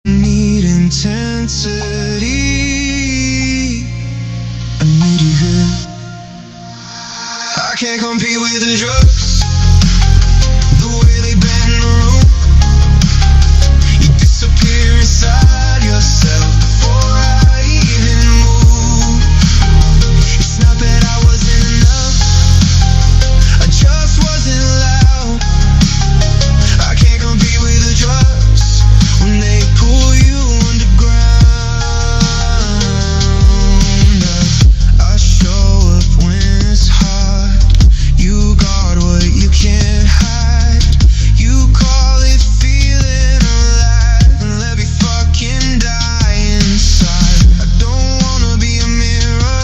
Need intensity. I need you here. I can't compete with the drugs. The way they bend the room. You disappear inside yourself before I even move. It's not that I wasn't enough. I just wasn't loud. I can't compete with the drugs when they pull you underground. I show up when it's hard. You got what you can't hide. You call it feeling alive and let me fucking die inside. I don't wanna be a mirror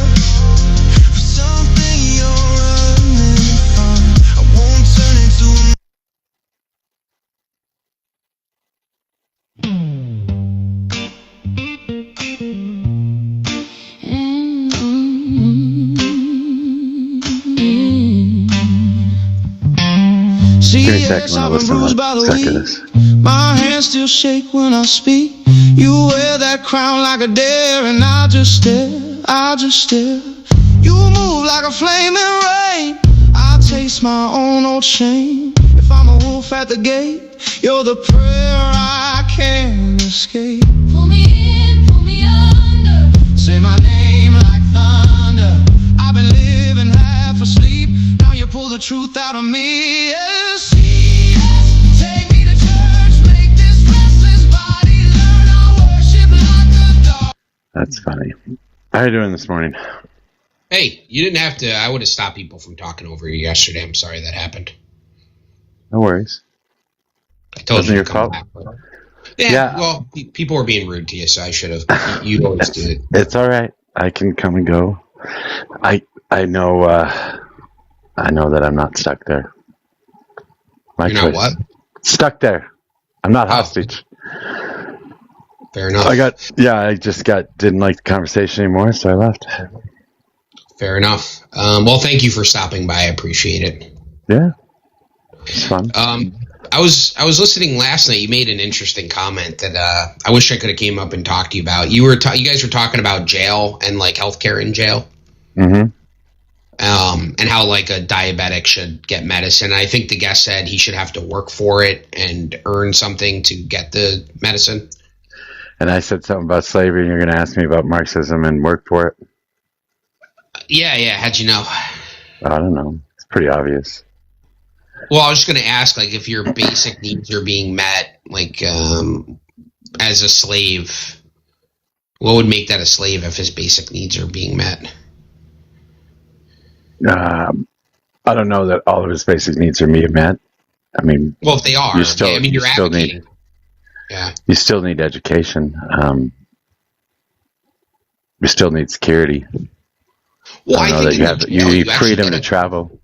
for something you're running from. I won't turn into a Give me a second when I listen to this. My hands still shake when I speak. You wear that crown like a dare, and I just stare. You move like a flaming rain. I taste my own old shame. If I'm a wolf at the gate, you're the prayer I can't escape. Pull me in, pull me under. Say my name like thunder. I've been living half asleep. Now you pull the truth out of me. Yes. Take me to church. Make this restless body learn our worship like a dog. That's funny. How are you doing this morning? Hey, you didn't have to. I would have stopped people from talking over you yesterday. I'm sorry that happened. No worries. I told Wasn't you your to come fault? back, but- Yeah, well, people were being rude to you, so I should have. You always do it. It's all right. I can come and go. I know. I know that I'm not stuck there. My You're not what? Stuck there. I'm not Oh. hostage. Fair enough. I just didn't like the conversation anymore, so I left. Fair enough. Well, thank you for stopping by. I appreciate it. Yeah, it's fun. I was listening last night. You made an interesting comment that I wish I could have came up and talked to you about. You guys were talking about jail and like healthcare in jail. Mm-hmm. And how like a diabetic should get medicine. I think the guest said he should have to work for it and earn something to get the medicine. And I said something about slavery, and you're going to ask me about Marxism and work for it? Yeah. How'd you know? I don't know. It's pretty obvious. Well, I was just going to ask, like, if your basic needs are being met, like, as a slave, what would make that a slave if his basic needs are being met? I don't know that all of his basic needs are met. I mean, well, if they are, you're advocating. You still need education. You still need security. Well, I think you need freedom to travel.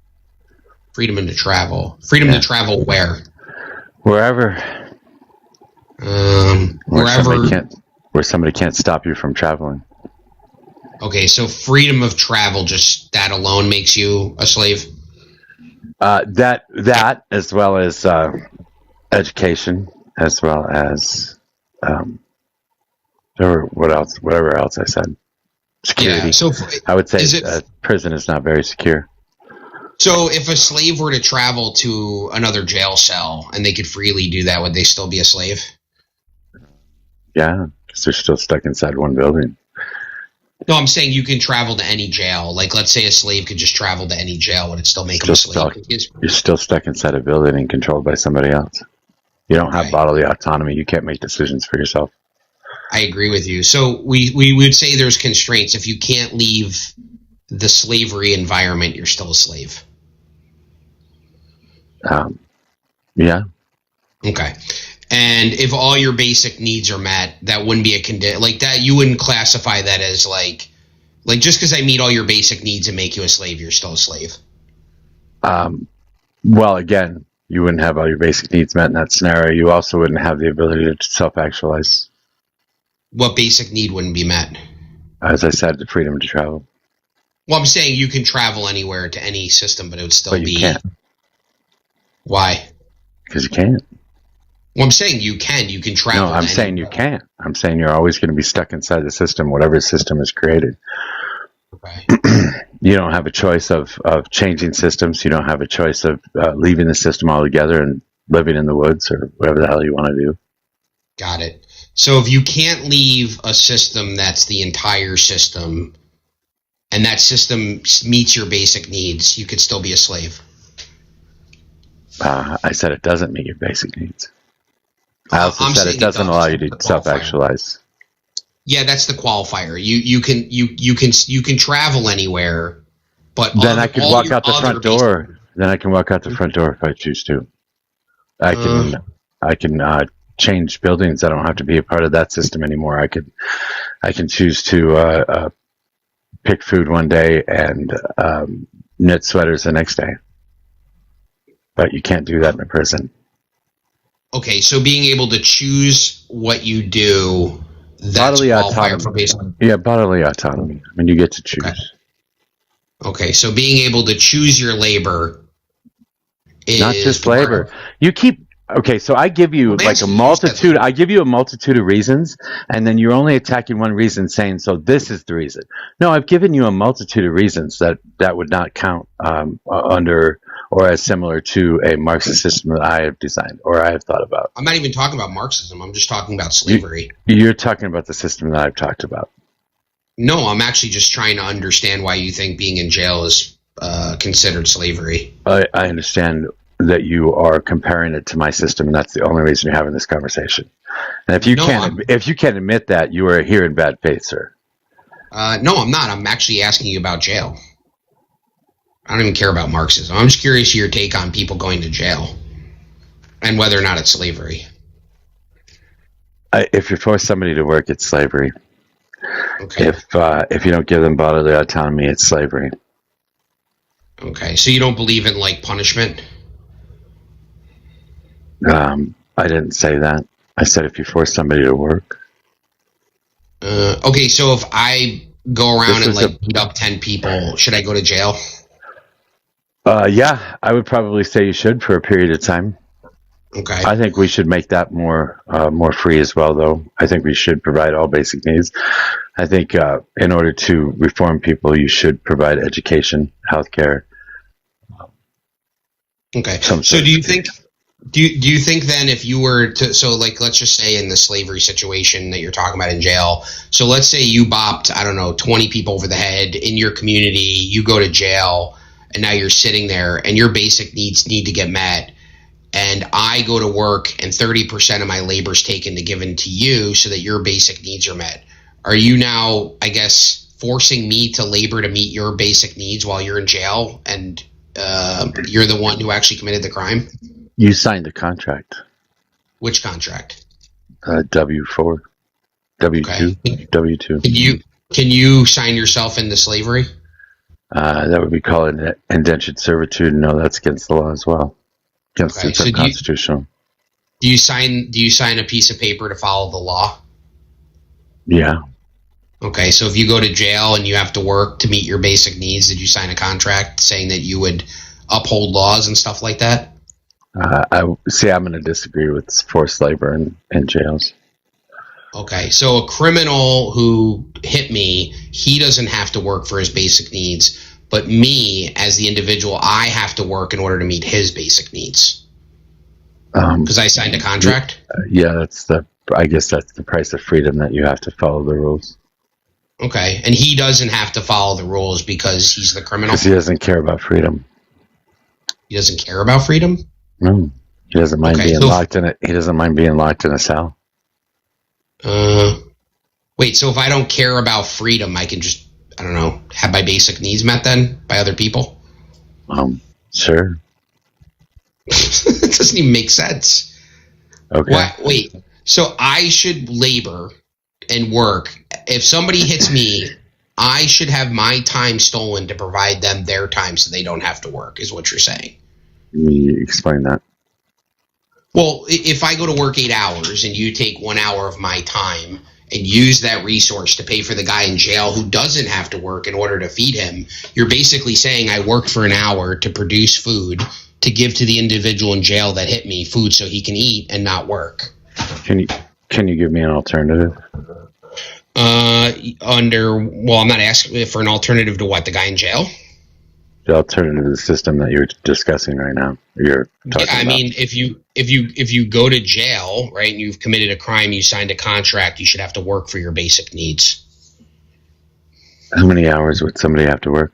Freedom to travel. Freedom to travel where? Wherever. Wherever. Where somebody can't stop you from traveling. Okay, so freedom of travel, just that alone makes you a slave? That as well as education, as well as whatever else I said. Security. Yeah, so I would say prison is not very secure. So if a slave were to travel to another jail cell and they could freely do that, would they still be a slave? Yeah, because they're still stuck inside one building. No, I'm saying you can travel to any jail. Like, let's say a slave could just travel to any jail. Would it still make him a slave? You're still stuck inside a building and controlled by somebody else. You don't have bodily autonomy. You can't make decisions for yourself. I agree with you. So we would say there's constraints. If you can't leave the slavery environment, you're still a slave. Yeah. Okay. And if all your basic needs are met, that wouldn't be a condition like that. You wouldn't classify that as like just because I meet all your basic needs and make you a slave, you're still a slave. Well, again, you wouldn't have all your basic needs met in that scenario. You also wouldn't have the ability to self-actualize. What basic need wouldn't be met? As I said, the freedom to travel. Well, I'm saying you can travel anywhere to any system, but it would still be. Can't. Why? Because you can't. Well, I'm saying you can travel. No, I'm to saying you anywhere. can't. I'm saying you're always going to be stuck inside the system, whatever system is created. Okay. You don't have a choice of changing systems. You don't have a choice of leaving the system altogether and living in the woods or whatever the hell you want to do. Got it. So if you can't leave a system that's the entire system, and that system meets your basic needs, you could still be a slave. I said it doesn't meet your basic needs. I also I'm said saying it doesn't does. allow you to The qualifier. self-actualize. Yeah, that's the qualifier. You can travel anywhere, but Then I could all walk your out the other front door. Then I can walk out the front door if I choose to. I can change buildings. I don't have to be a part of that system anymore. I can choose to pick food one day and knit sweaters the next day. But you can't do that in a prison. Okay, so being able to choose what you do, that's Bodily qualifier autonomy. for basic. Yeah, bodily autonomy. I mean, you get to choose. Okay, so being able to choose your labor is Not just labor. You keep okay. So I give you Well, like a basically, you multitude. said- I give you a multitude of reasons, and then you're only attacking one reason, saying, "So this is the reason." No, I've given you a multitude of reasons that would not count under or as similar to a Marxist system that I have designed or I have thought about. I'm not even talking about Marxism. I'm just talking about slavery. You're talking about the system that I've talked about. No, I'm actually just trying to understand why you think being in jail is considered slavery. I understand that you are comparing it to my system, and that's the only reason you're having this conversation. And if you can't admit that, you are here in bad faith, sir. No, I'm not. I'm actually asking you about jail. I don't even care about Marxism. I'm just curious your take on people going to jail and whether or not it's slavery. If you force somebody to work, it's slavery. Okay. If you don't give them bodily autonomy, it's slavery. Okay. So you don't believe in like punishment? I didn't say that. I said if you force somebody to work. Okay. So if I go around This and is like beat up 10 people, should I go to jail? Yeah, I would probably say you should for a period of time. Okay. I think we should make that more free as well, though. I think we should provide all basic needs. I think in order to reform people, you should provide education, healthcare. Okay. So do you think then if you were to, so like let's just say in the slavery situation that you're talking about in jail, so let's say you bopped, I don't know, 20 people over the head in your community, you go to jail, and now you're sitting there and your basic needs need to get met, and I go to work and 30% of my labor is taken to given to you so that your basic needs are met. Are you now, I guess, forcing me to labor to meet your basic needs while you're in jail and you're the one who actually committed the crime? You signed the contract. Which contract? W4, W2, Okay. W2. Can you sign yourself into slavery? That would be called indentured servitude. No, that's against the law as well. Okay, It's so unconstitutional. Do you sign a piece of paper to follow the law? Yeah. Okay, so if you go to jail and you have to work to meet your basic needs, did you sign a contract saying that you would uphold laws and stuff like that? I'm going to disagree with forced labor in jails. Okay, so a criminal who hit me, he doesn't have to work for his basic needs, but me, as the individual, I have to work in order to meet his basic needs. Because I signed a contract? Yeah, I guess that's the price of freedom, that you have to follow the rules. Okay, and he doesn't have to follow the rules because he's the criminal? Because he doesn't care about freedom. He doesn't care about freedom? No, he doesn't mind Okay, being so locked in it. He doesn't mind being locked in a cell. Wait, so if I don't care about freedom, I can just, I don't know, have my basic needs met then by other people? Sure. It doesn't even make sense. Okay. What? Wait, so I should labor and work. If somebody hits me, I should have my time stolen to provide them their time so they don't have to work, is what you're saying. Let me explain that. Well, if I go to work 8 hours and you take 1 hour of my time and use that resource to pay for the guy in jail who doesn't have to work in order to feed him, you're basically saying I worked for an hour to produce food to give to the individual in jail that hit me food so he can eat and not work. Can you give me an alternative? I'm not asking for an alternative to what, the guy in jail? The alternative to the system that you're discussing right now. You're talking about. mean, if you go to jail, right, and you've committed a crime, you signed a contract, you should have to work for your basic needs. How many hours would somebody have to work?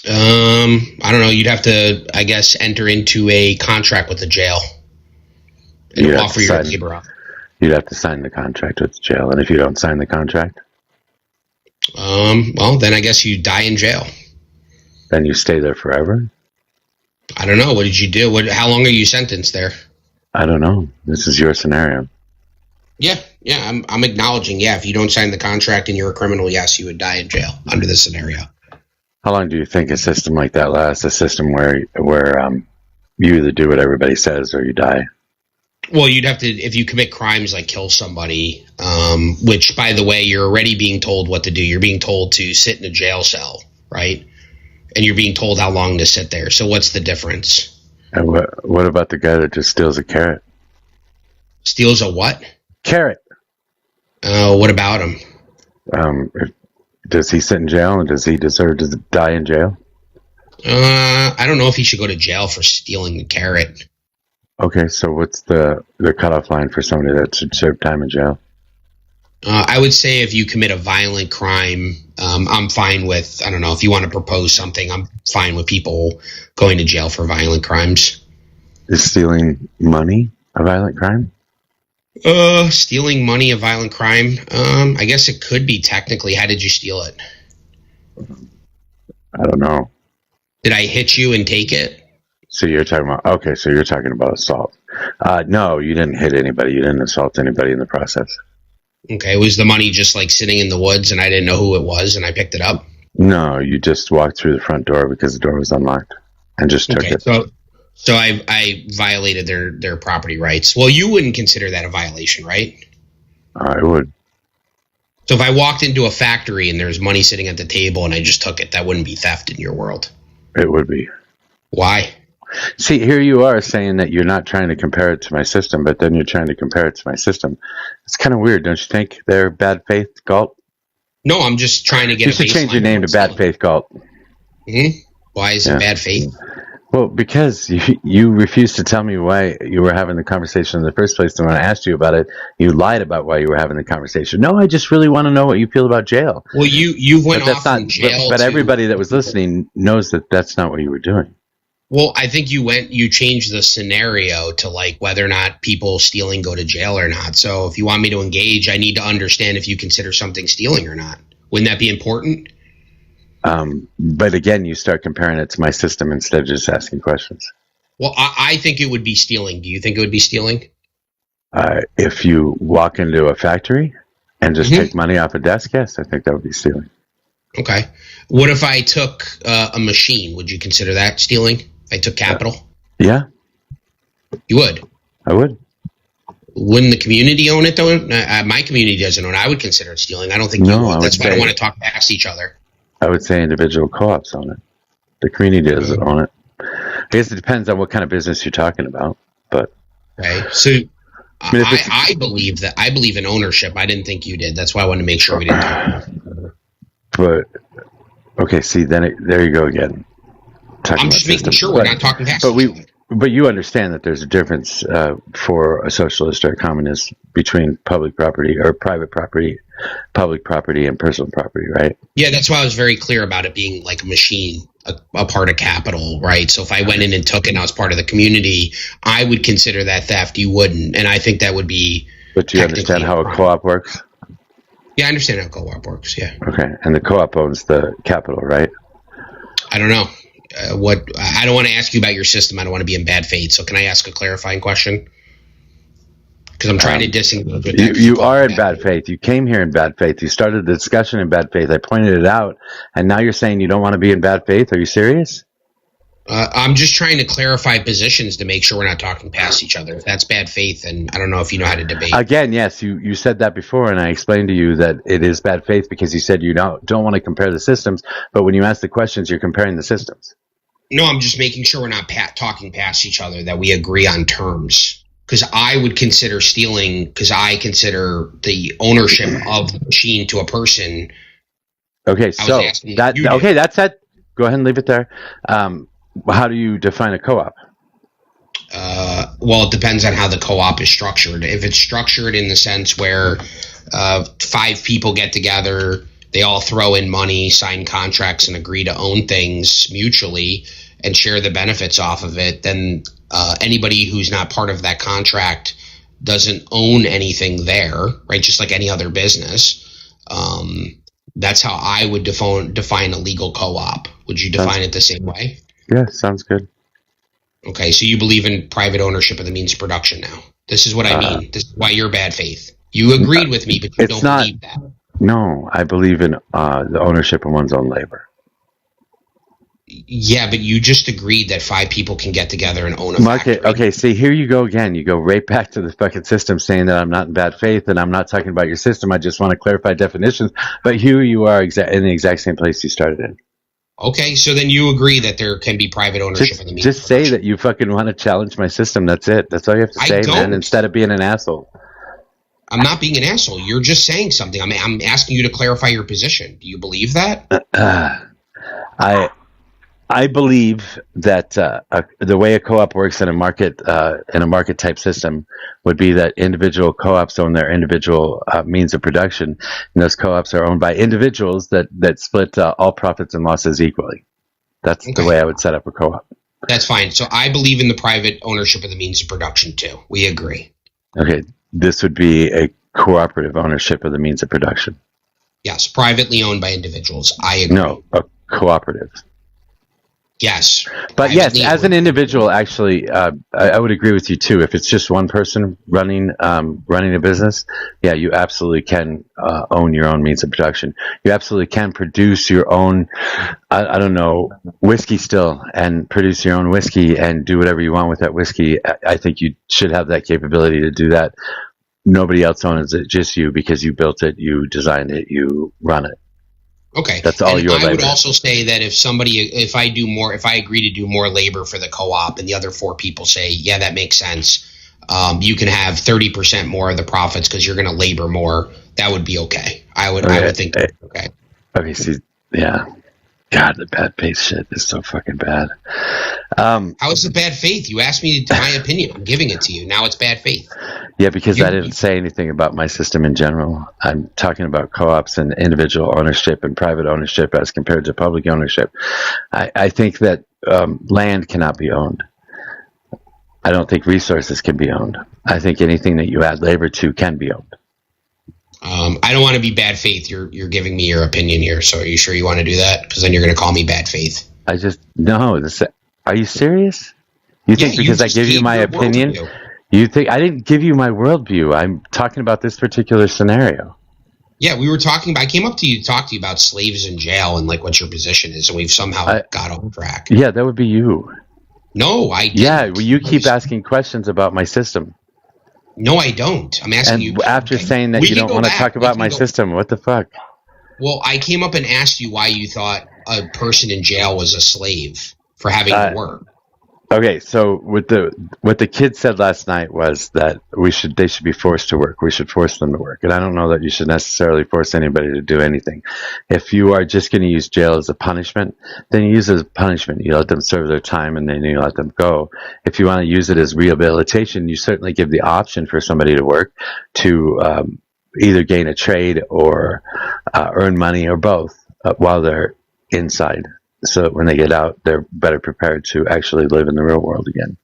I don't know. You'd have to, I guess, enter into a contract with the jail and offer your labor up. You'd have to sign the contract with the jail, and if you don't sign the contract, well, then I guess you die in jail. Then you stay there forever? I don't know. What did you do? How long are you sentenced there? I don't know. This is your scenario. Yeah, I'm acknowledging, if you don't sign the contract and you're a criminal, yes, you would die in jail under this scenario. How long do you think a system like that lasts? A system where you either do what everybody says or you die? Well, you'd have to, if you commit crimes like kill somebody, which, by the way, you're already being told what to do. You're being told to sit in a jail cell, right? And you're being told how long to sit there. So what's the difference? And what about the guy that just steals a carrot? Steals a what? Carrot. What about him? Does he sit in jail, and does he deserve to die in jail? I don't know if he should go to jail for stealing a carrot. Okay, so what's the cutoff line for somebody that should serve time in jail? I would say if you commit a violent crime, I'm fine with, I don't know, if you want to propose something, I'm fine with people going to jail for violent crimes. Is stealing money a violent crime? Stealing money a violent crime? I guess it could be technically. How did you steal it? I don't know. Did I hit you and take it? So you're talking about assault. No, you didn't hit anybody. You didn't assault anybody in the process. Okay. Was the money just like sitting in the woods and I didn't know who it was and I picked it up? No, you just walked through the front door because the door was unlocked and just took it. So I violated their property rights. Well, you wouldn't consider that a violation, right? I would. So if I walked into a factory and there's money sitting at the table and I just took it, that wouldn't be theft in your world? It would be. Why? See, here you are saying that you're not trying to compare it to my system, but then you're trying to compare it to my system. It's kind of weird, don't you think? They're bad faith Galt? No, I'm just trying to get. You should change your name to Bad Faith Galt. Mm-hmm. Why is it bad faith? Well, because you refused to tell me why you were having the conversation in the first place. And when I asked you about it, you lied about why you were having the conversation. No, I just really want to know what you feel about jail. Well, you went off from jail. But everybody that was listening knows that that's not what you were doing. Well, I think you changed the scenario to like whether or not people stealing go to jail or not. So if you want me to engage, I need to understand if you consider something stealing or not. Wouldn't that be important? But again, you start comparing it to my system instead of just asking questions. Well, I think it would be stealing. Do you think it would be stealing? If you walk into a factory and just take money off a desk, yes, I think that would be stealing. Okay. What if I took a machine? Would you consider that stealing? If I took capital? Yeah. You would? I would. Wouldn't the community own it, though? My community doesn't own it. I would consider it stealing. I don't think you would. That's why I don't want to talk past each other. I would say individual co-ops own it. The community doesn't own it. I guess it depends on what kind of business you're talking about. But okay, so I believe that. I believe in ownership. I didn't think you did. That's why I wanted to make sure we didn't talk. But okay, see, there you go again. I'm just making sure we're not talking past each other. But you understand that there's a difference for a socialist or a communist between public property or private property, public property, and personal property, right? Yeah, that's why I was very clear about it being like a machine, a part of capital, right? So if I went in and took it and I was part of the community, I would consider that theft. You wouldn't. And I think that would be. But do you understand how a co-op works? Yeah, I understand how a co-op works, yeah. Okay, and the co-op owns the capital, right? I don't know. I don't want to ask you about your system. I don't want to be in bad faith. So can I ask a clarifying question? Because I'm trying to disengage with that. You are in bad faith. You came here in bad faith. You started the discussion in bad faith. I pointed it out, and now you're saying you don't want to be in bad faith. Are you serious? I'm just trying to clarify positions to make sure we're not talking past each other. If that's bad faith, and I don't know if you know how to debate. Again, yes, you said that before, and I explained to you that it is bad faith because you said you don't want to compare the systems, but when you ask the questions, you're comparing the systems. No, I'm just making sure we're not talking past each other, that we agree on terms. Because I would consider stealing, because I consider the ownership of the machine to a person. Okay, so that's it. Go ahead and leave it there. How do you define a co-op? Well, it depends on how the co-op is structured. If it's structured in the sense where 5 people get together, they all throw in money, sign contracts, and agree to own things mutually and share the benefits off of it, then anybody who's not part of that contract doesn't own anything there, right? Just like any other business. That's how I would define a legal co-op. Would you define it the same way? Yeah, sounds good. Okay, so you believe in private ownership of the means of production now. This is what I mean. This is why you're bad faith. You agreed with me, but you don't believe that. No, I believe in the ownership of one's own labor. Yeah, but you just agreed that 5 people can get together and own a Market. factory. Okay, see, here you go again. You go right back to the fucking system saying that I'm not in bad faith and I'm not talking about your system. I just want to clarify definitions. But here you are in the exact same place you started in. Okay, so then you agree that there can be private ownership of the means. Just say that you fucking want to challenge my system. That's it. That's all you have to say, man, instead of being an asshole. I'm not being an asshole. You're just saying something. I'm asking you to clarify your position. Do you believe that? I believe that the way a co-op works in a market type system would be that individual co-ops own their individual means of production, and those co-ops are owned by individuals that split all profits and losses equally. That's the way I would set up a co-op. That's fine. So I believe in the private ownership of the means of production too. We agree. Okay, this would be a cooperative ownership of the means of production. Yes, privately owned by individuals. I agree. No, a cooperative. Yes. But yes, as an individual, actually, I would agree with you too. If it's just one person running a business, yeah, you absolutely can own your own means of production. You absolutely can produce your own, I don't know, whiskey still, and produce your own whiskey and do whatever you want with that whiskey. I think you should have that capability to do that. Nobody else owns it, just you, because you built it, you designed it, you run it. Okay. That's all your labor. I would also say that if I agree to do more labor for the co-op and the other 4 people say, yeah, that makes sense, you can have 30% more of the profits because you're going to labor more, that would be okay. I would think that's okay. Okay, see, yeah. God, the bad faith shit is so fucking bad. How is it bad faith? You asked me my opinion. I'm giving it to you. Now it's bad faith. Yeah, because I didn't say anything about my system in general. I'm talking about co-ops and individual ownership and private ownership as compared to public ownership. I think that land cannot be owned. I don't think resources can be owned. I think anything that you add labor to can be owned. I don't want to be bad faith. You're giving me your opinion here. So are you sure you want to do that? Because then you're going to call me bad faith. Are you serious? You think because I give you my opinion, you think I didn't give you my worldview? I'm talking about this particular scenario. Yeah, we were talking. I came up to you to talk to you about slaves in jail and like what your position is, and we've somehow got off track. Yeah, that would be you. No, I didn't. Yeah, well, you keep asking questions about my system. No, I don't. I'm asking you. After saying that you don't want to talk about my system, what the fuck? Well, I came up and asked you why you thought a person in jail was a slave for having to work. Okay, so what the kid said last night was that they should be forced to work. We should force them to work. And I don't know that you should necessarily force anybody to do anything. If you are just going to use jail as a punishment, then you use it as a punishment. You let them serve their time and then you let them go. If you want to use it as rehabilitation, you certainly give the option for somebody to work to either gain a trade or earn money or both while they're inside. So that when they get out, they're better prepared to actually live in the real world again.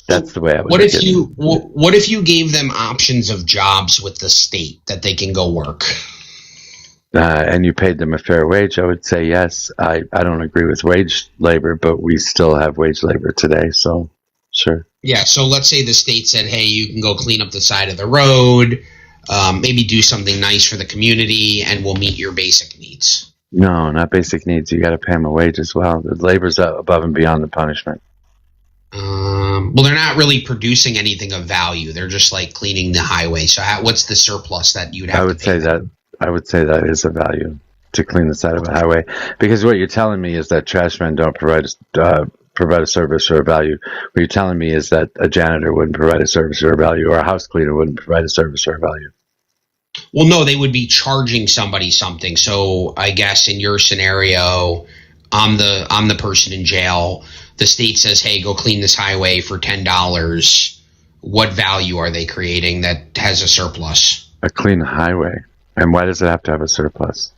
That's the way I would. What if you gave them options of jobs with the state that they can go work? And you paid them a fair wage? I would say yes. I don't agree with wage labor, but we still have wage labor today, so sure. Yeah. So let's say the state said, "Hey, you can go clean up the side of the road, maybe do something nice for the community, and we'll meet your basic needs." No, not basic needs. You got to pay them a wage as well. The labor's above and beyond the punishment. Well, they're not really producing anything of value. They're just like cleaning the highway. So, what's the surplus that you'd have? I would say that is a value to clean the side of a highway? Because what you're telling me is that trash men don't provide a service or a value. What you're telling me is that a janitor wouldn't provide a service or a value, or a house cleaner wouldn't provide a service or a value. Well, no, they would be charging somebody something. So I guess in your scenario, I'm the person in jail. The state says, "Hey, go clean this highway for $10." What value are they creating that has a surplus? A clean highway. And why does it have to have a surplus?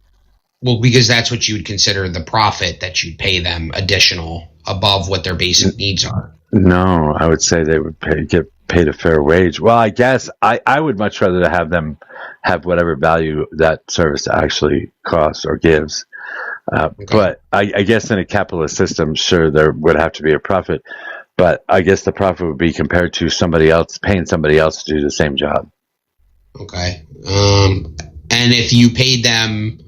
Well, because that's what you would consider the profit that you'd pay them additional above what their basic needs are. No, I would say they would get paid a fair wage. Well, I guess I would much rather have them have whatever value that service actually costs or gives. Okay. But I guess in a capitalist system, sure, there would have to be a profit. But I guess the profit would be compared to somebody else, paying somebody else to do the same job. Okay. And if you paid them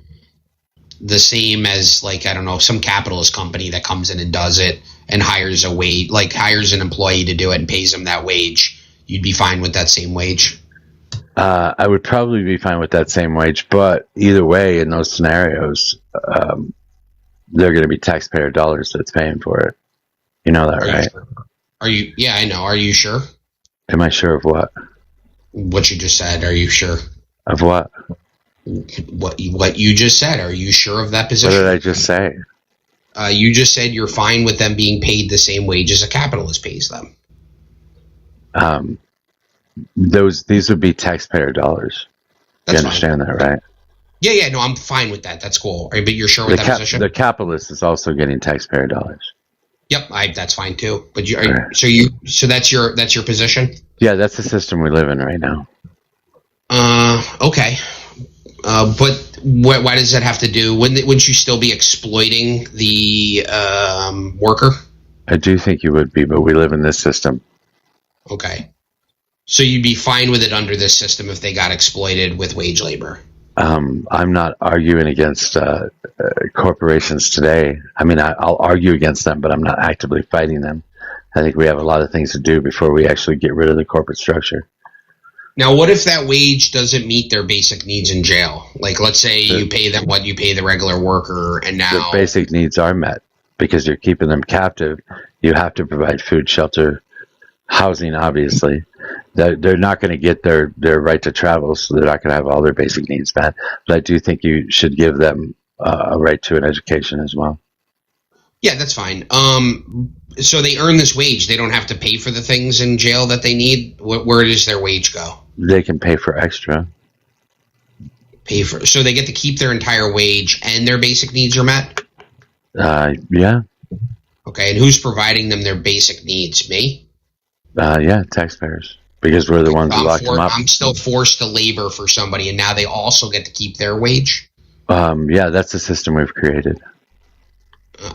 the same as, like, I don't know, some capitalist company that comes in and does it and hires hires an employee to do it and pays them that wage, you'd be fine with that same wage? I would probably be fine with that same wage, but either way, in those scenarios, they're going to be taxpayer dollars that's paying for it. You know that, right? Are you? Yeah, I know. Are you sure? Am I sure of what? What you just said. Are you sure? Of what? What you just said. Are you sure of that position? What did I just say? You just said you're fine with them being paid the same wage as a capitalist pays them. These would be taxpayer dollars. That's you understand fine. that, right? Yeah. No, I'm fine with that. That's cool. But you're sure with that position? The capitalist is also getting taxpayer dollars. Yep, that's fine too. But Right. so that's your position? Yeah, that's the system we live in right now. Okay. But why does that have to do? Wouldn't you still be exploiting the worker? I do think you would be, but we live in this system. Okay. So you'd be fine with it under this system if they got exploited with wage labor? I'm not arguing against corporations today. I mean, I'll argue against them, but I'm not actively fighting them. I think we have a lot of things to do before we actually get rid of the corporate structure. Now, what if that wage doesn't meet their basic needs in jail? Like, let's say you pay them what you pay the regular worker, and now Their basic needs are met because you're keeping them captive. You have to provide food, shelter, housing, obviously. They're not going to get their right to travel, so they're not going to have all their basic needs met. But I do think you should give them a right to an education as well. Yeah, that's fine. So they earn this wage. They don't have to pay for the things in jail that they need. Where does their wage go? They can pay for extra. So they get to keep their entire wage and their basic needs are met? Yeah. Okay, and who's providing them their basic needs? Me? Yeah, taxpayers. Because we're the ones who lock them up. I'm still forced to labor for somebody, and now they also get to keep their wage? Yeah, that's the system we've created.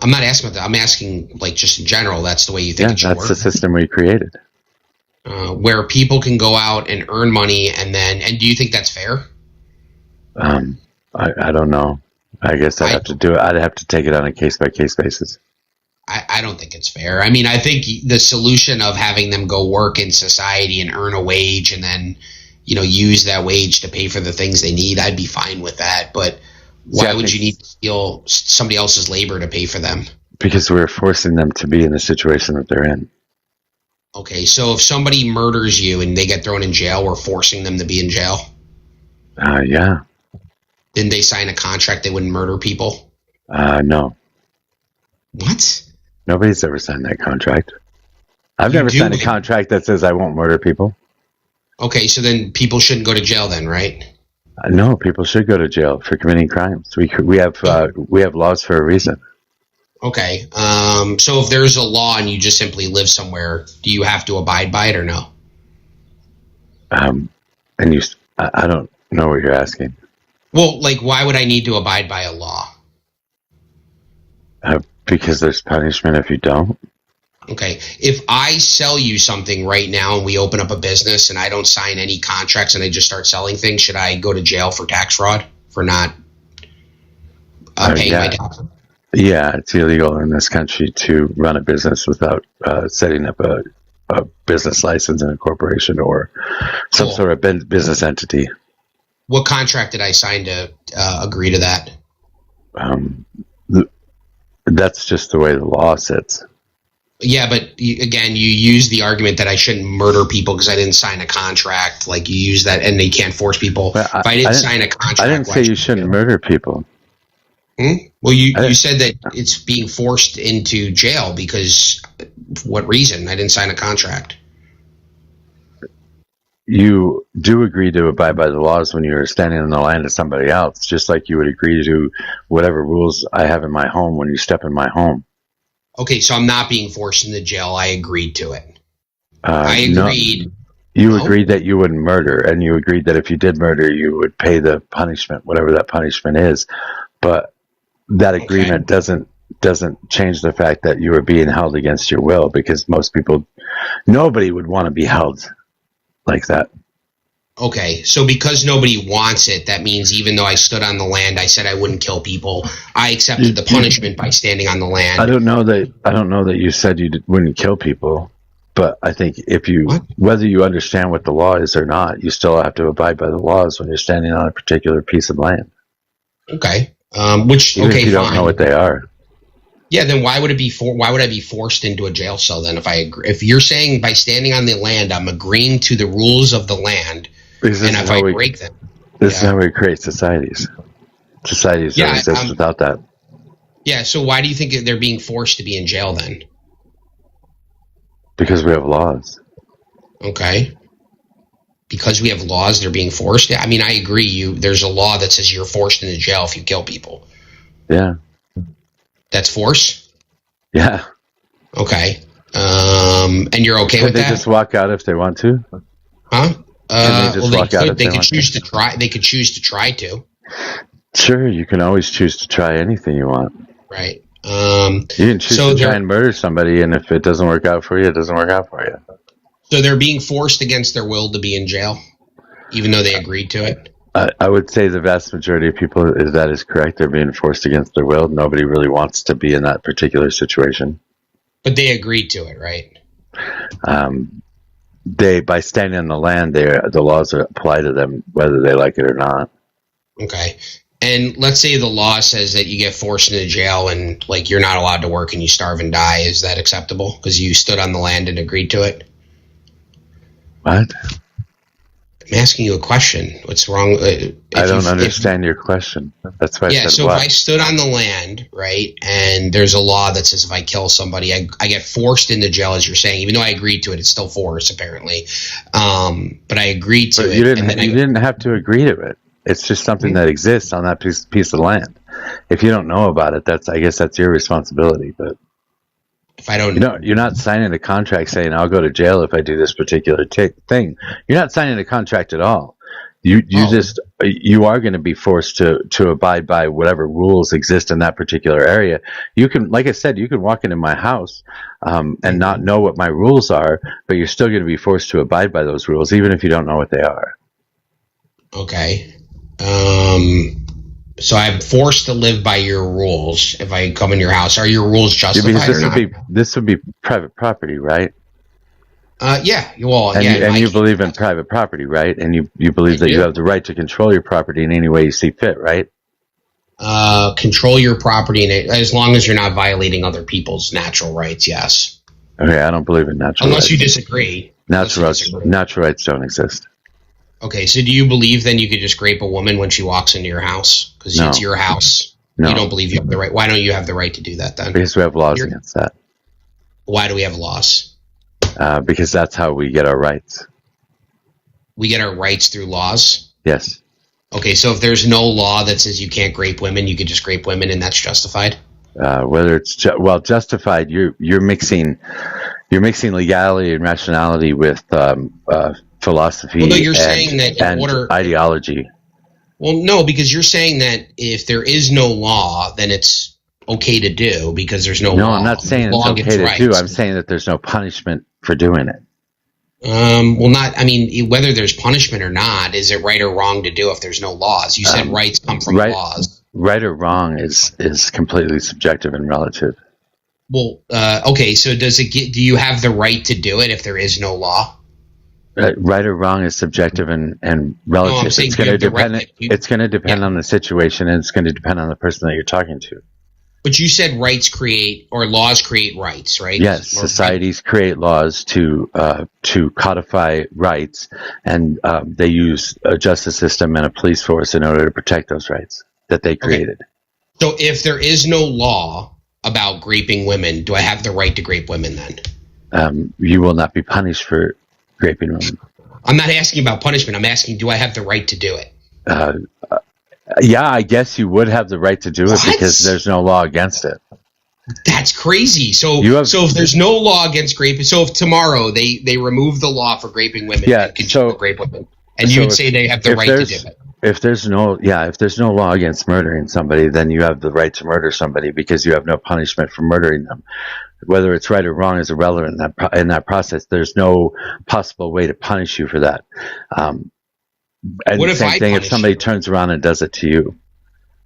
I'm not asking about that. I'm asking, like, just in general, that's the way you think it should work? Yeah, that's the system we created. Where people can go out and earn money, and do you think that's fair? I don't know. I guess I'd have to do it. I'd have to take it on a case-by-case basis. I don't think it's fair. I mean, I think the solution of having them go work in society and earn a wage and then, use that wage to pay for the things they need, I'd be fine with that. But why would you need to steal somebody else's labor to pay for them? Because we're forcing them to be in the situation that they're in. Okay, so if somebody murders you and they get thrown in jail, we're forcing them to be in jail? Yeah. Didn't they sign a contract they wouldn't murder people? No. What? Nobody's ever signed that contract. I've never signed a contract that says I won't murder people. Okay, so then people shouldn't go to jail then, right? No, people should go to jail for committing crimes. We have laws for a reason. Okay, so if there's a law and you just simply live somewhere, do you have to abide by it or no? I don't know what you're asking. Well, like, why would I need to abide by a law? Because there's punishment if you don't. Okay. If I sell you something right now and we open up a business and I don't sign any contracts and I just start selling things, should I go to jail for tax fraud for not paying my taxes? Yeah, it's illegal in this country to run a business without setting up a business license and a corporation or some sort of business entity. What contract did I sign to agree to that? th- that's just the way the law sits. Yeah, but again, you use the argument that I shouldn't murder people because I didn't sign a contract. Like you use that, and they can't force people. Well, If I didn't sign a contract, I didn't why say you should shouldn't do? murder people. Well, you said that it's being forced into jail because what reason? I didn't sign a contract. You do agree to abide by the laws when you're standing on the land of somebody else, just like you would agree to whatever rules I have in my home when you step in my home. Okay, so I'm not being forced into jail. I agreed to it. I agreed. You agreed that you wouldn't murder, and you agreed that if you did murder, you would pay the punishment, whatever that punishment is. But that agreement doesn't change the fact that you are being held against your will, because nobody would want to be held like that. Okay, so because nobody wants it, that means even though I stood on the land, I said I wouldn't kill people. I accepted the punishment by standing on the land. I don't know that you said you wouldn't kill people, but I think whether you understand what the law is or not, you still have to abide by the laws when you're standing on a particular piece of land. Okay, Even if you don't know what they are. Yeah, then why would I be forced into a jail cell then if I agree? If you're saying by standing on the land, I'm agreeing to the rules of the land, and if I break them, this is how we create societies. Societies don't exist without that. Yeah, so why do you think they're being forced to be in jail then? Because we have laws. Okay. Because we have laws, they're being forced. I mean, I agree. There's a law that says you're forced into jail if you kill people. Yeah. That's force? Yeah. Okay. And you're okay with that? Could they just walk out if they want to? Huh? They could choose to try. They could choose to try to. Sure, you can always choose to try anything you want. Right. You can choose to try and murder somebody, and if it doesn't work out for you, it doesn't work out for you. So they're being forced against their will to be in jail, even though they agreed to it? I would say the vast majority of people, that is correct. They're being forced against their will. Nobody really wants to be in that particular situation. But they agreed to it, right? By standing on the land, the laws apply to them whether they like it or not. Okay. And let's say the law says that you get forced into jail and like you're not allowed to work and you starve and die. Is that acceptable? Because you stood on the land and agreed to it? What? I'm asking you a question. What's wrong? I don't understand your question. That's why I said so what? If I stood on the land, right, and there's a law that says if I kill somebody, I get forced into jail, as you're saying. Even though I agreed to it, it's still force, apparently. But I agreed to it. You didn't have to agree to it. It's just something that exists on that piece of land. If you don't know about it, I guess that's your responsibility. But if I don't, you're not signing a contract saying I'll go to jail if I do this particular thing. You're not signing a contract at all. You are going to be forced to abide by whatever rules exist in that particular area. You can, like I said, you can walk into my house and not know what my rules are, but you're still going to be forced to abide by those rules, even if you don't know what they are. Okay. So I'm forced to live by your rules if I come in your house. Are your rules justified or not? This would be private property, right? Yeah. Well, and you believe in private property, right? And you believe that you have the right to control your property in any way you see fit, right? Control your property as long as you're not violating other people's natural rights, yes. Okay, I don't believe in natural rights. Unless you disagree. Natural rights don't exist. Okay, so do you believe then you could just rape a woman when she walks into your house? Because it's your house. No. You don't believe you have the right. Why don't you have the right to do that then? Because we have laws against that. Why do we have laws? Because that's how we get our rights. We get our rights through laws? Yes. Okay, so if there's no law that says you can't rape women, you could just rape women and that's justified? Whether it's justified, you're mixing legality and rationality with philosophy and ideology. Well, no, because you're saying that if there is no law, then it's okay to do because there's no law. No, I'm not saying it's okay to do. I'm saying that there's no punishment for doing it. Whether there's punishment or not, is it right or wrong to do if there's no laws? You said rights come from laws. Right or wrong is completely subjective and relative. Well, okay, so do you have the right to do it if there is no law? Right or wrong is subjective and relative. I'm saying It's going you to have the right depend. to- It's going to depend Yeah. on the situation, and it's going to depend on the person that you're talking to. But you said rights create or laws create rights, right? Yes, Or societies create laws to codify rights, and they use a justice system and a police force in order to protect those rights that they created. So if there is no law about raping women, do I have the right to grape women then? You will not be punished for raping women. I'm not asking about punishment. I'm asking, do I have the right to do it? Yeah, I guess you would have the right to do it What? because there's no law against it. That's crazy. So if there's no law against grape, so if tomorrow they remove the law for raping women, Yeah, and so- grape women, and so you'd if- say they have the if right to there's- do it. If there's no law against murdering somebody, then you have the right to murder somebody because you have no punishment for murdering them. Whether it's right or wrong is irrelevant in that process. There's no possible way to punish you for that. And What the if same I thing if punish somebody you? turns around and does it to you.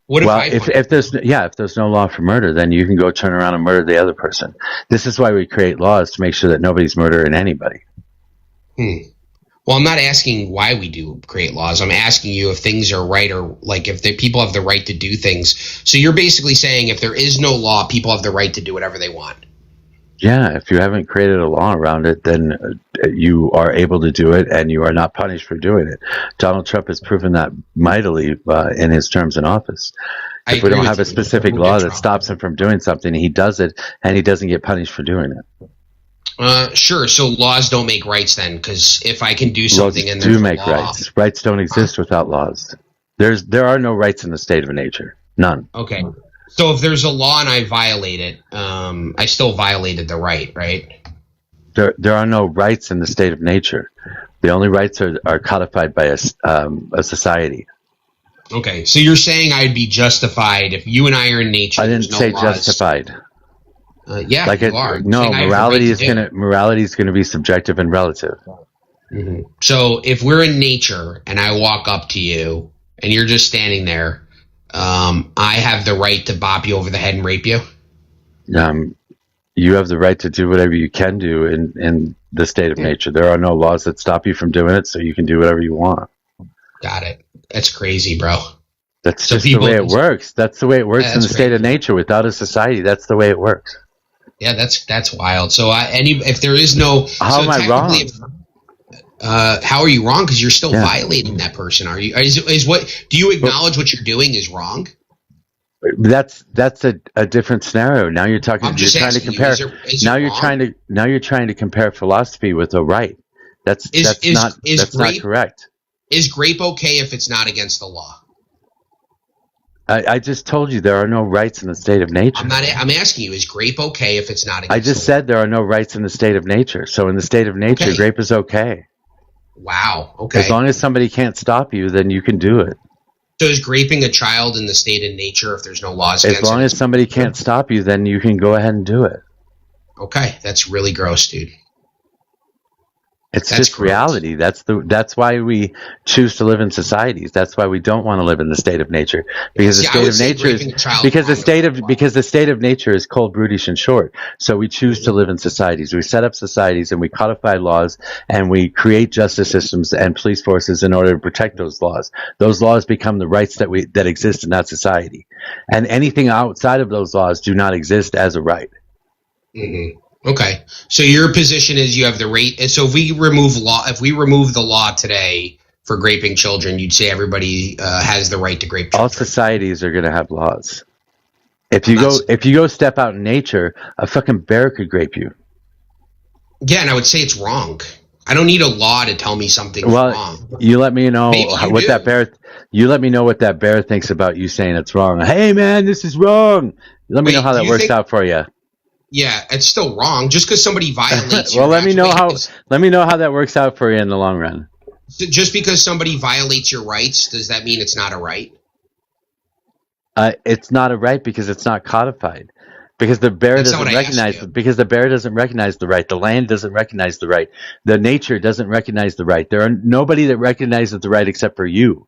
What Well, if I if there's no law for murder, then you can go turn around and murder the other person. This is why we create laws, to make sure that nobody's murdering anybody. Well, I'm not asking why we do create laws. I'm asking you if things are right or like if the people have the right to do things. So you're basically saying if there is no law, people have the right to do whatever they want. Yeah, if you haven't created a law around it, then you are able to do it, and you are not punished for doing it. Donald Trump has proven that mightily in his terms in office. I If we agree don't with have a you. specific We'll law get that Trump. stops him from doing something, he does it, and he doesn't get punished for doing it. Sure. So laws don't make rights then, because if I can do Laws something and there's do a make law, rights. Rights don't exist without laws. There are no rights in the state of nature. None. Okay. So if there's a law and I violate it, I still violated the right, right? There are no rights in the state of nature. The only rights are codified by a society. Okay. So you're saying I'd be justified if you and I are in nature. I didn't there's no say laws. justified. Yeah, Like you are. no, Saying I have the morality right is to do it. morality is gonna be subjective and relative. So if we're in nature and I walk up to you and you're just standing there, I have the right to bop you over the head and rape you. You have the right to do whatever you can do in the state of nature. There are no laws that stop you from doing it, so you can do whatever you want. Got it. That's crazy, bro. That's So just the people- way it works. That's the way it works Yeah, in the that's state great. of nature. Without a society, that's the way it works. Yeah, that's wild. So if there is no, How so am I wrong? technically, how are you wrong? Because you're still Yeah. violating that person. Are you? Is what? Do you acknowledge what you're doing is wrong? That's a different scenario. Now you're talking. I'm You're just trying to asking you, compare. is it Now you're wrong? trying to compare philosophy with a right. That's not grape- correct. Is grape okay if it's not against the law? I just told you there are no rights in the state of nature. I'm asking you, is grape okay if it's not against I just the said there are no rights in the state of nature. So in the state of nature, Okay. grape is okay. Wow. Okay. As long as somebody can't stop you, then you can do it. So is raping a child in the state of nature if there's no laws As against long it? as somebody can't stop you, then you can go ahead and do it. Okay, that's really gross, dude. It's That's just gross. reality. That's why we choose to live in societies. That's why we don't want to live in the state of nature, because See, the I state would of say nature is raping a child because the is wrong. state of nature is cold, brutish, and short. So we choose to live in societies. We set up societies and we codify laws and we create justice systems and police forces in order to protect those laws. Those laws become the rights that exist in that society, and anything outside of those laws do not exist as a right. Okay, so your position is you have the right. So if we remove the law today for raping children, you'd say everybody has the right to rape All children. societies are going to have laws. If That's- you go step out in nature, a fucking bear could grape you. Yeah, and I would say it's wrong. I don't need a law to tell me something's Well, wrong. you let me know Maybe you what do. that bear. You let me know what that bear thinks about you saying it's wrong. Hey, man, this is wrong. Let me Wait, know how do that you works think- out for you. Yeah, it's still wrong. Just because somebody violates Well, your let me know rights- how. Let me know how that works out for you in the long run. Just because somebody violates your rights, does that mean it's not a right? It's not a right because it's not codified. Because the bear That's not doesn't what I asked recognize. you. Because the bear doesn't recognize the right. The land doesn't recognize the right. The nature doesn't recognize the right. There are nobody that recognizes the right except for you.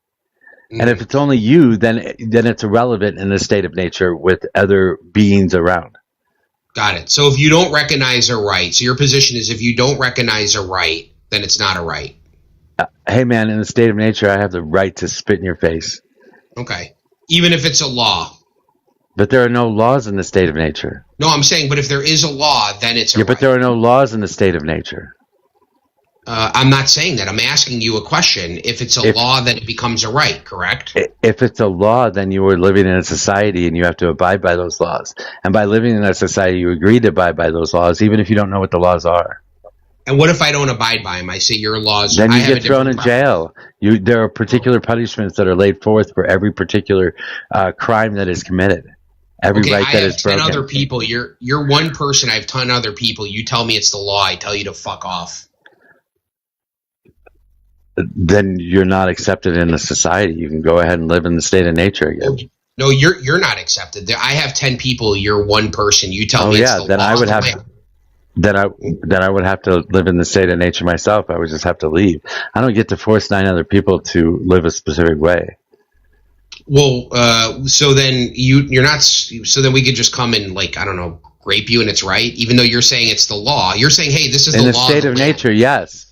And if it's only you, then it's irrelevant in the state of nature with other beings around. Got it. So if you don't recognize a right, so your position is if you don't recognize a right, then it's not a right. Hey, man, in the state of nature, I have the right to spit in your face. Okay. Even if it's a law. But there are no laws in the state of nature. No, I'm saying, but if there is a law, then it's a Yeah, right. but there are no laws in the state of nature. I'm not saying that. I'm asking you a question. If it's a law, then it becomes a right, correct? If it's a law, then you are living in a society and you have to abide by those laws. And by living in that society, you agree to abide by those laws, even if you don't know what the laws are. And what if I don't abide by them? I say your laws. Then I you have get a thrown in different jail. There are particular punishments that are laid forth for every particular crime that is committed. Every Okay, right I that have is 10 broken. other people. You're one person. I have 10 other people. You tell me it's the law. I tell you to fuck off. Then you're not accepted in the society. You can go ahead and live in the state of nature again. No, you're not accepted. I have 10 people. You're one person. You tell Oh, me yeah, it's the then law. I would of the have- land. Then I would have to live in the state of nature myself. I would just have to leave. I don't get to force 9 other people to live a specific way. Well, so then you're not. So then we could just come and, like, I don't know, rape you and it's right, even though you're saying it's the law. You're saying, hey, this is In the the law state of of the land. nature, yes.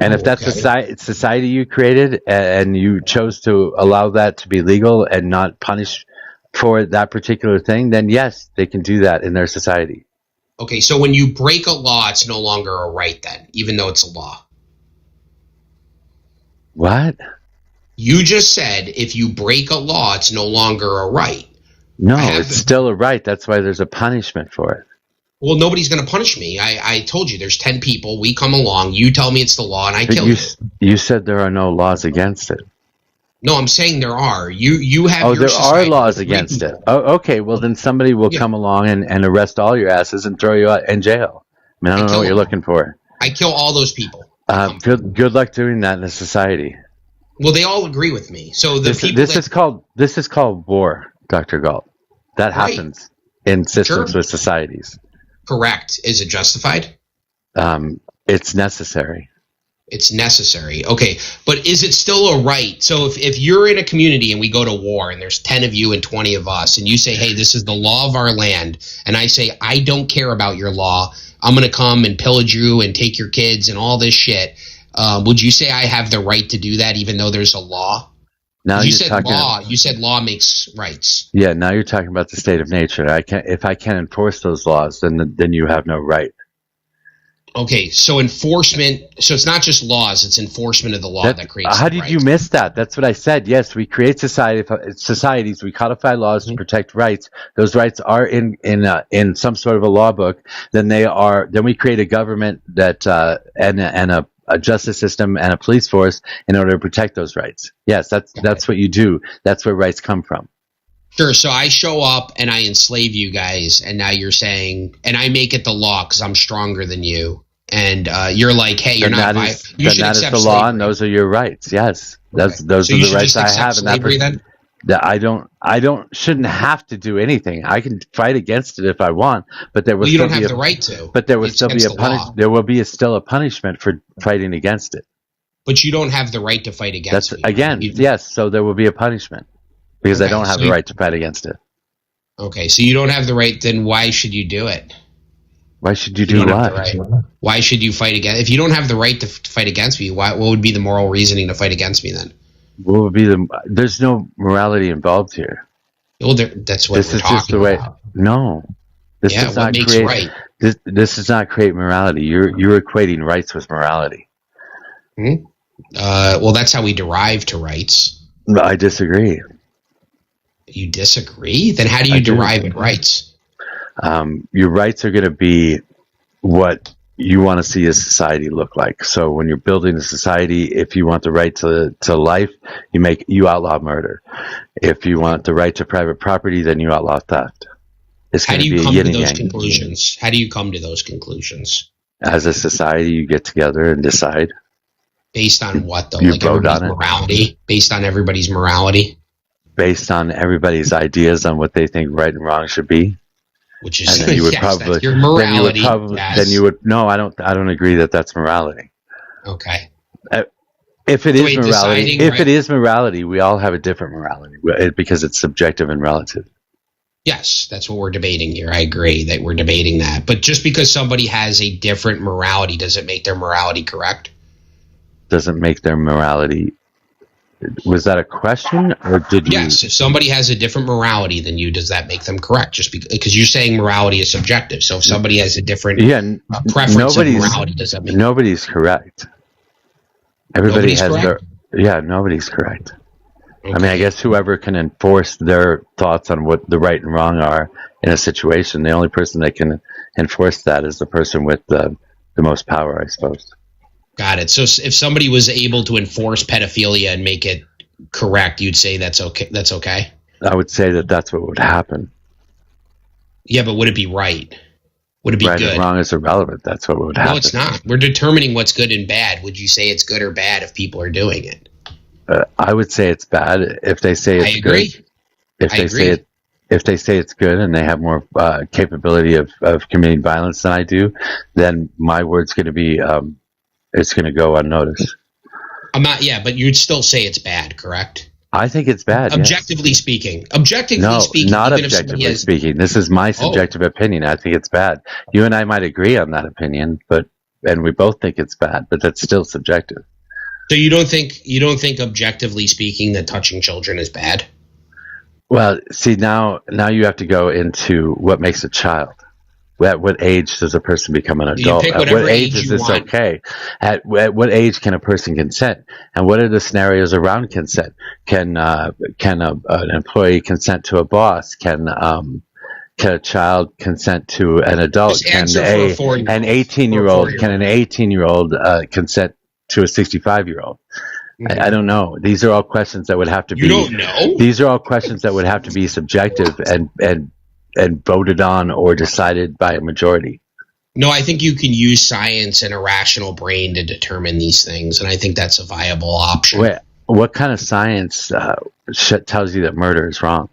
And if that's okay. society you created and you chose to allow that to be legal and not punish for that particular thing, then yes, they can do that in their society. Okay, so when you break a law, it's no longer a right then, even though it's a law. What? You just said if you break a law, it's no longer a right. No, I have it's the- still a right. That's why there's a punishment for it. Well, nobody's going to punish me. I told you there's 10 people. We come along. You tell me it's the law, and I But kill you. you said there are no laws against it. No, I'm saying there are. You have. Oh, your there are society laws with against people. it. Oh, okay. Well, then somebody will Yeah. come along and arrest all your asses and throw you out in jail. I mean, I don't know kill what you're them. looking for. I kill all those people. Good luck doing that in a society. Well, they all agree with me. So the people This that is called war, Dr. Galt. That Right. happens in systems Sure. with societies. correct, is it justified? It's necessary. It's necessary. Okay, but is it still a right? So if you're in a community and we go to war and there's 10 of you and 20 of us and you say, hey, this is the law of our land, and I say, I don't care about your law, I'm going to come and pillage you and take your kids and all this shit, would you say I have the right to do that even though there's a law? Now You you're said talking. law. You said law makes rights. Yeah, now you're talking about the state of nature. If I can't enforce those laws, then you have no right. Okay, so enforcement. So it's not just laws; it's enforcement of the law that creates. How the did you rights. miss that? That's what I said. Yes, we create societies. We codify laws to protect rights. Those rights are in some sort of a law book. Then we create a government that and a justice system and a police force in order to protect those rights. Yes, that's what you do. That's where rights come from. Sure. So I show up and I enslave you guys, and now you're saying, and I make it the law because I'm stronger than you, and you're like, hey, you're Then not. that is, You then should that is accept the law, slavery. and those are your rights. Yes, those So are you the should rights just I accept have. slavery then. That I shouldn't have to do anything. I can fight against it if I want, but there will Well, you still don't be have the right to. But there will It's still be against a the law. There will be still a punishment for fighting against it. But you don't have the right to fight against That's me. again, You- yes. So there will be a punishment because I Okay, don't have so the you- right to fight against it. Okay, so you don't have the right. Then why should you do it? Why should you You do don't have what? the right. Why should you fight against? If you don't have the right to fight against me, what would be the moral reasoning to fight against me then? What would be There's no morality involved here. Well, that's what This we're is talking just the way. about. No, this Yeah, does what not makes create. right? This does not create morality. You're equating rights with morality. Well, that's how we derive to rights. I disagree. You disagree? Then how do you I do. derive at rights? Your rights are going to be what you want to see a society look like. So when you're building a society, if you want the right to life, you outlaw murder. If you want the right to private property, then you outlaw theft. It's How going do to you be a come yin to and those yang. conclusions? How do you come to those conclusions? As a society, you get together and decide. Based on what though? You Like vote everybody's on it. morality? Based on everybody's morality? Based on everybody's ideas on what they think right and wrong should be. Which is And then you would yes, probably that's your morality. then you would no, I don't agree that that's morality. Okay. If it So is wait, morality, deciding, if right? it is morality, we all have a different morality because it's subjective and relative. Yes, that's what we're debating here. I agree that we're debating that. But just because somebody has a different morality doesn't make their morality correct. Doesn't make their morality. Was that a question, or did you? Yes, if somebody has a different morality than you, does that make them correct? Just because you're saying morality is subjective. So if somebody has a different preference of morality, does that make nobody's correct? Everybody Nobody's has correct? nobody's correct. Okay. I mean, I guess whoever can enforce their thoughts on what the right and wrong are in a situation, the only person that can enforce that is the person with the most power, I suppose. Got it. So if somebody was able to enforce pedophilia and make it correct, you'd say that's okay. That's okay. I would say that that's what would happen. Yeah, but would it be right? Would it be right good? and wrong is irrelevant. That's what would happen. No, it's not. We're determining what's good and bad. Would you say it's good or bad if people are doing it? I would say it's bad if they say it's I agree. good. If they say it's good and they have more capability of committing violence than I do, then my word's going to be it's going to go unnoticed. I'm not. Yeah, but you'd still say it's bad, correct? I think it's bad. Objectively speaking. No, not objectively speaking. This is my subjective opinion. I think it's bad. You and I might agree on that opinion, and we both think it's bad, but that's still subjective. So you don't think objectively speaking that touching children is bad? Well, see, now you have to go into what makes a child. At what age does a person become an adult? At what age is this okay? At what age can a person consent? And what are the scenarios around consent? Can an employee consent to a boss? Can a child consent to an adult? Can an 18-year-old consent to a 65-year-old? Mm-hmm. I don't know. These are all questions that would have to be. You don't know? These are all questions that would have to be subjective and voted on or decided by a majority. No, I think you can use science and a rational brain to determine these things, and I think that's a viable option. Wait, what kind of science tells you that murder is wrong?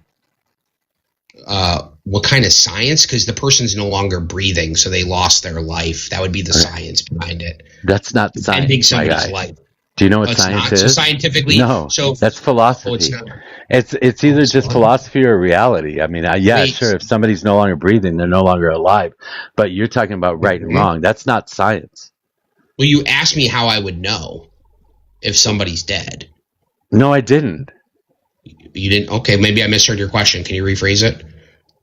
What kind of science? Because the person's no longer breathing, so they lost their life. That would be the science behind it. That's not science. Ending somebody's life. Do you know what science is? So scientifically, no. So that's philosophy. It's either just philosophy or reality. I mean, sure. If somebody's no longer breathing, they're no longer alive. But you're talking about right and wrong. That's not science. Well, you asked me how I would know if somebody's dead. No, I didn't. You didn't? Okay, maybe I misheard your question. Can you rephrase it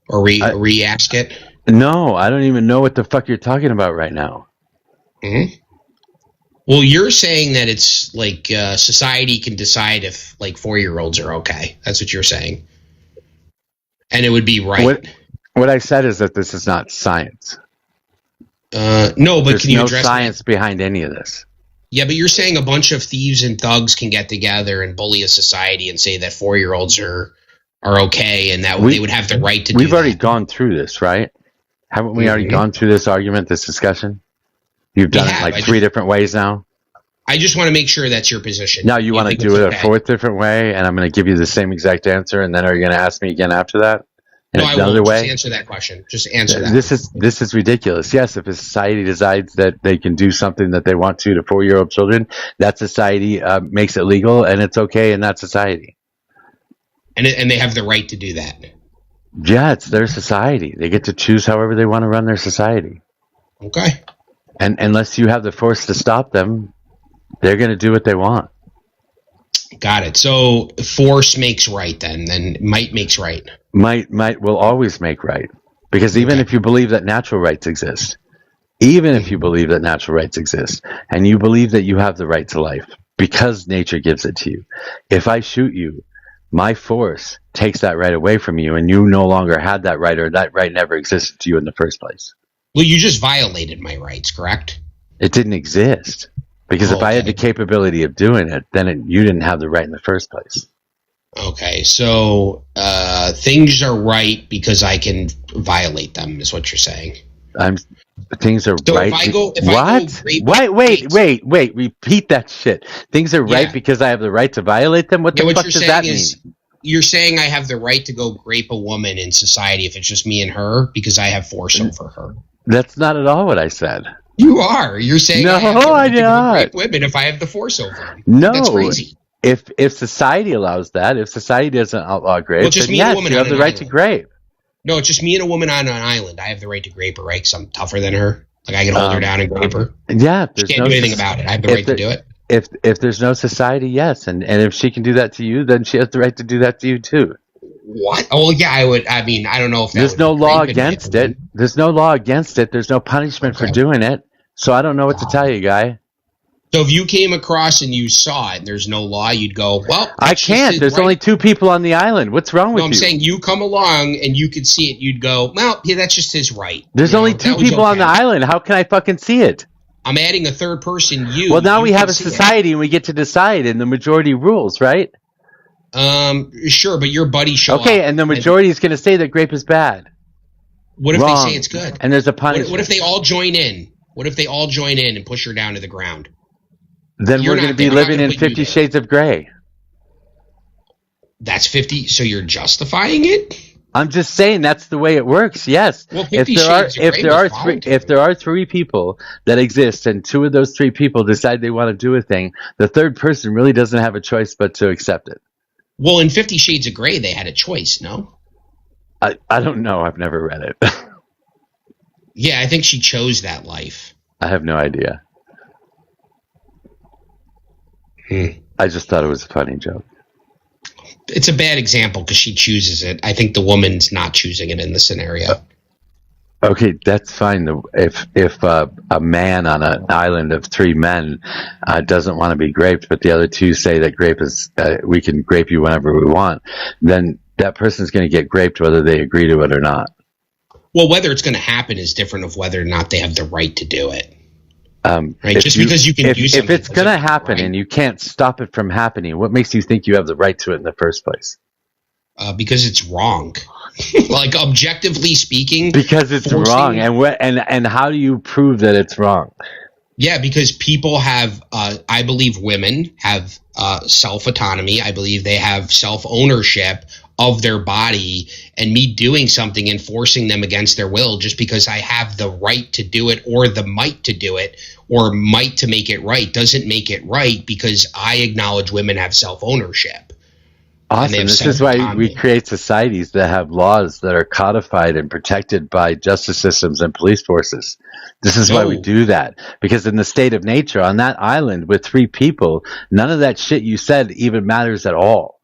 or re-ask it? No, I don't even know what the fuck you're talking about right now. Mm-hmm. Well, you're saying that it's like society can decide if like 4-year-olds are okay. That's what you're saying. And it would be right. What I said is that this is not science. No, but there's can you no address science behind any of this? Yeah, but you're saying a bunch of thieves and thugs can get together and bully a society and say that 4-year-olds are okay and that they would have the right to do that. We've already gone through this, right? Haven't we already gone through this argument, this discussion? You've done it like 3 different ways now? I just want to make sure that's your position. Now you want to do it a 4th different way, and I'm going to give you the same exact answer, and then are you going to ask me again after that? No, I won't. Just answer that question. Just answer that. This is ridiculous. Yes, if a society decides that they can do something that they want to 4-year-old children, that society makes it legal, and it's okay in that society. And they have the right to do that. Yeah, it's their society. They get to choose however they want to run their society. Okay. And unless you have the force to stop them, they're going to do what they want. Got it. So force makes right then might makes right. Might will always make right. Because even if you believe that natural rights exist, and you believe that you have the right to life because nature gives it to you, if I shoot you, my force takes that right away from you and you no longer had that right, or that right never existed to you in the first place. Well, you just violated my rights, correct? It didn't exist. Because if I had the capability of doing it, then you didn't have the right in the first place. Okay, so things are right because I can violate them, is what you're saying. Things are so right. Wait! Repeat that shit. Things are right because I have the right to violate them. What the fuck does that mean? You're saying I have the right to go rape a woman in society if it's just me and her because I have force over her. That's not at all what I said. You are. You're saying no, I don't. Rape women if I have the force over them. No, that's crazy. If society allows that, if society doesn't outlaw grape, then yes, you have the right to grape. No, it's just me and a woman on an island. I have the right to grape her, right? Because I'm tougher than her. Like I can hold her down and grape her. Yeah, She can't do anything about it. I have the right to do it. If there's no society, yes, and if she can do that to you, then she has the right to do that to you too. What? Oh, yeah, I would. I mean, I don't know if that There's no law against it. There's no law against it. There's no punishment for doing it. So I don't know what to tell you, guy. So if you came across and you saw it and there's no law, you'd go, well, I can't. There's only 2 people on the island. What's wrong with you? No, I'm saying you come along and you could see it. You'd go, well, yeah, that's just his right. There's only 2 people on the island. How can I fucking see it? I'm adding a third person, you. Well, now you we have a can see society and we get to decide, and the majority rules, right? it. Sure, but your buddies show up. Okay, and the majority is going to say that grape is bad. What if Wrong. they say it's good? And there's a punishment. What if they all join in? What if they all join in and push her down to the ground? Then we're going to be living in 50 Shades of Grey. That's 50. So you're justifying it? I'm just saying that's the way it works. Yes. Well, if there are 3 people that exist and 2 of those 3 people decide they want to do a thing, the third person really doesn't have a choice but to accept it. Well, in 50 Shades of Grey, they had a choice, no? I don't know. I've never read it. Yeah, I think she chose that life. I have no idea. I just thought it was a funny joke. It's a bad example because she chooses it. I think the woman's not choosing it in the scenario. Okay, that's fine. If a man on an island of 3 men doesn't want to be graped, but the other 2 say that grape is we can grape you whenever we want, then that person's going to get graped whether they agree to it or not. Well, whether it's going to happen is different of whether or not they have the right to do it. Right? Just because you can do something. If it's going to happen and you can't stop it from happening, what makes you think you have the right to it in the first place? Because it's wrong. Like objectively speaking. Because it's wrong. And how do you prove that it's wrong? Yeah, because people have, I believe women have self-autonomy. I believe they have self-ownership of their body, and me doing something and forcing them against their will just because I have the right to do it or the might to do it or might to make it right doesn't make it right because I acknowledge women have self-ownership. Awesome. This is why we create societies that have laws that are codified and protected by justice systems and police forces. This is why we do that. Because in the state of nature, on that island with 3 people, none of that shit you said even matters at all.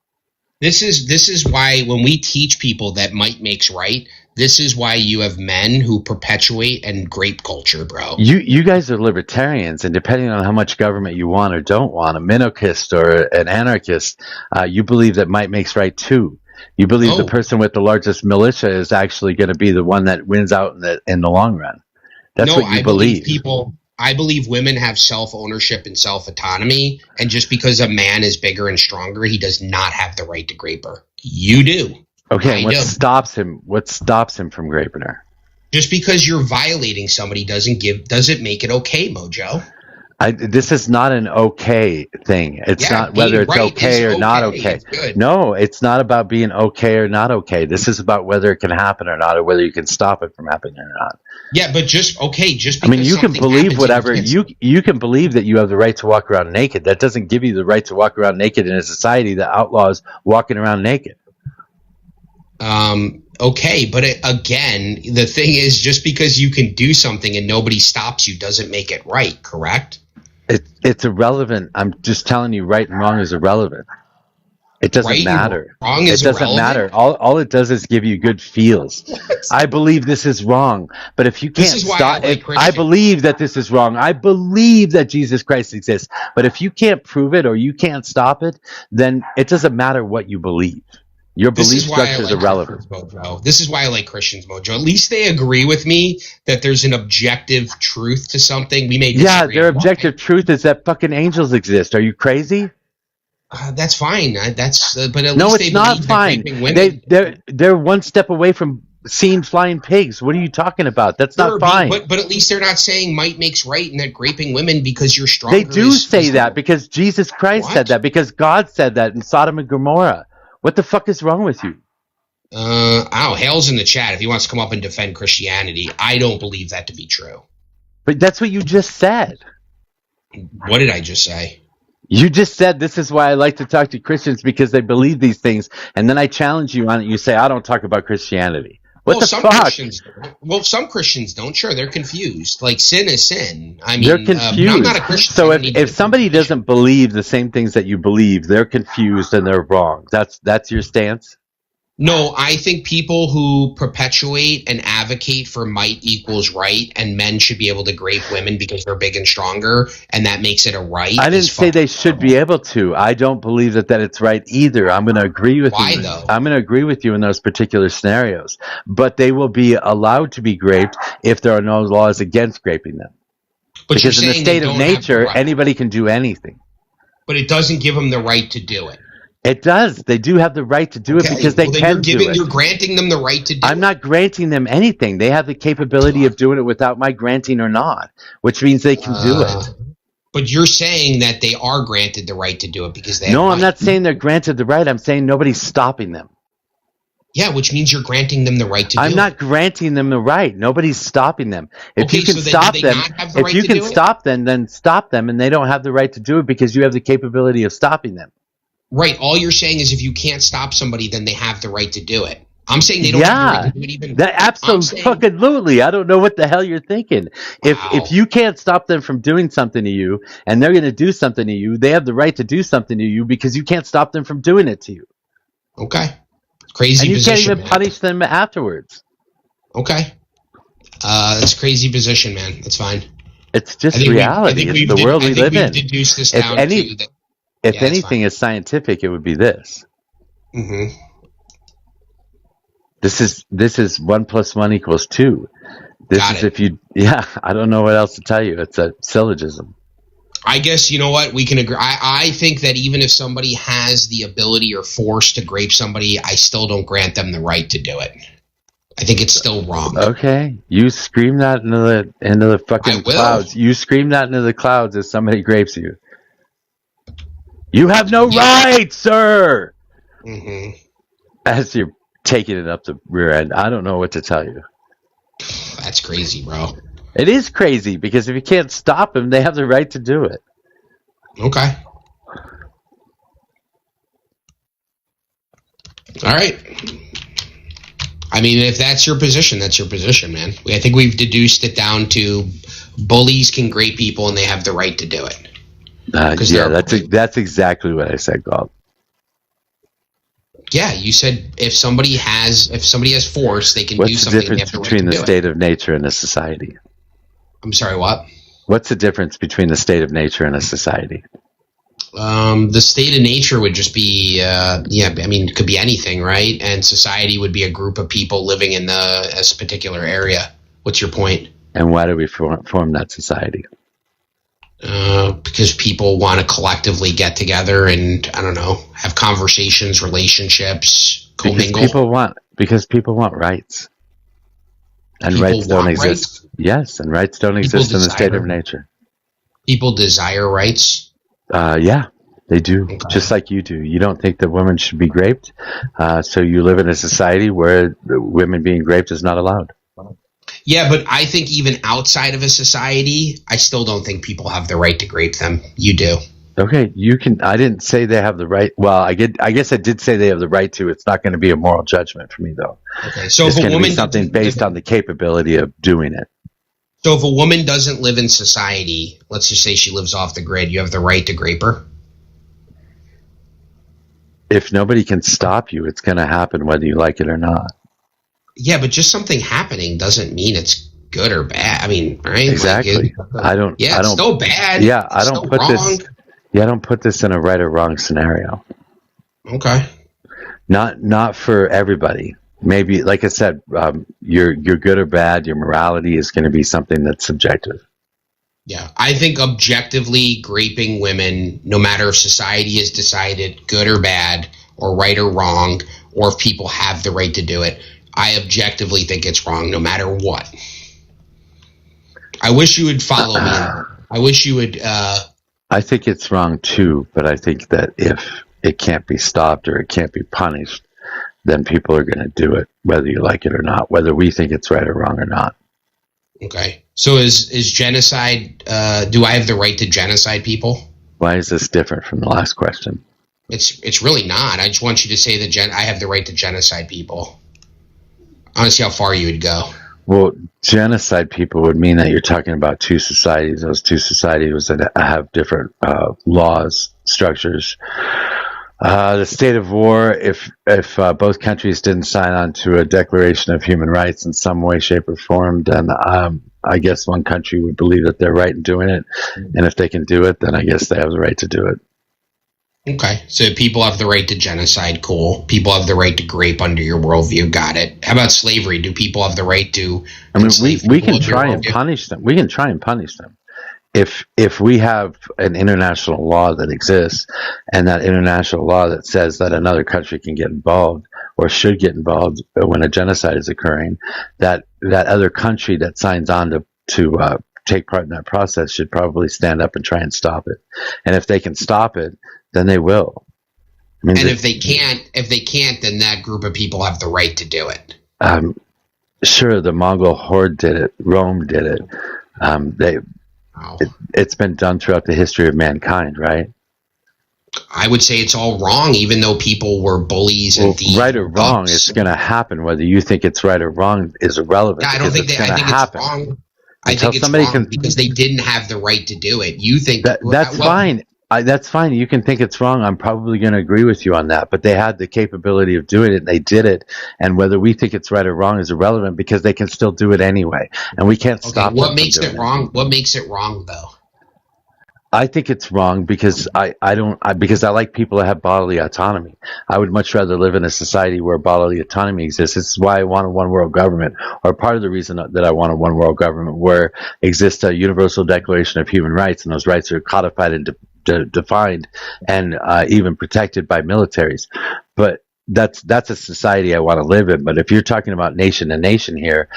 This is why when we teach people that might makes right, this is why you have men who perpetuate and grape culture, bro. You guys are libertarians, and depending on how much government you want or don't want, a minarchist or an anarchist, you believe that might makes right too. You believe the person with the largest militia is actually going to be the one that wins out in the long run. That's what you believe. I believe women have self-ownership and self-autonomy, and just because a man is bigger and stronger, he does not have the right to grape her. You do. Okay, what stops him? What stops him from graping her? Just because you're violating somebody doesn't make it okay, Mojo. This is not an okay thing. It's not whether it's okay or not okay. No, it's not about being okay or not okay. This is about whether it can happen or not, or whether you can stop it from happening or not. Yeah, but just because I mean, you can believe whatever you can believe that you have the right to walk around naked. That doesn't give you the right to walk around naked in a society that outlaws walking around naked. Okay, but again, the thing is, just because you can do something and nobody stops you doesn't make it right, correct? It's irrelevant. I'm just telling you, right and wrong is irrelevant. It doesn't matter. Wrong is it doesn't matter. All it does is give you good feels. I believe this is wrong, but if you can't stop it, I believe that this is wrong. I believe that Jesus Christ exists, but if you can't prove it or you can't stop it, then it doesn't matter what you believe. Your belief structure is irrelevant. This is why I like Christians, Mojo. At least they agree with me that there's an objective truth to something. We may disagree. Yeah, their objective truth is that fucking angels exist. Are you crazy? That's fine. But at least no, they it's not fine. They're one step away from seeing flying pigs. What are you talking about? That's not fine. But at least they're not saying might makes right and they're graping women because you're stronger. They do say that because Jesus Christ said that, because God said that in Sodom and Gomorrah. What the fuck is wrong with you? Hale's in the chat if he wants to come up and defend Christianity. I don't believe that to be true. But that's what you just said. What did I just say? You just said this is why I like to talk to Christians because they believe these things. And then I challenge you on it. You say, I don't talk about Christianity. What the some fuck? Some Christians don't. Sure, they're confused. Like sin is sin. I mean, They're but confused. I'm not a Christian. So I don't need if to- somebody doesn't believe the same things that you believe, they're confused and they're wrong. That's your stance? No, I think people who perpetuate and advocate for might equals right, and men should be able to grape women because they're big and stronger, and that makes it a right. I didn't is say they fucking should wrong. be able to. I don't believe that it's right either. I'm going to agree with Why, you. though? I'm going to agree with you in those particular scenarios. But they will be allowed to be raped if there are no laws against raping them. But Because in the saying they state of don't have the nature, right. anybody can do anything. But it doesn't give them the right to do it. It does. They do have the right to do it because they well, then can do it. You're granting them the right to do it. I'm not granting them anything. They have the capability of doing it without my granting or not, which means they can do it. But you're saying that they are granted the right to do it because they No, have I'm not saying they're granted the right. I'm saying nobody's stopping them. Yeah, which means you're granting them the right to do it. I'm not granting them the right. Nobody's stopping them. If Okay, you can so then stop do they them, not have the if right you to can do it? stop them, then stop them, and they don't have the right to do it because you have the capability of stopping them. Right. All you're saying is if you can't stop somebody, then they have the right to do it. I'm saying they don't have the Yeah, right to do it even. that absolutely. I don't know what the hell you're thinking. Wow. If you can't stop them from doing something to you, and they're going to do something to you, they have the right to do something to you because you can't stop them from doing it to you. Okay. Crazy And you position, can't even man. punish them afterwards. Okay. That's a crazy position, man. That's fine. It's just reality. It's the world we live in. Deduced this If down any- to that. If Yeah, that's anything is scientific, it would be this. Mm-hmm. This is 1 + 1 = 2. This Got is it. if you, yeah, I don't know what else to tell you. It's a syllogism. I guess you know what we can agree. I think that even if somebody has the ability or force to grape somebody, I still don't grant them the right to do it. I think it's still wrong. Okay, you scream that into the I fucking will. clouds. You scream that into the clouds as somebody grapes you. You have no right, sir. Mm-hmm. As you're taking it up the rear end, I don't know what to tell you. That's crazy, bro. It is crazy because if you can't stop them, they have the right to do it. Okay. All right. I mean, if that's your position, that's your position, man. I think we've deduced it down to bullies can grape people and they have the right to do it. Yeah, that's exactly what I said, Gold. Yeah, you said if somebody has force, they can do What's the something. They difference have the right between to the do it. state of nature and a society? I'm sorry, what? What's the difference between the state of nature and a society? The state of nature would just be, I mean, it could be anything, right? And society would be a group of people living in a particular area. What's your point? And why do we form that society? Because people want to collectively get together and, I don't know, have conversations, relationships, commingle. Because people want rights. And People rights don't want exist. Yes, and rights don't exist in the state of nature. People desire rights. Yeah, they do. Okay. Just like you do. You don't think that women should be raped, so you live in a society where women being raped is not allowed. Yeah, but I think even outside of a society, I still don't think people have the right to grape them. You do. Okay, you can. I didn't say they have the right. Well, I guess I did say they have the right to. It's not going to be a moral judgment for me, though. Okay, so it's if a going to woman be something based on the capability of doing it. So if a woman doesn't live in society, let's just say she lives off the grid, you have the right to grape her? If nobody can stop you, it's going to happen whether you like it or not. Yeah, but just something happening doesn't mean it's good or bad. I mean, right? Exactly. I don't. Yeah, it's still bad. Yeah, I don't put this. Yeah, I don't put this in a right or wrong scenario. Okay. Not for everybody. Maybe, like I said, you're good or bad. Your morality is going to be something that's subjective. Yeah, I think objectively graping women, no matter if society has decided good or bad, or right or wrong, or if people have the right to do it, I objectively think it's wrong, no matter what. I wish you would follow me. I wish you would. I think it's wrong too, but I think that if it can't be stopped or it can't be punished, then people are going to do it, whether you like it or not, whether we think it's right or wrong or not. Okay. So is genocide, do I have the right to genocide people? Why is this different from the last question? It's really not. I just want you to say that I have the right to genocide people. I want to see how far you would go. Well, genocide people would mean that you're talking about two societies. Those two societies that have different laws, structures. The state of war, if both countries didn't sign on to a Declaration of Human Rights in some way, shape, or form, then I guess one country would believe that they're right in doing it. And if they can do it, then I guess they have the right to do it. Okay, so people have the right to genocide. Cool. People have the right to grape under your worldview. Got it. How about slavery? Do people have the right to? I mean, enslave we people can under your try and worldview? punish them. We can try and punish them. If we have an international law that exists, and that international law that says that another country can get involved or should get involved when a genocide is occurring, that other country that signs on to take part in that process should probably stand up and try and stop it. And if they can stop it, then they will. I mean, And if they can't, then that group of people have the right to do it. sure, the Mongol horde did it. Rome did it. Wow. It's been done throughout the history of mankind, right? I would say it's all wrong, even though people were bullies and Well, thieves. right or and wrong, thugs. it's going to happen. Whether you think it's right or wrong is irrelevant. Yeah, I don't because think it's I going think to it's happen. wrong. I Until think it's somebody wrong can- because they didn't have the right to do it. You think That's well, fine. That's fine. You can think it's wrong. I'm probably going to agree with you on that. But they had the capability of doing it, and they did it. And whether we think it's right or wrong is irrelevant because they can still do it anyway. And we can't Okay, stop what them makes from it doing wrong? What makes it wrong, though? I think it's wrong because because I like people to have bodily autonomy. I would much rather live in a society where bodily autonomy exists. This is why I want a one world government, or part of the reason that I want a one world government where exists a universal declaration of human rights, and those rights are codified and defined and even protected by militaries. But that's a society I want to live in. But if you're talking about nation to nation here,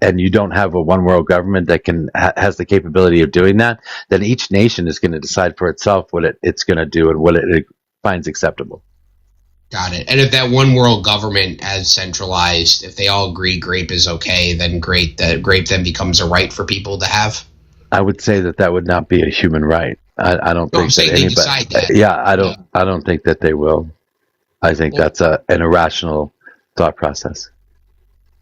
and you don't have a one world government that has the capability of doing that, then each nation is going to decide for itself what it's going to do and what it finds acceptable. Got it. And if that one world government as centralized, if they all agree grape is okay, then great. That grape then becomes a right for people to have. I would say that would not be a human right. I don't No, I'm think saying that they anybody. decide that. Yeah, I don't think that they will. I think Well- that's an irrational thought process.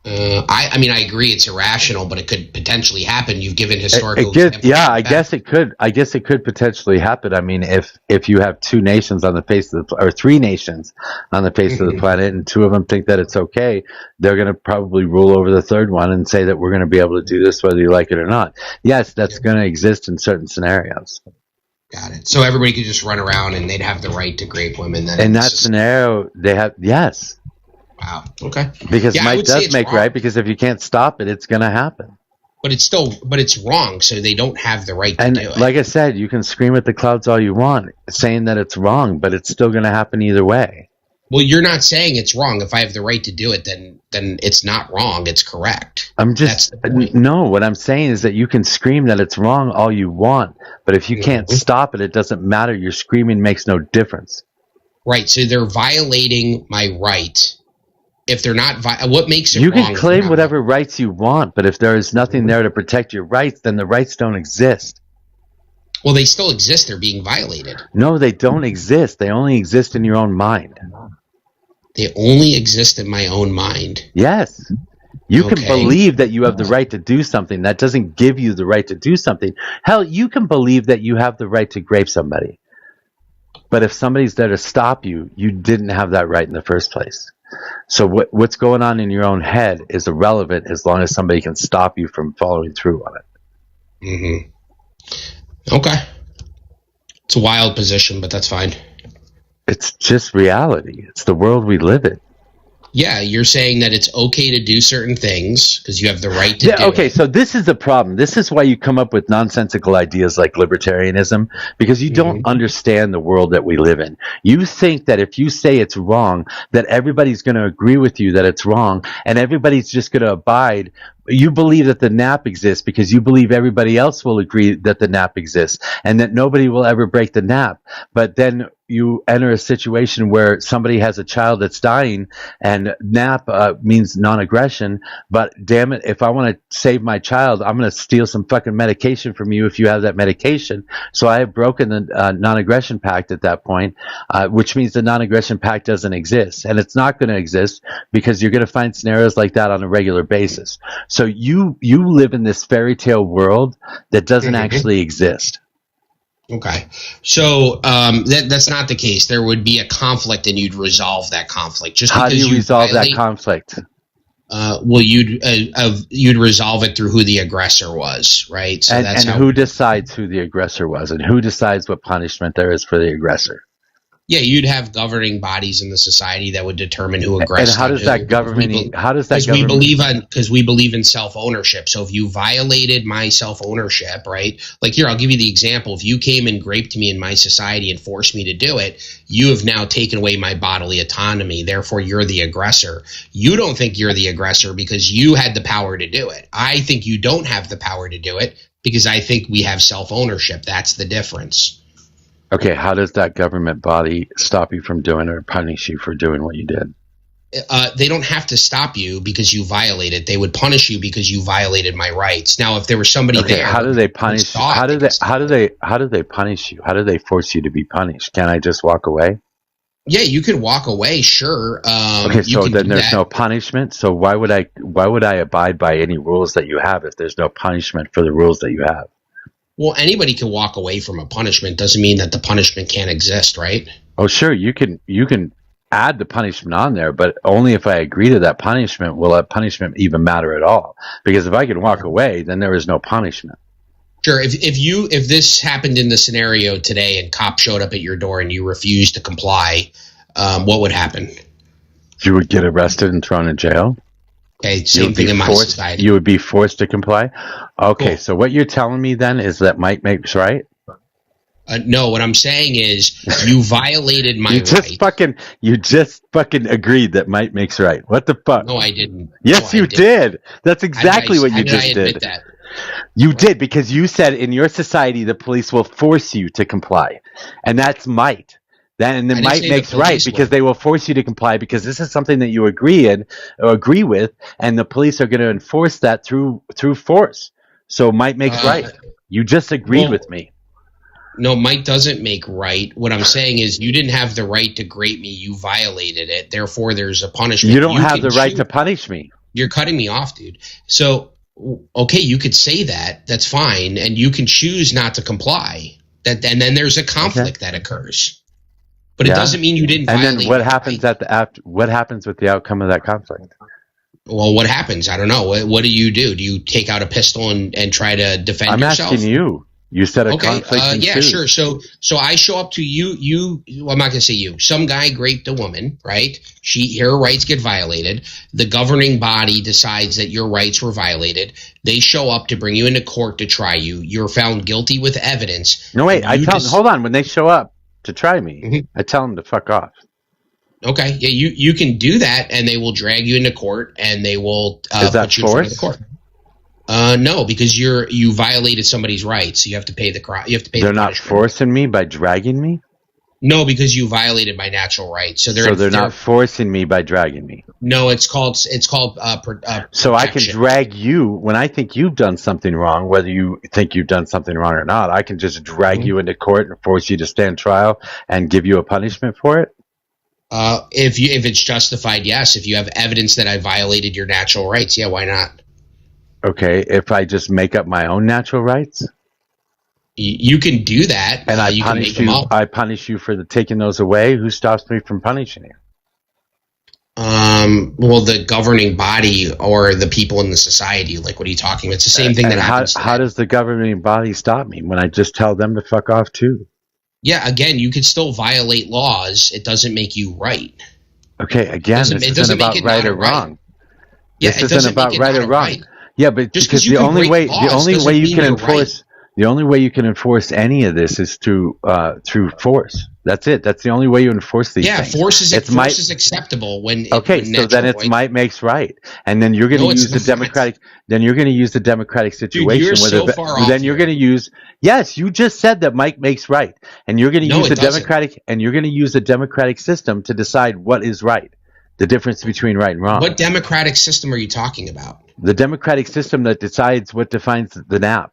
I mean, I agree it's irrational, but it could potentially happen. You've given historical. I guess it could. I guess it could potentially happen. I mean, if you have two nations on the face of or three nations on the face of the planet, and two of them think that it's okay, they're going to probably rule over the third one and say that we're going to be able to do this whether you like it or not. Yes, that's going to exist in certain scenarios. Got it. So everybody could just run around and they'd have the right to grape women. Then In it's that just- scenario, they have yes, Wow. Okay. because Yeah, I might would say does it's make wrong. right. Because if you can't stop it, it's going to happen. But it's wrong. So they don't have the right to And do it. like I said, you can scream at the clouds all you want, saying that it's wrong, but it's still going to happen either way. Well, you're not saying it's wrong. If I have the right to do it, then it's not wrong. It's correct. I'm just That's the point. no. What I'm saying is that you can scream that it's wrong all you want, but if you can't Mhm. stop it, it doesn't matter. Your screaming makes no difference. Right. So they're violating my right. If they're not, what makes it You wrong? can if claim they're not- whatever rights you want, but if there is nothing there to protect your rights, then the rights don't exist. Well, they still exist. They're being violated. No, they don't exist. They only exist in your own mind. They only exist in my own mind. Yes. You can Okay. believe that you have the right to do something. That doesn't give you the right to do something. Hell, you can believe that you have the right to grape somebody. But if somebody's there to stop you, you didn't have that right in the first place. So what's going on in your own head is irrelevant as long as somebody can stop you from following through on it. Okay. It's a wild position, but that's fine. It's just reality. It's the world we live in. Yeah, you're saying that it's okay to do certain things because you have the right to Yeah, do okay, it. so this is the problem. This is why you come up with nonsensical ideas like libertarianism, because you don't understand the world that we live in. You think that if you say it's wrong, that everybody's going to agree with you that it's wrong, and everybody's just going to abide you believe that the nap exists because you believe everybody else will agree that the nap exists and that nobody will ever break the nap. But then you enter a situation where somebody has a child that's dying, and nap means non-aggression. But damn it, if I want to save my child, I'm going to steal some fucking medication from you if you have that medication. So I have broken the non-aggression pact at that point, which means the non-aggression pact doesn't exist, and it's not going to exist because you're going to find scenarios like that on a regular basis. So you live in this fairy tale world that doesn't actually exist. Okay. So that's not the case. There would be a conflict and you'd resolve that conflict. Just How do because you resolve that conflict? Well, you'd resolve it through who the aggressor was, right? So And who decides who the aggressor was, and who decides what punishment there is for the aggressor? Yeah, you'd have governing bodies in the society that would determine who aggressed. And how does that government? How does that? Because we believe in self-ownership. So if you violated my self-ownership, right? Like here, I'll give you the example. If you came and raped me in my society and forced me to do it, you have now taken away my bodily autonomy. Therefore, you're the aggressor. You don't think you're the aggressor because you had the power to do it. I think you don't have the power to do it because I think we have self-ownership. That's the difference. Okay, how does that government body stop you from doing or punish you for doing what you did? They don't have to stop you because you violated. They would punish you because you violated my rights. Now, if there was somebody there, how do they punish? How do they punish you? How do they force you to be punished? Can I just walk away? Yeah, you can walk away. Sure. Okay, so then there's no punishment. So why would I abide by any rules that you have if there's no punishment for the rules that you have? Well, anybody can walk away from a punishment. Doesn't mean that the punishment can't exist, right? Oh, sure. You can add the punishment on there, but only if I agree to that punishment will that punishment even matter at all. Because if I can walk away, then there is no punishment. Sure. If this happened in the scenario today and cops showed up at your door and you refused to comply, what would happen? You would get arrested and thrown in jail. Okay, same thing in my society. You would be forced to comply? Okay, Cool. So what you're telling me then is that might makes right? No, what I'm saying is you violated my You just fucking agreed that might makes right. What the fuck? No, I didn't. Yes, you did. That's exactly what you just did. That? You did, because you said in your society the police will force you to comply. And that's might. And then might makes right because they will force you to comply because this is something that you agree with, and the police are going to enforce that through force. So might makes right. You just agreed with me. No, might doesn't make right. What I'm saying is you didn't have the right to grape me. You violated it. Therefore, there's a punishment. You don't have the right to punish me. You're cutting me off, dude. So, okay, you could say that. That's fine. And you can choose not to comply. And then there's a conflict that occurs. But it doesn't mean you didn't violate. And then what happens what happens with the outcome of that conflict? Well, what happens? I don't know. What do? Do you take out a pistol and try to defend yourself? I'm asking you. You said a conflict ensued. Yeah, sure. So I show up to you. Well, I'm not going to say you. Some guy raped a woman, right? Her rights get violated. The governing body decides that your rights were violated. They show up to bring you into court to try you. You're found guilty with evidence. No, wait. Hold on. When they show up to try me, I tell them to fuck off. Okay. Yeah, you can do that, and they will drag you into court, and they will put you in front of the court. No, because you violated somebody's rights. So you have to pay the crime. You have to pay. They're not forcing me by dragging me. No, because you violated my natural rights. So they're not forcing me by dragging me. No, it's called. So I can drag you when I think you've done something wrong, whether you think you've done something wrong or not. I can just drag you into court and force you to stand trial and give you a punishment for it. If it's justified, yes. If you have evidence that I violated your natural rights, yeah, why not? Okay, if I just make up my own natural rights, you can do that, and I punish you. I punish you for taking those away. Who stops me from punishing you? Well, the governing body or the people in the society. Like, what are you talking about? It's the same thing that happens. How does the governing body stop me when I just tell them to fuck off too? Yeah, again, you can still violate laws. It doesn't make you right. Okay, again, this isn't about right or wrong. Yeah, this isn't about right or wrong. Yeah, but because the only way you The only way you can enforce any of this is through force. That's it. That's the only way you enforce these Yeah, things. force is It's force is acceptable when okay. when So then natural, it's right? might makes right, and then you're going to No, it's use the not. democratic. Then you're going to use the democratic Dude, situation you're where so far off then you're here. going to use. Yes, you just said that Mike makes right, and you're going to No, use it the doesn't. democratic, and you're going to use the democratic system to decide what is right, the difference between right and wrong. What democratic system are you talking about? The democratic system that decides what defines the nap.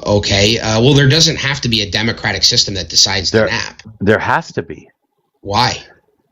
Okay. Well, there doesn't have to be a democratic system that decides the nap. There has to be. Why?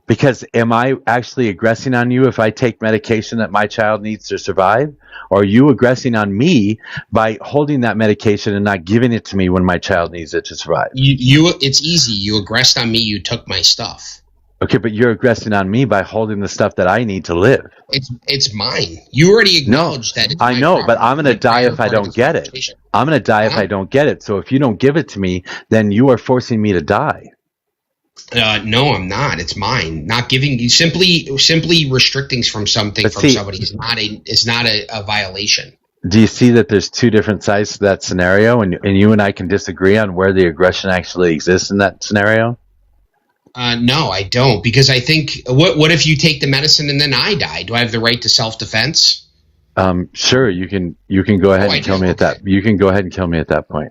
Because am I actually aggressing on you if I take medication that my child needs to survive? Or are you aggressing on me by holding that medication and not giving it to me when my child needs it to survive? It's easy. You aggressed on me. You took my stuff. Okay, but you're aggressing on me by holding the stuff that I need to live. It's mine. You already acknowledged that. It's I my know, but property. I'm going to die if I don't get it. I'm going to die if I don't get it. So if you don't give it to me, then you are forcing me to die. No, I'm not. It's mine. Not giving you simply restricting from something But from see- somebody is not a violation. Do you see that there's two different sides to that scenario, and you and I can disagree on where the aggression actually exists in that scenario? No, I don't, because I think what if you take the medicine and then I die? Do I have the right to self-defense? Sure, you can go ahead I and kill do, me at that. You can go ahead and kill me at that point.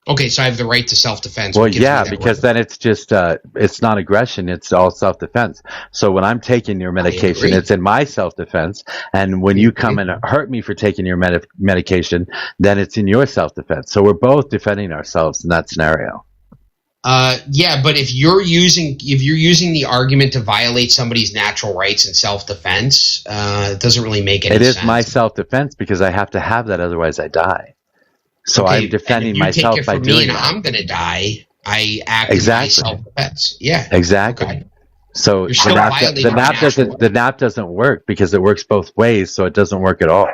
Okay, so I have the right to self-defense. Well, What gives me yeah, that because right? then it's just it's not aggression; it's all self-defense. So when I'm taking your medication, agree. it's in my self-defense, and when you come and hurt me for taking your medication, then it's in your self-defense. So we're both defending ourselves in that scenario. Yeah, but if you're using the argument to violate somebody's natural rights in self-defense, it doesn't really make any It sense. is my self-defense because I have to have that, otherwise I die. So Okay, I'm defending and if you myself take it by from me doing and that. I'm going to die, I act Exactly. in my self-defense. Yeah, Exactly. Okay. So You're still violating my natural the nap doesn't work because it works both ways, so it doesn't work at all.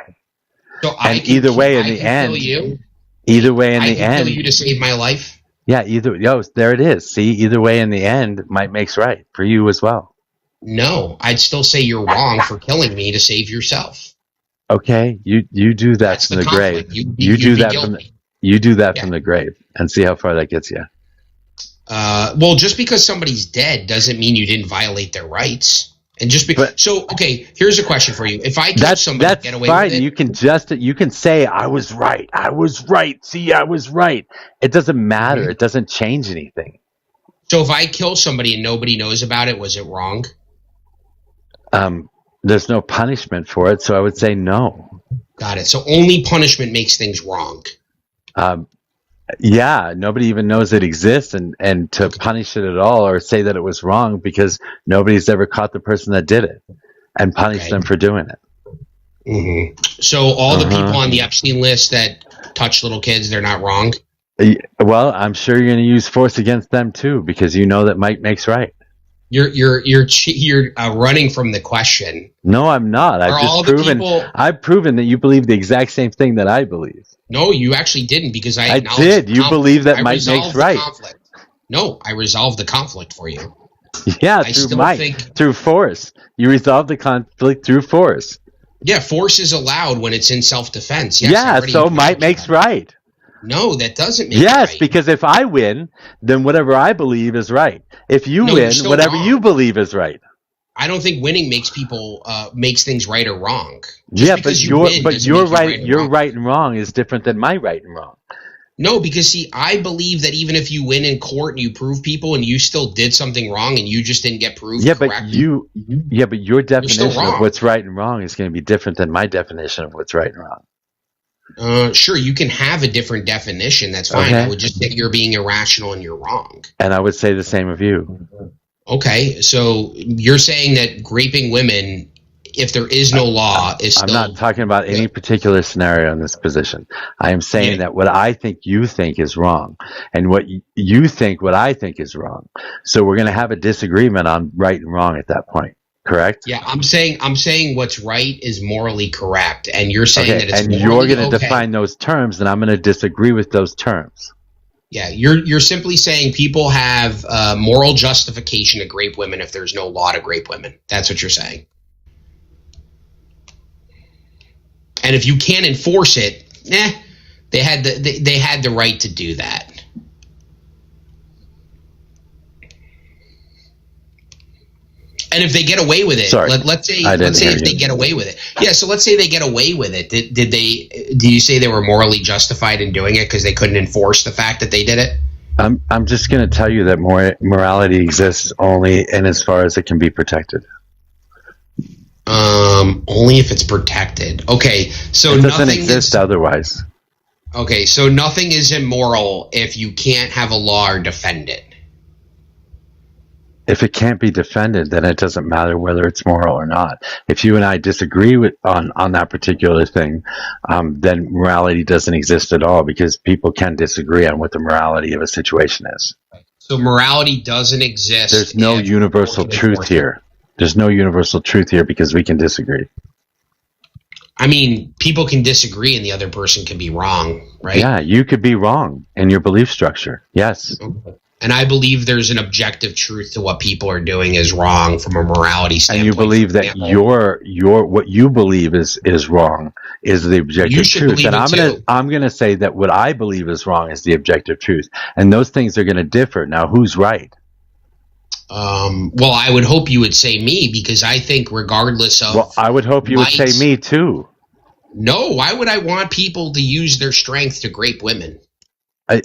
So I And can either way, in I the can end, kill you. either way in I the can end, kill you to save my life. yeah, there it is. See, either way in the end, might makes right for you as well. No, I'd still say you're wrong for killing me to save yourself. Okay, you do that That's from the the conflict. grave. You'd You do be that guilty. from the grave, and see how far that gets you. Well, just because somebody's dead doesn't mean you didn't violate their rights. And just okay, here's a question for you: if I kill somebody, That's get away fine. with it. You can say I was right. I was right. See, I was right. It doesn't matter. Mhm. It doesn't change anything. So if I kill somebody and nobody knows about it, was it wrong? There's no punishment for it, so I would say no. Got it. So only punishment makes things wrong. Yeah, nobody even knows it exists, and to punish it at all or say that it was wrong because nobody's ever caught the person that did it and punish Okay. them for doing it. Mm-hmm. So all the Uh-huh. people on the Epstein list that touch little kids, they're not wrong? Well, I'm sure you're going to use force against them too because you know that might makes right. You're running from the question. No, I'm not. Are all the people? I've proven that you believe the exact same thing that I believe. No, you actually didn't, because I acknowledged did. the You conflict. believe that I might resolved makes the right. conflict. No, I resolved the conflict for you. Yeah, I through still might, think- through force. You resolve the conflict through force. Yeah, force is allowed when it's in self-defense. Yes, I Yeah, already so might acknowledged makes that. right. No, that doesn't make it Yes, right. because if I win, then whatever I believe is right. If you No, you're win, still whatever wrong. you believe is right. I don't think winning makes people makes things right or wrong. Yeah, but because you win doesn't your make you right, or your wrong. right and wrong is different than my right and wrong. No, because see, I believe that even if you win in court and you prove people and you still did something wrong and you just didn't get proved Yeah, correct. but your definition of wrong. what's right and wrong is going to be different than my definition of what's right and wrong. Sure, you can have a different definition. That's fine. Okay. I would just say you're being irrational and you're wrong. And I would say the same of you. Okay, so you're saying that raping women, if there is no law, is I'm still... not talking about any particular scenario in this position. I am saying that what I think you think is wrong, and what you think what I think is wrong. So we're going to have a disagreement on right and wrong at that point. Correct? Yeah, I'm saying what's right is morally correct, and you're saying that it's and you're morally going to okay. define those terms, and I'm going to disagree with those terms. Yeah, you're simply saying people have moral justification to grape women if there's no law to grape women. That's what you're saying. And if you can't enforce it, They had the right to do that. And if they get away with it, let's say if they get away with it. Yeah, so let's say they get away with it. Do you say they were morally justified in doing it because they couldn't enforce the fact that they did it? I'm just going to tell you that morality exists only in as far as it can be protected. Only if it's protected. Okay, so it doesn't exist otherwise. Okay, so nothing is immoral if you can't have a law or defend it. If it can't be defended, then it doesn't matter whether it's moral or not. If you and I disagree on that particular thing, then morality doesn't exist at all, because people can disagree on what the morality of a situation is. So morality doesn't exist. There's no universal truth here. There's no universal truth here because we can disagree. I mean, people can disagree and the other person can be wrong, right? Yeah, you could be wrong in your belief structure. Yes. Okay. And I believe there's an objective truth to what people are doing is wrong from a morality standpoint. And you believe that your what you believe is wrong is the objective truth. And I'm gonna say that what I believe is wrong is the objective truth. And those things are gonna differ. Now, who's right? Well, I would hope you would say me, because I think regardless of... Well, I would hope you would say me too. No, why would I want people to use their strength to grape women?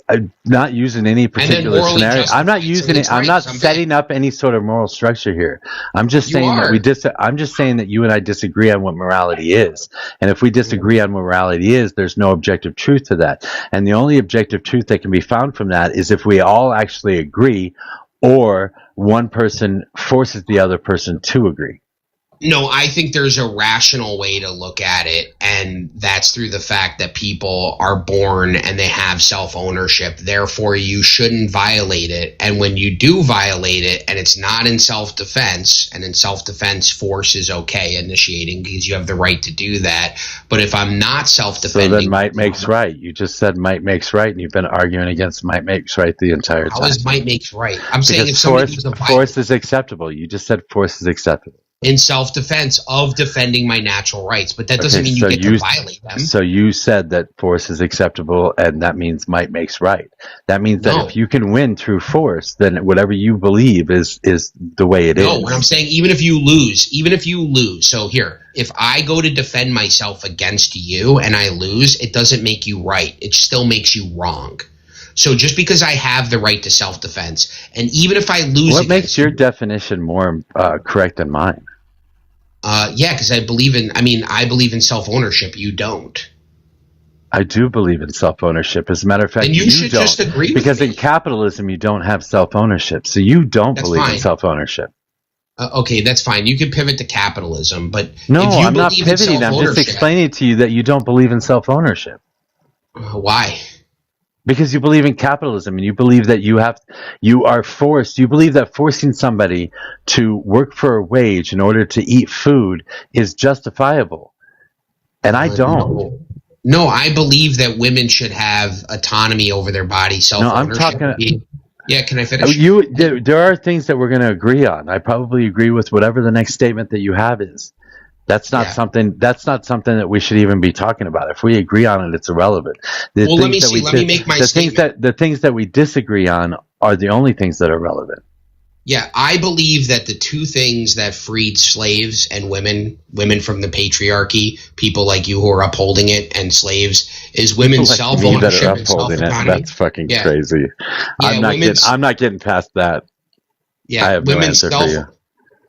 I'm not using any particular scenario. I'm not using it. I'm not setting up any sort of moral structure here. I'm just saying that I'm just saying that you and I disagree on what morality is. And if we disagree on what morality is, there's no objective truth to that. And the only objective truth that can be found from that is if we all actually agree, or one person forces the other person to agree. No, I think there's a rational way to look at it, and that's through the fact that people are born and they have self-ownership. Therefore, you shouldn't violate it. And when you do violate it, and it's not in self-defense, and in self-defense, force is okay initiating because you have the right to do that. But if I'm not self-defending... So then might makes right. You just said might makes right, and you've been arguing against might makes right the entire time. How is might makes right? I'm saying because if somebody force is acceptable. You just said force is acceptable. In self-defense of defending my natural rights, but that doesn't mean you get to violate them. So you said that force is acceptable, and that means might makes right. That means that if you can win through force, then whatever you believe is the way it is. No, what I'm saying, even if you lose. So here, if I go to defend myself against you and I lose, it doesn't make you right. It still makes you wrong. So just because I have the right to self-defense, and even if I lose... What makes your definition more correct than mine? Yeah, because I believe in self-ownership. You don't. I do believe in self-ownership. As a matter of fact, and you should don't. Just agree because with me. In capitalism, you don't have self-ownership. So you don't believe in self-ownership. Okay, that's fine. You can pivot to capitalism, but no, I'm not pivoting. I'm just explaining to you that you don't believe in self-ownership. Why? Because you believe in capitalism, and you believe that you are forced. You believe that forcing somebody to work for a wage in order to eat food is justifiable, and I don't. No, I believe that women should have autonomy over their body, self-ownership. No, I'm talking. Yeah, can I finish? There are things that we're going to agree on. I probably agree with whatever the next statement that you have is. That's not something that we should even be talking about. If we agree on it, it's irrelevant. Let me see. Let me make my statement. The things that we disagree on are the only things that are relevant. Yeah, I believe that the two things that freed slaves and women from the patriarchy, people like you who are upholding it, and slaves, is women's self-ownership and self-autonomy. That's fucking crazy. Yeah, I'm not getting past that. Yeah, I have no answer for you.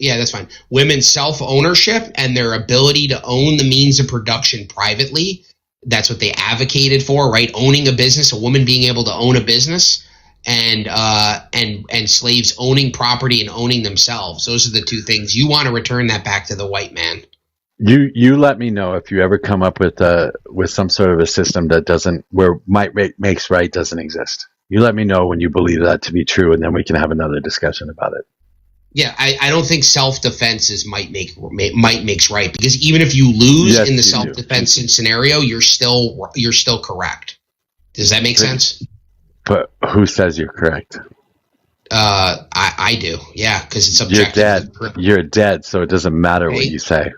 Yeah, that's fine. Women's self-ownership and their ability to own the means of production privately. That's what they advocated for, right? Owning a business, a woman being able to own a business, and slaves owning property and owning themselves. Those are the two things. You want to return that back to the white man. You let me know if you ever come up with some sort of a system that where might makes right doesn't exist. You let me know when you believe that to be true, and then we can have another discussion about it. Yeah, I don't think self-defense is might makes right, because even if you lose in the self-defense scenario, you're still correct. Does that make sense? But who says you're correct? I do. Yeah, because it's objective. You're dead, so it doesn't matter what you say.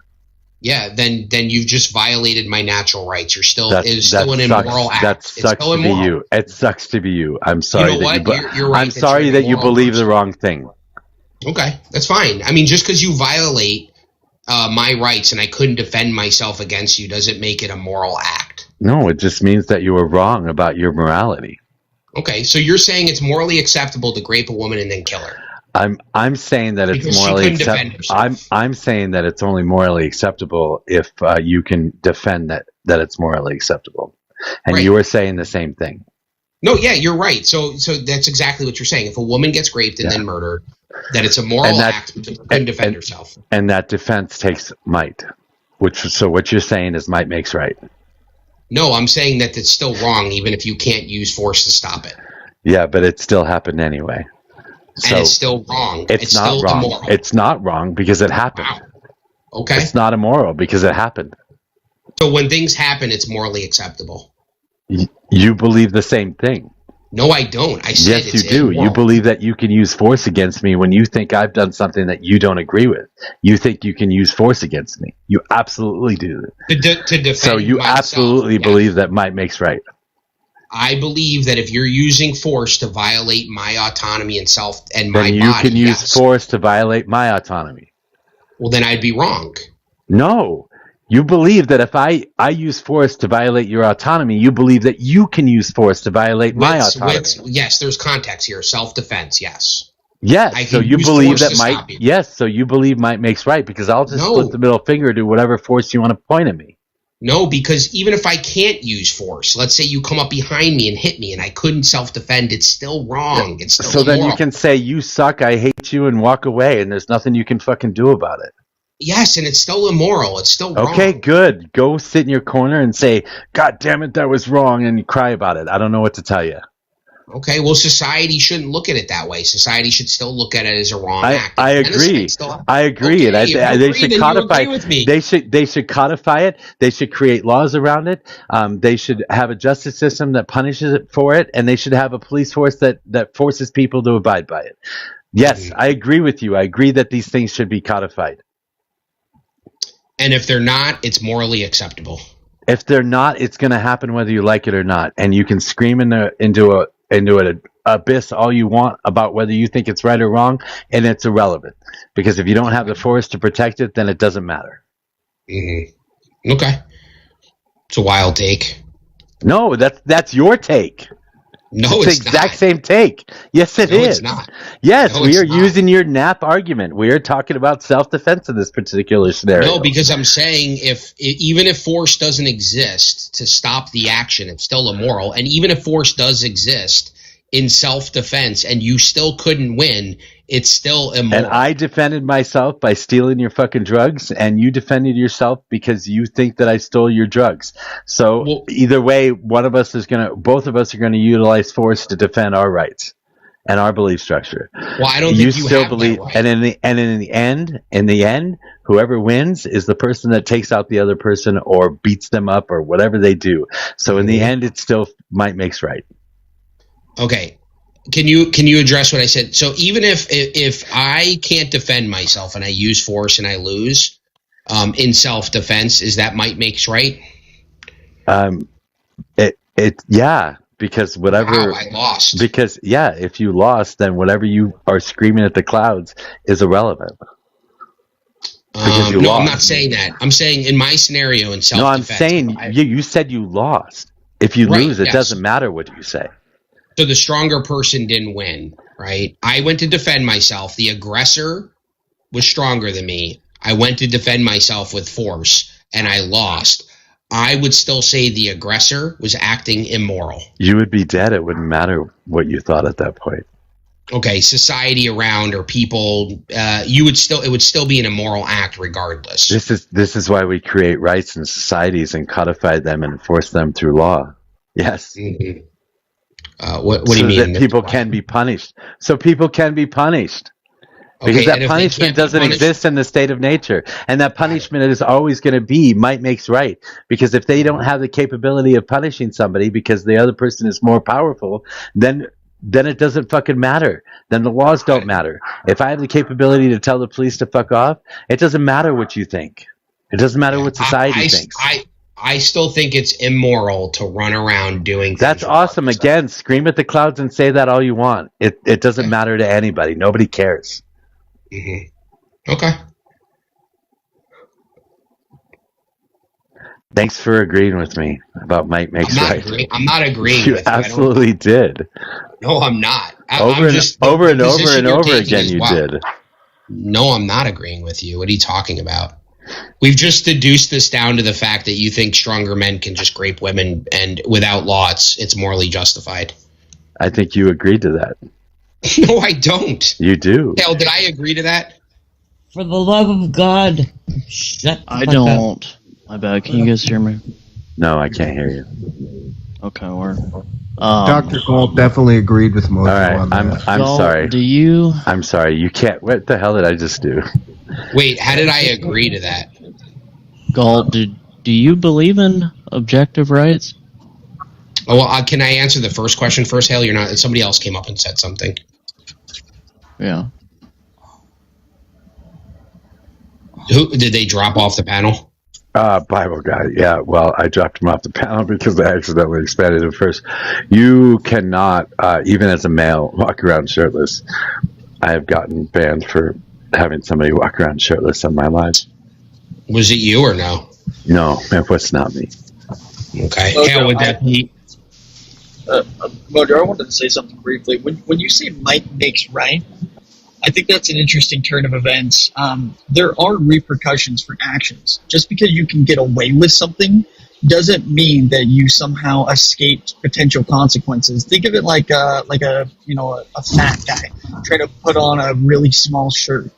Yeah, then you've just violated my natural rights. You're still That it is that still an sucks. immoral act. That It's sucks still to be immoral. you. It sucks to be you. I'm You sorry know that what? You're right. I'm that sorry you're that an you immoral believe the person. wrong thing. Okay, that's fine. I mean, just because you violate my rights and I couldn't defend myself against you doesn't make it a moral act. No, it just means that you were wrong about your morality. Okay, so you're saying it's morally acceptable to rape a woman and then kill her I'm saying that it's because she morally couldn't defend herself. I'm saying that it's only morally acceptable if you can defend that it's morally acceptable, and Right. you were saying the same thing. No, yeah, you're right. So that's exactly what you're saying. If a woman gets raped and Yeah. then murdered, that it's a moral And that- act because she couldn't defend and- herself. And that defense takes might, so what you're saying is might makes right. No, I'm saying that it's still wrong even if you can't use force to stop it. Yeah, but it still happened anyway. So And it's still wrong. it's not still wrong. immoral. It's not wrong because it happened. Wow. Okay. It's not immoral because it happened. So when things happen, it's morally acceptable. You believe the same thing. No, I don't. I said Yes, it's you do. immoral. You believe that you can use force against me when you think I've done something that you don't agree with. You think you can use force against me. You absolutely do. to defend So you myself, absolutely yes. believe that might makes right. I believe that if you're using force to violate my autonomy and self and my Then you body, can use yes. force to violate my autonomy. Well, then I'd be wrong. No. You believe that if I use force to violate your autonomy, you believe that you can use force to violate my autonomy. Yes, there's context here. Self-defense, yes. I Yes, can so you use believe force that to might. stop you. Yes, so you believe might makes right because I'll just No. split the middle finger to whatever force you want to point at me. No, because even if I can't use force, let's say you come up behind me and hit me and I couldn't self-defend, it's still wrong. It's still So then you immoral. can say you suck, I hate you, and walk away, and there's nothing you can fucking do about it. Yes, and it's still immoral. It's still wrong. Okay, good. Go sit in your corner and say, "God damn it, that was wrong," and you cry about it. I don't know what to tell you. Okay, well, society shouldn't look at it that way. Society should still look at it as a wrong act. I And agree. genocide still- I agree. Okay, And if you they agree, should then you codify. agree with me. They should codify it. They should create laws around it. They should have a justice system that punishes it for it, and they should have a police force that forces people to abide by it. Yes, I agree with you. I agree that these things should be codified. And if they're not, it's morally acceptable. If they're not, it's going to happen whether you like it or not. And you can scream into an abyss all you want about whether you think it's right or wrong, and it's irrelevant. Because if you don't have the force to protect it, then it doesn't matter. Mm-hmm. Okay. It's a wild take. No, that's your take. No, It's it's the exact not. same take. Yes, it No, is. it's not. Yes, No, we it's are not. using your nap argument. We are talking about self-defense in this particular scenario. No, because I'm saying even if force doesn't exist to stop the action, it's still immoral. And even if force does exist in self-defense and you still couldn't win, it's still immoral. And I defended myself by stealing your fucking drugs, and you defended yourself because you think that I stole your drugs. So Well- either way, both of us are gonna utilize force to defend our rights and our belief structure. Well, I don't think you still have believe, that right. and in the end, whoever wins is the person that takes out the other person or beats them up or whatever they do. So in the end, it still might makes right. Okay. Can you address what I said? So even if I can't defend myself and I use force and I lose in self-defense, is that might makes right? Yeah, because whatever. Wow, I lost. Because if you lost, then whatever you are screaming at the clouds is irrelevant. Because you no, lost. I'm not saying that. I'm saying in my scenario in self-defense. No, I'm saying you said you lost. If you Right, lose, it yes. doesn't matter what you say. So the stronger person didn't win, right? I went to defend myself. The aggressor was stronger than me. I went to defend myself with force, and I lost. I would still say the aggressor was acting immoral. You would be dead. It wouldn't matter what you thought at that point. Okay, society around or people, it would still be an immoral act regardless. This is why we create rights in societies and codify them and enforce them through law. Yes. Mhm. What do you So mean? that people can be punished. So people can be punished. Because Okay, and that if they punishment can't be doesn't punished- exist in the state of nature. And that punishment is always going to be might makes right. Because if they don't have the capability of punishing somebody because the other person is more powerful, then it doesn't fucking matter. Then the laws don't matter. If I have the capability to tell the police to fuck off, it doesn't matter what you think. It doesn't matter what society I, thinks. I still think it's immoral to run around doing things. That's awesome. Again, scream at the clouds and say that all you want. It doesn't matter to anybody. Nobody cares. Mm-hmm. Okay. Thanks for agreeing with me about might makes right. I'm not agreeing You with you. absolutely did. No, I'm not. Over and over again, you did. No, I'm not agreeing with you. What are you talking about? We've just deduced this down to the fact that you think stronger men can just grape women, and without law, it's morally justified. I think you agreed to that. No, I don't. You do. Hell, did I agree to that? For the love of God, shut the I fuck don't. up. My bad. Can you guys hear me? No, I can't hear you. Okay, we're. Dr. Gold definitely agreed with Mojo All right, on that. I'm Y'all, sorry. Do you? I'm sorry. You can't. What the hell did I just do? Wait, how did I agree to that? Galt, do you believe in objective rights? Oh, well, can I answer the first question first, Hale? You're not. Somebody else came up and said something. Yeah. Who did they drop off the panel? Bible guy. Yeah. Well, I dropped him off the panel because I accidentally expanded it first. You cannot, even as a male, walk around shirtless. I have gotten banned for having somebody walk around shirtless on my live. Was it you or no? No, it was not me. Okay. Mojo, Hale, would that be? Mojo, I wanted to say something briefly. When you say might makes right, I think that's an interesting turn of events. There are repercussions for actions. Just because you can get away with something doesn't mean that you somehow escaped potential consequences. Think of it like a fat guy trying to put on a really small shirt.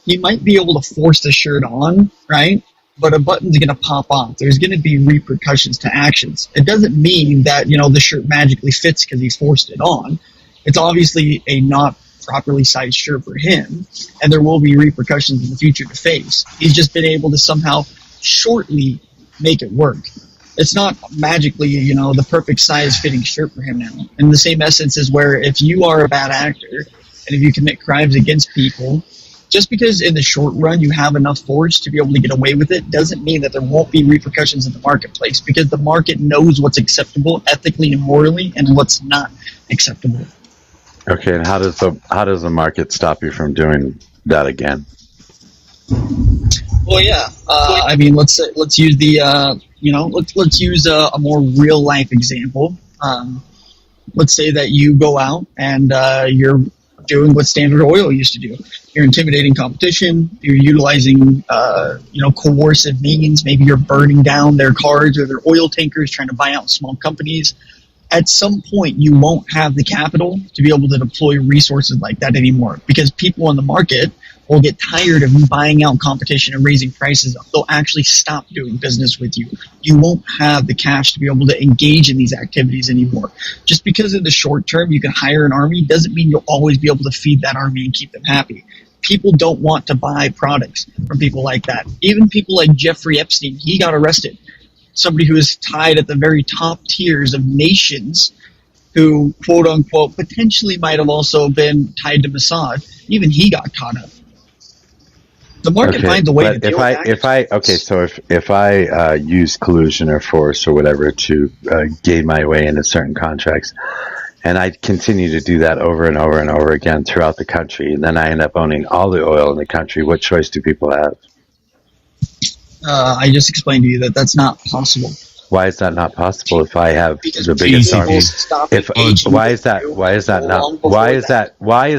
He might be able to force the shirt on, right? But a button's going to pop off. There's going to be repercussions to actions. It doesn't mean that, the shirt magically fits because he forced it on. It's obviously a not properly sized shirt for him, and there will be repercussions in the future to face. He's just been able to somehow shortly make it work. It's not magically, the perfect size fitting shirt for him now. And the same essence is where if you are a bad actor, and if you commit crimes against people, just because in the short run you have enough force to be able to get away with it doesn't mean that there won't be repercussions in the marketplace, because the market knows what's acceptable ethically and morally and what's not acceptable. Okay, and how does the market stop you from doing that again? Well, yeah. Let's use the let's use a more real life example. Let's say that you go out and you're doing what Standard Oil used to do. You're intimidating competition. You're utilizing coercive means. Maybe you're burning down their cars or their oil tankers, trying to buy out small companies. At some point, you won't have the capital to be able to deploy resources like that anymore, because people in the market will get tired of buying out competition and raising prices up. They'll actually stop doing business with you. You won't have the cash to be able to engage in these activities anymore. Just because in the short term you can hire an army doesn't mean you'll always be able to feed that army and keep them happy. People don't want to buy products from people like that. Even people like Jeffrey Epstein, he got arrested. Somebody who is tied at the very top tiers of nations, who, quote unquote, potentially might have also been tied to Mossad. Even he got caught up. The market finds a way to deal with that. If I use collusion or force or whatever to gain my way into certain contracts, and I continue to do that over and over and over again throughout the country, and then I end up owning all the oil in the country, what choice do people have? I just explained to you that that's not possible. Why is that not possible if I have Because the biggest army? Why is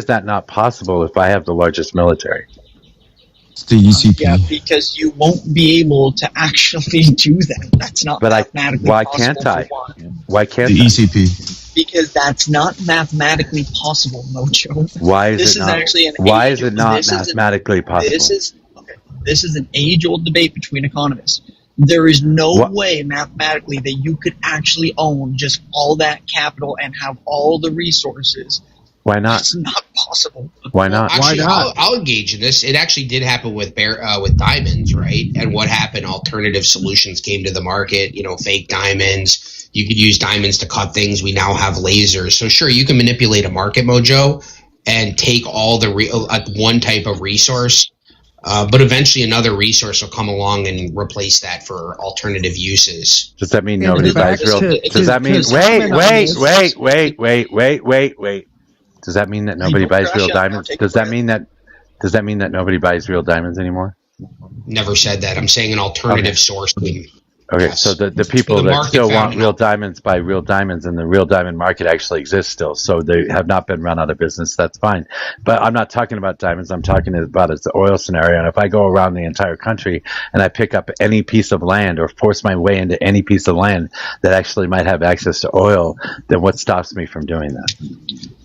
that not possible if I have the largest military? It's the ECP. Yeah, because you won't be able to actually do that. That's not mathematically why possible. can't I? Why can't The I? ECP. Because that's not mathematically possible, Mojo. Why is This it is not? actually an Why is age- it not this is an- mathematically possible? This is an age-old debate between economists. There is no What? way mathematically that you could actually own just all that capital and have all the resources. Why not? It's not possible. Why not? Actually, I'll engage in this. It actually did happen with diamonds, right? And what happened? Alternative solutions came to the market. Fake diamonds. You could use diamonds to cut things. We now have lasers. So sure, you can manipulate a market, Mojo, and take all the one type of resource But eventually another resource will come along and replace that for alternative uses. Does that mean And nobody in buys fact, real? to- Does that mean? to comment on this- Wait. Does that mean that nobody don't buys crash real out now, diamonds? take a Does that breath. mean that? Does that mean that nobody buys real diamonds anymore? Never said that. I'm saying an alternative source. Okay, Yes. so the people So the that market still found want it real out. diamonds buy real diamonds, and the real diamond market actually exists still. So they have not been run out of business. That's fine. But I'm not talking about diamonds. I'm talking about its oil scenario. And if I go around the entire country and I pick up any piece of land or force my way into any piece of land that actually might have access to oil, then what stops me from doing that?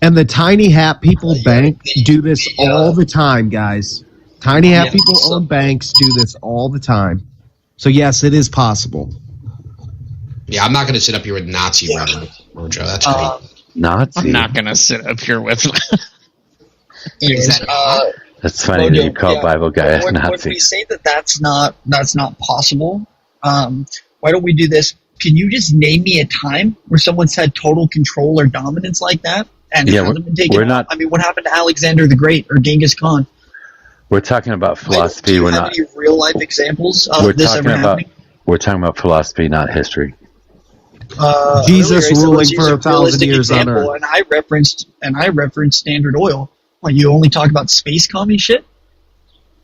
And the Tiny Hat People Bank do this all the time, guys. Tiny Hat People own banks do this all the time. So yes, it is possible. Yeah, I'm not going to sit up here with Nazi rhetoric, Mojo. That's great. Nazi. I'm not gonna sit up here with. Anyways, Is that That's funny that you call Bible guy a when Nazi. we say that that's not possible, why don't we do this? Can you just name me a time where someone's had total control or dominance like that and Yeah, hasn't been taken we're out? not- I mean, what happened to Alexander the Great or Genghis Khan? We're talking about Do philosophy. you We're have not. any real life examples We're of this talking ever about. happening? We're talking about philosophy, not history. Jesus Earlier I said, ruling let's use for a 1,000 realistic years on example, Earth. and I referenced Standard Oil. Like, you only talk about space commie shit.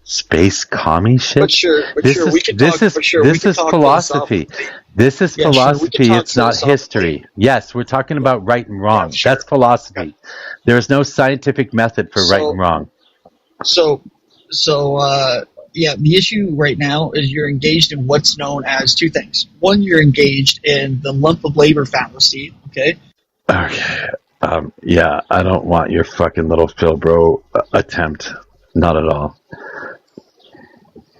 Space commie shit. But sure, we can talk. This is philosophy. This is Yeah, sure, we can philosophy. talk It's not history. philosophically. Yes, we're talking about right and wrong. Yeah, sure. That's philosophy. There is no scientific method for right So- and wrong. Yeah, the issue right now is you're engaged in what's known as two things. One, you're engaged in the lump of labor fallacy. Okay, Okay. Yeah, I don't want your fucking little Phil bro attempt. Not at all.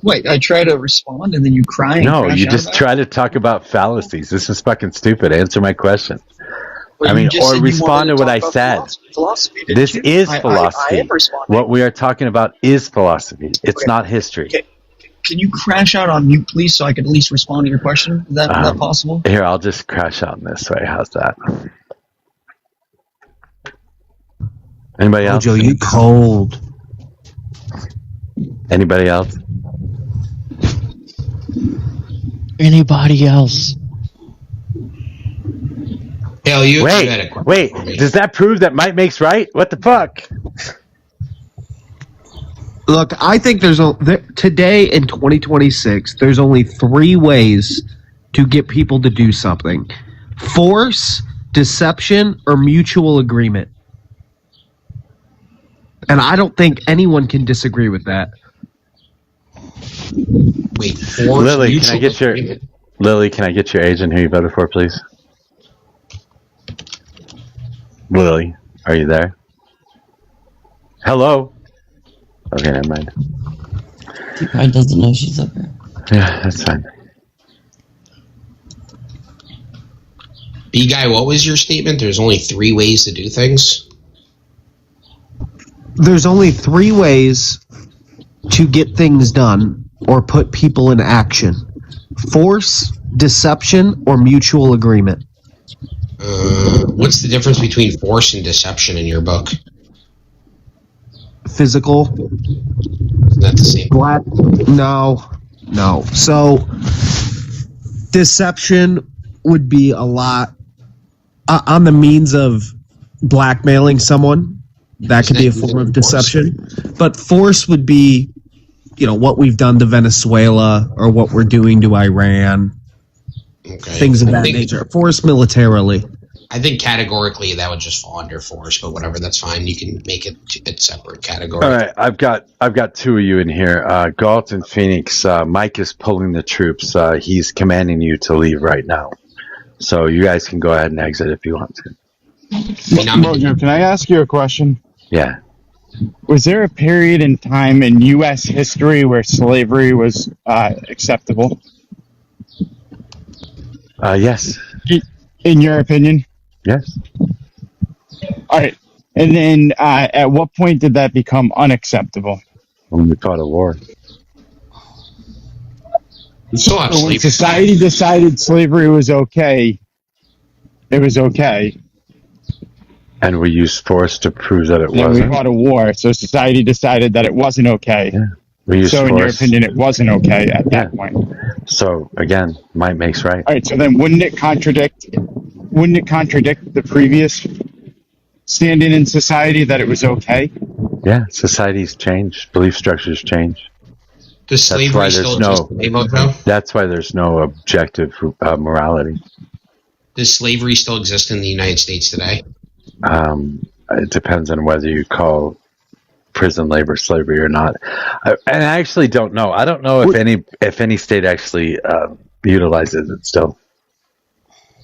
wait, I try to respond and then you cry. And No, crash you out just about try to talk about fallacies. This is fucking stupid. Answer my question. it. But I you mean, just or said you respond wanted to what talk I about said. Philosophy. Didn't This you? is I philosophy. am responding. What we are talking about is philosophy. It's Okay. not history. Okay. Can you crash out on mute, please, so I can at least respond to your question? Is that possible? Here, I'll just crash out in this way. How's that? Anybody else? Mojo, you cold. Anybody else? Anybody else? Hell, you had a question Wait. for me. Does that prove that might makes right? What the fuck? Look, I think today in 2026, there's only 3 ways to get people to do something: force, deception, or mutual agreement. And I don't think anyone can disagree with that. Wait, Lily, can I get your age and who you voted for, please? Lily, are you there? Hello? Okay, never mind. He probably doesn't know she's up there. Yeah, that's fine. B-Guy, what was your statement? There's only 3 ways to do things? There's only 3 ways to get things done or put people in action: force, deception, or mutual agreement. What's the difference between force and deception in your book? Physical. Isn't that the same? Black. No. So, deception would be a lot on the means of blackmailing someone. That could be a form of deception. But force would be, what we've done to Venezuela or what we're doing to Iran, Okay. things of I that think- nature. Force militarily. I think categorically that would just fall under force, but whatever, that's fine. You can make it a separate category. All right, I've got 2 of you in here. Galt and Phoenix. Mike is pulling the troops. He's commanding you to leave right now. So you guys can go ahead and exit if you want to. I mean, I'm- Mojo, can I ask you a question? Yeah. Was there a period in time in U.S. history where slavery was acceptable? Yes. In your opinion? Yes. All right. And then at what point did that become unacceptable? When we fought a war. you still have So when slavery. society decided slavery was okay, it was okay. And we used force to prove that it Then we wasn't. fought a war, so society decided that it wasn't okay. Yeah. We used So in your force. opinion, it wasn't okay at Yeah. that point. All So again, might makes right. right. So then wouldn't it contradict the previous standing in society that it was okay? Yeah, societies change, belief structures change. Does why slavery there's still no- exist today, Mojo? That's why there's no objective morality. Does slavery still exist in the United States today? It depends on whether you call prison labor slavery or not. And I actually don't know. I don't know if any state actually utilizes it still.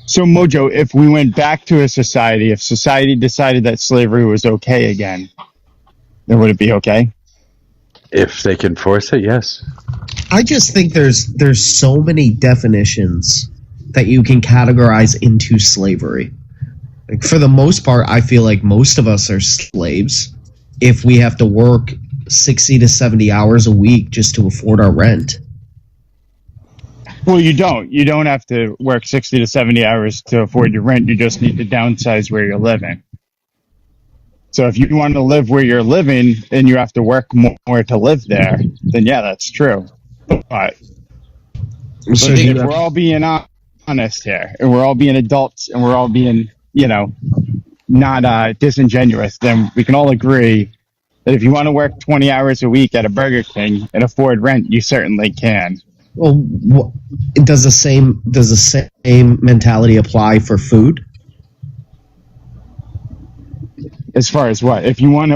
So Mojo, if we went back to a society, if society decided that slavery was okay again, then would it be okay? If they can force it, yes. I just think there's so many definitions that you can categorize into slavery. Like, for the most part, I feel like most of us are slaves if we have to work 60 to 70 hours a week just to afford our rent. Well, you don't. You don't have to work 60 to 70 hours to afford your rent. You just need to downsize where you're living. So if you want to live where you're living and you have to work more to live there, then yeah, that's true. But So if do you we're all being honest here, and we're all being adults, and we're all being, not disingenuous, then we can all agree that if you want to work 20 hours a week at a Burger King and afford rent, you certainly can. Well, does the same mentality apply for food? As far as what? If you want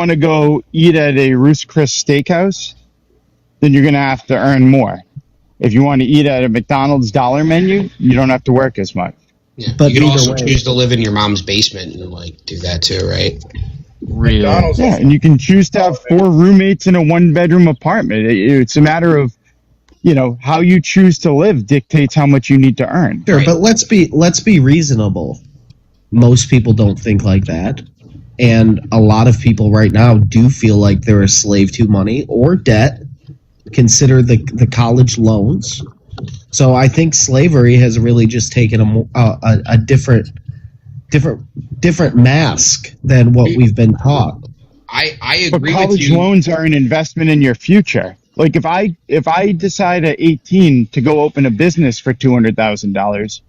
to go eat at a Ruth's Chris Steakhouse, then you're going to have to earn more. If you want to eat at a McDonald's dollar menu, you don't have to work as much. Yeah. But You can either also way- choose to live in your mom's basement and do that too, right? Real. Yeah, and you can choose to have 4 roommates in a 1-bedroom apartment. It's a matter of, how you choose to live dictates how much you need to earn. Sure, Right. but let's be reasonable. Most people don't think like that. And a lot of people right now do feel like they're a slave to money or debt. Consider the college loans. So I think slavery has really just taken a different mask than what we've been taught. I But agree with college you. loans are an investment in your future. Like if I decide at 18 to go open a business for $200,000,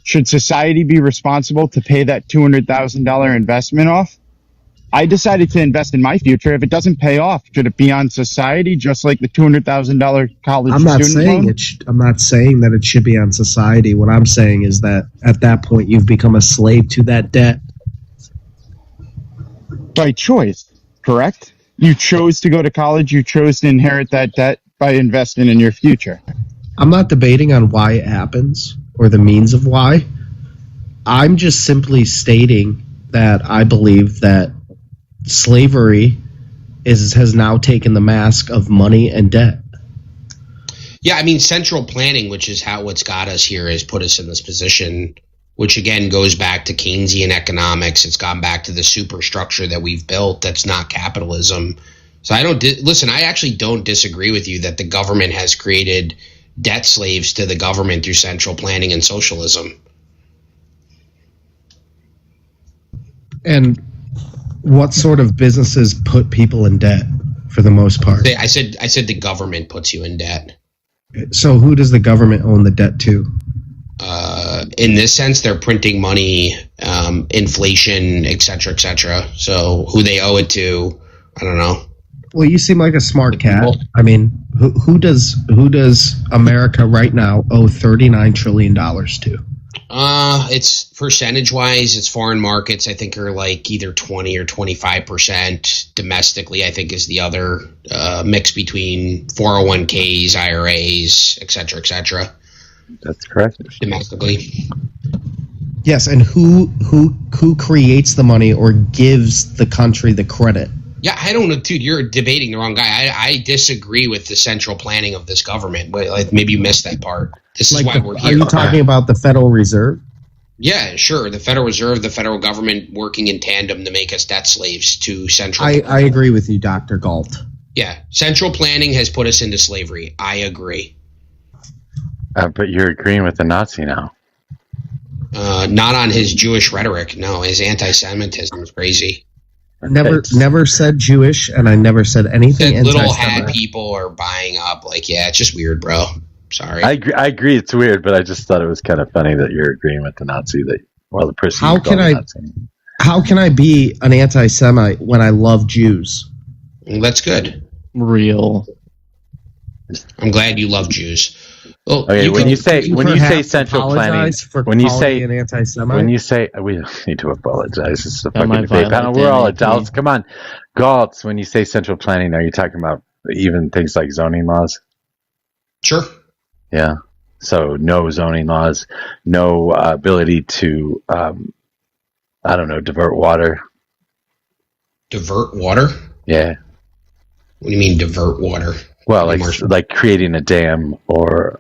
should society be responsible to pay that $200,000 investment off? I decided to invest in my future. If it doesn't pay off, should it be on society, just like the $200,000 college I'm not student saying loan? I'm not saying that it should be on society. What I'm saying is that at that point you've become a slave to that debt. By choice, correct? You chose to go to college. You chose to inherit that debt by investing in your future. I'm not debating on why it happens or the means of why. I'm just simply stating that I believe that slavery has now taken the mask of money and debt. Yeah, I mean, central planning, which is what's got us here, has put us in this position, which again goes back to Keynesian economics. It's gone back to the superstructure that we've built that's not capitalism. So I don't listen. I actually don't disagree with you that the government has created debt slaves to the government through central planning and socialism. And what sort of businesses put people in debt for the most part? I said the government puts you in debt. So who does the government own the debt to? In this sense, they're printing money, inflation, et cetera, et cetera. So who they owe it to, I don't know. Well, you seem like a smart cat. Well- I mean, who does America right now owe $39 trillion to? It's percentage wise, it's foreign markets, I think, are like either 20 or 25%. Domestically, I think, is the other mix between 401ks, IRAs, et cetera, et cetera. That's correct. Domestically. Yes, and who creates the money or gives the country the credit? Yeah, I don't know, dude. You're debating the wrong guy. I disagree with the central planning of this government, but like, maybe you missed that part. This is why we're Are here. you talking about the Federal Reserve? Yeah, sure. The Federal Reserve, the federal government working in tandem to make us debt slaves to central. I agree with you, Dr. Galt. Yeah, central planning has put us into slavery. I agree. But you're agreeing with the Nazi now. Not on his Jewish rhetoric. No, his anti-Semitism is crazy. Never said Jewish, and I never said anything That little hat anti-Semite. people are buying up. Like, yeah, it's just weird, bro. Sorry. I agree. It's weird, but I just thought it was kind of funny that you're agreeing with the Nazi the person. How you call can the I- Nazi. How can I be an anti-Semite when I love Jews? That's good. Real. I'm glad you love Jews. Well, Okay, when you say Perhaps central planning, apologize for when you calling say me an anti-Semite. when you say we don't need to apologize, it's the Am I fucking debate panel. violent We're all then, adults. AP? Come on, Galtz. When you say central planning, are you talking about even things like zoning laws? sure. Yeah. So no zoning laws, no ability to I don't know, divert water. Divert water? Yeah. What do you mean divert water? Well, Any more- like creating a dam or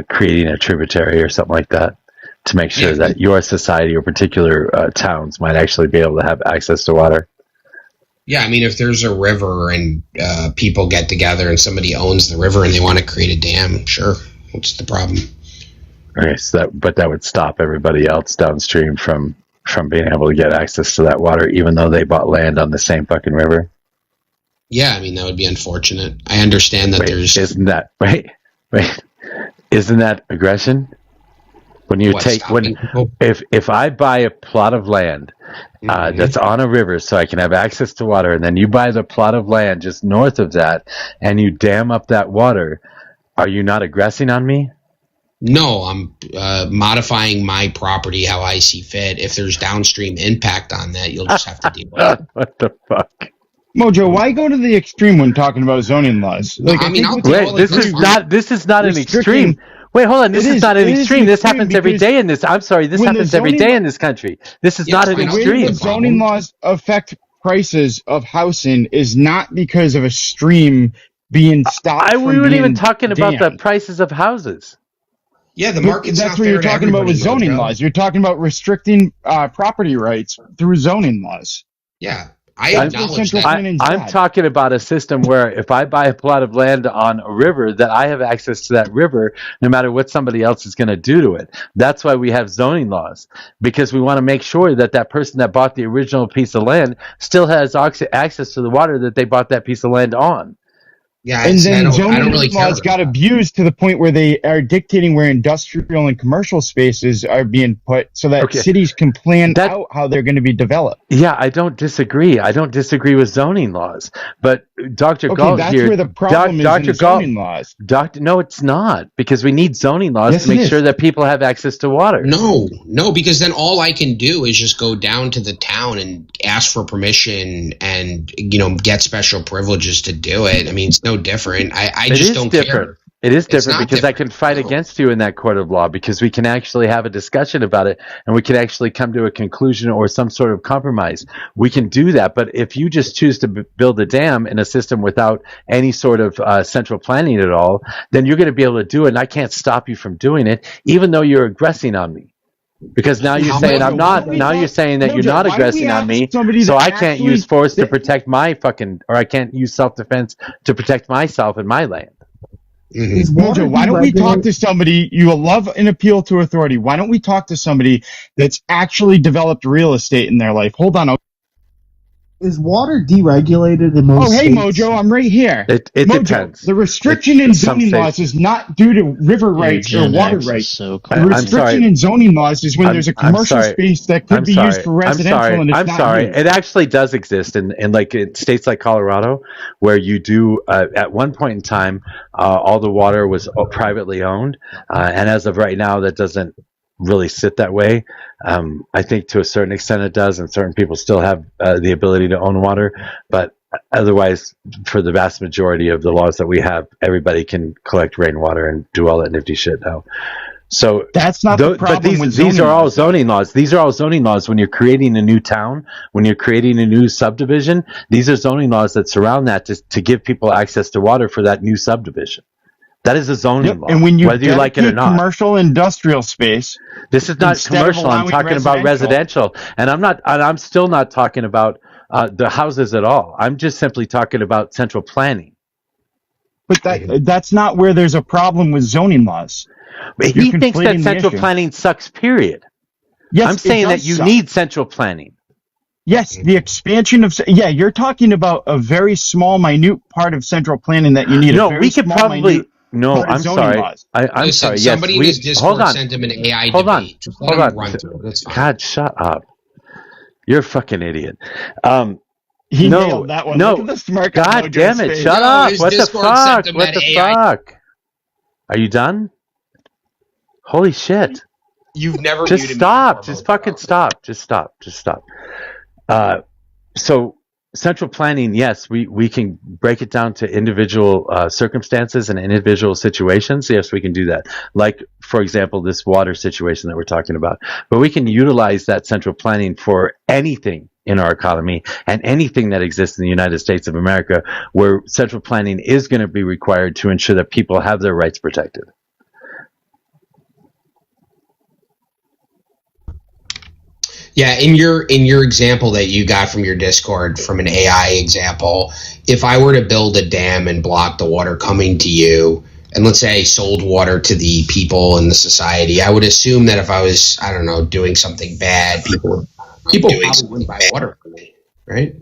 creating a tributary or something like that to make sure Yeah. that your society or particular towns might actually be able to have access to water. Yeah, I mean, if there's a river and people get together and somebody owns the river and they want to create a dam, sure. What's the problem? Okay, so that would stop everybody else downstream from being able to get access to that water, even though they bought land on the same fucking river. Yeah, I mean, that would be unfortunate. I understand that there's... Isn't that right? Wait, isn't that aggression? When you What, take stopping people? if I buy a plot of land that's on a river so I can have access to water, and then you buy the plot of land just north of that and you dam up that water, are you not aggressing on me? No, I'm modifying my property how I see fit. If there's downstream impact on that, you'll just have to deal with it. What the fuck? Mojo, why go to the extreme when talking about zoning laws? Like, I mean, think I'll with do the- it. Wait, this is not an restricting- extreme. Wait, hold on. This It is is- not an it is extreme. an This extreme happens every because day in this. I'm sorry. This when the happens every zoning day law- in this country. This is Yeah, not an fine, the I'll way extreme. that zoning laws affect prices of housing is not because of a stream being stopped. We from weren't being even talking about the dammed. prices of houses. Yeah, the But market's that's not what fair you're to talking about with everybody, zoning Mojo. laws. You're talking about restricting property rights through zoning laws. Yeah, I That's what acknowledge central that. planning- I'm bad. talking about a system where if I buy a plot of land on a river, that I have access to that river no matter what somebody else is going to do to it. That's why we have zoning laws, because we want to make sure that that person that bought the original piece of land still has access to the water that they bought that piece of land on. Yeah, And I then don't zoning really care. laws about got that. abused to the point where they are dictating where industrial and commercial spaces are being put so that Okay. cities can plan That- out how they're going to be developed. Yeah, I don't disagree. I don't disagree with zoning laws. But Dr. Okay, Galt that's here, where the problem is in the zoning laws. No, it's not, because we need zoning laws Yes, to it make is. sure that people have access to water. No, because then all I can do is just go down to the town and ask for permission and, get special privileges to do it. I mean, it's no different. I It just is don't different. care. It is It's different not because I different. can fight No. against you in that court of law, because we can actually have a discussion about it and we can actually come to a conclusion or some sort of compromise. We can do that. But if you just choose to build a dam in a system without any sort of central planning at all, then you're going to be able to do it. And I can't stop you from doing it, even though you're aggressing on me. Because now you're How saying about- I'm not. Now you're saying that you're Mojo, not why don't we aggressing on ask me, somebody so that I can't actually- use force to protect my fucking, or I can't use self-defense to protect myself and my land. Mhm. Mojo, why don't we talk to somebody? You love an appeal to authority. Why don't we talk to somebody that's actually developed real estate in their life? Hold on. Is water deregulated in most Oh, hey, states? Mojo, I'm right here. It Mojo, depends. the restriction in Some zoning states- laws is not due to river rights or Gen water X is rights. so The I'm restriction sorry. in zoning laws is when I'm- there's a I'm commercial sorry. space that could be used for residential and it's I'm not sorry. used. It actually does exist in like in states like Colorado, where you do at one point in time, all the water was privately owned, and as of right now, that doesn't really sit that way. I think to a certain extent it does, and certain people still have the ability to own water, but otherwise, for the vast majority of the laws that we have, everybody can collect rainwater and do all that nifty shit now. So That's not the problem but these with these zoning are all laws. zoning laws. These are all zoning laws. When you're creating a new town, when you're creating a new subdivision, these are zoning laws that surround that to give people access to water for that new subdivision. That is a zoning Yep. law, And when you whether you like it or dedicate not. commercial industrial space, This is not instead of commercial. I'm allowing talking about residential, and I'm still not talking about the houses at all. I'm just simply talking about central planning. but that's not where there's a problem with zoning laws. He You're thinks conflating that the central issue. planning sucks. Period. Yes, I'm it saying that does you suck. need central planning. Yes, the expansion of you're talking about a very small, minute part of central planning that you need. No, a very we could small, probably. minute No, part of I'm zoning sorry. laws. I'm Listen, sorry. Yes, somebody in we. his Discord Hold on. sent him an AI Hold on. debate. Just let Hold him on. run through it. That's fine. God, shut up. You're a fucking idiot. He No, nailed that one. no. Look at the smirk on God Mojo's damn it! face. Shut No, up! his What the Discord sent fuck? him What that the AI. fuck? Are you done? Holy shit! You've never Just muted stop. me before, Just Mojo. fucking stop. Just stop. Just stop. So central planning, yes, we can break it down to individual circumstances and individual situations. Yes, we can do that. Like, for example, this water situation that we're talking about. But we can utilize that central planning for anything in our economy and anything that exists in the United States of America, where central planning is going to be required to ensure that people have their rights protected. Yeah, in your example that you got from your Discord from an AI example, if I were to build a dam and block the water coming to you, and let's say I sold water to the people in the society, I would assume that if I was, I don't know, doing something bad, people probably wouldn't buy water from me, right?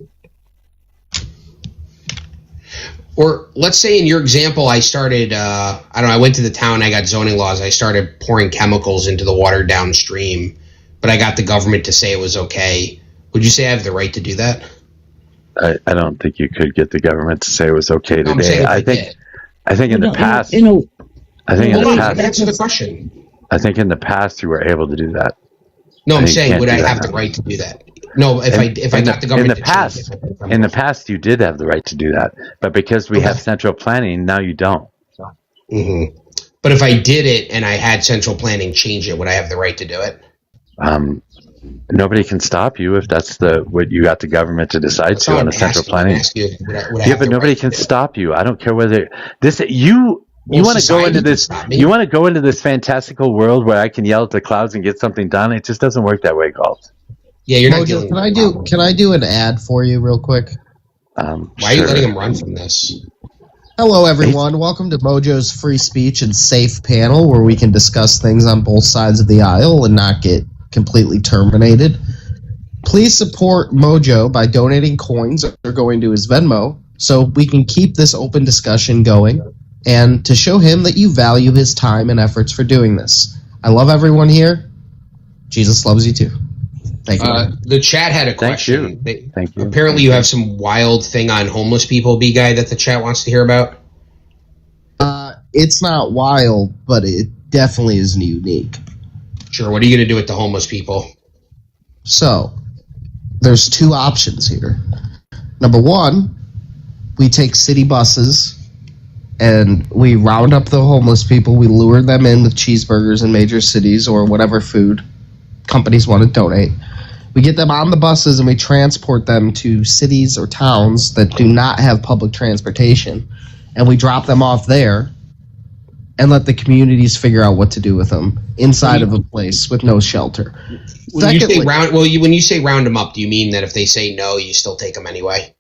Or let's say in your example, I started, I don't know, I went to the town, I got zoning laws, I started pouring chemicals into the water downstream, but I got the government to say it was okay. Would you say I have the right to do that? I don't think you could get the government to say it was okay No, I'm saying today. if I think did. I think in the past, Hold on, past, answer the question. I think in the past you were able to do that. No, I'm And you saying, can't would do I that have the now. right to do that? No, if I got the government to change it. In the past, you did have the right to do that, but because we have central planning, now you don't. Mm-hmm. But if I did it and I had central planning change it, would I have the right to do it? Nobody can stop you if that's what you got the government to decide to on the central planning. Yeah, but nobody can stop you. I don't care whether you want to go into this. You want to go into this fantastical world where I can yell at the clouds and get something done. It just doesn't work that way, Galt. Yeah, you're not Mojo, dealing can with I the do problem. can I do an ad for you real quick? Why are you letting him run from this? Hello, everyone. Welcome to Mojo's free speech and safe panel, where we can discuss things on both sides of the aisle and not get completely terminated. Please support Mojo by donating coins or going to his Venmo so we can keep this open discussion going and to show him that you value his time and efforts for doing this. I love everyone here. Jesus loves you too. Thank you. The chat had a question. Thank you. Apparently, you have some wild thing on homeless people, B guy, that the chat wants to hear about. It's not wild, but it definitely is unique. Sure. What are you going to do with the homeless people? So, there's two options here. Number one, we take city buses and we round up the homeless people. We lure them in with cheeseburgers in major cities or whatever food companies want to donate. We get them on the buses and we transport them to cities or towns that do not have public transportation. And we drop them off there and let the communities figure out what to do with them inside of a place with no shelter. When you say round them up, do you mean that if they say no, you still take them anyway?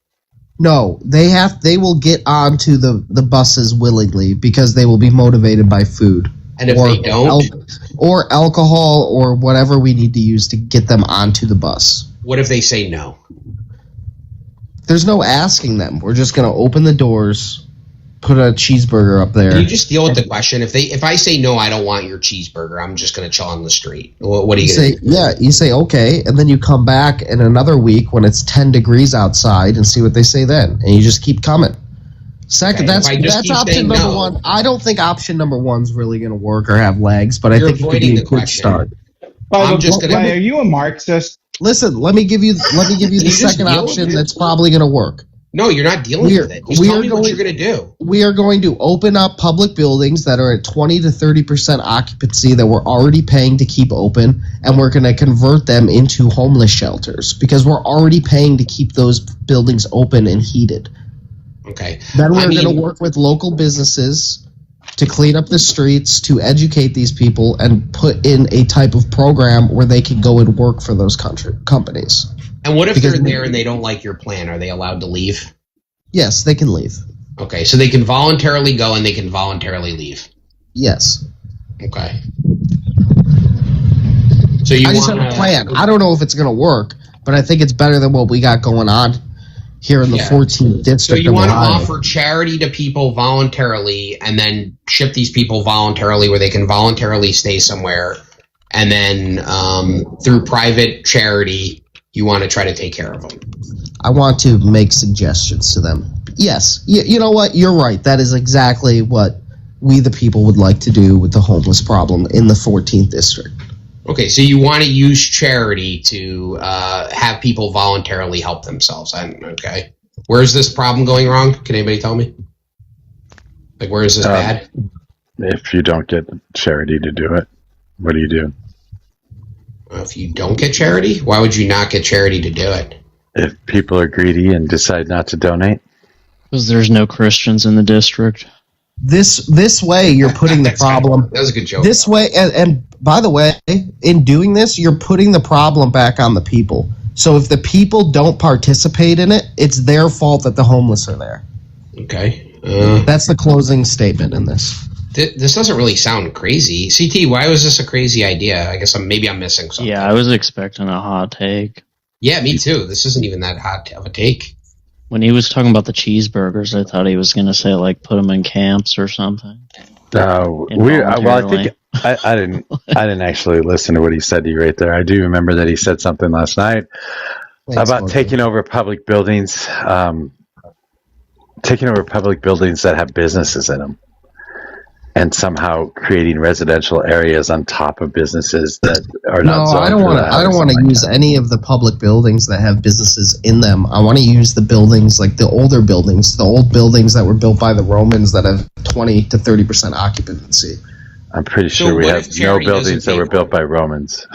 No, they will get onto the buses willingly because they will be motivated by food. And if they don't? Or alcohol or whatever we need to use to get them onto the bus. What if they say no? There's no asking them. We're just going to open the doors, put a cheeseburger up there. Can you just deal with the question? If I say no, I don't want your cheeseburger, I'm just going to chill on the street. What are you going to do? Yeah, you say okay, and then you come back in another week when it's 10 degrees outside and see what they say then, and you just keep coming. Second, Okay, that's option number one. I don't think option number one's really going to work or have legs, but I think it could be a good start. Are you a Marxist? Listen, let me give you the second option that's probably going to work. No, you're not dealing with it. Just tell me what you're going to do. We are going to open up public buildings that are at 20 to 30% occupancy that we're already paying to keep open, and we're going to convert them into homeless shelters because we're already paying to keep those buildings open and heated. Okay. Then we're going to work with local businesses to clean up the streets, to educate these people, and put in a type of program where they can go and work for those companies. And what if they're there and they don't like your plan? Are they allowed to leave? Yes, they can leave. Okay, so they can voluntarily go and they can voluntarily leave. Yes. Okay. So I just have a plan. I don't know if it's going to work, but I think it's better than what we got going on here in the Yeah. 14th district. So you of want to Ohio. offer charity to people voluntarily, and then ship these people voluntarily where they can voluntarily stay somewhere, and then through private charity, you want to try to take care of them. I want to make suggestions to them. Yes, you know what? You're right. That is exactly what we, the people, would like to do with the homeless problem in the 14th district. Okay, so you want to use charity to have people voluntarily help themselves. Okay. Where's this problem going wrong? Can anybody tell me? Like, where is this bad? If you don't get charity to do it, what do you do? If you don't get charity, why would you not get charity to do it? If people are greedy and decide not to donate? Because there's no Christians in the district. This way, you're putting the problem. That was a good joke. This way, and by the way, in doing this, you're putting the problem back on the people. So if the people don't participate in it, it's their fault that the homeless are there. Okay. That's the closing statement in this. This doesn't really sound crazy. CT, why was this a crazy idea? I guess maybe I'm missing something. Yeah, I was expecting a hot take. Yeah, me too. This isn't even that hot of a take. When he was talking about the cheeseburgers, I thought he was going to say, like, put them in camps or something. Well, I think I didn't actually listen to what he said to you right there. I do remember that he said something last night about taking over public buildings, that have businesses in them, and somehow creating residential areas on top of businesses that are not. No, I don't want to use any of the public buildings that have businesses in them. I want to use the buildings, like the older buildings, the old buildings that were built by the Romans that have 20 to 30% occupancy. I'm pretty sure we have no buildings that were built by Romans.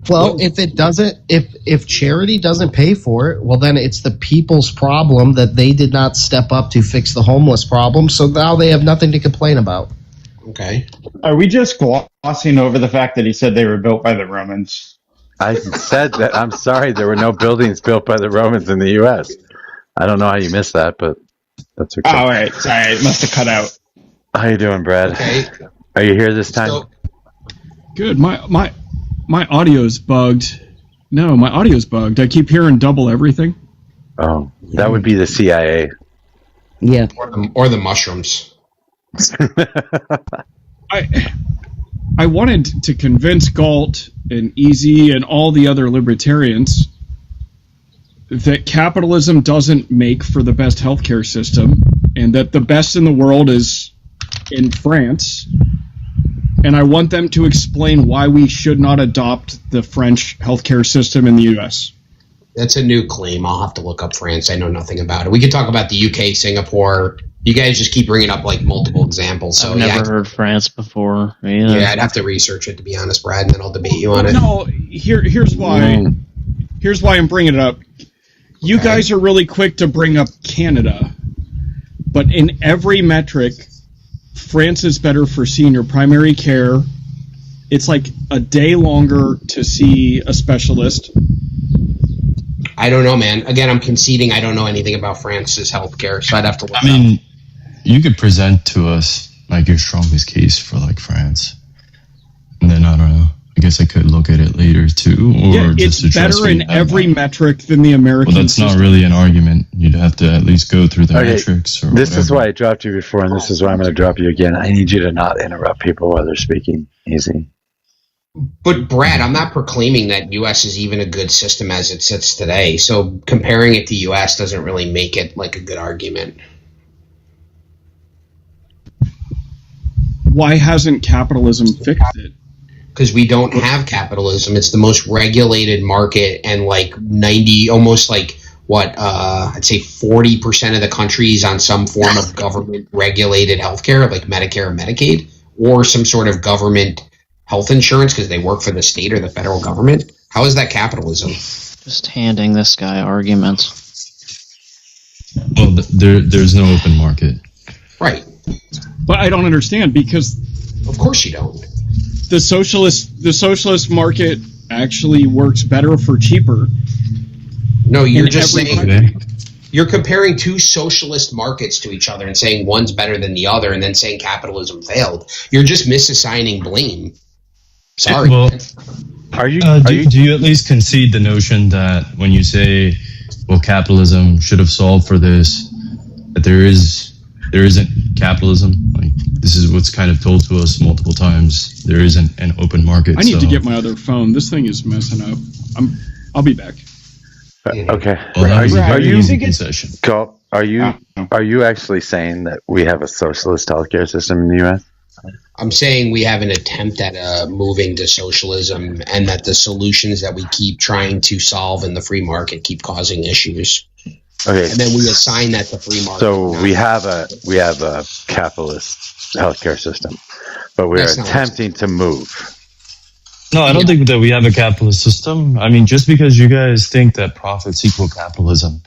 Well, if charity doesn't pay for it, well, then it's the people's problem that they did not step up to fix the homeless problem. So now they have nothing to complain about. Okay. Are we just glossing over the fact that he said they were built by the Romans? I said that. I'm sorry, there were no buildings built by the Romans in the U.S. I don't know how you missed that, but that's okay. Oh, all right. Sorry, it must have cut out. How you doing, Brad? Okay. Are you here this time? Good. My audio's bugged. No, my audio's bugged. I keep hearing double everything. Oh, that would be the CIA. Yeah. Or the mushrooms. I wanted to convince Galt and Easy and all the other libertarians that capitalism doesn't make for the best healthcare system, and that the best in the world is in France. And I want them to explain why we should not adopt the French healthcare system in the U.S. That's a new claim. I'll have to look up France. I know nothing about it. We could talk about the UK, Singapore. You guys just keep bringing up like multiple examples. So I've never heard France before. Either. Yeah, I'd have to research it, to be honest, Brad, and then I'll debate you on it. No, here's why. Here's why I'm bringing it up. You guys are really quick to bring up Canada, but in every metric, France is better for senior primary care. It's like a day longer to see a specialist. I don't know, man. Again, I'm conceding I don't know anything about France's healthcare, so I'd have to look I mean, you could present to us like your strongest case for like France, and then I don't know. I guess I could look at it later too, or Yeah, just it's address better in what- every metric than the American Well, that's not system. really an argument. You'd have to at least go through the Okay, metrics. Or this is whatever. why I dropped you before, and this is why I'm going to drop you again. I need you to not interrupt people while they're speaking. Easy. But Brad, I'm not proclaiming that U.S. is even a good system as it sits today. So comparing it to U.S. doesn't really make it like a good argument. Why hasn't capitalism fixed it? Because we don't have capitalism. It's the most regulated market, and like 90, almost like what, I'd say 40% of the country is on some form of government regulated healthcare, like Medicare or Medicaid, or some sort of government health insurance because they work for the state or the federal government. How is that capitalism? Just handing this guy arguments. Well, there's no open market. Right. But I don't understand, because Of course you don't. the socialist market actually works better for cheaper. No, you're in just every saying country. you're comparing two socialist markets to each other and saying one's better than the other, and then saying capitalism failed. You're just misassigning blame. Sorry. Well, Do you at least concede the notion that when you say, well, capitalism should have solved for this, that there isn't capitalism? Like, this is what's kind of told to us multiple times. There isn't an open market. I need to get my other phone. This thing is messing up. I'll be back. Okay. Well, Are you concession? Galt, are you actually saying that we have a socialist healthcare system in the U.S.? I'm saying we have an attempt at moving to socialism, and that the solutions that we keep trying to solve in the free market keep causing issues. Okay. And then we assign that to free market. So we have a capitalist healthcare system, but we're That's not attempting to move. No, I don't think that we have a capitalist system. I mean, just because you guys think that profits equal capitalism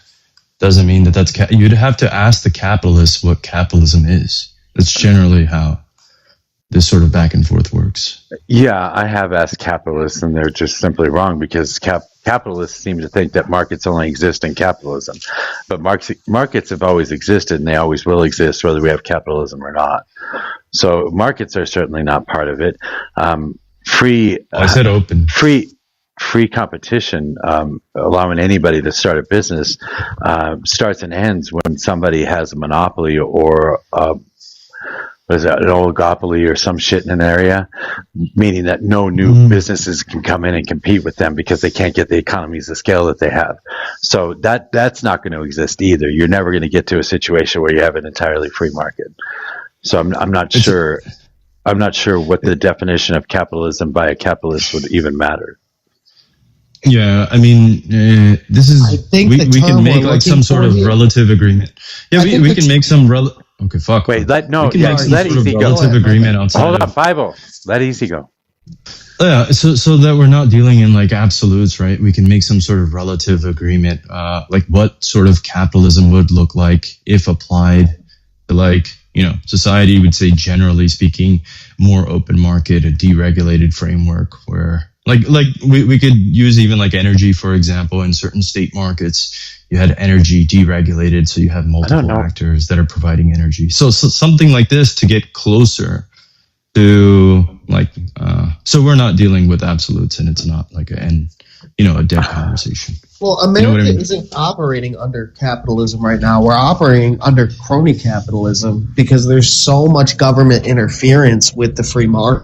doesn't mean that that's... You'd have to ask the capitalists what capitalism is. That's generally how this sort of back and forth works. Yeah, I have asked capitalists, and they're just simply wrong, because capitalists seem to think that markets only exist in capitalism. But markets have always existed, and they always will exist, whether we have capitalism or not. So markets are certainly not part of it. I said open. Free competition, allowing anybody to start a business, starts and ends when somebody has a monopoly or an oligopoly or some shit in an area, meaning that no new businesses can come in and compete with them because they can't get the economies of scale that they have. So that's not going to exist either. You're never going to get to a situation where you have an entirely free market. So I'm not sure. I'm not sure what the definition of capitalism by a capitalist would even matter. Yeah, I mean, this is... I think we the can term make we're like some looking sort for of here- relative agreement. Yeah, we can make some... Okay, fuck. Wait, We can make some let sort of Easy go. relative agreement outside Hold of- on, Bible. Let Easy go. Yeah, so that we're not dealing in like absolutes, right? We can make some sort of relative agreement, like what sort of capitalism would look like if applied to, like, society would say, generally speaking, more open market, a deregulated framework where like we could use even like energy, for example. In certain state markets, you had energy deregulated, so you have multiple actors that are providing energy. So something like this to get closer to like, so we're not dealing with absolutes, and it's not like a dead conversation. Well, America what I mean? isn't operating under capitalism right now. We're operating under crony capitalism because there's so much government interference with the free market.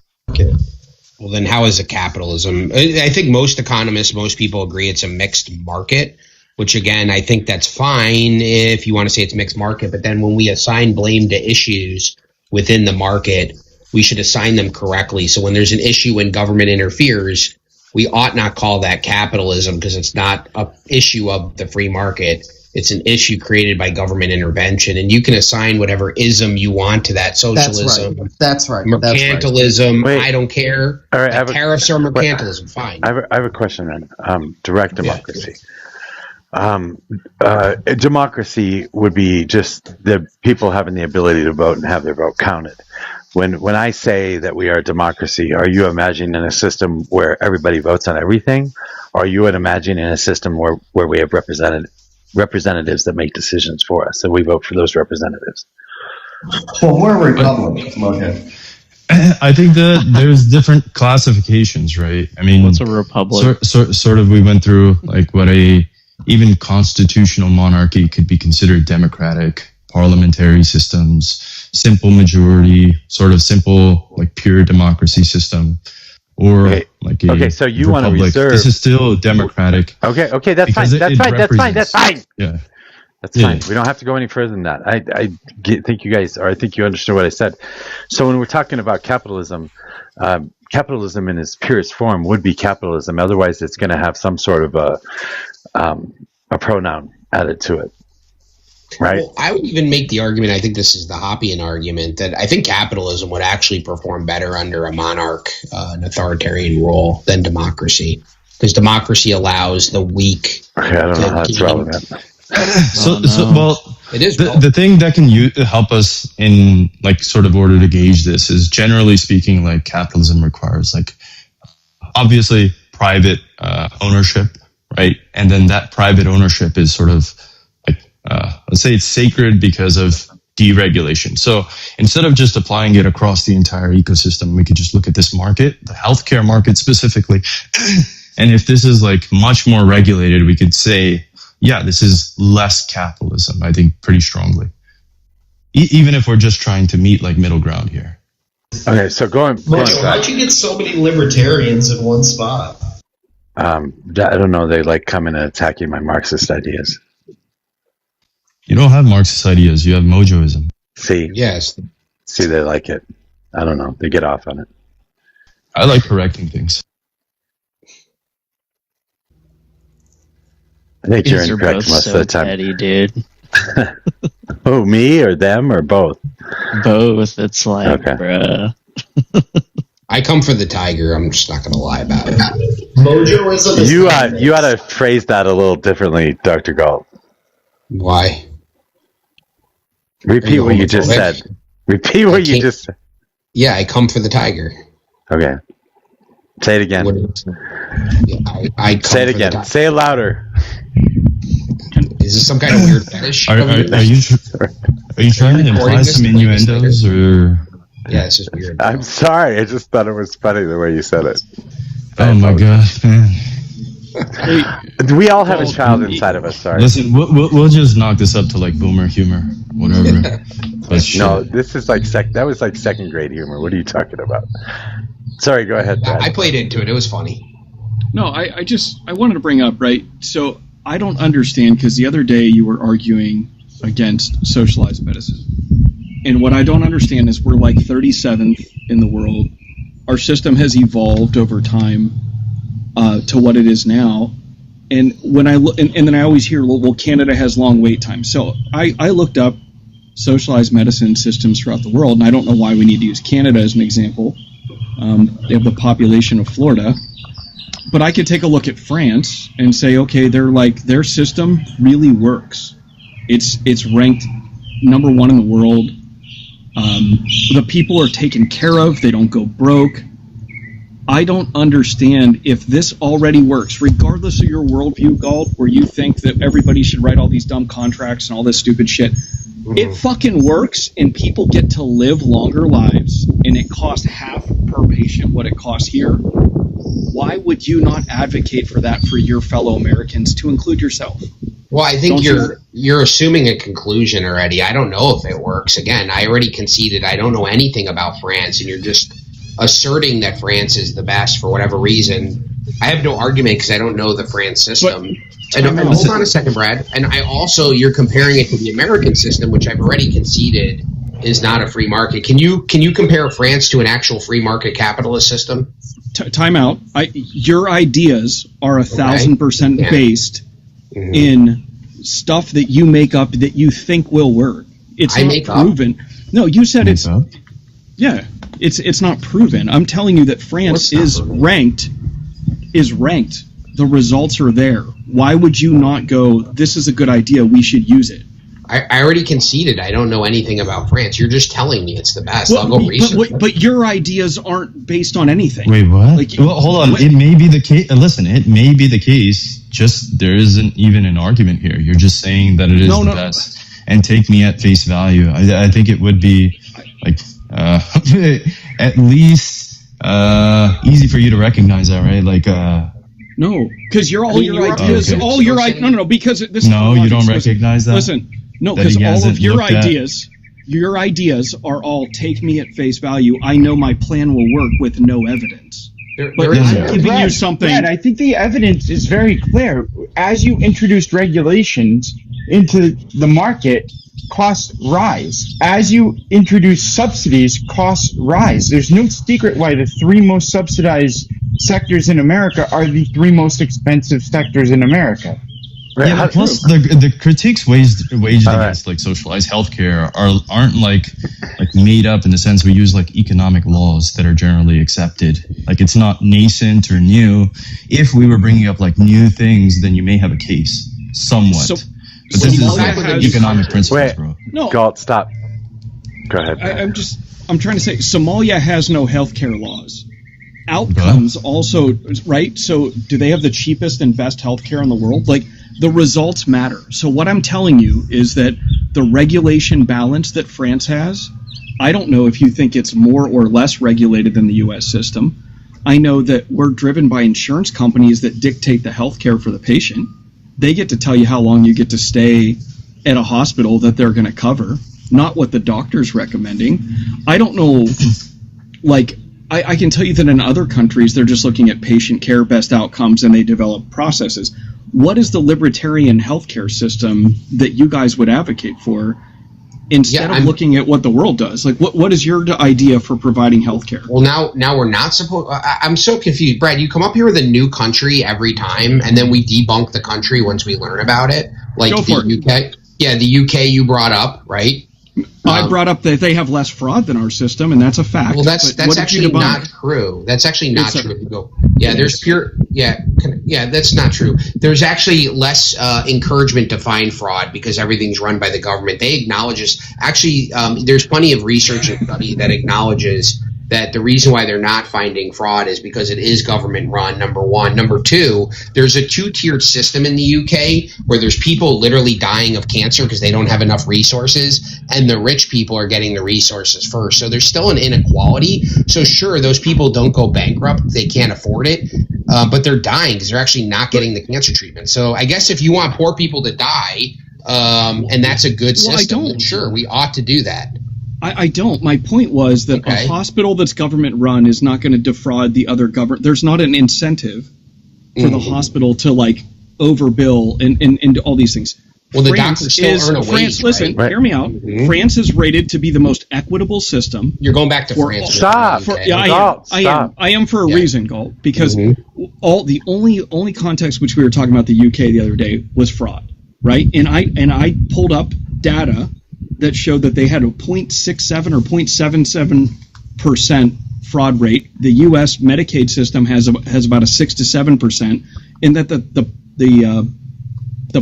Well, then how is it capitalism? I think most economists, most people agree it's a mixed market, which again, I think that's fine if you want to say it's mixed market. But then when we assign blame to issues within the market, we should assign them correctly. So when there's an issue when government interferes, we ought not call that capitalism, because it's not an issue of the free market. It's an issue created by government intervention. And you can assign whatever ism you want to that: socialism, That's right. mercantilism. Wait. I don't care. All right, Tariffs are mercantilism. Fine. I have a question then. Direct democracy. Democracy would be just the people having the ability to vote and have their vote counted. When I say that we are a democracy, are you imagining a system where everybody votes on everything? Or are you imagining a system where we have representatives that make decisions for us, so we vote for those representatives? Well, we're Republicans, Mojo. I think that there's different classifications, right? I mean, What's a republic? Sort of, we went through like what even constitutional monarchy could be considered democratic, parliamentary systems, simple majority, sort of simple, like pure democracy system, or like a so you want to reserve. This is still democratic. Okay, that's fine. That's fine. Yeah. That's fine. We don't have to go any further than that. I think you guys, or I think you understood what I said. So when we're talking about capitalism, capitalism in its purest form would be capitalism. Otherwise, it's going to have some sort of a pronoun added to it, right? Well, I would even make the argument, I think this is the Hoppian argument, that I think capitalism would actually perform better under a monarch, an authoritarian rule, than democracy. Because democracy allows the weak. Okay, I don't know how that's relevant. Well, it is the thing that can help us in like sort of order to gauge this is, generally speaking, like capitalism requires like obviously private ownership, right? And then that private ownership is sort of like let's say it's sacred because of deregulation. So instead of just applying it across the entire ecosystem, we could just look at this market, the healthcare market specifically. And if this is like much more regulated, we could say, yeah, this is less capitalism, I think pretty strongly. Even if we're just trying to meet like middle ground here. Okay, so going How'd you get so many libertarians in one spot? I don't know, they like coming and attacking my Marxist ideas. You don't have Marxist ideas, you have Mojoism. See, Yes. they like it. I don't know, they get off on it. I like correcting things. I think you're These are incorrect both most so of the time. petty, dude. Oh, me or them or both? Both. It's like, Okay. bruh. I come for the tiger. I'm just not going to lie about it. Mojoism is You not you ought to phrase that a little differently, Dr. Galt. Why? Repeat you what you just homophobic? said. Repeat what you can't- just said. Yeah, I come for the tiger. Okay. Say it again. I come Say it for the again. tiger. Say it louder. Is this some kind of weird fetish? Are you trying to imply Recording some this and playing this innuendos or? Yeah, it's just weird. I'm sorry. I just thought it was funny the way you said it. Oh my god, man! We all have a child inside of us. Sorry. Listen, we'll just knock this up to like boomer humor, whatever. But shit. No, this is like that was like second grade humor. What are you talking about? Sorry, go ahead, Brad. I played into it. It was funny. No, I wanted to bring up, right? So I don't understand, because the other day you were arguing against socialized medicine. And what I don't understand is we're like 37th in the world. Our system has evolved over time to what it is now. And when I look, and then I always hear, well, Canada has long wait times. So I looked up socialized medicine systems throughout the world, and I don't know why we need to use Canada as an example. They have the population of Florida. But I could take a look at France and say, okay, their system really works. It's ranked number 1 in the world. The people are taken care of. They don't go broke. I don't understand if this already works, regardless of your worldview, Galt, where you think that everybody should write all these dumb contracts and all this stupid shit. It fucking works, and people get to live longer lives, and it costs half per patient what it costs here. Why would you not advocate for that for your fellow Americans, to include yourself? Well, I think Don't you're assuming a conclusion already. I don't know if it works. Again, I already conceded I don't know anything about France, and you're just asserting that France is the best for whatever reason. I have no argument because I don't know the France system. And hold on a second, Brad. And you're comparing it to the American system, which I've already conceded is not a free market. Can you compare France to an actual free market capitalist system? Time out. Your ideas are 1,000% based in stuff that you make up that you think will work. It's not proven. No, you said it's. Yeah, it's not proven. I'm telling you that France is ranked. The results are there. Why would you not go, this is a good idea, we should use it? I already conceded I don't know anything about France. You're just telling me it's the best. I'll go research. But your ideas aren't based on anything. Wait, what? Like, well, hold on. It may be the case. Listen, it may be the case. Just there isn't even an argument here. You're just saying that it is the best, and take me at face value. I think it would be like at least easy for you to recognize that, right? Like. No, because your ideas. No, because this. No, you don't recognize that. Listen, no, because all of your ideas are all take me at face value. I know my plan will work with no evidence. But I'm giving you something. Brad, I think the evidence is very clear. As you introduced regulations into the market, costs rise. As you introduce subsidies, costs rise. There's no secret why the 3 most subsidized sectors in America are the 3 most expensive sectors in America. Right. Yeah, plus the critiques waged against like socialized healthcare aren't like made up in the sense we use like economic laws that are generally accepted. Like it's not nascent or new. If we were bringing up like new things, then you may have a case somewhat. But this is like economic principles, bro. No, Galt, stop. Go ahead. I'm trying to say Somalia has no healthcare laws. Outcomes also, right? So do they have the cheapest and best healthcare in the world? Like, the results matter. So what I'm telling you is that the regulation balance that France has, I don't know if you think it's more or less regulated than the U.S. system. I know that we're driven by insurance companies that dictate the healthcare for the patient. They get to tell you how long you get to stay at a hospital that they're going to cover, not what the doctor's recommending. I don't know, like, I can tell you that in other countries, they're just looking at patient care, best outcomes, and they develop processes. What is the libertarian healthcare system that you guys would advocate for instead of looking at what the world does? Like, what is your idea for providing healthcare? Well, now we're not supposed. I'm so confused, Brad. You come up here with a new country every time, and then we debunk the country once we learn about it. Like the UK. Yeah, the UK you brought up, right? I brought up that they have less fraud than our system, and that's a fact. Well, that's actually not true. That's actually not true. There's pure. Yeah, that's not true. There's actually less encouragement to find fraud because everything's run by the government. They acknowledge this. Actually, there's plenty of research and study that acknowledges that the reason why they're not finding fraud is because it is government run, number one. Number two, there's a two-tiered system in the UK where there's people literally dying of cancer because they don't have enough resources, and the rich people are getting the resources first. So there's still an inequality. So sure, those people don't go bankrupt. They can't afford it, but they're dying because they're actually not getting the cancer treatment. So I guess if you want poor people to die, and that's a good system, then sure, we ought to do that. I don't. My point was that a hospital that's government run is not going to defraud the other government. There's not an incentive for the hospital to like overbill and all these things. Well, the doctors still earn a wage. Listen, hear me out. France is rated to be the most equitable system. You're going back to France. Stop. I am for a reason, Galt, because the only context which we were talking about the UK the other day was fraud, right? And I pulled up data that showed that they had a 0.67 or 0.77% fraud rate. The U.S. Medicaid system has about a 6 to 7%, and that the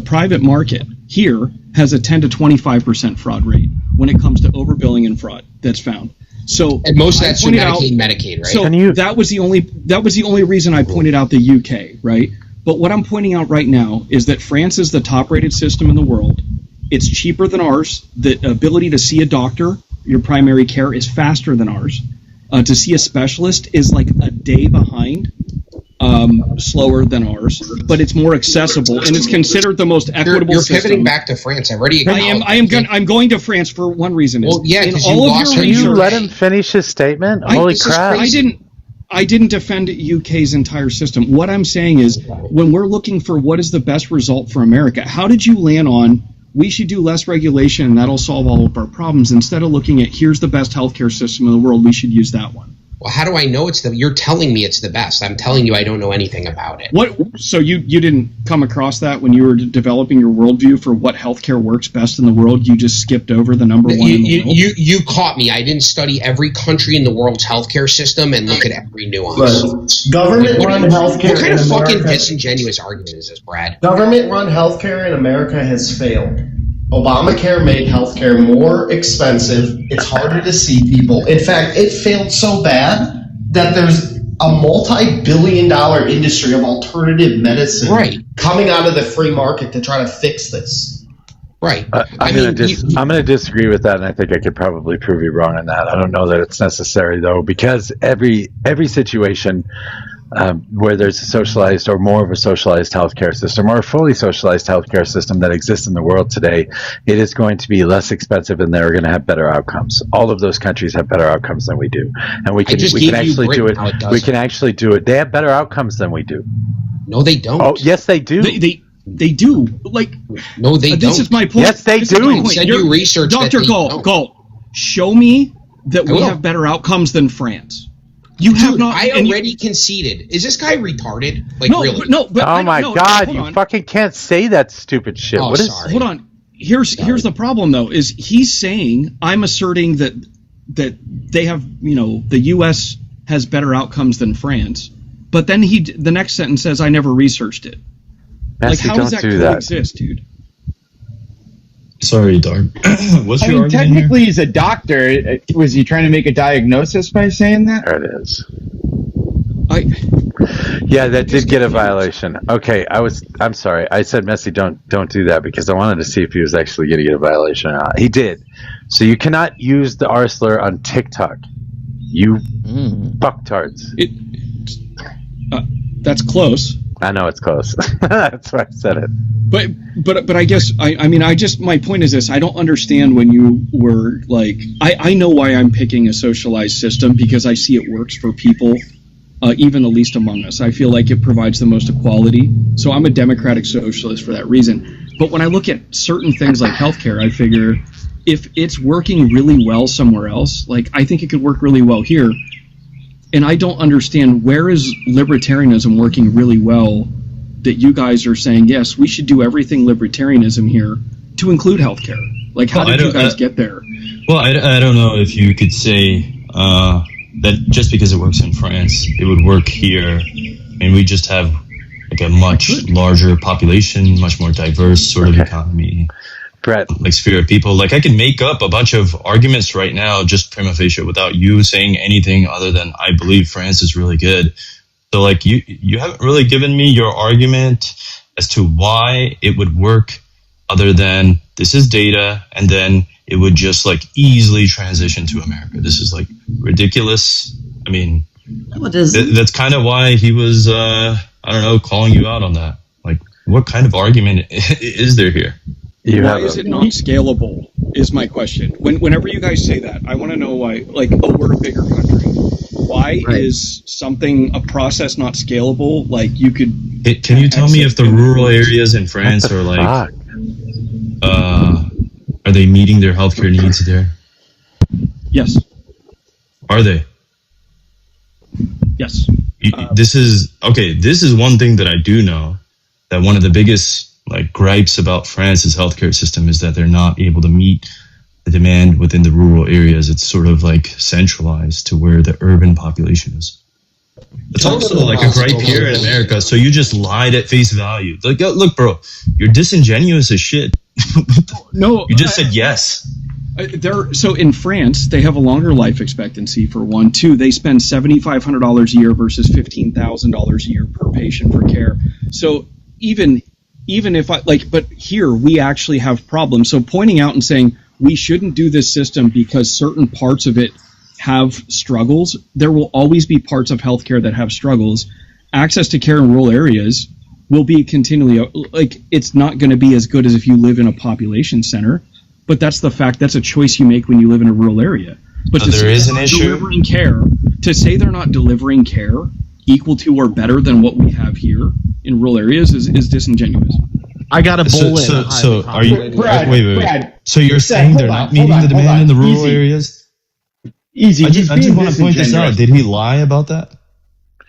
private market here has a 10 to 25% fraud rate when it comes to overbilling and fraud that's found. So and most of that's through Medicaid, right? So that was the only reason I pointed out the UK, right? But what I'm pointing out right now is that France is the top-rated system in the world. It's cheaper than ours. The ability to see a doctor, your primary care, is faster than ours. To see a specialist is like a day behind, slower than ours, but it's more accessible and it's considered the most equitable You're system. pivoting back to France. I've already. I'm going to France for one reason. Well, yeah, because you lost. Can you let him finish his statement? Holy crap! I didn't defend UK's entire system. What I'm saying is, when we're looking for what is the best result for America, how did you land on we should do less regulation and that'll solve all of our problems, instead of looking at here's the best healthcare system in the world, we should use that one? Well, how do I know you're telling me it's the best? I'm telling you I don't know anything about it. So you didn't come across that when you were developing your worldview for what healthcare works best in the world? You just skipped over the number one in the world? You caught me. I didn't study every country in the world's healthcare system and look at every nuance. But government-run healthcare. What kind of fucking disingenuous argument is this, Brad? Government-run healthcare in America has failed. Obamacare made healthcare more expensive. It's harder to see people. In fact, it failed so bad that there's a multi-billion-dollar industry of alternative medicine coming out of the free market to try to fix this. Right. I'm going to disagree with that, and I think I could probably prove you wrong on that. I don't know that it's necessary, though, because every situation where there's a socialized or more of a socialized healthcare system or a fully socialized healthcare system that exists in the world today, it is going to be less expensive and they're going to have better outcomes. All of those countries have better outcomes than we do, and we can actually do it. We can actually do it. They have better outcomes than we do. No, they don't. Oh, yes, they do. They do. Like, no, they don't. This is my point. Yes, they do. You research Dr. Galt, show me that we have better outcomes than France. You have not. I already conceded. Is this guy retarded? Like, no, really? No, but oh my God! You fucking can't say that stupid shit. Oh, what is? Sorry. Hold on. Here's the problem though. Is he's saying I'm asserting that they have, the U.S. has better outcomes than France, but then the next sentence says I never researched it. Messi, how does that coexist, dude? Sorry, Dark. What's your argument technically, here? he's a doctor. Was he trying to make a diagnosis by saying that? There it is. Yeah, that did get a violation. Okay, I'm sorry. I said Messi don't do that because I wanted to see if he was actually going to get a violation or not. He did. So you cannot use the R slur on TikTok. You fucktards. That's close. I know it's close. That's why I said it. But I guess I mean my point is this: I don't understand when you were like I know why I'm picking a socialized system because I see it works for people, even the least among us. I feel like it provides the most equality. So I'm a democratic socialist for that reason. But when I look at certain things like healthcare, I figure if it's working really well somewhere else, like I think it could work really well here. And I don't understand, where is libertarianism working really well that you guys are saying, yes, we should do everything libertarianism here to include healthcare? Like, how did you guys get there? Well, I don't know if you could say that just because it works in France, it would work here. I mean, we just have like a much larger population, much more diverse sort of economy. Brett, like sphere of people. Like I can make up a bunch of arguments right now, just prima facie, without you saying anything other than I believe France is really good. So like you haven't really given me your argument as to why it would work, other than this is data, and then it would just like easily transition to America. This is like ridiculous. I mean, that's kind of why he was I don't know, calling you out on that. Like, what kind of argument is there here? Why is it not scalable, is my question. Whenever you guys say that, I want to know why, like, oh, we're a bigger country. Why is a process not scalable? Like, you could... Can you tell me if the rural areas in France are like... are they meeting their healthcare needs there? Yes. Are they? Yes. This is one thing that I do know, that one of the biggest like gripes about France's healthcare system is that they're not able to meet the demand within the rural areas. It's sort of like centralized to where the urban population is. It's also like a gripe here in America. So you just lied at face value. Like, look, bro, you're disingenuous as shit. No, you just said yes. So in France, they have a longer life expectancy, for one. Two, they spend $7,500 a year versus $15,000 a year per patient for care. So even if but here we actually have problems. So pointing out and saying we shouldn't do this system because certain parts of it have struggles, there will always be parts of healthcare that have struggles. Access to care in rural areas will be continually, like, it's not going to be as good as if you live in a population center, but that's the fact. That's a choice you make when you live in a rural area. But so there is an issue. Delivering care, to say they're not delivering care equal to or better than what we have here in rural areas is disingenuous. I got a bowl So are you? Brad, wait. Brad, so you're saying they're not meeting the demand in the rural areas? Easy. I just want to point this out. Did he lie about that?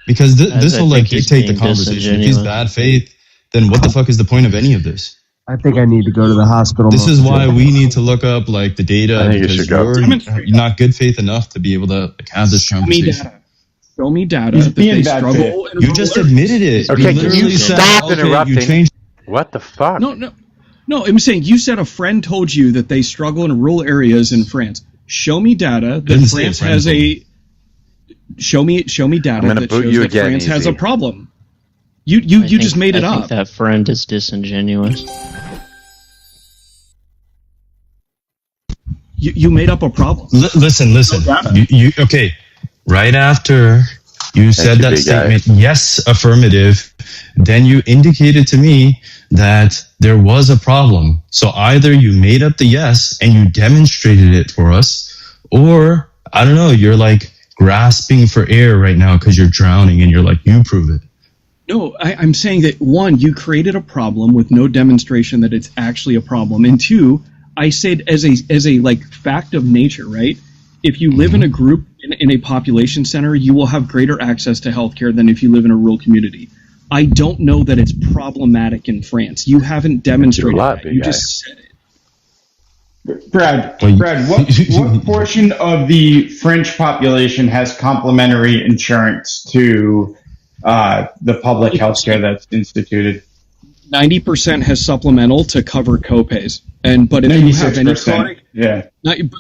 Because this will like dictate the conversation. If he's bad faith, then what the fuck is the point of any of this? I think I need to go to the hospital. This is why we need to look up like the data, because you're not good faith enough to be able to like, have this conversation. Show me data that they struggle. You just admitted it. Okay, can you stop interrupting? What the fuck? No. I'm saying you said a friend told you that they struggle in rural areas in France. Show me data that France has a. Show me data that shows that France has a problem. You just made it up. I think that friend is disingenuous. You made up a problem. Listen. You okay? Right after you said that statement, yes, affirmative, then you indicated to me that there was a problem. So either you made up the yes and you demonstrated it for us, or I don't know, you're like grasping for air right now because you're drowning and you're like, you prove it. No, I'm saying that, one, you created a problem with no demonstration that it's actually a problem, and two, I said as a like fact of nature, right? If you live in a group in a population center, you will have greater access to healthcare than if you live in a rural community. I don't know that it's problematic in France. You haven't demonstrated that. You just said it. Brad, what portion of the French population has complementary insurance to the public health care that's instituted? 90% has supplemental to cover copays. But if you have any chronic,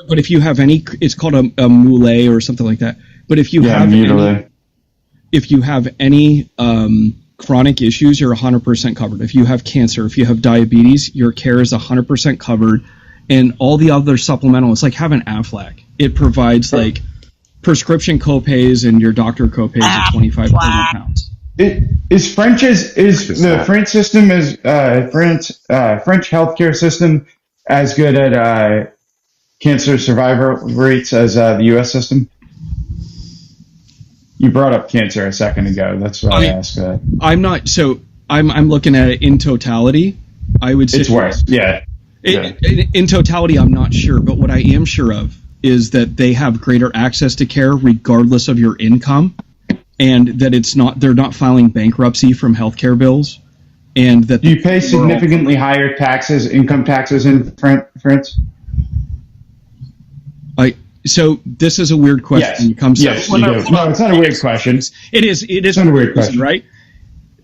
but if you have any, it's called a moulet or something like that. But if you have any, if you have any chronic issues, you're 100% covered. If you have cancer, if you have diabetes, your care is 100% covered. And all the other supplemental, it's like having Aflac. It provides like prescription copays and your doctor copays of 25, 30 pounds. Is the French system French healthcare system as good at cancer survivor rates as the U.S. system? You brought up cancer a second ago. That's why I asked that. I'm not. So I'm looking at it in totality. I would say it's worse. Yeah. In totality, I'm not sure, but what I am sure of is that they have greater access to care regardless of your income, and that they're not filing bankruptcy from healthcare bills, and that do you pay significantly higher income taxes in France? So this is a weird question. Yes, you do. No, it's not a weird question. It is. It's not a weird question, right?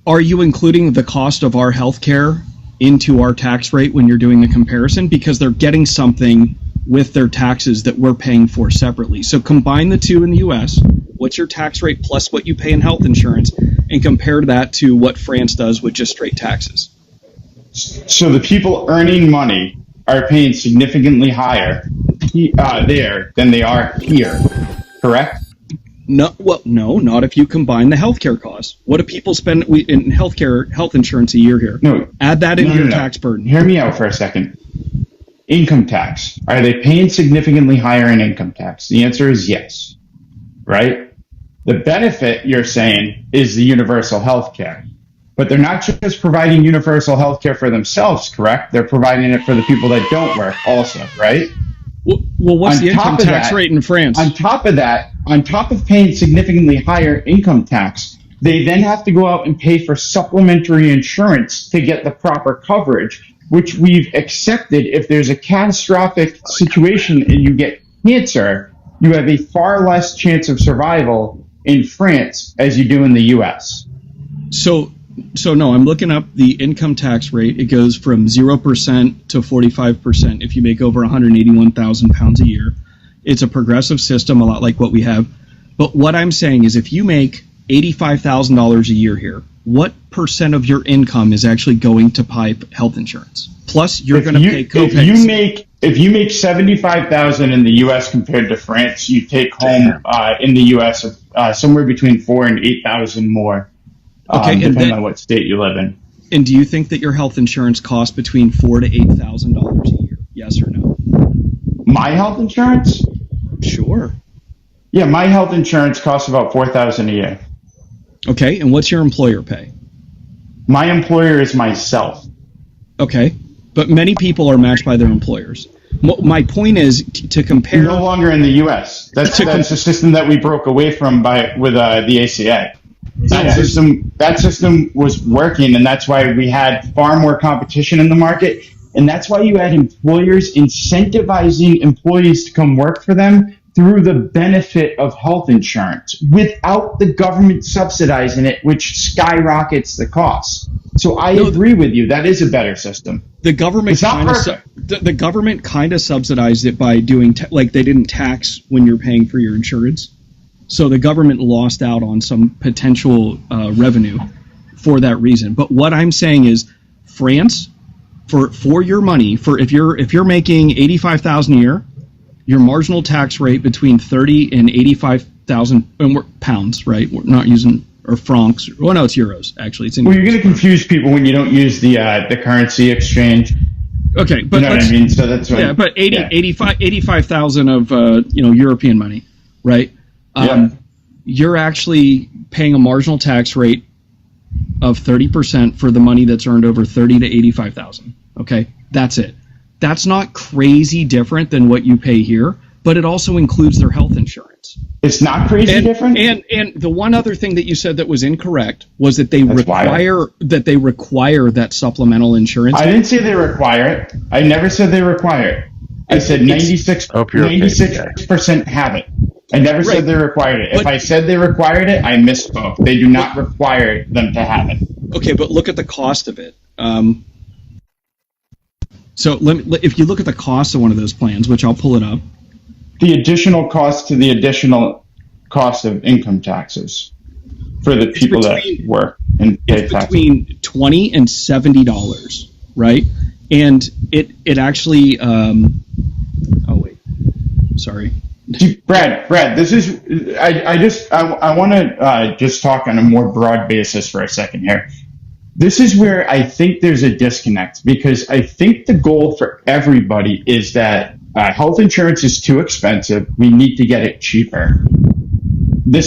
Are you including the cost of our healthcare into our tax rate when you're doing the comparison? Because they're getting something with their taxes that we're paying for separately. So combine the two in the U.S. What's your tax rate plus what you pay in health insurance, and compare that to what France does with just straight taxes. So the people earning money are paying significantly higher there than they are here, correct? No, well, no, not if you combine the healthcare costs. What do people spend in health insurance a year here? No, add that into your tax burden. Hear me out for a second. Income tax. Are they paying significantly higher in income tax? The answer is yes, right? The benefit, you're saying, is the universal health care. But they're not just providing universal health care for themselves, correct? They're providing it for the people that don't work also, right? Well, what's the income tax rate in France? On top of that, on top of paying significantly higher income tax, they then have to go out and pay for supplementary insurance to get the proper coverage, which we've accepted. If there's a catastrophic situation and you get cancer, you have a far less chance of survival in France as you do in the U.S. So no, I'm looking up the income tax rate. It goes from 0% to 45% if you make over 181,000 pounds a year. It's a progressive system, a lot like what we have. But what I'm saying is if you make $85,000 a year here, what percent of your income is actually going to pipe health insurance? Plus, you're going to pay copays. If you make $75,000 in the U.S. compared to France, you take home in the U.S. Somewhere between $4,000 and $8,000 more. Depending on what state you live in. And do you think that your health insurance costs between $4,000 to $8,000 a year? Yes or no? My health insurance? Sure. Yeah, my health insurance costs about $4,000 a year. Okay, and what's your employer pay? My employer is myself. Okay, but many people are matched by their employers. My point is to compare. No longer in the U.S. That's the system that we broke away from with the ACA. That system was working, and that's why we had far more competition in the market, and that's why you had employers incentivizing employees to come work for them through the benefit of health insurance without the government subsidizing it, which skyrockets the cost. So I agree with you. That is a better system. The government the government kind of subsidized it by doing like they didn't tax when you're paying for your insurance. So the government lost out on some potential revenue for that reason. But what I'm saying is, France, for your money, if you're making $85,000 a year, your marginal tax rate between 30 and 85,000 pounds, right? We're not using or francs. Well, no, it's euros actually. It's in you're going to confuse people when you don't use the currency exchange. Okay, but you know what I mean. So that's what, but 85,000 of European money, right? You're actually paying a marginal tax rate of 30% for the money that's earned over 30 to 85,000. Okay, that's it. That's not crazy different than what you pay here, but it also includes their health insurance. It's not crazy different. And the one other thing that you said that was incorrect was that they require that supplemental insurance. I didn't say they require it. I never said they require it. I said 96% have it. I never said they required it. If I said they required it, I misspoke. They do not require them to have it. Okay, but look at the cost of it. So if you look at the cost of one of those plans, which I'll pull it up. The additional cost to the additional cost of income taxes. for the people that work and pay It's taxes. between $20 and $70, right? And it actually. Oh wait, sorry. Brad, this is. I want to just talk on a more broad basis for a second here. This is where I think there's a disconnect, because I think the goal for everybody is that health insurance is too expensive. We need to get it cheaper. The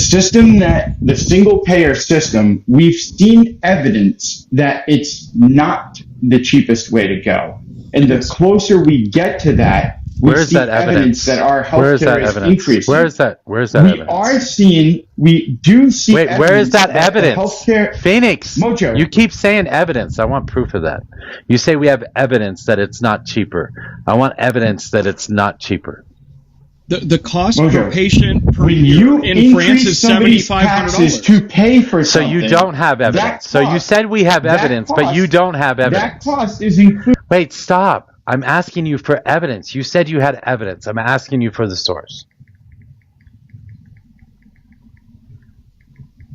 single payer system, we've seen evidence that it's not the cheapest way to go. And the closer we get to that, we Where's see that evidence? that our Where is that healthcare is evidence? increasing. Where's that evidence? We do see Wait, where is that the evidence? healthcare Phoenix, Mojo. you keep saying evidence. I want proof of that. You say we have evidence that it's not cheaper. I want evidence that it's not cheaper. The cost Mojo, per patient per when year you in France is increase somebody's taxes $7,500. to pay for So something, you don't have evidence. So you said we have evidence, but you don't have evidence. That cost is included. Wait, stop. I'm asking you for evidence. You said you had evidence. I'm asking you for the source.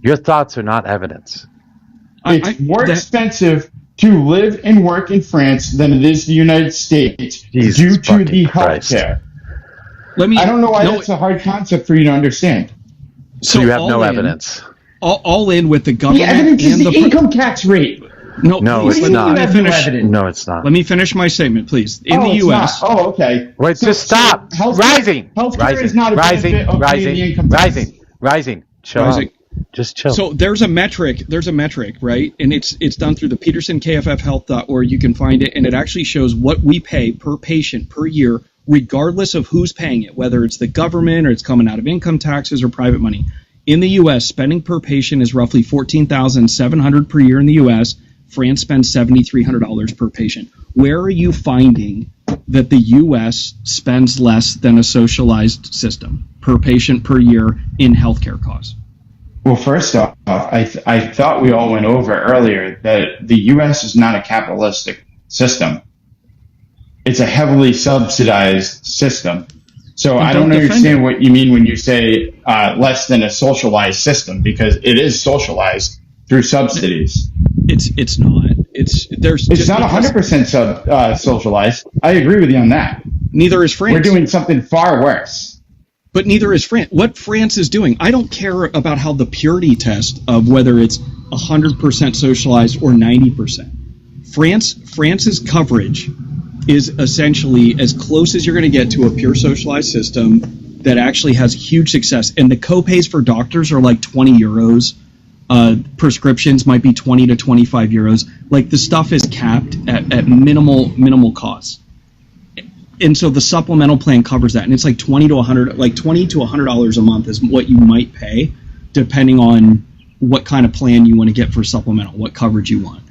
Your thoughts are not evidence. It's more expensive to live and work in France than it is the United States Jesus due to fucking the Christ. healthcare. I don't know why that's a hard concept for you to understand. So you have all no in- evidence. All in with the The government evidence is and the income tax rate. No, No, please, it's let me- not. Let me have no finish. evidence. No, it's not. Let me finish my statement, please. In the it's U.S., not. Oh, okay. Wait, So- just stop. so healthcare- Rising. Healthcare Rising. is not a benefit of paying the income tax. Rising. Chill Rising. out. Just chill. So there's a metric, right? And it's done through the PetersonKFFHealth.org. You can find it, and it actually shows what we pay per patient per year, regardless of who's paying it, whether it's the government or it's coming out of income taxes or private money. In the U.S., spending per patient is roughly $14,700 per year in the U.S. France spends $7,300 per patient. Where are you finding that the U.S. spends less than a socialized system per patient per year in healthcare costs? Well, first off, I thought we all went over earlier that the U.S. is not a capitalistic system. It's a heavily subsidized system. So I don't understand what you mean when you say less than a socialized system, because it is socialized through subsidies. It's not. It's not 100% socialized. I agree with you on that. Neither is France. We're doing something far worse. But neither is France. What France is doing, I don't care about how the purity test of whether it's 100% socialized or 90%. France's coverage is essentially as close as you're going to get to a pure socialized system that actually has huge success. And the co-pays for doctors are like 20 euros. Prescriptions might be 20 to 25 euros. Like, the stuff is capped at minimal costs. And so the supplemental plan covers that, and it's like $20 to $100 a month is what you might pay, depending on what kind of plan you want to get for supplemental, what coverage you want.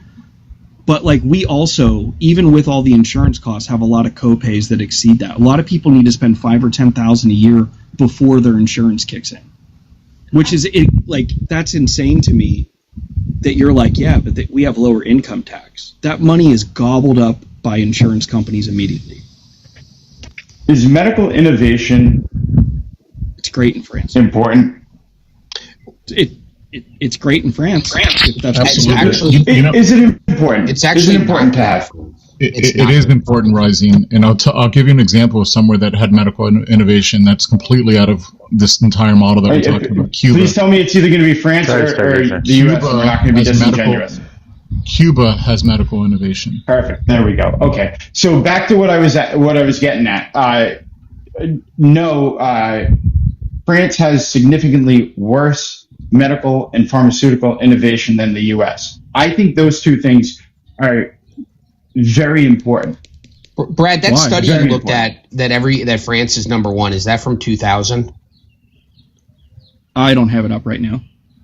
But like, we also, even with all the insurance costs, have a lot of co-pays that exceed that. A lot of people need to spend $5,000 or $10,000 a year before their insurance kicks in, which is that's insane to me. That you're like, yeah, but we have lower income tax. That money is gobbled up by insurance companies immediately. Is medical innovation? It's great in France. Important. It's great in France. If that's Absolutely. Is it important? It's actually important to have. It is important, Rising, and I'll give you an example of somewhere that had medical innovation that's completely out of this entire model that we're talking about. Cuba. Please tell me it's either going to be France or the U.S. We're not going to be disingenuous. Cuba has medical innovation. Perfect. There we go. Okay. So back to what I was getting at. France has significantly worse medical and pharmaceutical innovation than the U.S. I think those two things are very important. Brad, that study Very you looked important. at that France is number one. Is that from 2000? I don't have it up right now.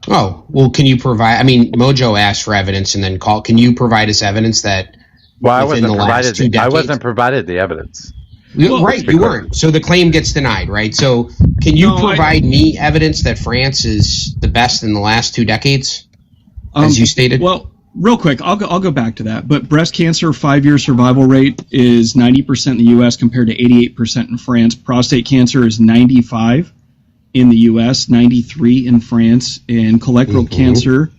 Oh, well, can you provide? I mean, Mojo asked for evidence and then called. Can you provide us evidence that? Well, I within wasn't the last 2 provided. I decades- wasn't provided the evidence. Right, you weren't. So the claim gets denied, right? So can you provide me evidence that France is the best in the last 2 decades, as you stated? Well, real quick, I'll go back to that. But breast cancer 5-year survival rate is 90% in the U.S. compared to 88% in France. Prostate cancer is 95%. in the U.S., 93 in France, and colorectal cancer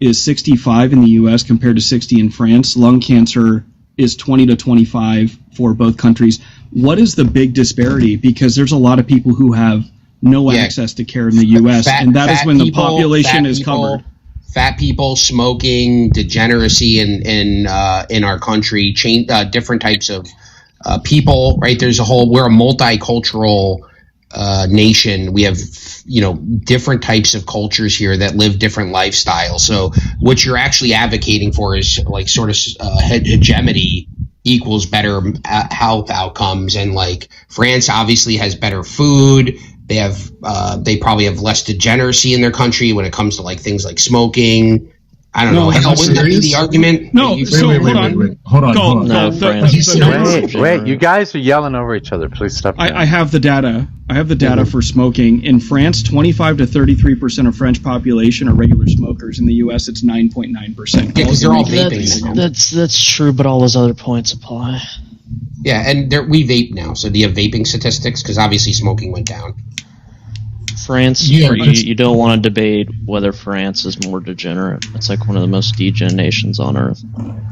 is 65 in the U.S. compared to 60 in France. Lung cancer is 20 to 25 for both countries. What is the big disparity? Because there's a lot of people who have no access to care in the U.S., and that is when the population is covered. Fat people, smoking, degeneracy in our country, different types of people. Right? We're a multicultural nation. We have different types of cultures here that live different lifestyles. So what you're actually advocating for is like sort of hegemony equals better health outcomes, and like France obviously has better food. They probably have less degeneracy in their country when it comes to like things like smoking. I don't know. Wouldn't that be the argument? No, Hold on. Wait, you guys are yelling over each other. Please stop. I have the data. I have the data for smoking. In France, 25 to 33% of French population are regular smokers. In the U.S., it's 9.9%. Yeah, because they're all vaping. That's true, but all those other points apply. Yeah, and we vape now. So do you have vaping statistics? Because obviously smoking went down. France, you don't want to debate whether France is more degenerate. It's like one of the most degen nations on earth.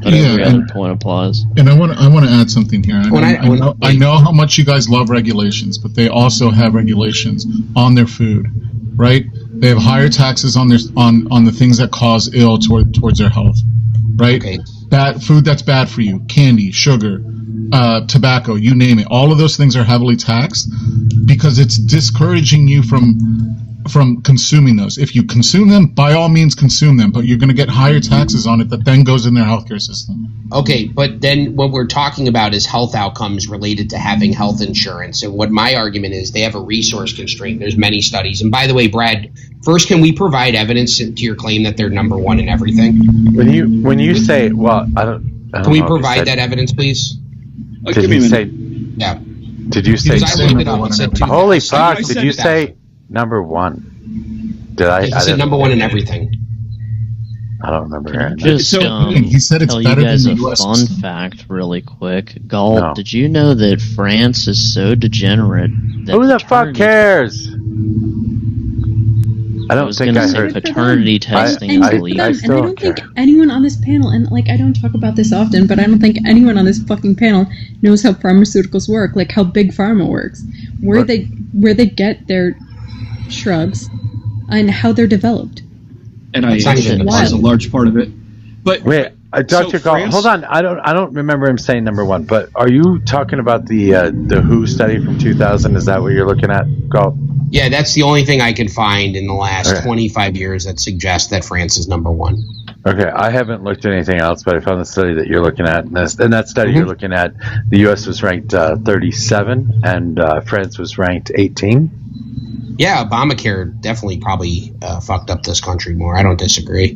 But every other point applies. And I want to add something here. I know how much you guys love regulations, but they also have regulations on their food, right? They have higher taxes on the things that cause ill towards their health, right? Okay. Bad food that's bad for you, candy, sugar, tobacco, you name it. All of those things are heavily taxed because it's discouraging you from consuming those. If you consume them, by all means consume them, but you're going to get higher taxes on it that then goes in their healthcare system. Okay, but then what we're talking about is health outcomes related to having health insurance. And what my argument is, they have a resource constraint. There's many studies. And by the way, Brad, first, can we provide evidence to your claim that they're number one in everything? When you say, well, I don't can we provide that evidence, please? Did you say? Yeah. Did you say? Because I looked it up and said Holy fuck! Did you say number one? Did I? I said number one in everything. I don't remember hearing that. Just he said it's tell better you guys than a the US. fun fact really quick. Galt, No. did you know that France is so degenerate that Who the fuck cares? I don't think I heard. paternity testing I- is I- illegal. I And still I don't don't think care. anyone on this panel, and like I don't talk about this often, but I don't think anyone on this fucking panel knows how pharmaceuticals work, like how big pharma works, where they get their drugs, and how they're developed. And I It's not even is a large part of it. But Wait, Dr. Galt, France- hold on. I don't remember him saying number one, but are you talking about the WHO study from 2000? Is that what you're looking at, Galt? Yeah, that's the only thing I can find in the last Okay. 25 years that suggests that France is number one. Okay, I haven't looked at anything else, but I found the study that you're looking at. And that study you're looking at, the U.S. was ranked 37, and France was ranked 18. Yeah, Obamacare definitely probably fucked up this country more. I don't disagree.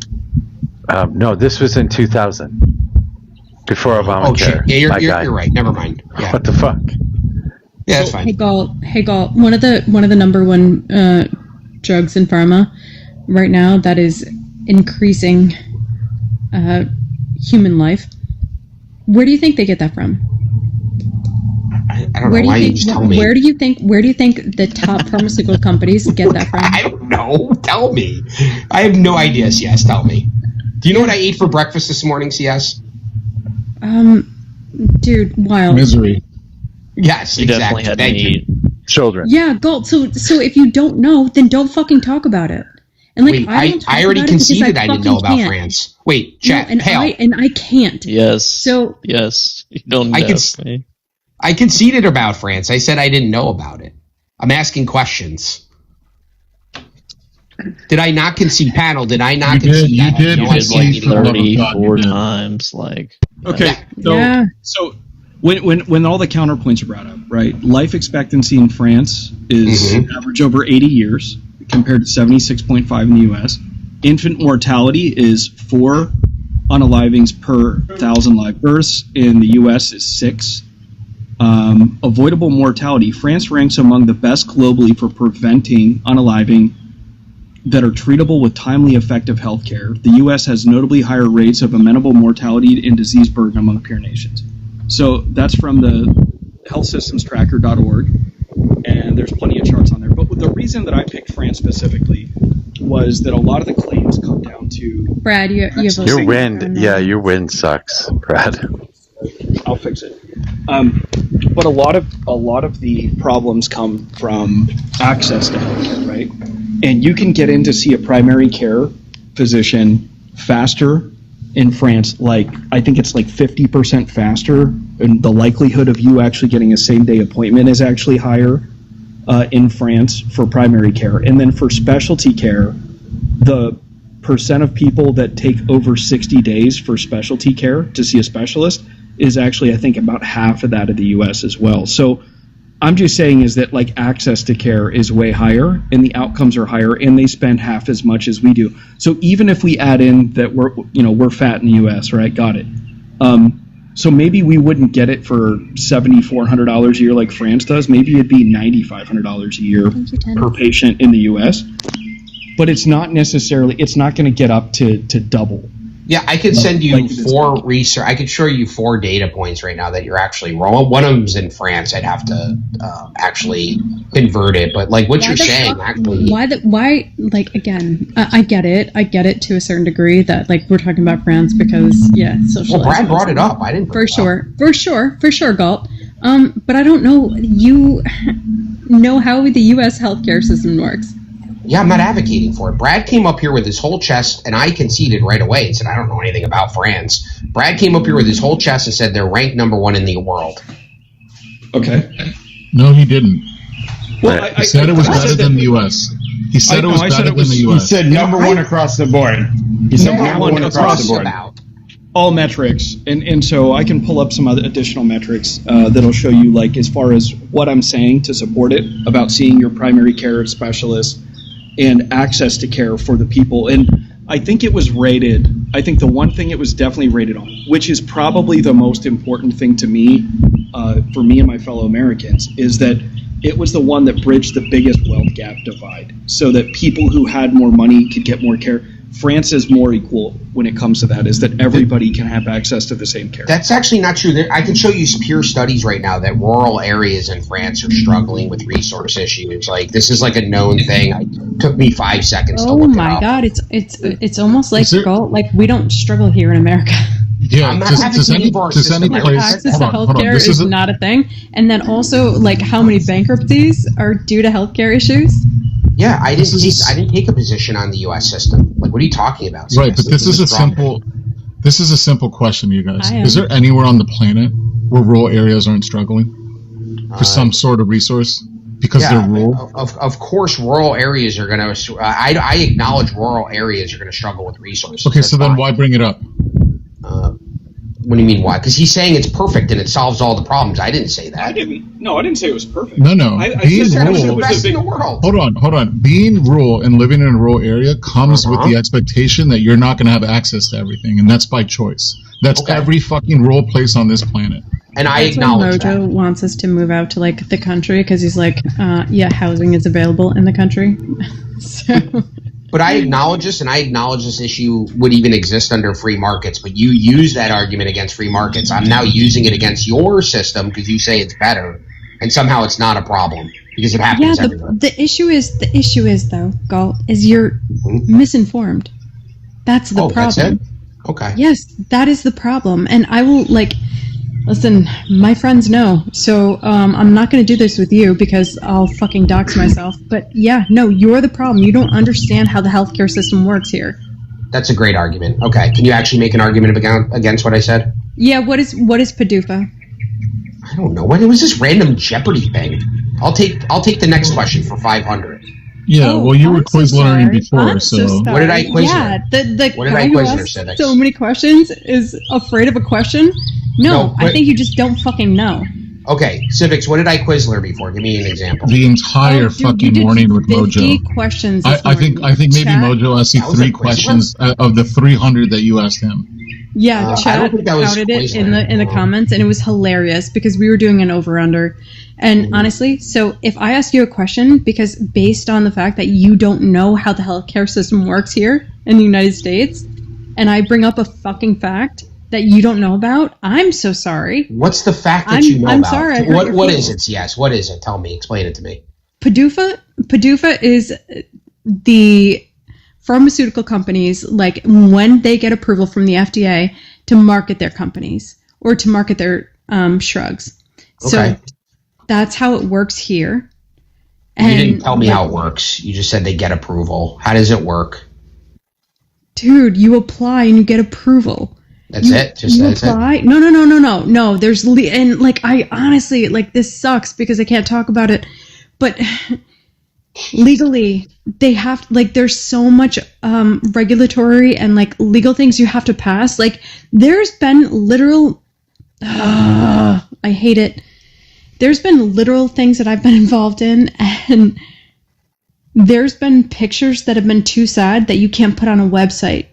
No, this was in 2000, before Obamacare. Oh shit! Yeah, My guy. you're right. Never mind. Yeah, What the fuck? yeah, that's fine. Hey Galt, one of the number one drugs in pharma right now that is increasing human life. Where do you think they get that from? I don't know. Why you just tell me? Where do you think the top pharmaceutical companies get that from? I don't know. Tell me. I have no idea. CS, tell me. Do you know what I ate for breakfast this morning, CS? Dude, wild. Misery. Yes, You exactly. definitely had to Thank you. eat. Children. Yeah, Galt. So if you don't know, then don't fucking talk about it. And like Wait, I don't talk I already about it because conceded I didn't know fucking about can't. France. Wait, chat. No, and Pale. I can't. Yes. So yes, you don't know. I can- I conceded about France. I said I didn't know about it. I'm asking questions. Did I not concede, panel? Did I not You did, concede? you I had did no You did idea like you didn't know about it. 34 you did. times. Like, Okay, Yeah. so when all the counterpoints are brought up, right? Life expectancy in France is average over 80 years compared to 76.5 in the U.S. Infant mortality is 4 unalivings per 1,000 live births. In the U.S. is 6. Avoidable mortality. France ranks among the best globally for preventing unaliving that are treatable with timely, effective health care. The U.S. has notably higher rates of amenable mortality and disease burden among peer nations. So that's from the healthsystemstracker.org, and there's plenty of charts on there. But the reason that I picked France specifically was that a lot of the claims come down to Brad, you have a Your wind, your wind sucks, Brad. I'll fix it. But a lot of the problems come from access to healthcare, right? And you can get in to see a primary care physician faster in France. Like, I think it's like 50% faster, and the likelihood of you actually getting a same-day appointment is actually higher in France for primary care. And then for specialty care, the percent of people that take over 60 days for specialty care to see a specialist is actually, I think, about half of that of the U.S. as well. So I'm just saying is that, like, access to care is way higher and the outcomes are higher, and they spend half as much as we do. So even if we add in that we're fat in the U.S., right? Got it. So maybe we wouldn't get it for $7,400 a year like France does. Maybe it'd be $9,500 a year per patient in the U.S. But it's not going to get up to double. Yeah, I could send you four research. I could show you 4 data points right now that you're actually wrong. One of them's in France. I'd have to actually convert it. But like what you're saying, actually, why? Like, again, I get it. I get it to a certain degree that, like, we're talking about France because socialism. Well, Brad brought it up. I didn't. For sure, Galt. But I don't know. You know how the U.S. healthcare system works. Yeah, I'm not advocating for it. Brad came up here with his whole chest, and I conceded right away and said, I don't know anything about France. Brad came up here with his whole chest and said they're ranked number 1 in the world. Okay. No, he didn't. Well, he said it was better than the U.S. He said it was better than the U.S. He said number 1 across the board. He said number 1 across the board. All metrics, and so I can pull up some other additional metrics that'll show you, like, as far as what I'm saying to support it about seeing your primary care specialist and access to care for the people. And I think it was rated, I think the one thing it was definitely rated on, which is probably the most important thing to me, for me and my fellow Americans, is that it was the one that bridged the biggest wealth gap divide so that people who had more money could get more care. France is more equal when it comes to that, is that everybody can have access to the same care. That's actually not true. I can show you pure studies right now that rural areas in France are struggling with resource issues. Like, this is like a known thing. It took me 5 seconds to look it up. Oh my God, it's almost like we don't struggle here in America. Yeah, does any place access to healthcare is not a thing, and then also, like, how many bankruptcies are due to healthcare issues? Yeah, I didn't take a position on the U.S. system. Like, what are you talking about? Right, but this is a simple question, you guys. Is there anywhere on the planet where rural areas aren't struggling for some sort of resource because they're rural? Of course, rural areas are going to. I acknowledge rural areas are going to struggle with resources. Okay, so then why bring it up? What do you mean why? Because he's saying it's perfect and it solves all the problems. I didn't say that. I didn't say it was perfect. No. I being said rural, it was best in the world. Hold on. Being rural and living in a rural area comes with the expectation that you're not going to have access to everything, and that's by choice. That's every fucking rural place on this planet. And I acknowledge that. Mojo wants us to move out to, like, the country because he's like, housing is available in the country. So. But I acknowledge this, and I acknowledge this issue would even exist under free markets. But you use that argument against free markets. I'm now using it against your system because you say it's better, and somehow it's not a problem because it happens everywhere. The issue is though, Galt, is you're misinformed. That's the problem. That's it? Okay. Yes, that is the problem, and I will, like. Listen, my friends know, so I'm not going to do this with you because I'll fucking dox myself. But yeah, no, you're the problem. You don't understand how the healthcare system works here. That's a great argument. Okay, can you actually make an argument against what I said? Yeah, what is PDUFA? I don't know. What was this random Jeopardy thing? I'll take the next question for 500. Yeah, well, you were Quizlearning before, so what did I Quizler? Yeah, the what did guy I who Quizler, asks Civics? so many questions is afraid of a question. No, I think you just don't fucking know. Okay, Civics, what did I Quizler before? Give me an example. The entire fucking morning with Mojo. Questions. I think maybe Mojo asked you 3 questions of the 300 that you asked him. Yeah, Chad counted it in the comments, and it was hilarious because we were doing an over-under. And honestly, so if I ask you a question, because based on the fact that you don't know how the healthcare system works here in the United States, and I bring up a fucking fact that you don't know about, I'm so sorry. What's the fact that you know I'm about? sorry. What is it? Yes, what is it? Tell me. Explain it to me. PDUFA is the pharmaceutical companies, like when they get approval from the FDA to market their companies or to market their shrugs. Okay. So that's how it works here. You didn't tell me how it works. You just said they get approval. How does it work? Dude, you apply and you get approval. That's it? Just you that's apply? it? No. There's and like I honestly like this sucks because I can't talk about it, but legally they have like there's so much regulatory and like legal things you have to pass. Like there's been literal I hate it. There's been literal things that I've been involved in, and there's been pictures that have been too sad that you can't put on a website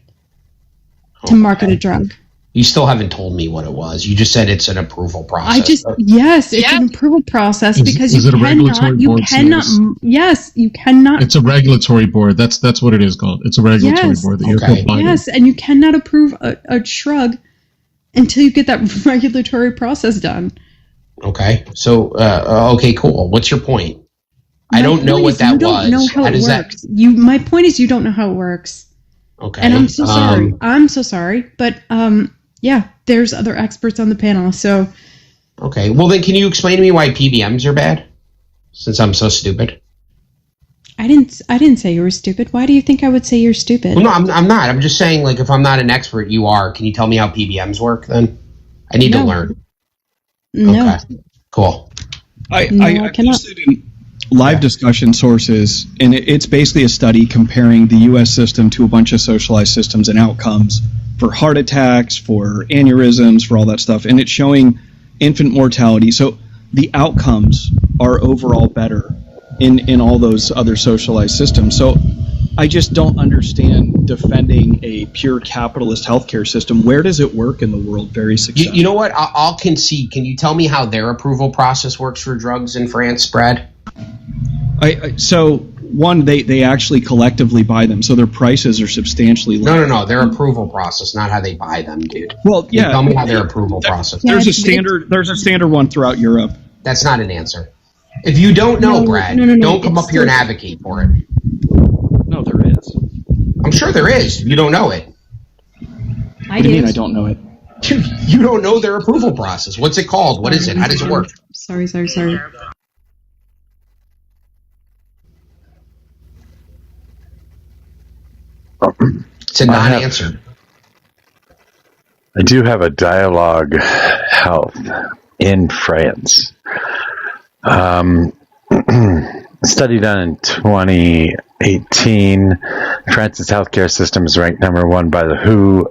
to market a drug. You still haven't told me what it was. You just said it's an approval process. Yes, it's an approval process because you cannot. It's a regulatory board. That's what it is called. It's a regulatory board that you have to apply to. Yes, and you cannot approve a shrug until you get that regulatory process done. Okay. So, okay, cool. What's your point? I don't know what that was. You don't know how it works. My point is you don't know how it works. Okay. And I'm so sorry. I'm so sorry. But, yeah, there's other experts on the panel, so. Okay. Well, then can you explain to me why PBMs are bad? Since I'm so stupid. I didn't say you were stupid. Why do you think I would say you're stupid? Well, no, I'm not. I'm just saying, like, if I'm not an expert, you are. Can you tell me how PBMs work, then? I need to learn. No. Okay. Cool. I'm interested in live discussion sources, and it's basically a study comparing the U.S. system to a bunch of socialized systems and outcomes for heart attacks, for aneurysms, for all that stuff, and it's showing infant mortality. So the outcomes are overall better in all those other socialized systems. So I just don't understand defending a pure capitalist healthcare system. Where does it work in the world very successfully? You know what? I'll concede. Can you tell me how their approval process works for drugs in France, Brad? So, one, they actually collectively buy them, so their prices are substantially lower. No. Their approval process, not how they buy them, dude. Well, yeah. Tell me how their approval process. There's a standard one throughout Europe. That's not an answer. If you don't know, Brad, don't come up here and advocate for it. No, there is. I'm sure there is. You don't know it. What do you mean I don't know it? You don't know their approval process. What's it called? What is it? How does it work? Sorry. It's a non-answer. I do have a Dialogue Health in France. Study done in 2018. France's healthcare system is ranked number 1 by the WHO.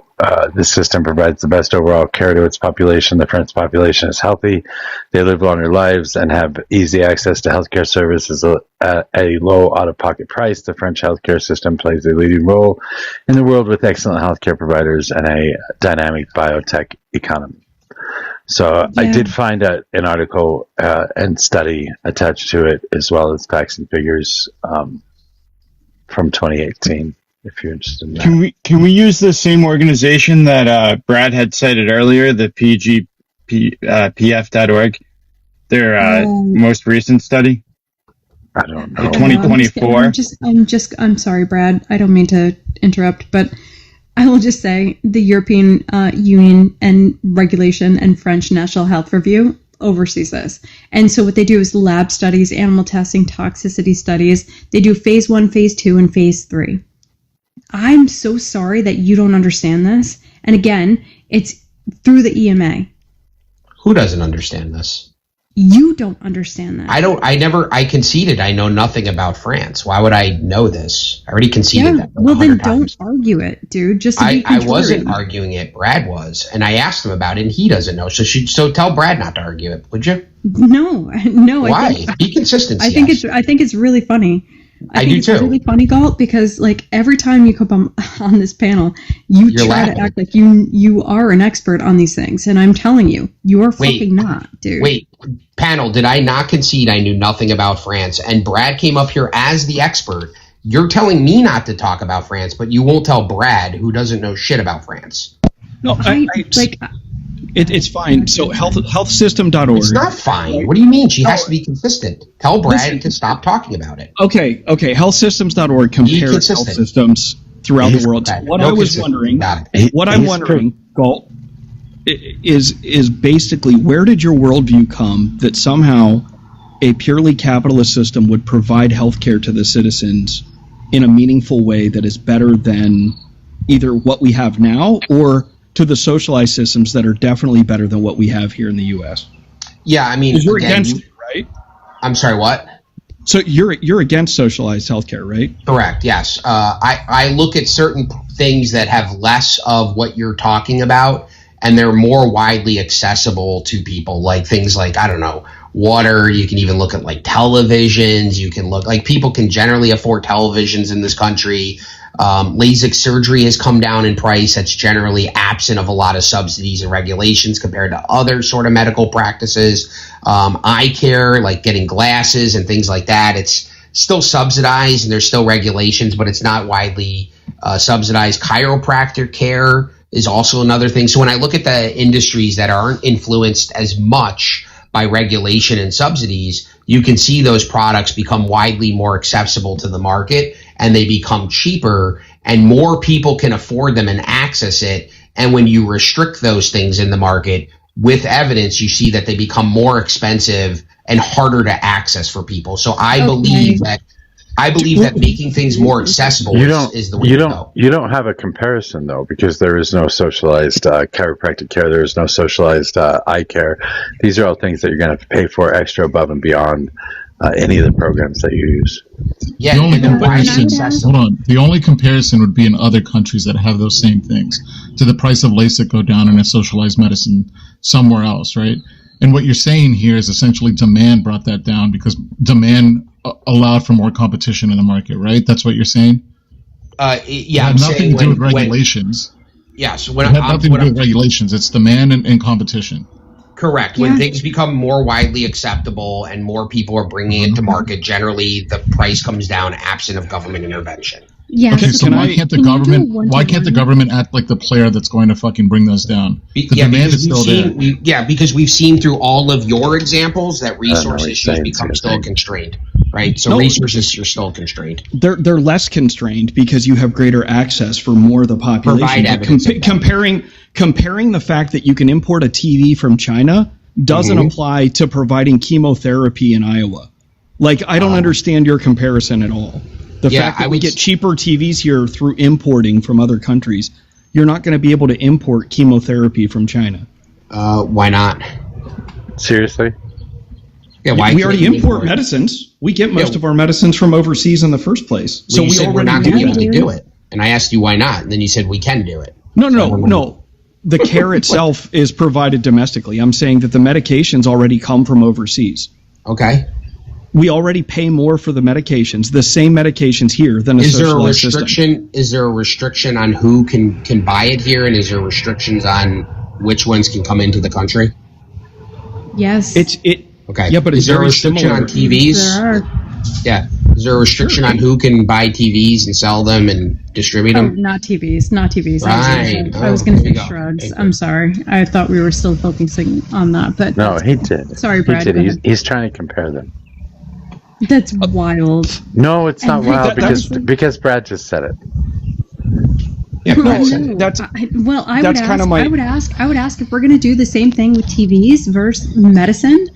This system provides the best overall care to its population. The French population is healthy. They live longer lives and have easy access to healthcare services at a low out-of-pocket price. The French healthcare system plays a leading role in the world with excellent healthcare providers and a dynamic biotech economy. So I did find an article and study attached to it, as well as facts and figures from 2018. If you're interested in that, can we use the same organization that Brad had cited earlier, the PGPF.org, their most recent study? I don't know. 2024. I'm sorry, Brad. I don't mean to interrupt, but I will just say the European Union and Regulation and French National Health Review oversees this. And so what they do is lab studies, animal testing, toxicity studies. They do phase 1, phase 2, and phase 3. I'm so sorry that you don't understand this. And again, it's through the EMA. Who doesn't understand this? You don't understand that. I conceded I know nothing about France. Why would I know this? I already conceded that. Well, then don't argue it, dude. Just to be I wasn't arguing it. Brad was. And I asked him about it, and he doesn't know. So tell Brad not to argue it, would you? No. Why? Be consistent. I think it's really funny. I do too. It's really funny, Galt, because like every time you come on this panel, you're try laughing. To act like you are an expert on these things, and I'm telling you, you are fucking not, dude. Wait, panel, did I not concede I knew nothing about France? And Brad came up here as the expert. You're telling me not to talk about France, but you won't tell Brad, who doesn't know shit about France. No, It's fine. So healthsystem.org. It's not fine. What do you mean? She has to be consistent. Tell Brad to stop talking about it. Okay. Healthsystems.org compares health systems throughout the world. What I'm wondering, Galt, is basically, where did your worldview come that somehow a purely capitalist system would provide health care to the citizens in a meaningful way that is better than either what we have now or to the socialized systems that are definitely better than what we have here in the U.S.? Yeah, I mean, you're against it, right? I'm sorry, what? So you're against socialized healthcare, right? Correct. Yes. I look at certain things that have less of what you're talking about, and they're more widely accessible to people. Like things like, I don't know, water. You can even look at like televisions. You can look like people can generally afford televisions in this country. LASIK surgery has come down in price. That's generally absent of a lot of subsidies and regulations compared to other sort of medical practices. Eye care, like getting glasses and things like that, it's still subsidized and there's still regulations, but it's not widely subsidized. Chiropractor care is also another thing. So when I look at the industries that aren't influenced as much by regulation and subsidies, you can see those products become widely more accessible to the market, and they become cheaper, and more people can afford them and access it. And when you restrict those things in the market with evidence, you see that they become more expensive and harder to access for people. So I believe that making things more accessible is the way to go. You don't have a comparison, though, because there is no socialized chiropractic care. There is no socialized eye care. These are all things that you're going to have to pay for extra above and beyond any of the programs that you use. Yeah, the only comparison would be in other countries that have those same things. To the price of LASIK go down in a socialized medicine somewhere else, right? And what you're saying here is essentially demand brought that down because demand allowed for more competition in the market, right? That's what you're saying? Yeah, it had nothing to do with regulations. Yes, it had nothing to do with regulations. It's demand and competition. Correct. When things become more widely acceptable and more people are bringing it to market, generally the price comes down absent of government intervention. Yeah. Okay, so why can't the government act like the player that's going to fucking bring those down? The demand is still there. Because we've seen through all of your examples that resource issues become still constrained, right? So resources are still constrained. They're less constrained because you have greater access for more of the population. Provide evidence Comparing the fact that you can import a TV from China doesn't apply to providing chemotherapy in Iowa. Like, I don't understand your comparison at all. The fact that we get cheaper TVs here through importing from other countries, you're not going to be able to import chemotherapy from China. Why not? Seriously? Yeah, we already import medicines. We get most of our medicines from overseas in the first place. Well, so we said we're not going to be able to do it. And I asked you why not, and then you said we can do it. No. The care itself is provided domestically. I'm saying that the medications already come from overseas. Okay. We already pay more for the medications, the same medications here than a socialized system. Is there a restriction on who can buy it here, and is there restrictions on which ones can come into the country? Yes. Okay. Yeah, but is there a restriction on TVs? There are. Yeah. Is there a restriction on who can buy TVs and sell them and distribute them? Not TVs. Right. I was going to say shrugs. I'm sorry. I thought we were still focusing on that, but no, he did. Sorry, Brad. He did. He's trying to compare them. That's wild. No, it's not wild because Brad just said it. Yeah, I would ask if we're going to do the same thing with TVs versus medicine.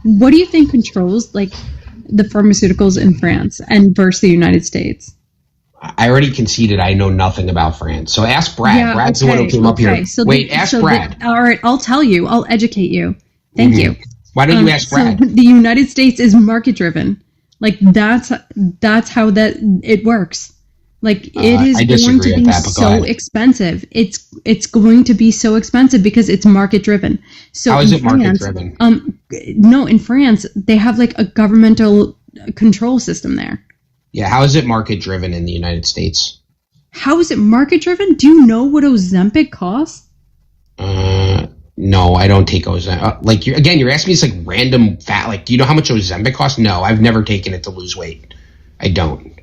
What do you think controls like the pharmaceuticals in France and versus the United States? I already conceded I know nothing about France. So ask Brad. Yeah, Brad's the one who came up here. So ask Brad. All right, I'll tell you. I'll educate you. Thank you. Why don't you ask Brad? So the United States is market driven. Like that's how it works. Like it is going to be so expensive. It's going to be so expensive because it's market driven. So how is it market driven? No, in France they have like a governmental control system there. Yeah, how is it market driven in the United States? How is it market driven? Do you know what Ozempic costs? No, I don't take Ozempic. You're asking me this like random fat. Like, do you know how much Ozempic costs? No, I've never taken it to lose weight. I don't.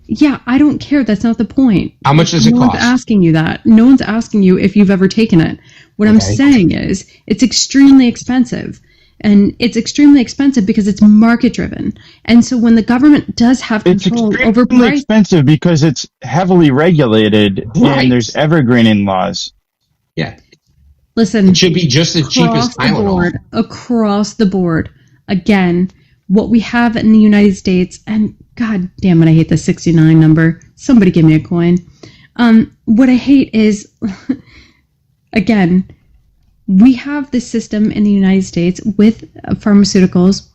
Yeah, I don't care. That's not the point. How much does it cost? No one's asking you that. No one's asking you if you've ever taken it. What I'm saying is it's extremely expensive. And it's extremely expensive because it's market driven. And so when the government does have control over It's extremely price, expensive because it's heavily regulated and there's evergreening laws. Yeah. listen, It should be just as cheap as across the Tylenol. board, across the board. Again, what we have in the United States, and god damn it, I hate the 69 number. Somebody give me a coin. What I hate is, again, we have this system in the United States with pharmaceuticals.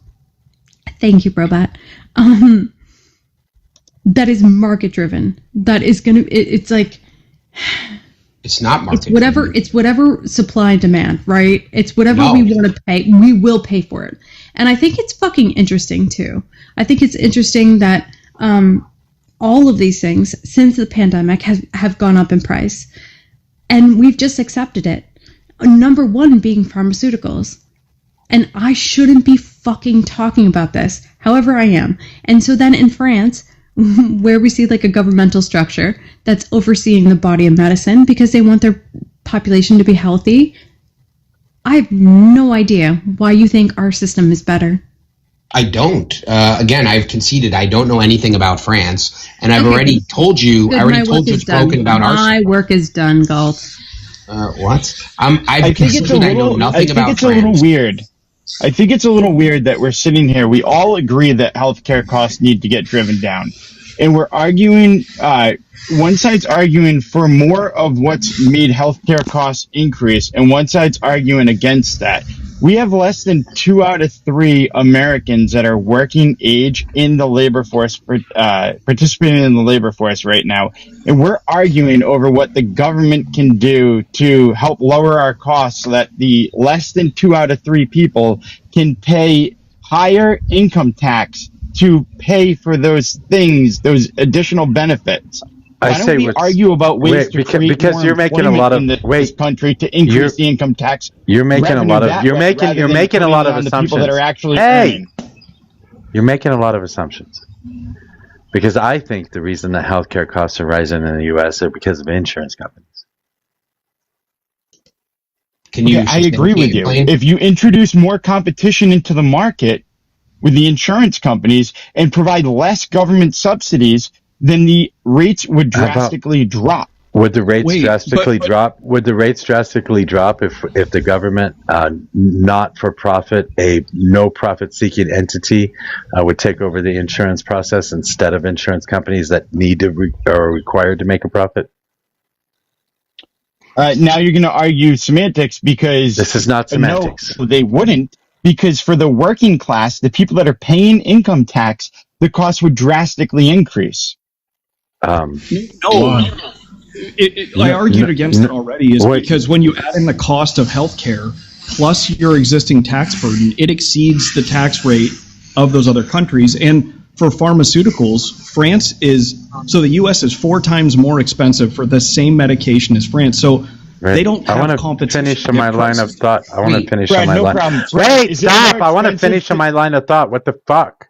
Thank you, Robot. That is market driven. That is gonna. It's like. It's not market. It's whatever supply and demand, right? It's whatever we want to pay. We will pay for it. And I think it's fucking interesting too. I think it's interesting that all of these things since the pandemic have gone up in price, and we've just accepted it. Number one being pharmaceuticals. And I shouldn't be fucking talking about this. However, I am. And so then in France, where we see like a governmental structure that's overseeing the body of medicine because they want their population to be healthy, I have no idea why you think our system is better. I don't. Again, I've conceded I don't know anything about France, and I've already told you. I already told Judge Broken about our. My work is done, Galt. What? I think it's a little. I know nothing about it's France. a little weird. I think it's a little weird that we're sitting here. We all agree that healthcare costs need to get driven down, and we're arguing. One side's arguing for more of what's made healthcare costs increase, and one side's arguing against that. We have less than 2 out of 3 Americans that are working age in the labor force, participating in the labor force right now. And we're arguing over what the government can do to help lower our costs so that the less than 2 out of 3 people can pay higher income tax to pay for those things, those additional benefits. Why don't we argue about ways to create because more you're making a lot of employment in this country to increase the income tax? You're making a lot of revenue you're making a lot of on the assumptions. people that are actually hey, earning. you're making a lot of assumptions. Because I think the reason that healthcare costs are rising in the U.S. are because of insurance companies. I agree with you. If you introduce more competition into the market with the insurance companies and provide less government subsidies, then the rates would drastically drop. Would the rates drastically drop? Would the rates drastically drop if the government, not for profit, a no profit seeking entity, would take over the insurance process instead of insurance companies that need to are required to make a profit? Now you're going to argue semantics because this is not semantics. No, they wouldn't, because for the working class, the people that are paying income tax, the cost would drastically increase. I argued against it already because when you add in the cost of healthcare plus your existing tax burden, it exceeds the tax rate of those other countries. And for pharmaceuticals, the U.S. is 4 times more expensive for the same medication as France. So they don't have competition. Finish my line of thought. I want to finish on my no line. problem. Wait, stop! I want to finish on my line of thought. What the fuck?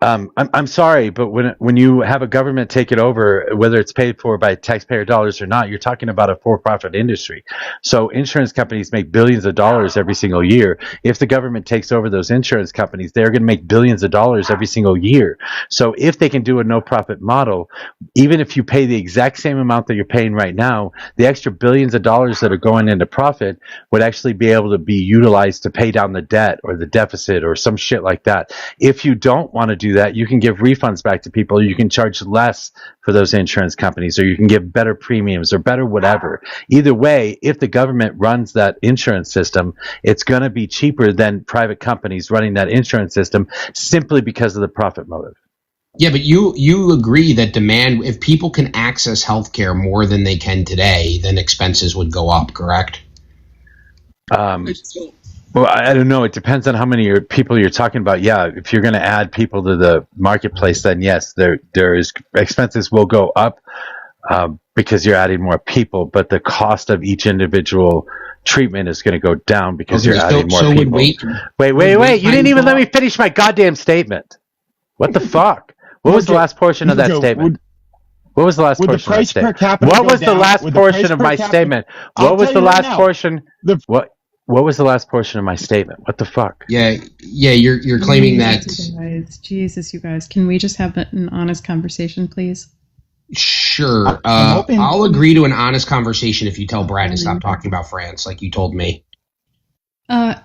I'm sorry, but when you have a government take it over, whether it's paid for by taxpayer dollars or not, you're talking about a for-profit industry. So insurance companies make billions of dollars every single year. If the government takes over those insurance companies, they're going to make billions of dollars every single year. So if they can do a no-profit model, even if you pay the exact same amount that you're paying right now, the extra billions of dollars that are going into profit would actually be able to be utilized to pay down the debt or the deficit or some shit like that. If you don't want to do that, you can give refunds back to people. You can charge less for those insurance companies, or you can give better premiums or better whatever. Either way, if the government runs that insurance system, it's going to be cheaper than private companies running that insurance system simply because of the profit motive. Yeah, but you agree that demand, if people can access healthcare more than they can today, then expenses would go up, correct? Well, I don't know. It depends on how many people you're talking about. Yeah, if you're going to add people to the marketplace, then yes, there is expenses will go up because you're adding more people. But the cost of each individual treatment is going to go down because you're adding more people. Wait! You didn't even let me finish my goddamn statement. What the fuck? What was the last portion of that statement? What was the last Would the portion of my price per statement? capita What go was the down? last Would the portion price of per my capita- statement? I'll What was tell the you right last now. portion? What was the last portion of my statement? What the fuck? Yeah, you're claiming that. Jesus, you guys, can we just have an honest conversation, please? Sure. I'm hoping- I'll agree to an honest conversation if you tell Brad to stop talking about France, like you told me.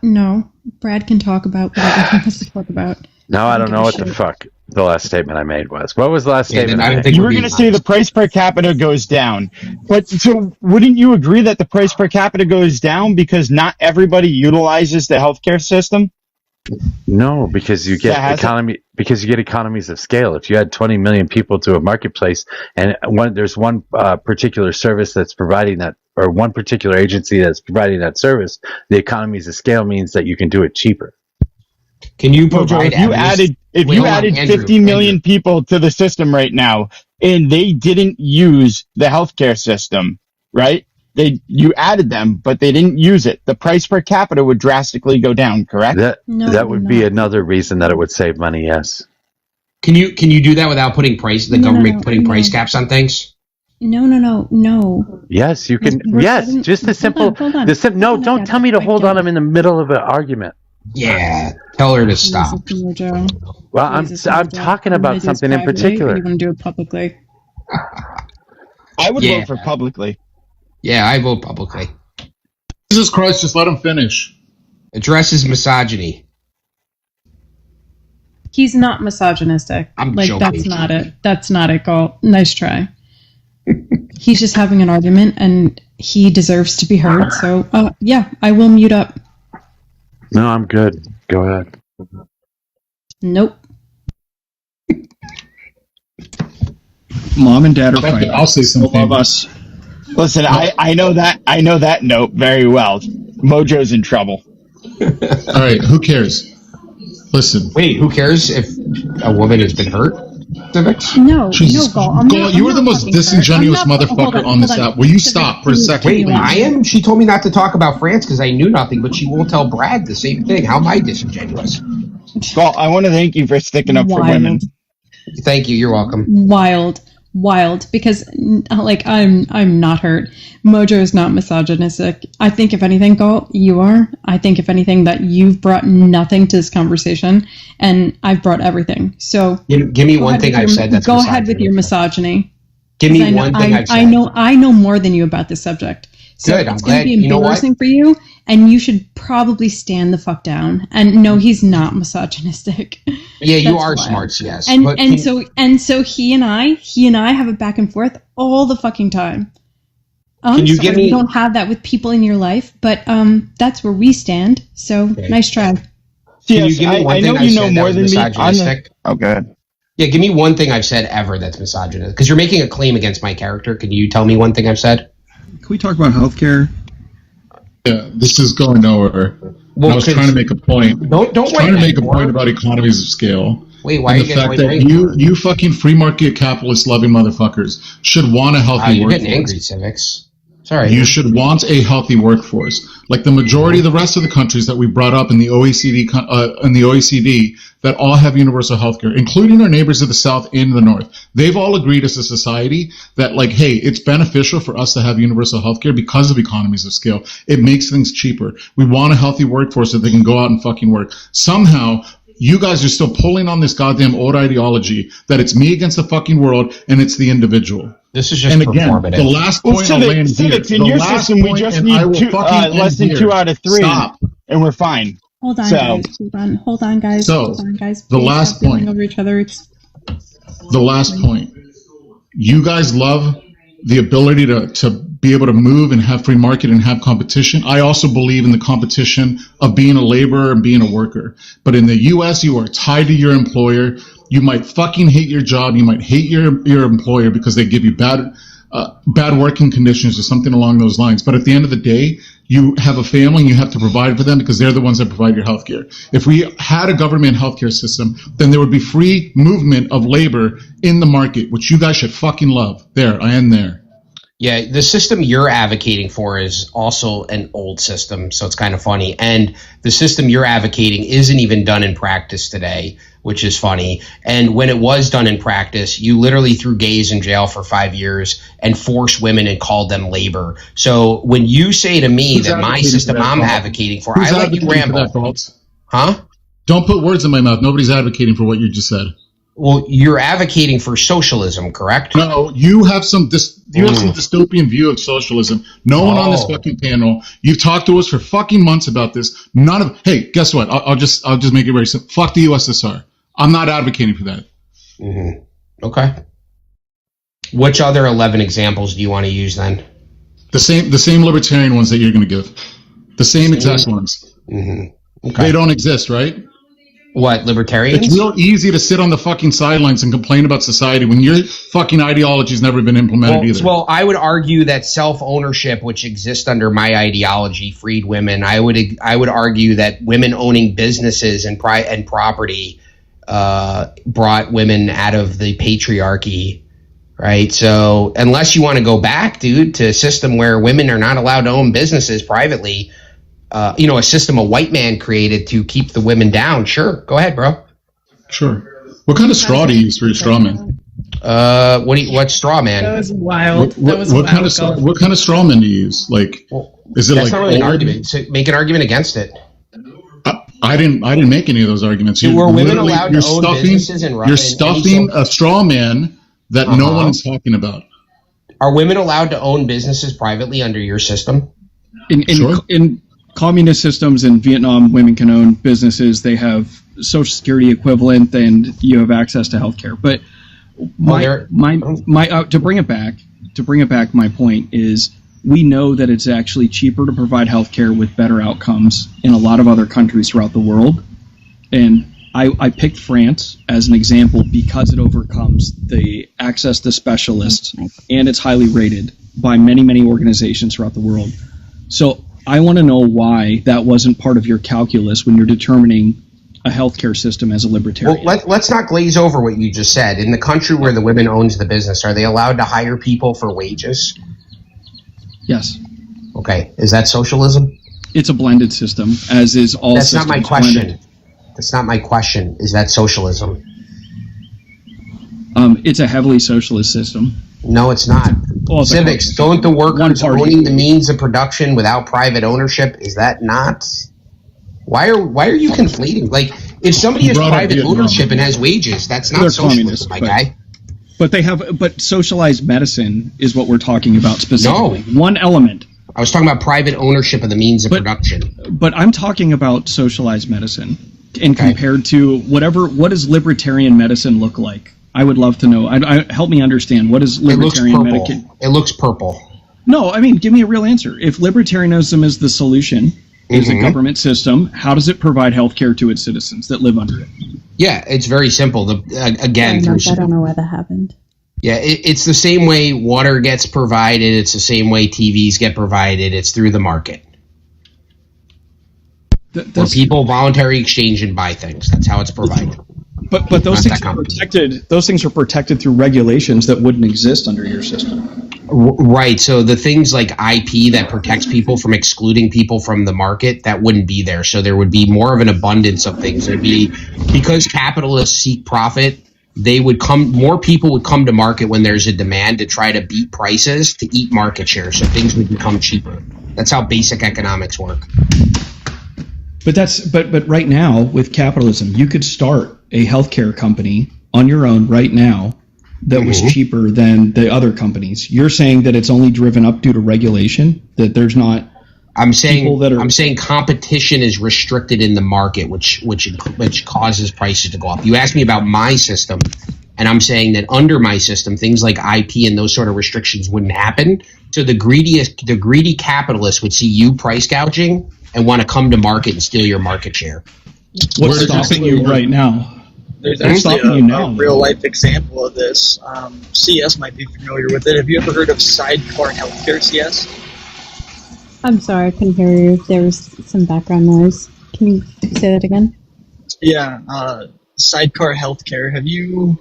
No. Brad can talk about whatever he wants to talk about. No, I don't know what the shit. fuck the last statement I made was. What was the last Yeah, statement then I I don't made? think You we're were being going to say the honest. price per capita goes down. But so wouldn't you agree that the price per capita goes down because not everybody utilizes the healthcare system? No, because you get That has economies of scale. If you had 20 million people to a marketplace, and there's one particular service that's providing that, or one particular agency that's providing that service, the economies of scale means that you can do it cheaper. Can you Mojo, provide if you evidence? added Wait, hold on, Andrew, 50 million people to the system right now and they didn't use the healthcare system, right? You added them, but they didn't use it. The price per capita would drastically go down, correct? That would be another reason that it would save money. Yes. Can you do that without putting price caps on things? No. Yes, you can. We're Yes, setting- just the simple. Hold on. No, don't tell me to hold on. I'm in the middle of an argument. Yeah, tell her to stop. Mojo. Well, I'm Mojo. talking You wanna about do this something in privately, or particular. You want to do it publicly? I would Yeah. vote for publicly. Yeah, I vote publicly. Jesus Christ, just let him finish. Addresses misogyny. He's not misogynistic. I'm like joking. that's not it. That's not it, Galt. Nice try. He's just having an argument, and he deserves to be heard. So, yeah, I will mute up. No, I'm good. Go ahead. Nope. Mom and dad are fighting. I'll say something. Love us. Listen, I know that note very well. Mojo's in trouble. All right, who cares? Listen. Wait, who cares if a woman has been hurt? Civics? No, Jesus, no, Galt. Galt, you are the most disingenuous motherfucker on this app. Will you stop for a second? Wait, please? I am? She told me not to talk about France because I knew nothing, but she won't tell Brad the same thing. How am I disingenuous? Galt, I want to thank you for sticking up for Wild. women. Thank you. You're welcome. Wild, because like I'm not hurt. Mojo is not misogynistic. I think if anything, Galt, you are. I think if anything that you've brought nothing to this conversation, and I've brought everything. So Give me one thing I've said that's go ahead with your misogyny. Give me 'Cause one thing I've said. I know more than you about this subject. So Good, I'm it's going to glad. be You know what? embarrassing for you, and you should probably stand the fuck down. And no, he's not misogynistic. Yeah, you That's are wild. smart, yes. And but so he and I have a back and forth all the fucking time. Can you sorry, give me- you don't have that with people in your life, but that's where we stand. So nice try. Can you give me one I thing know I've you know said more that was than me. misogynistic? Oh, good. Yeah, give me one thing I've said ever that's misogynist. Because you're making a claim against my character. Can you tell me one thing I've said? Can we talk about healthcare? Yeah, this is going nowhere. Well, I was trying to make a point. Don't trying to wait make a anymore. point about economies of scale. Wait, why and are the you getting fact that white you fucking free market capitalist loving motherfuckers should want a healthy You're workforce. getting angry, Civics. Sorry. You should want a healthy workforce, like the majority of the rest of the countries that we brought up in the OECD that all have universal healthcare, including our neighbors of the South and the North. They've all agreed as a society that, like, hey, it's beneficial for us to have universal healthcare because of economies of scale. It makes things cheaper. We want a healthy workforce that they can go out and fucking work. Somehow, you guys are still pulling on this goddamn old ideology that it's me against the fucking world and it's the individual. This is just and again, performative. the last point I'll land Civics, here. in The your last system, we point, just and I will need fucking end less than here. 2 out of 3, Stop. and we're fine. Hold on, So- guys. Hold on, guys. So, Hold on, guys. the Please last stop yelling point. over each other. The last point. You guys love the ability to be able to move and have free market and have competition. I also believe in the competition of being a laborer and being a worker. But in the U.S., you are tied to your employer. You might fucking hate your job. You might hate your employer because they give you bad working conditions or something along those lines. But at the end of the day, you have a family and you have to provide for them because they're the ones that provide your healthcare. If we had a government healthcare system, then there would be free movement of labor in the market, which you guys should fucking love. There, I end there. Yeah, the system you're advocating for is also an old system, so it's kind of funny. And the system you're advocating isn't even done in practice today, which is funny. And when it was done in practice, you literally threw gays in jail for 5 years and forced women and called them labor. So when you say to me that my system I'm advocating for, I let you ramble. Huh? Don't put words in my mouth. Nobody's advocating for what you just said. Well, you're advocating for socialism, correct? No, you have some dystopian view of socialism. No one on this fucking panel. You've talked to us for fucking months about this. Hey, guess what? I'll just make it very simple. Fuck the USSR. I'm not advocating for that. Mm-hmm. Okay. Which other 11 examples do you want to use then? The same libertarian ones that you're going to give. The same exact ones. Mm-hmm. Okay. They don't exist, right? What, libertarians? It's real easy to sit on the fucking sidelines and complain about society when your fucking ideology's never been implemented either. Well, I would argue that self-ownership, which exists under my ideology, freed women. I would argue that women owning businesses and property brought women out of the patriarchy, right? So unless you want to go back, dude, to a system where women are not allowed to own businesses privately, a system a white man created to keep the women down. Sure. Go ahead, bro. Sure. What kind of straw do you use for your straw man? What straw man? That was wild. What kind of straw man do you use? Like, is it that's like not really an argument. So make an argument against it. I didn't make any of those arguments. Were women allowed to own businesses in Russia? You're stuffing a straw man that no one is talking about. Are women allowed to own businesses privately under your system? In communist systems in Vietnam, women can own businesses. They have social security equivalent, and you have access to healthcare. But to bring it back, my point is we know that it's actually cheaper to provide healthcare with better outcomes in a lot of other countries throughout the world. And I picked France as an example because it overcomes the access to specialists, and it's highly rated by many, many organizations throughout the world. So I want to know why that wasn't part of your calculus when you're determining a healthcare system as a libertarian. Well, let's not glaze over what you just said. In the country where the women owns the business, are they allowed to hire people for wages? Yes. Okay. Is that socialism? It's a blended system, as is all That's systems not my question. blended. That's not my question. Is that socialism? It's a heavily socialist system. No, it's not. Well, it's Civics, don't the workers owning the means of production without private ownership, is that not? Why are you conflating? Like, if somebody has private ownership and has wages, that's not socialism, my guy. But socialized medicine is what we're talking about specifically. No. One element. I was talking about private ownership of the means of production. But I'm talking about socialized medicine, and compared to what does libertarian medicine look like? I would love to know. Help me understand. What is libertarian medicine? It looks purple. No, I mean, give me a real answer. If libertarianism is the solution, is a government system, how does it provide health care to its citizens that live under it? Yeah, it's very simple. I don't know why that happened. Yeah, it's the same way water gets provided. It's the same way TVs get provided. It's through the market. Where people voluntarily exchange and buy things. That's how it's provided. But those things are protected. Those things are protected through regulations that wouldn't exist under your system. Right. So the things like IP that protects people from excluding people from the market, that wouldn't be there. So there would be more of an abundance of things. There'd be, because capitalists seek profit, more people would come to market when there's a demand to try to beat prices to eat market share. So things would become cheaper. That's how basic economics work. But right now with capitalism, you could start a healthcare company on your own right now that was cheaper than the other companies. You're saying that it's only driven up due to regulation, that there's not. I'm saying competition is restricted in the market, which causes prices to go up. You asked me about my system, and I'm saying that under my system, things like IP and those sort of restrictions wouldn't happen. So the greedy capitalists would see you price gouging and want to come to market and steal your market share. What's stopping you right now? There's actually a real life example of this. CS might be familiar with it. Have you ever heard of Sidecar Healthcare, CS? I'm sorry, I couldn't hear you. There was some background noise. Can you say that again? Yeah, Sidecar Healthcare. Have you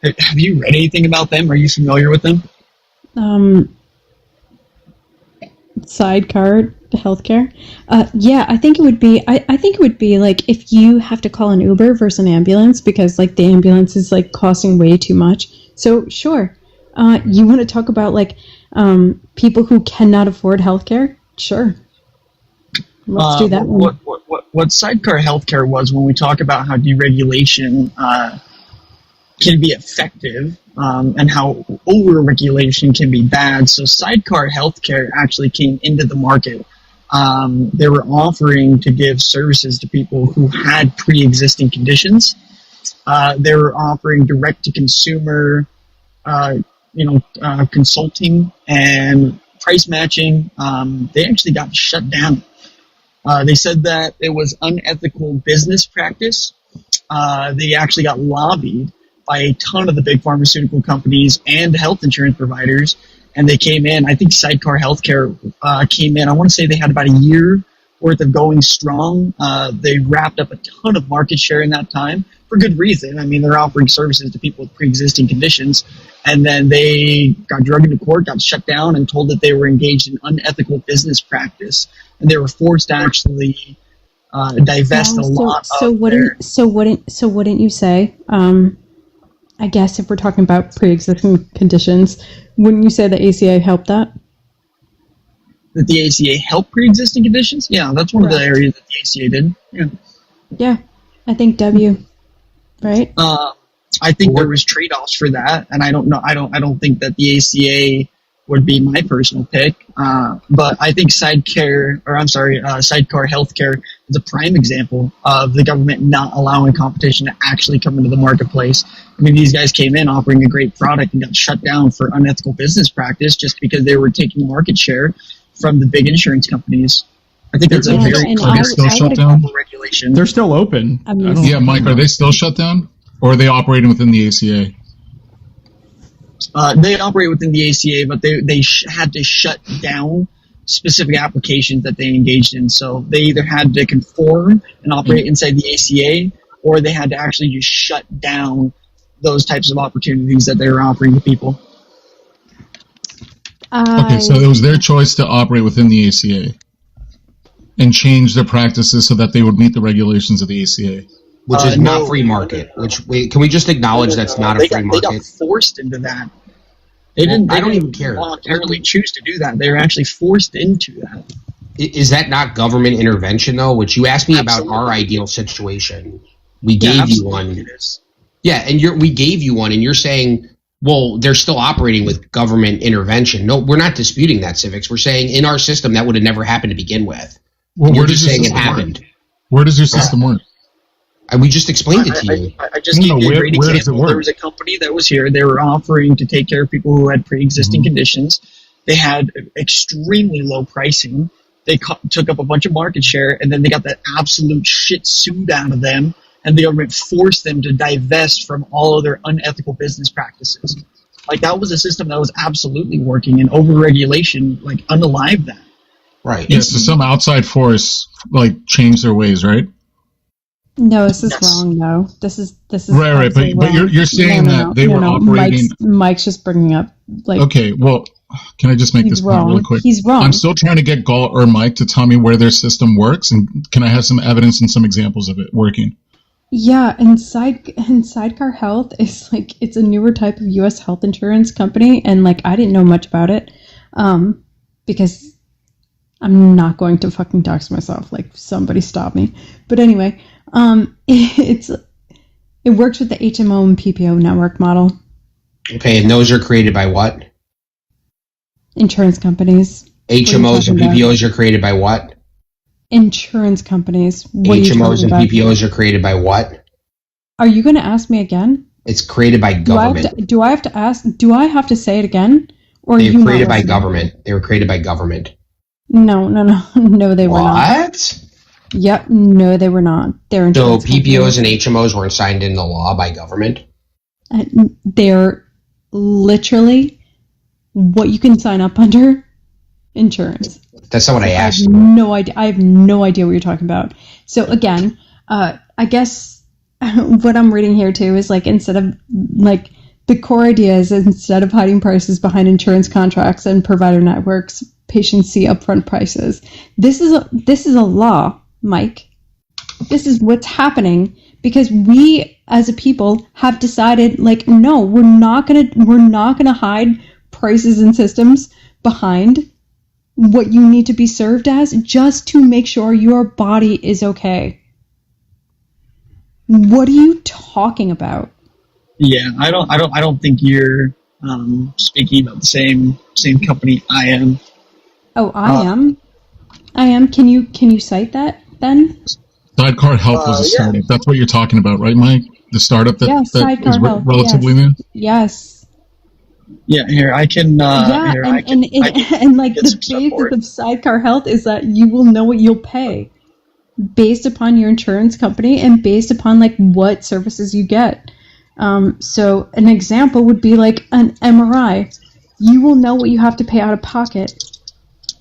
read anything about them? Are you familiar with them? sidecar healthcare. Yeah, I think it would be. I think it would be like if you have to call an Uber versus an ambulance because like the ambulance is like costing way too much. So sure, you want to talk about like people who cannot afford healthcare? Sure, let's do that one. What sidecar healthcare was when we talk about how deregulation can be effective and how over-regulation can be bad. So sidecar healthcare actually came into the market. They were offering to give services to people who had pre-existing conditions. They were offering direct-to-consumer, consulting and price matching. They actually got shut down. They said that it was unethical business practice. They actually got lobbied by a ton of the big pharmaceutical companies and health insurance providers, and they came in. I think Sidecar Healthcare came in. I want to say they had about a year worth of going strong. They wrapped up a ton of market share in that time for good reason. I mean, they're offering services to people with pre-existing conditions, and then they got dragged into court, got shut down, and told that they were engaged in unethical business practice, and they were forced to actually divest a lot. So wouldn't you say? I guess if we're talking about pre-existing conditions, wouldn't you say the ACA helped that? That the ACA helped pre-existing conditions? Yeah, that's one of the areas that the ACA did. Yeah. Yeah, I think W. Right. I think there was trade-offs for that, and I don't know. I don't think that the ACA would be my personal pick. But I think Sidecar Healthcare is a prime example of the government not allowing competition to actually come into the marketplace. I mean, these guys came in offering a great product and got shut down for unethical business practice just because they were taking market share from the big insurance companies. I think that's a very regulation. They're still open. Yeah, Mike, are they still shut down? Or are they operating within the ACA? They operate within the ACA, but they had to shut down specific applications that they engaged in. So they either had to conform and operate inside the ACA, or they had to actually just shut down those types of opportunities that they were offering to people. Okay, so it was their choice to operate within the ACA and change their practices so that they would meet the regulations of the ACA. Which is not free market. Can we just acknowledge that's not a free market? They got forced into that. They didn't even voluntarily choose to do that. They were actually forced into that. Is that not government intervention, though? Which you asked me about our ideal situation. We gave you one. Yeah, and we gave you one, and you're saying, well, they're still operating with government intervention. No, we're not disputing that, Civics. We're saying in our system that would have never happened to begin with. Well, you're just saying it happened. Where does your system work? We just explained it to you. I just gave you a great example. There was a company that was here. They were offering to take care of people who had pre-existing conditions. They had extremely low pricing. They took up a bunch of market share, and then they got that absolute shit sued out of them, and the government forced them to divest from all of their unethical business practices. Like, that was a system that was absolutely working, and over-regulation, like, unalived that. Right. Yeah, so some outside force, like, changed their ways, right? No, this is wrong. No, this is right. But you're saying that they were operating. Mike's just bringing up like. Okay, well, can I just make this point really quick? He's wrong. I'm still trying to get Galt or Mike to tell me where their system works, and can I have some evidence and some examples of it working? Yeah, and Sidecar Health is like, it's a newer type of U.S. health insurance company, and like I didn't know much about it, because I'm not going to fucking dox myself. Like, somebody stop me. But anyway. It works with the HMO and PPO network model. Okay, and those are created by what? Insurance companies. HMOs and PPOs are created by what? Insurance companies. HMOs and PPOs are created by what? Are you going to ask me again? It's created by government. Do I have to ask? Do I have to say it again? Or they're created by government. They were created by government. No, they were not. What? Yep, no, they were not. They're so PPOs and HMOs weren't signed into law by government? They're literally what you can sign up under insurance. That's not what I asked. I have no idea what you're talking about. So again, I guess what I'm reading here too is like, instead of like The core idea is instead of hiding prices behind insurance contracts and provider networks, patients see upfront prices. This is a law, Mike. This is what's happening because we as a people have decided like no, we're not going to hide prices and systems behind what you need to be served as just to make sure your body is okay. What are you talking about? Yeah, I don't think you're speaking about the same company I am. Oh, I am. Can you cite that then? Sidecar Health was a startup. That's what you're talking about, right, Mike? The startup that is relatively new. Yes. Yeah, here I can. And like the basis of Sidecar Health is that you will know what you'll pay based upon your insurance company and based upon like what services you get. So an example would be like an MRI. You will know what you have to pay out of pocket.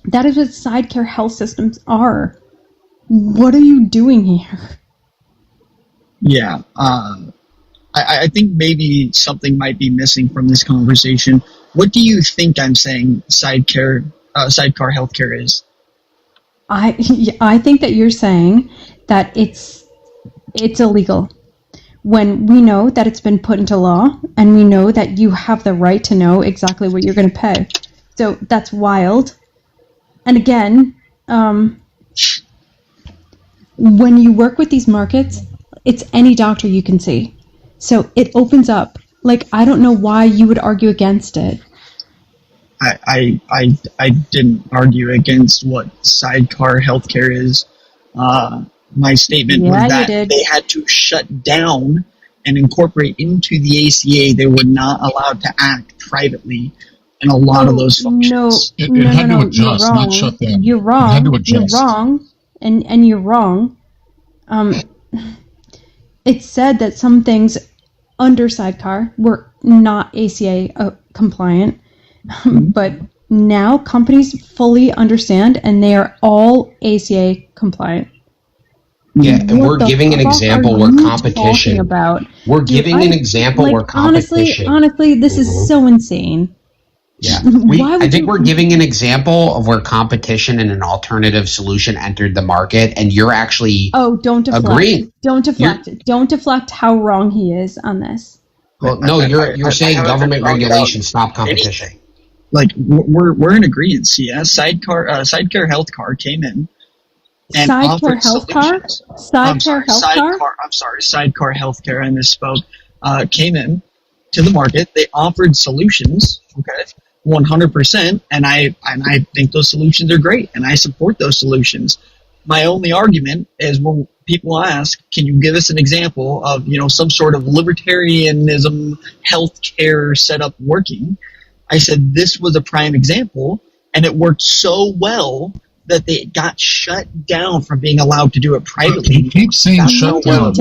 That is what Sidecar Health systems are. What are you doing here? Yeah, I think maybe something might be missing from this conversation. What do you think I'm saying Sidecar Healthcare is? I think that you're saying that it's illegal when we know that it's been put into law and we know that you have the right to know exactly what you're going to pay. So that's wild. And again, when you work with these markets, it's any doctor you can see. So it opens up. Like, I don't know why you would argue against it. I didn't argue against what Sidecar Healthcare is. My statement was that they had to shut down and incorporate into the ACA. They were not allowed to act privately in a lot of those functions. It had to adjust, not shut down. You're wrong. It had to adjust. You're wrong. And you're wrong. It said that some things under Sidecar were not ACA compliant, but now companies fully understand and they are all ACA compliant. Yeah, and we're giving an example where competition. We're giving an example where competition. Honestly, this is so insane. Yeah, I think we're giving an example of where competition and an alternative solution entered the market, and you're actually don't deflect. Agreeing. Don't deflect. Don't deflect how wrong he is on this. Well, no, you're saying government regulation stop competition. Like we're in agreement. Yeah, Sidecar Healthcare came in. And Sidecar Healthcare? Sidecar Healthcare? I'm sorry, Sidecar Healthcare, I misspoke, came in to the market. They offered solutions, okay, 100%, and I think those solutions are great, and I support those solutions. My only argument is when people ask, can you give us an example of, some sort of libertarianism healthcare setup working? I said this was a prime example, and it worked so well that they got shut down from being allowed to do it privately. You keep saying shut down.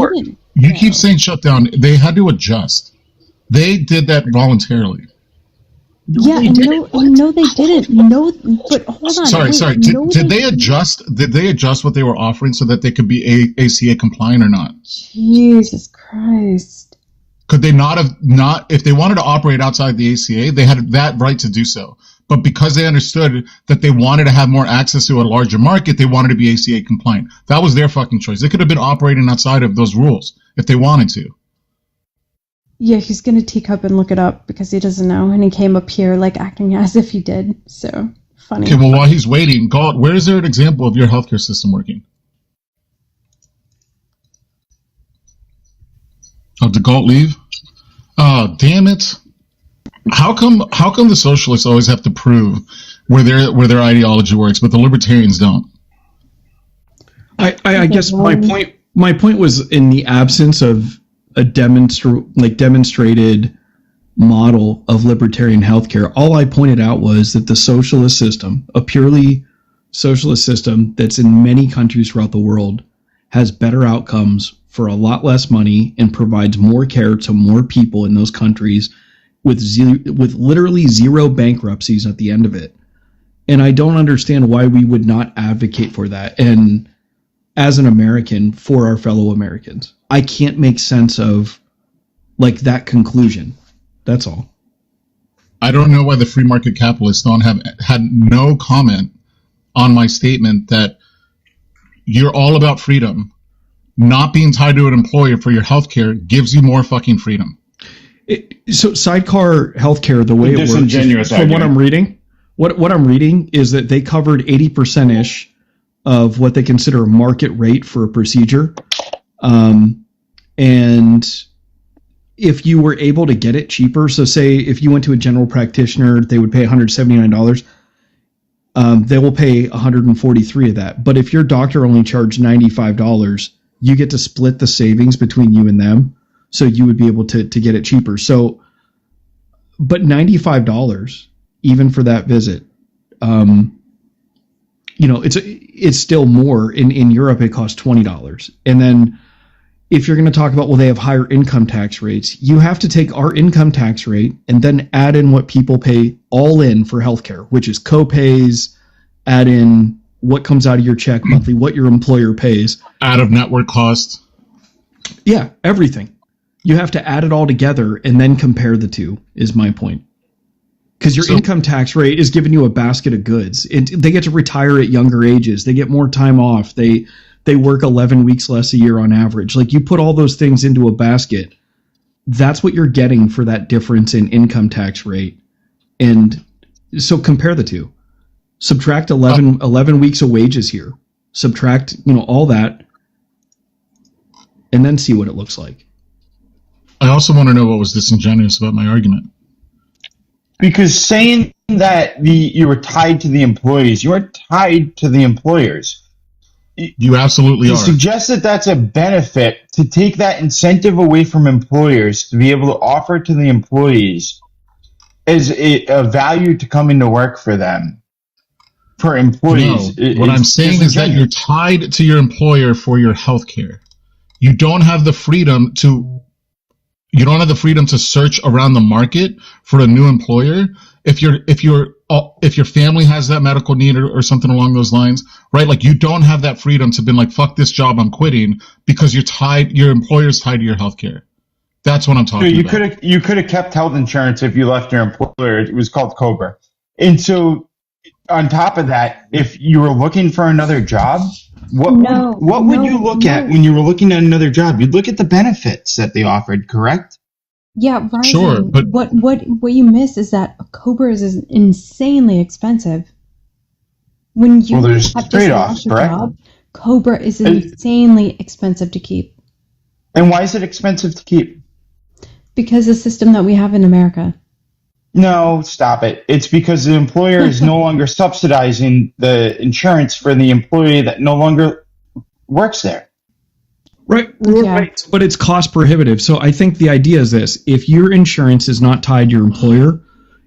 You keep saying shut down. They had to adjust. They did that voluntarily. No, they didn't. No, but hold on. Sorry. Did they adjust? Did they adjust what they were offering so that they could be ACA compliant or not? Jesus Christ. Could they not have if they wanted to operate outside the ACA, they had that right to do so. But because they understood that they wanted to have more access to a larger market, they wanted to be ACA compliant. That was their fucking choice. They could have been operating outside of those rules if they wanted to. Yeah, he's going to teacup and look it up because he doesn't know. And he came up here like acting as if he did. So, funny. Okay, well, while he's waiting, Galt, where is there an example of your healthcare system working? Oh, did Galt leave? Oh, damn it. How come the socialists always have to prove where their ideology works, but the libertarians don't? I guess my point was in the absence of a demonstrated model of libertarian healthcare. All I pointed out was that the socialist system, a purely socialist system that's in many countries throughout the world, has better outcomes for a lot less money and provides more care to more people in those countries with literally zero bankruptcies at the end of it. And I don't understand why we would not advocate for that. And as an American, for our fellow Americans, I can't make sense of like that conclusion. That's all. I don't know why the free market capitalists had no comment on my statement that you're all about freedom. Not being tied to an employer for your healthcare gives you more fucking freedom. So sidecar healthcare, the way it works, from what I'm reading, what I'm reading is that they covered 80% ish of what they consider a market rate for a procedure, and if you were able to get it cheaper, so say if you went to a general practitioner, they would pay $179. They will pay $143 of that. But if your doctor only charged $95, you get to split the savings between you and them. So you would be able to get it cheaper. So, but $95, even for that visit, it's still more. In Europe, it costs $20. And then if you're going to talk about, well, they have higher income tax rates, you have to take our income tax rate and then add in what people pay all in for healthcare, which is co-pays, add in what comes out of your check monthly, what your employer pays. Out of network cost. Yeah, everything. You have to add it all together and then compare the two, is my point. Because your income tax rate is giving you a basket of goods. They get to retire at younger ages. They get more time off. They work 11 weeks less a year on average. Like, you put all those things into a basket, that's what you're getting for that difference in income tax rate. And so compare the two. Subtract 11 weeks of wages here. Subtract, all that, and then see what it looks like. I also want to know what was disingenuous about my argument. Because saying that you were tied to the employees, you are tied to the employers. You absolutely are. To suggest that that's a benefit, to take that incentive away from employers to be able to offer to the employees is a value to come into work for them. For employees. No, what I'm saying is that you're tied to your employer for your health care. You don't have the freedom to search around the market for a new employer if your family has that medical need or something along those lines, right? Like, you don't have that freedom to be like, fuck this job, I'm quitting, because your employer's tied to your healthcare. That's what I'm talking about. You could have kept health insurance if you left your employer. It was called COBRA. And so on top of that, if you were looking for another job, what would you look at when you were looking at another job? You'd look at the benefits that they offered, correct? Yeah, right. Sure, but what you miss is that Cobra is insanely expensive. When you there's have trade-offs, to correct? job, Cobra is insanely expensive to keep. And why is it expensive to keep? Because the system that we have in America. No, stop it. It's because the employer is no longer subsidizing the insurance for the employee that no longer works there. Right. But it's cost prohibitive. So I think the idea is this. If your insurance is not tied to your employer,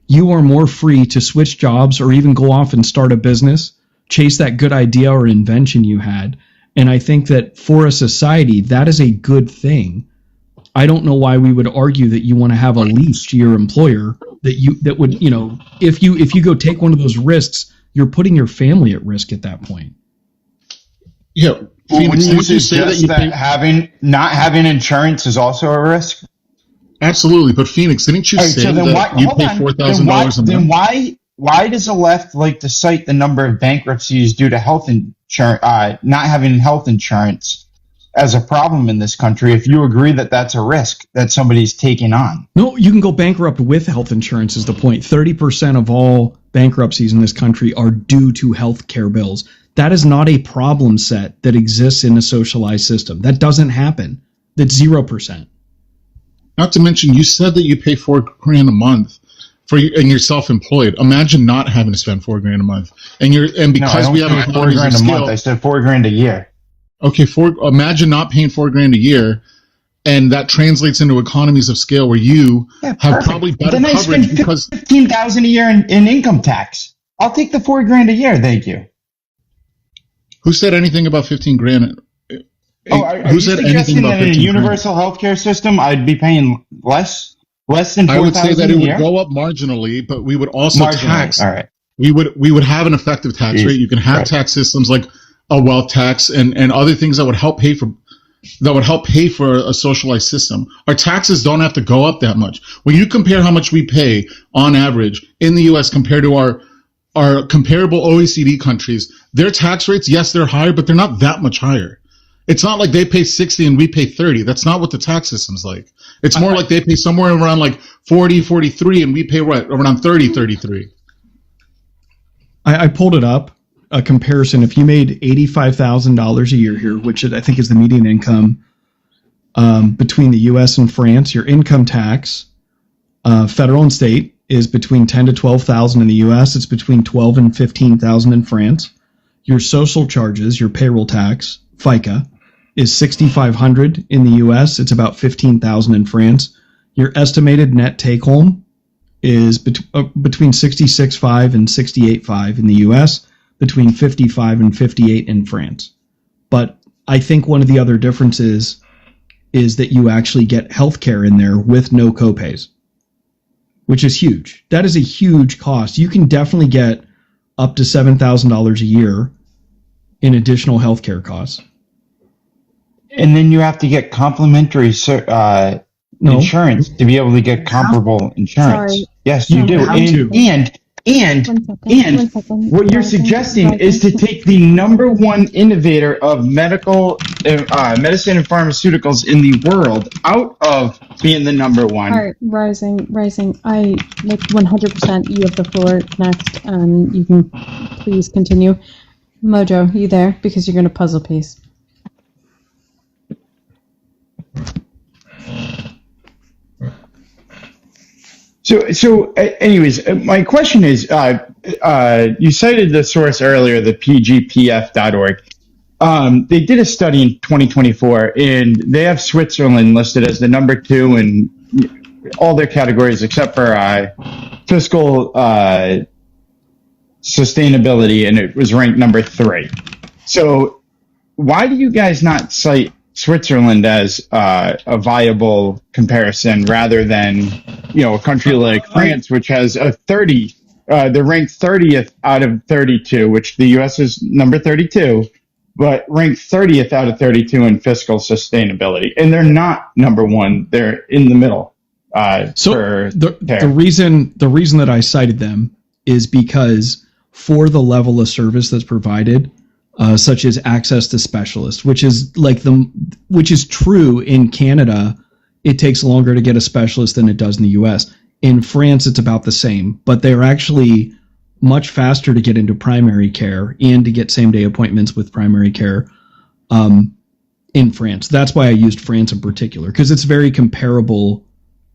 you are more free to switch jobs or even go off and start a business, chase that good idea or invention you had. And I think that for a society, that is a good thing. I don't know why we would argue that you want to have a leash to your employer that would, if you go take one of those risks, you're putting your family at risk at that point. Yeah. Wouldn't you say that not having insurance is also a risk? Absolutely, but Phoenix, didn't you say that you pay $4,000 a month? Then why does the left like to cite the number of bankruptcies due to health insurance, not having health insurance, as a problem in this country? If you agree that that's a risk that somebody's taking on, no, you can go bankrupt with health insurance. Is the point? 30% of all bankruptcies in this country are due to health care bills. That is not a problem set that exists in a socialized system. That doesn't happen. That's 0%. Not to mention, you said that you pay $4,000 a month and you're self-employed. Imagine not having to spend $4,000 a month, because we have $4,000 a month. I said $4,000 a year. Okay, imagine not paying $4,000 a year, and that translates into economies of scale where you have probably better coverage because $15,000 a year in income tax. I'll take the $4,000 a year, thank you. Who said anything about $15,000? Are you suggesting that in a universal healthcare system, I'd be paying less than $4,000 a year? I would say that it would go up marginally, but we would also tax. All right. We would have an effective tax rate. You can have tax systems like a wealth tax and other things that would help pay for. that would help pay for a socialized system. Our taxes don't have to go up that much. When you compare how much we pay on average in the U.S. compared to our comparable OECD countries, their tax rates, yes, they're higher, but they're not that much higher. It's not like they pay 60 and we pay 30. That's not what the tax system's like. It's more like they pay somewhere around like 40, 43, and we pay around 30, 33. I pulled it up, a comparison. If you made $85,000 a year here, which I think is the median income between the U.S. and France, your income tax, federal and state, is between $10,000 to $12,000 in the U.S. It's between $12,000 and $15,000 in France. Your social charges, your payroll tax, FICA, is $6,500 in the U.S. It's about $15,000 in France. Your estimated net take home is between $66,500 and $68,500 in the U.S., between $55,000 and $58,000 in France. But I think one of the other differences is that you actually get healthcare in there with no copays, which is huge. That is a huge cost. You can definitely get up to $7,000 a year in additional healthcare costs. And then you have to get complimentary insurance to be able to get comparable insurance. Sorry. Yes, you do. And what you're suggesting is to take the number one innovator of medicine and pharmaceuticals in the world out of being the number one. All right, Rising. I 100%. You have the floor next, and you can please continue. Mojo, you there? Because you're going to puzzle piece. So, anyways, my question is, you cited the source earlier, the pgpf.org. They did a study in 2024, and they have Switzerland listed as the number 2 in all their categories except for fiscal sustainability, and it was ranked number 3. So why do you guys not cite Switzerland as a viable comparison rather than, a country like France, which has a 30, they're ranked 30th out of 32, which the U.S. is number 32, but ranked 30th out of 32 in fiscal sustainability. And they're not number 1. They're in the middle. The reason that I cited them is because for the level of service that's provided, such as access to specialists, which is true in Canada. It takes longer to get a specialist than it does in the U.S. In France, it's about the same, but they're actually much faster to get into primary care and to get same-day appointments with primary care in France. That's why I used France in particular, because it's very comparable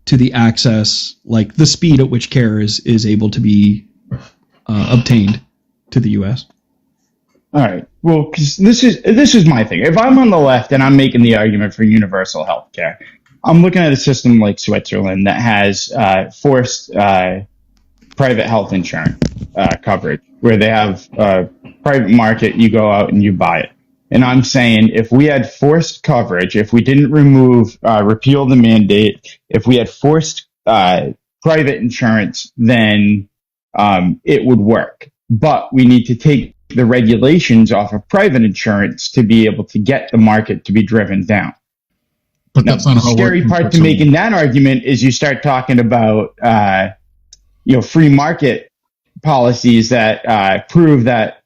to the access, like the speed at which care is able to be obtained to the U.S. All right. Well, because this is my thing. If I'm on the left and I'm making the argument for universal health care, I'm looking at a system like Switzerland that has forced private health insurance coverage, where they have a private market, you go out and you buy it. And I'm saying if we had forced coverage, if we didn't repeal the mandate, if we had forced private insurance, then it would work. But we need to take the regulations off of private insurance to be able to get the market to be driven down. But that's not how the scary part to making that argument is you start talking about free market policies that prove that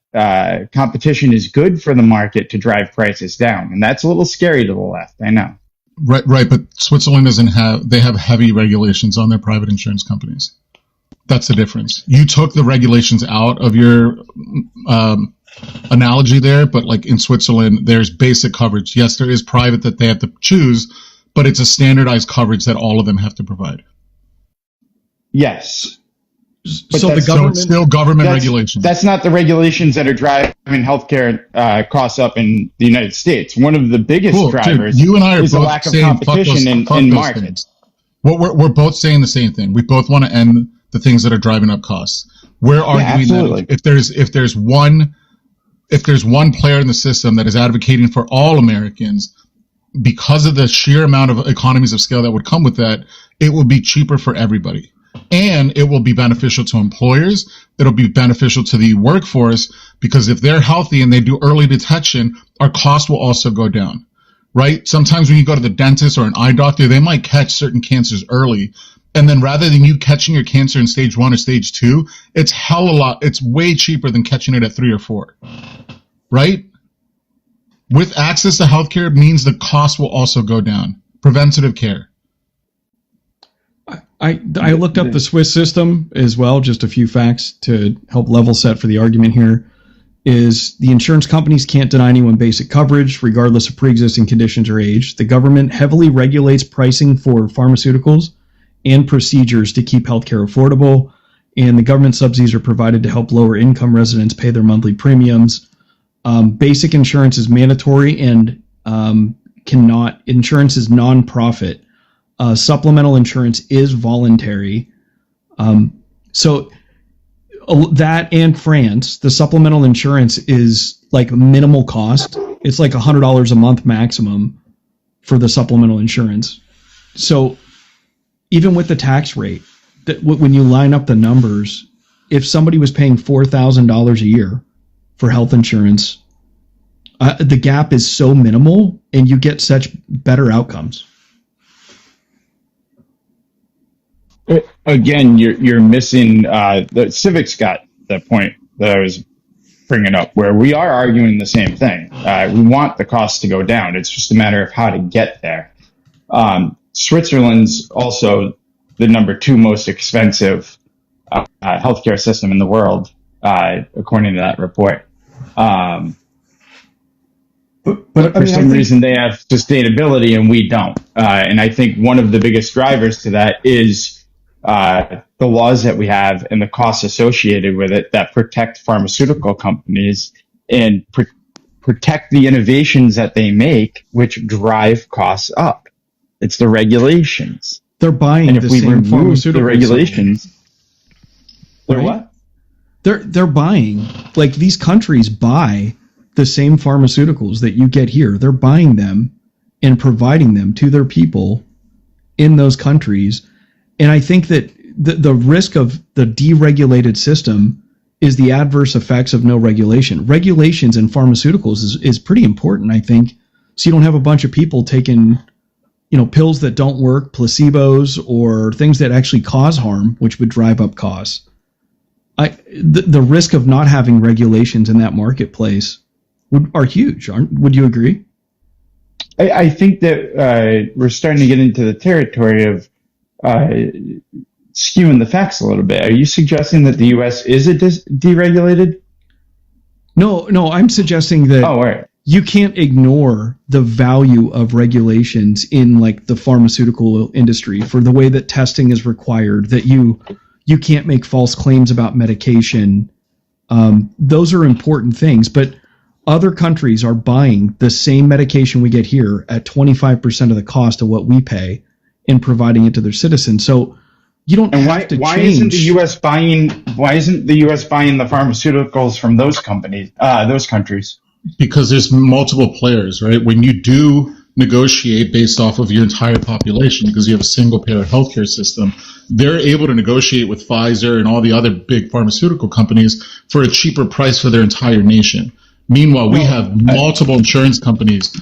competition is good for the market to drive prices down, and that's a little scary to the left. I know. Right, but Switzerland they have heavy regulations on their private insurance companies. That's the difference. You took the regulations out of your analogy there, but like in Switzerland, there's basic coverage. Yes, there is private that they have to choose, but it's a standardized coverage that all of them have to provide. Yes. But so it's still government regulations. That's not the regulations that are driving healthcare costs up in the United States. One of the biggest drivers dude, you and I are is the both lack of saying competition in markets. We're both saying the same thing. We both want to end the things that are driving up costs. We're arguing that if there's one player in the system that is advocating for all Americans, because of the sheer amount of economies of scale that would come with that, it will be cheaper for everybody. And it will be beneficial to employers. It'll be beneficial to the workforce, because if they're healthy and they do early detection, our cost will also go down, right? Sometimes when you go to the dentist or an eye doctor, they might catch certain cancers early. And then rather than you catching your cancer in stage 1 or stage 2, it's way cheaper than catching it at 3 or 4, right? With access to healthcare means the cost will also go down. Preventative care. I looked up the Swiss system as well, just a few facts to help level set for the argument here. Is the insurance companies can't deny anyone basic coverage, regardless of pre-existing conditions or age. The government heavily regulates pricing for pharmaceuticals and procedures to keep healthcare affordable, and the government subsidies are provided to help lower income residents pay their monthly premiums. Basic insurance is mandatory and insurance is non-profit. Supplemental insurance is voluntary. So that and France, the supplemental insurance is like minimal cost. It's like $100 a month maximum for the supplemental insurance. So even with the tax rate, that when you line up the numbers, if somebody was paying $4,000 a year for health insurance, the gap is so minimal and you get such better outcomes. Again, you're missing the civics got the point that I was bringing up, where we are arguing the same thing. We want the cost to go down. It's just a matter of how to get there. Switzerland's also the number 2 most expensive healthcare system in the world, according to that report. But for some reason they have sustainability and we don't. And I think one of the biggest drivers to that is the laws that we have and the costs associated with it that protect pharmaceutical companies and protect the innovations that they make, which drive costs up. It's the regulations. They're buying and if the we same remove pharmaceutical the regulations. They're right? what? They're buying, like, these countries buy the same pharmaceuticals that you get here. They're buying them and providing them to their people in those countries. And I think that the risk of the deregulated system is the adverse effects of no regulation. Regulations in pharmaceuticals is pretty important, I think, so you don't have a bunch of people taking, pills that don't work, placebos, or things that actually cause harm, which would drive up costs. The risk of not having regulations in that marketplace are huge. Would you agree? I think that we're starting to get into the territory of skewing the facts a little bit. Are you suggesting that the U.S. is deregulated? No, I'm suggesting that you can't ignore the value of regulations in, like, the pharmaceutical industry for the way that testing is required, that you can't make false claims about medication. Those are important things, but other countries are buying the same medication we get here at 25% of the cost of what we pay and providing it to their citizens. So you don't have to change. Why isn't the U.S. buying the pharmaceuticals from those companies, those countries? Because there's multiple players, right? When you do negotiate based off of your entire population, because you have a single payer healthcare system, they're able to negotiate with Pfizer and all the other big pharmaceutical companies for a cheaper price for their entire nation. Meanwhile, we have multiple insurance companies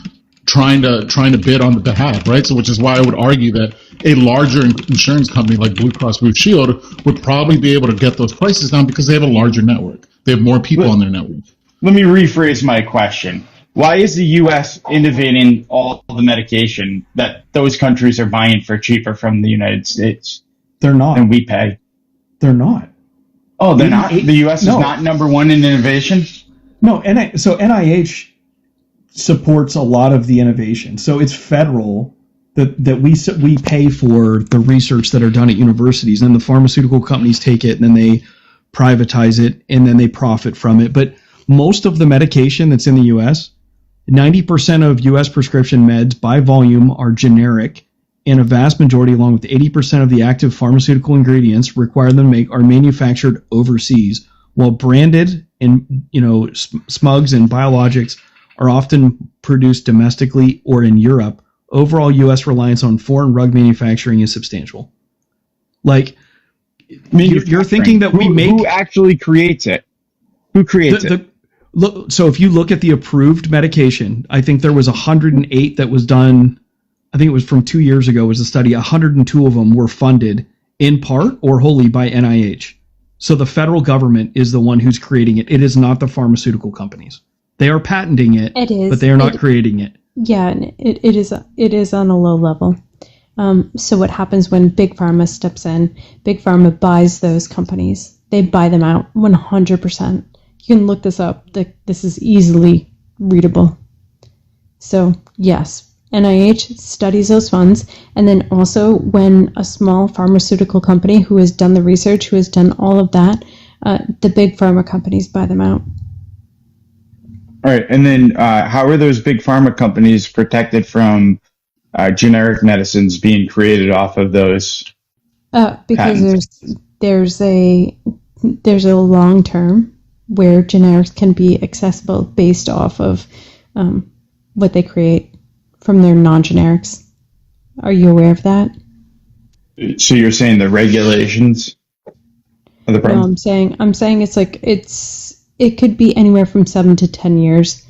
trying to bid on the behalf, right? So, which is why I would argue that a larger insurance company like Blue Cross Blue Shield would probably be able to get those prices down because they have a larger network. They have more people on their network. Let me rephrase my question. Why is the U.S. innovating all the medication that those countries are buying for cheaper from the United States? They're not. And we pay. They're not. Oh, they're not? The U.S. is not number one in innovation? No, so NIH supports a lot of the innovation. So it's federal that we pay for the research that are done at universities, and the pharmaceutical companies take it and then they privatize it and then they profit from it. But most of the medication that's in the U.S., 90% of U.S. prescription meds by volume are generic, and a vast majority, along with 80% of the active pharmaceutical ingredients required them to make, are manufactured overseas, while branded and smugs and biologics are often produced domestically or in Europe. Overall, U.S. reliance on foreign drug manufacturing is substantial. Like, you're thinking that who actually creates it? Who creates it? look, so if you look at the approved medication, I think there was 108 that was done. I think it was from 2 years ago. Was a study. 102 of them were funded in part or wholly by NIH. So the federal government is the one who's creating it. It is not the pharmaceutical companies. They are patenting it, It is, but they are not creating it. Yeah, and it is on a low level. So what happens when Big Pharma steps in? Big Pharma buys those companies. They buy them out 100%. You can look this up. This is easily readable. So yes, NIH studies those funds, and then also when a small pharmaceutical company who has done the research, who has done all of that, the big pharma companies buy them out. All right, and then how are those big pharma companies protected from generic medicines being created off of those? Because patents? there's a long term where generics can be accessible based off of what they create from their non-generics. Are you aware of that? So you're saying the regulations are the problem? No, I'm saying it could be anywhere from 7 to 10 years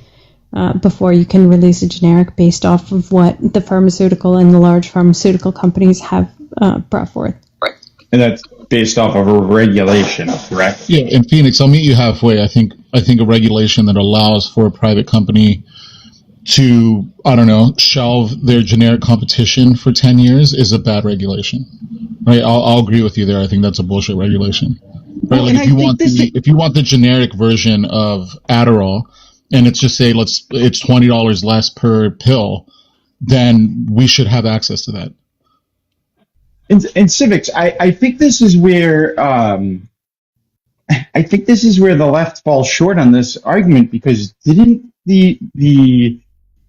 before you can release a generic based off of what the pharmaceutical and the large pharmaceutical companies have brought forth. And that's based off of a regulation, correct? Yeah, in Phoenix, I'll meet you halfway. I think a regulation that allows for a private company to, I don't know, shelve their generic competition for 10 years is a bad regulation. Right? I'll agree with you there. I think that's a bullshit regulation. Right? Like if you want the generic version of Adderall and it's just say it's $20 less per pill, then we should have access to that. In civics, I think this is where the left falls short on this argument, because didn't the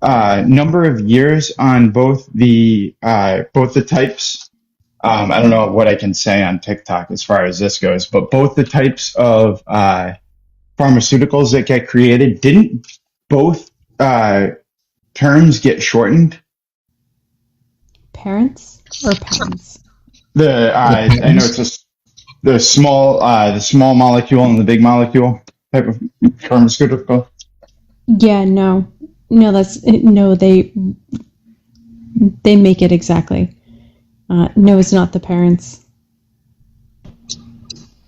number of years on both the types, I don't know what I can say on TikTok as far as this goes, but both the types of pharmaceuticals that get created, didn't both terms get shortened? Parents or patents? I know it's just the small molecule and the big molecule type of pharmaceutical. Yeah, no, they make it exactly. No, it's not the parents.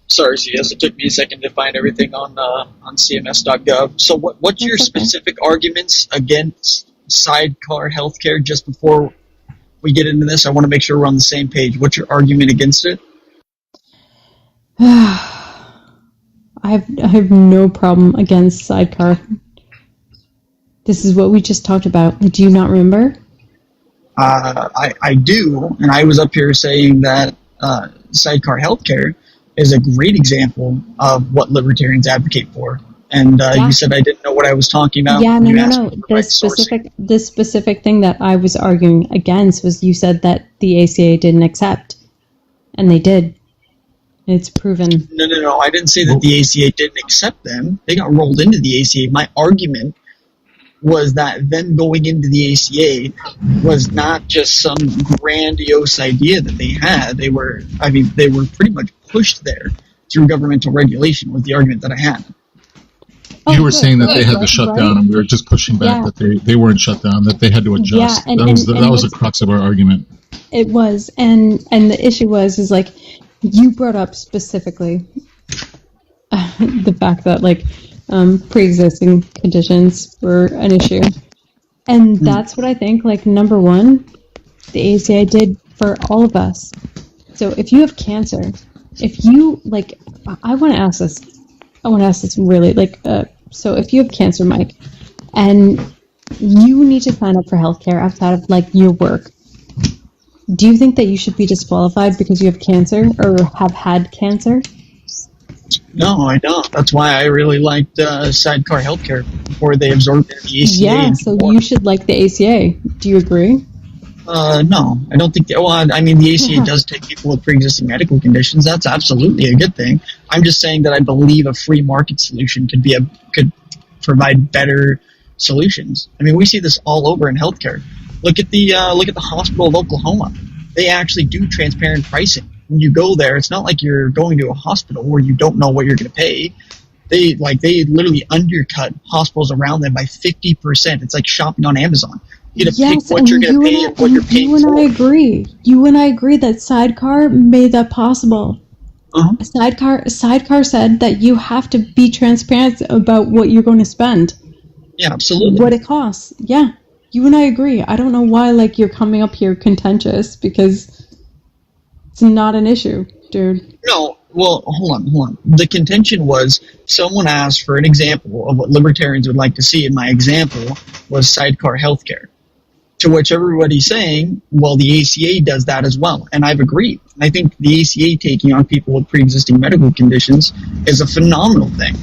Sorry, CS, it took me a second to find everything on CMS.gov. So what's your specific arguments against sidecar healthcare? Just before we get into this, I want to make sure we're on the same page. What's your argument against it? I have no problem against sidecar. This is what we just talked about. Do you not remember? I do, and I was up here saying that sidecar healthcare is a great example of what libertarians advocate for. And you said I didn't know what I was talking about. Yeah, no. This specific thing that I was arguing against was, you said that the ACA didn't accept, and they did. It's proven. No. I didn't say that the ACA didn't accept them. They got rolled into the ACA. My argument was that them going into the ACA was not just some grandiose idea that they had. They were pretty much pushed there through governmental regulation, was the argument that I had. You were saying that they had to shut down, and we were just pushing back that they weren't shut down, that they had to adjust. Yeah, that was the crux of our argument. It was, and the issue is like, you brought up specifically the fact that pre-existing conditions were an issue, and that's what I think. Number one, the ACA did for all of us. So if you have cancer, I want to ask this really, so if you have cancer, Mike, and you need to sign up for healthcare outside of your work, do you think that you should be disqualified because you have cancer or have had cancer? No, I don't. That's why I really liked sidecar healthcare before they absorbed it in the ACA. Yeah, so you should like the ACA. Do you agree? No, I don't think. The ACA does take people with pre-existing medical conditions. That's absolutely a good thing. I'm just saying that I believe a free market solution could provide better solutions. I mean, we see this all over in healthcare. Look at the Hospital of Oklahoma. They actually do transparent pricing. When you go there, it's not like you're going to a hospital where you don't know what you're going to pay. They literally undercut hospitals around them by 50%. It's like shopping on Amazon. You get to pick what you're going to pay and what you're paying for. You and I agree that Sidecar made that possible. Sidecar said that you have to be transparent about what you're going to spend. Yeah, absolutely. What it costs. Yeah. You and I agree. I don't know why you're coming up here contentious, because it's not an issue, dude. No, well, hold on. The contention was someone asked for an example of what libertarians would like to see, and my example was sidecar healthcare. To which everybody's saying, well, the ACA does that as well, and I've agreed. I think the ACA taking on people with pre-existing medical conditions is a phenomenal thing.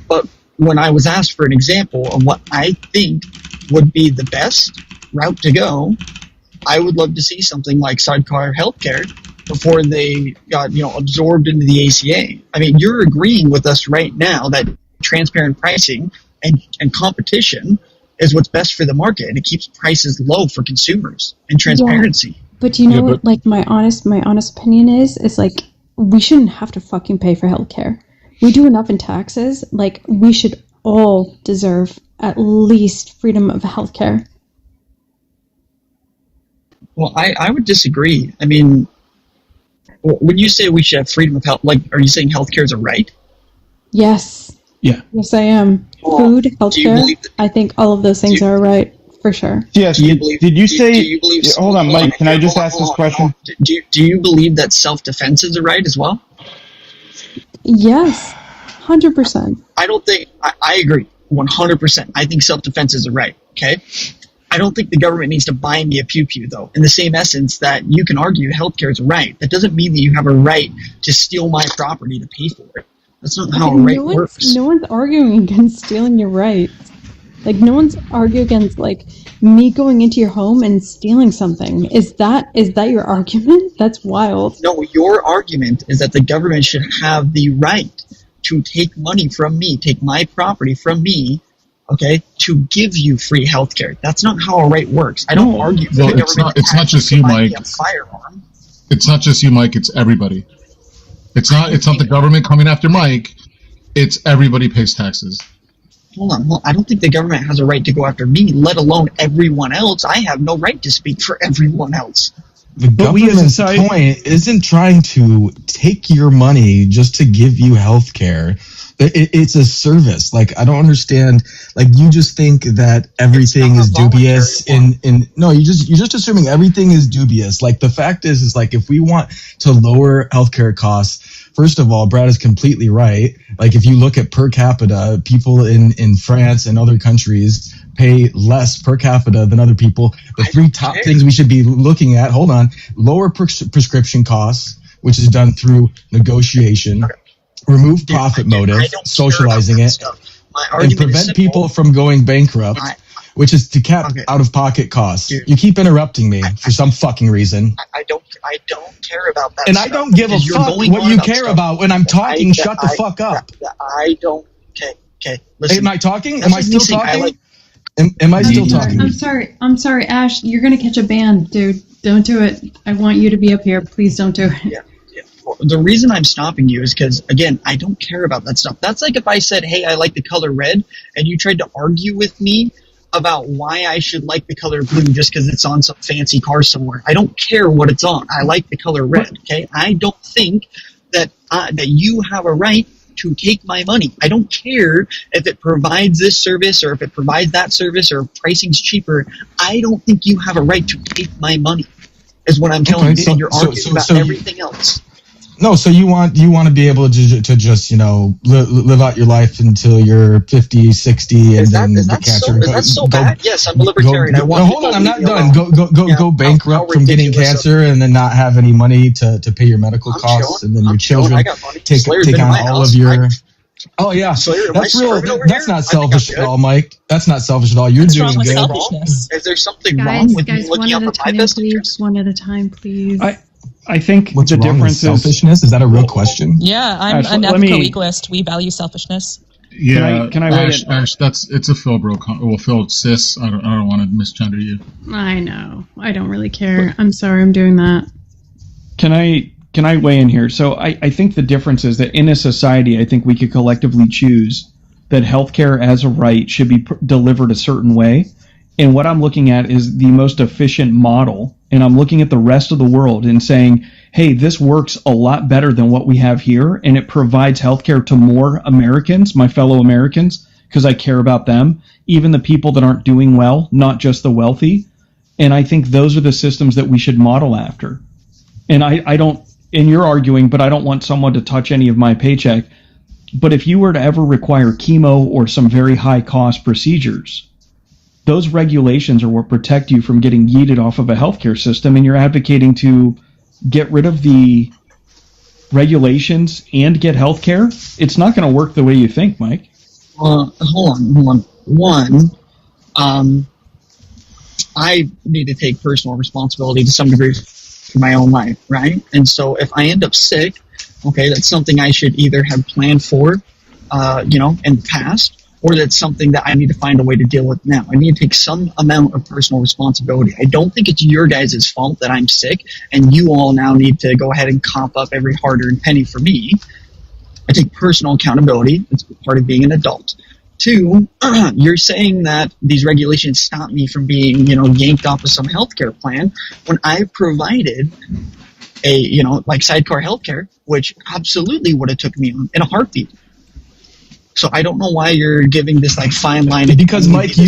But when I was asked for an example of what I think would be the best route to go, I would love to see something like sidecar healthcare before they got absorbed into the ACA. I mean, you're agreeing with us right now that transparent pricing and competition is what's best for the market, and it keeps prices low for consumers and transparency. Yeah. But you know what? My honest opinion is we shouldn't have to fucking pay for healthcare. We do enough in taxes. We should all deserve at least freedom of healthcare. Well, I would disagree. I mean, when you say we should have freedom of health, are you saying healthcare is a right? Yes. Yeah. Yes, I am. Food, healthcare. I think all of those things are a right, for sure. Yes. Did you say? Hold on, Mike. Can I just ask this question? Do you believe that self-defense is a right as well? Yes, 100%. I don't think. I agree 100%. I think self-defense is a right. Okay. I don't think the government needs to buy me a pew-pew, though, in the same essence that you can argue healthcare is a right. That doesn't mean that you have a right to steal my property to pay for it. That's not how a right works. No one's arguing against stealing your rights. No one's arguing against, me going into your home and stealing something. Is that your argument? That's wild. No, your argument is that the government should have the right to take money from me, take my property from me, okay, to give you free health care. That's not how a right works. I don't argue for the government. It's not just you, Mike. A firearm. It's not just you, Mike. It's everybody. It's not the government coming after Mike. It's everybody pays taxes. Hold on. Well, I don't think the government has a right to go after me, let alone everyone else. I have no right to speak for everyone else. The government's point isn't trying to take your money just to give you health care. It's a service. I don't understand. You just think that everything is dubious. No, you're just assuming everything is dubious. The fact is if we want to lower healthcare costs, first of all, Brad is completely right. If you look at per capita, people in France and other countries pay less per capita than other people. The three top things we should be looking at, lower prescription costs, which is done through negotiation. Okay. Remove profit motive, socializing it, and prevent people from going bankrupt, which is to cap out-of-pocket costs. Dude, you keep interrupting me for some fucking reason. I don't care about that. And I don't give a fuck what you care about when I'm talking. Shut the fuck up. I don't. Okay. Listen. Am I talking? Am I still talking? Am I still talking? I'm sorry, Ash. You're gonna catch a ban, dude. Don't do it. I want you to be up here. Please don't do it. Yeah. The reason I'm stopping you is because, again, I don't care about that stuff. That's like if I said, hey, I like the color red, and you tried to argue with me about why I should like the color blue just because it's on some fancy car somewhere. I don't care what it's on. I like the color red, okay? I don't think that you have a right to take my money. I don't care if it provides this service or if it provides that service or pricing's cheaper. I don't think you have a right to take my money, is what I'm telling you. And you're arguing about everything else. No, so you want to be able to just live out your life until you're 50, 60, and then the cancer. Is that so bad? Yes, I'm a libertarian. Hold on, I'm not done. Go bankrupt from getting cancer and then not have any money to pay your medical costs, and then your children take on all of your. Oh yeah, that's real. That's not selfish at all, Mike. That's not selfish at all. You're doing good. Is there something wrong with me looking out for my best interest? One at a time, please. I think what's the wrong difference with selfishness is that a real question? Yeah, I'm an ethical egoist. We value selfishness. Yeah, can I Ash, it's a Phil bro. Well, Phil, sis. I don't want to misgender you. I know. I don't really care. I'm sorry. I'm doing that. Can I Can I weigh in here? So I think the difference is that in a society, I think we could collectively choose that healthcare as a right should be delivered a certain way. And what I'm looking at is the most efficient model. And I'm looking at the rest of the world and saying, hey, this works a lot better than what we have here. And it provides healthcare to more Americans, my fellow Americans, because I care about them, even the people that aren't doing well, not just the wealthy. And I think those are the systems that we should model after. And I don't, and you're arguing, but I don't want someone to touch any of my paycheck. But if you were to ever require chemo or some very high cost procedures, those regulations are what protect you from getting yeeted off of a healthcare system, and you're advocating to get rid of the regulations and get healthcare. It's not going to work the way you think, Mike. Hold on. One, I need to take personal responsibility to some degree for my own life, right? And so if I end up sick, okay, that's something I should either have planned for, in the past, or that's something that I need to find a way to deal with now. I need to take some amount of personal responsibility. I don't think it's your guys' fault that I'm sick, and you all now need to go ahead and comp up every hard-earned penny for me. I take personal accountability. It's part of being an adult. Two, you're saying that these regulations stop me from being, yanked off of some healthcare plan when I provided a, like sidecar healthcare, which absolutely would have took me on in a heartbeat. So I don't know why you're giving this like fine line. Because Mike, you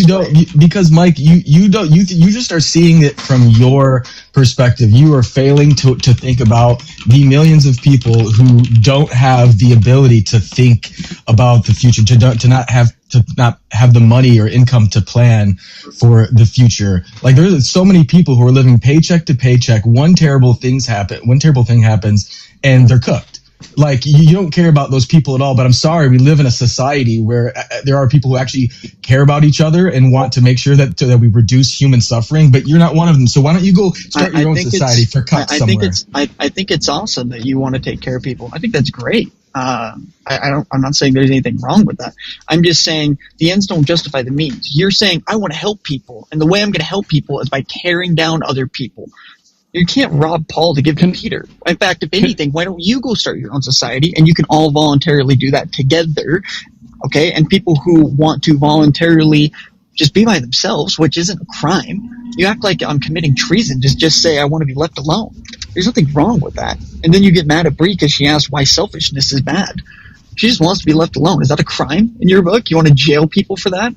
just are seeing it from your perspective. You are failing to think about the millions of people who don't have the ability to think about the future, to not have the money or income to plan for the future. Like there's so many people who are living paycheck to paycheck. One terrible thing happens and they're cooked. Like you don't care about those people at all, but I'm sorry, we live in a society where there are people who actually care about each other and want to make sure that we reduce human suffering, but you're not one of them. So why don't you go start your own society for cuts somewhere? I think it's awesome that you want to take care of people. I think that's great. I'm not saying there's anything wrong with that. I'm just saying the ends don't justify the means. You're saying I want to help people, and the way I'm going to help people is by tearing down other people. You can't rob Paul to give to Peter. In fact, if anything, why don't you go start your own society and you can all voluntarily do that together, okay? And people who want to voluntarily just be by themselves, which isn't a crime. You act like I'm committing treason. Just say I want to be left alone. There's nothing wrong with that. And then you get mad at Bree because she asked why selfishness is bad. She just wants to be left alone. Is that a crime in your book? You want to jail people for that?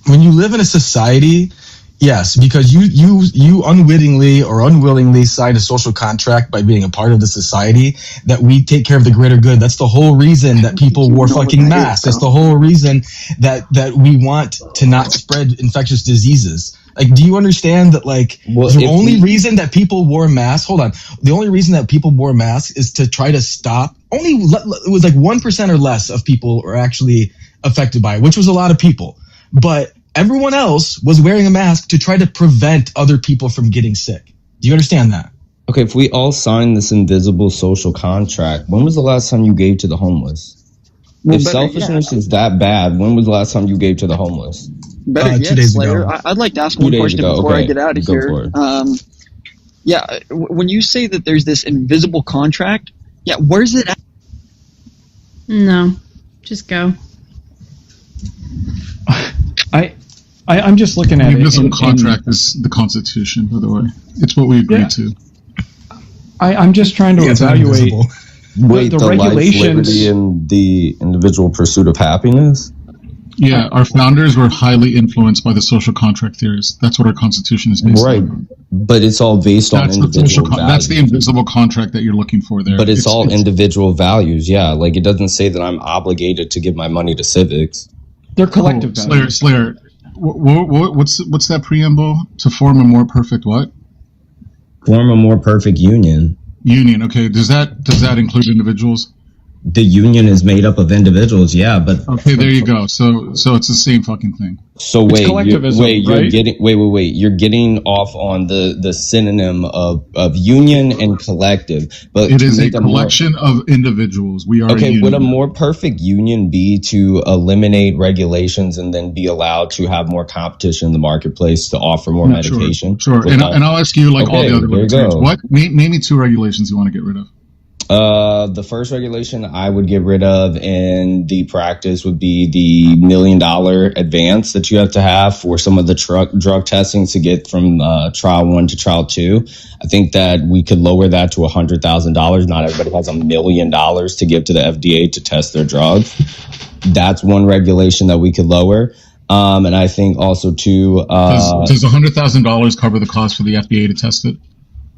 When you live in a society... Yes, because you unwittingly or unwillingly signed a social contract by being a part of the society that we take care of the greater good. That's the whole reason that people wore fucking masks. That's the whole reason that we want to not spread infectious diseases. Like, do you understand that, like, the only reason that people wore masks, the only reason that people wore masks is to try to stop, it was like 1% or less of people are actually affected by it, which was a lot of people. But everyone else was wearing a mask to try to prevent other people from getting sick. Do you understand that? Okay, if we all sign this invisible social contract, when was the last time you gave to the homeless? If selfishness is that bad, when was the last time you gave to the homeless? Better yet, 2 days Slayer, ago. I'd like to ask one question before I get out of here. When you say that there's this invisible contract, where's it at? No, just go. I'm just looking at the invisible contract is the Constitution, by the way. It's what we agreed to. I'm just trying to evaluate the regulations. Life, liberty, and the individual pursuit of happiness? Yeah, our founders were highly influenced by the social contract theories. That's what our Constitution is based on. But it's all based on individual values. That's the invisible contract that you're looking for there. But it's all individual values, Like, it doesn't say that I'm obligated to give my money to civics. They're collective values. Slayer, what's that preamble? To form a more perfect what? Form a more perfect union. Union, okay. Does that include individuals? The union is made up of individuals, but okay, there you go. So it's the same fucking thing. So you're getting off on the synonym of union and collective, but it is a collection of individuals. We are okay. Would a more perfect union be to eliminate regulations and then be allowed to have more competition in the marketplace to offer more medication? Sure. And I'll ask you, like all the other libertarians, name me 2 regulations you want to get rid of. The first regulation I would get rid of in the practice would be the $1 million advance that you have to have for some of the drug testing to get from trial 1 to trial 2. I think that we could lower that to $100,000. Not everybody has $1 million to give to the FDA to test their drugs. That's one regulation that we could lower. And I think also too, does $100,000 cover the cost for the FDA to test it?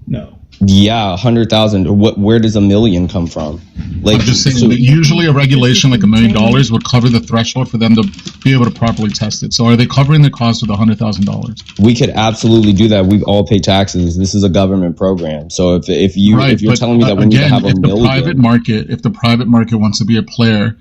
No. Yeah, 100,000. Where does $1 million come from? Like, I'm just saying that usually a regulation like $1 million would cover the threshold for them to be able to properly test it. So are they covering the cost with $100,000? We could absolutely do that. We all pay taxes. This is a government program. So if you're telling me that we need to have $1 million, if the private market wants to be a player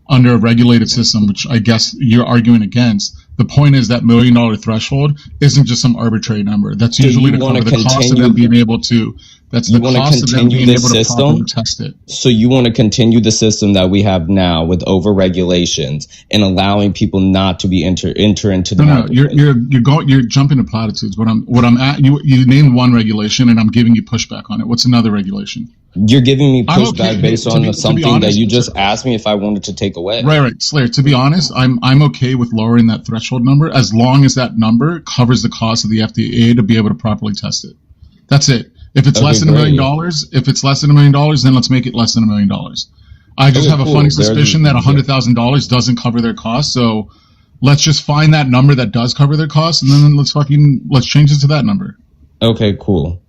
under a regulated system, which I guess you're arguing against, the point is that $1 million threshold isn't just some arbitrary number. That's usually to cover the cost of them being able to. That's the cost of them being able to properly test it. So you want to continue the system that we have now with over regulations and allowing people not to be enter into the market. You're jumping to platitudes. What I'm at, you named one regulation and I'm giving you pushback on it. What's another regulation? You're giving me pushback based on something that you just asked me if I wanted to take away. Right, Slayer. To be honest, I'm okay with lowering that threshold number as long as that number covers the cost of the FDA to be able to properly test it. That's it. If it's less than $1 million, then let's make it less than $1 million. I just have a funny suspicion that $100,000 doesn't cover their costs. So let's just find that number that does cover their costs, and then let's change it to that number. Okay, cool.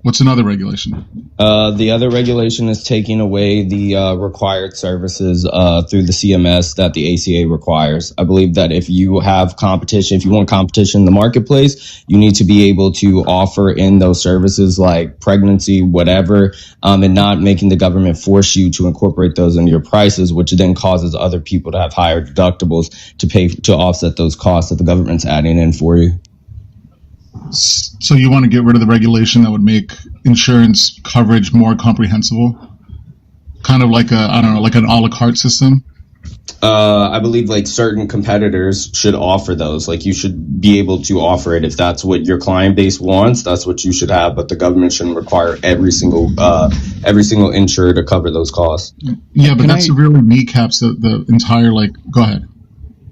What's another regulation? The other regulation is taking away the required services through the CMS that the ACA requires. I believe that if you have competition, if you want competition in the marketplace, you need to be able to offer in those services like pregnancy, whatever, and not making the government force you to incorporate those into your prices, which then causes other people to have higher deductibles to pay to offset those costs that the government's adding in for you. So you want to get rid of the regulation that would make insurance coverage more comprehensible? Kind of like like an a la carte system? I believe like certain competitors should offer those. Like you should be able to offer it if that's what your client base wants. That's what you should have, but the government shouldn't require every single insurer to cover those costs. Yeah, but that severely kneecaps the entire Go ahead.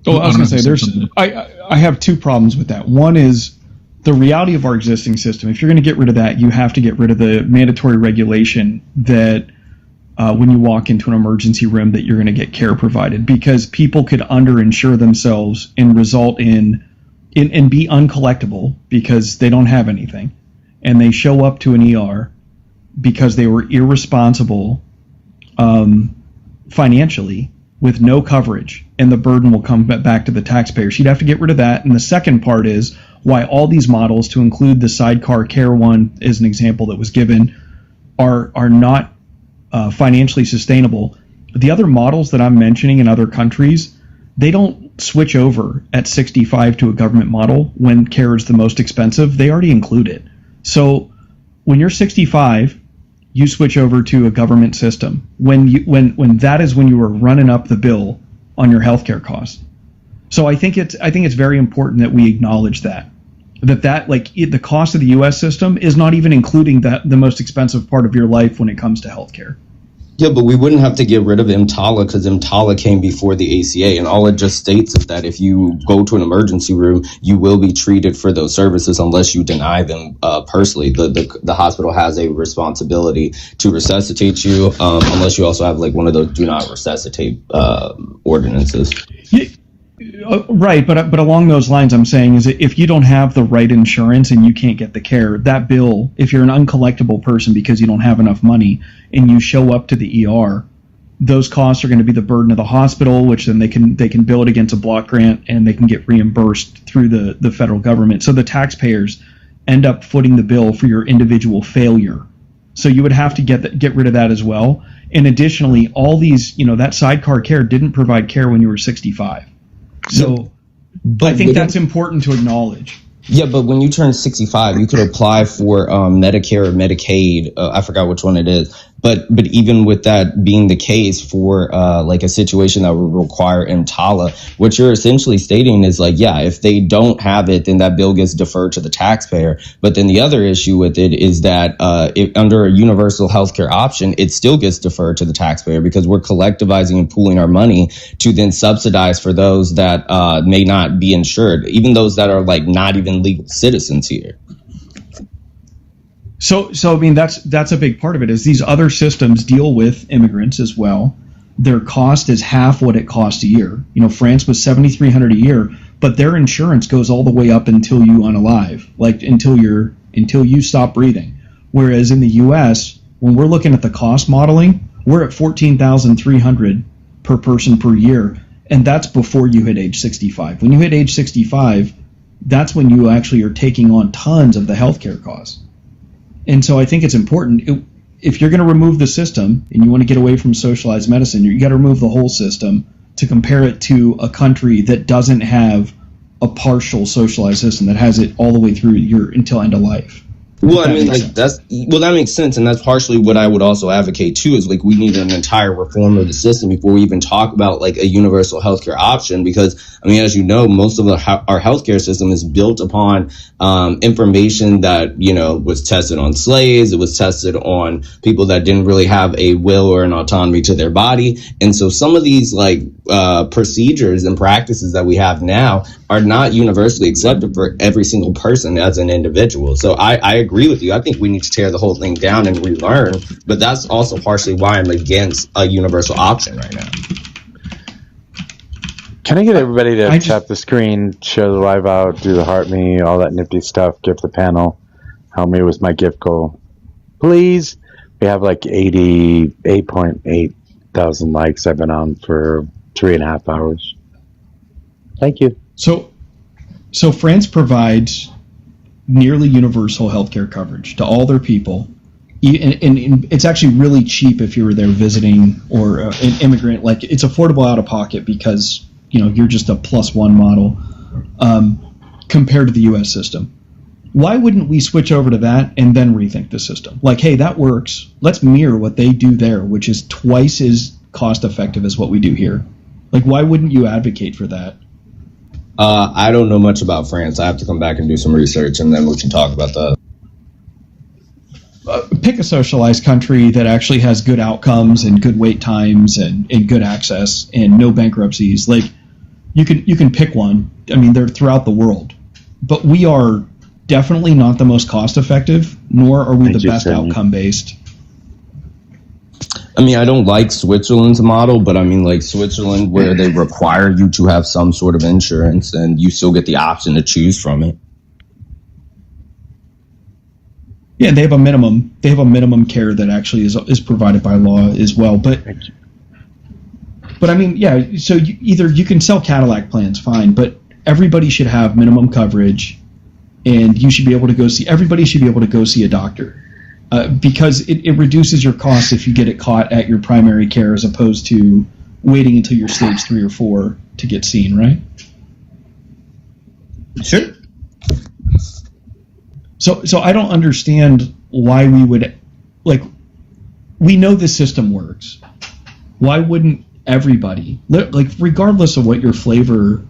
Oh, I was going to say I have two problems with that. One is the reality of our existing system. If you're going to get rid of that, you have to get rid of the mandatory regulation that when you walk into an emergency room that you're going to get care provided, because people could underinsure themselves and result in be uncollectible because they don't have anything, and they show up to an ER because they were irresponsible financially with no coverage, and the burden will come back to the taxpayers. You'd have to get rid of that. And the second part is why all these models, to include the sidecar care one as an example that was given, are not financially sustainable. The other models that I'm mentioning in other countries, they don't switch over at 65 to a government model when care is the most expensive. They already include it. So when you're 65, you switch over to a government system. When that is when you are running up the bill on your healthcare costs. So I think it's very important that we acknowledge that the cost of the U.S. system is not even including the most expensive part of your life when it comes to healthcare. Yeah, but we wouldn't have to get rid of EMTALA because EMTALA came before the ACA, and all it just states is that if you go to an emergency room, you will be treated for those services unless you deny them personally. The hospital has a responsibility to resuscitate you unless you also have one of those do not resuscitate ordinances. Right, but along those lines, I'm saying is that if you don't have the right insurance and you can't get the care, that bill, if you're an uncollectible person because you don't have enough money and you show up to the ER, those costs are going to be the burden of the hospital, which then they can bill it against a block grant and they can get reimbursed through the federal government. So the taxpayers end up footing the bill for your individual failure. So you would have to get rid of that as well. And additionally, all these, that sidecar care didn't provide care when you were 65. So I think that's important to acknowledge. Yeah, but when you turn 65, you could apply for Medicare or Medicaid. I forgot which one it is. But even with that being the case for like a situation that would require EMTALA, what you're essentially stating is like, yeah, if they don't have it, then that bill gets deferred to the taxpayer. But then the other issue with it is that under a universal healthcare option, it still gets deferred to the taxpayer because we're collectivizing and pooling our money to then subsidize for those that may not be insured, even those that are like not even legal citizens here. So I mean, that's a big part of it, is these other systems deal with immigrants as well. Their cost is half what it costs a year. You know, France was $7,300 a year, but their insurance goes all the way up until you unalive, like until you stop breathing. Whereas in the U.S., when we're looking at the cost modeling, we're at $14,300 per person per year, and that's before you hit age 65. When you hit age 65, that's when you actually are taking on tons of the healthcare costs. And so I think it's important, if you're going to remove the system and you want to get away from socialized medicine, you got to remove the whole system to compare it to a country that doesn't have a partial socialized system, that has it all the way through until end of life. Well, I mean, like that makes sense, and that's partially what I would also advocate too. Is like we need an entire reform of the system before we even talk about like a universal healthcare option. Because I mean, as you know, most of our healthcare system is built upon information that was tested on slaves. It was tested on people that didn't really have a will or an autonomy to their body, and so some of these like procedures and practices that we have now are not universally accepted for every single person as an individual. So I agree with you. I think we need to tear the whole thing down and relearn, but that's also partially why I'm against a universal option right now. Can I get everybody to tap the screen, share the live out, do the heart me, all that nifty stuff, gift the panel, help me with my gift goal, please? We have like 88.8 thousand likes. I've been on for 3.5 hours. Thank you. So France provides nearly universal healthcare coverage to all their people, and it's actually really cheap if you were there visiting or an immigrant. Like, it's affordable out of pocket because you're just a +1 model compared to the U.S. system. Why wouldn't we switch over to that and then rethink the system? Like, hey, that works. Let's mirror what they do there, which is twice as cost effective as what we do here. Like, why wouldn't you advocate for that? I don't know much about France. I have to come back and do some research, and then we can talk about that. Pick a socialized country that actually has good outcomes and good wait times and good access and no bankruptcies. Like, you can pick one. I mean, they're throughout the world, but we are definitely not the most cost effective, nor are we the best outcome based. I mean, I don't like Switzerland's model, but I mean, like Switzerland, where they require you to have some sort of insurance and you still get the option to choose from it. Yeah, they have a minimum. They have a minimum care that actually is provided by law as well. But I mean, yeah. So you can sell Cadillac plans, fine, but everybody should have minimum coverage, and you should be able to go see. Everybody should be able to go see a doctor. Because it reduces your costs if you get it caught at your primary care as opposed to waiting until you're stage 3 or 4 to get seen, right? Sure. So I don't understand why we would, like, we know the system works. Why wouldn't everybody, like, regardless of what your flavor,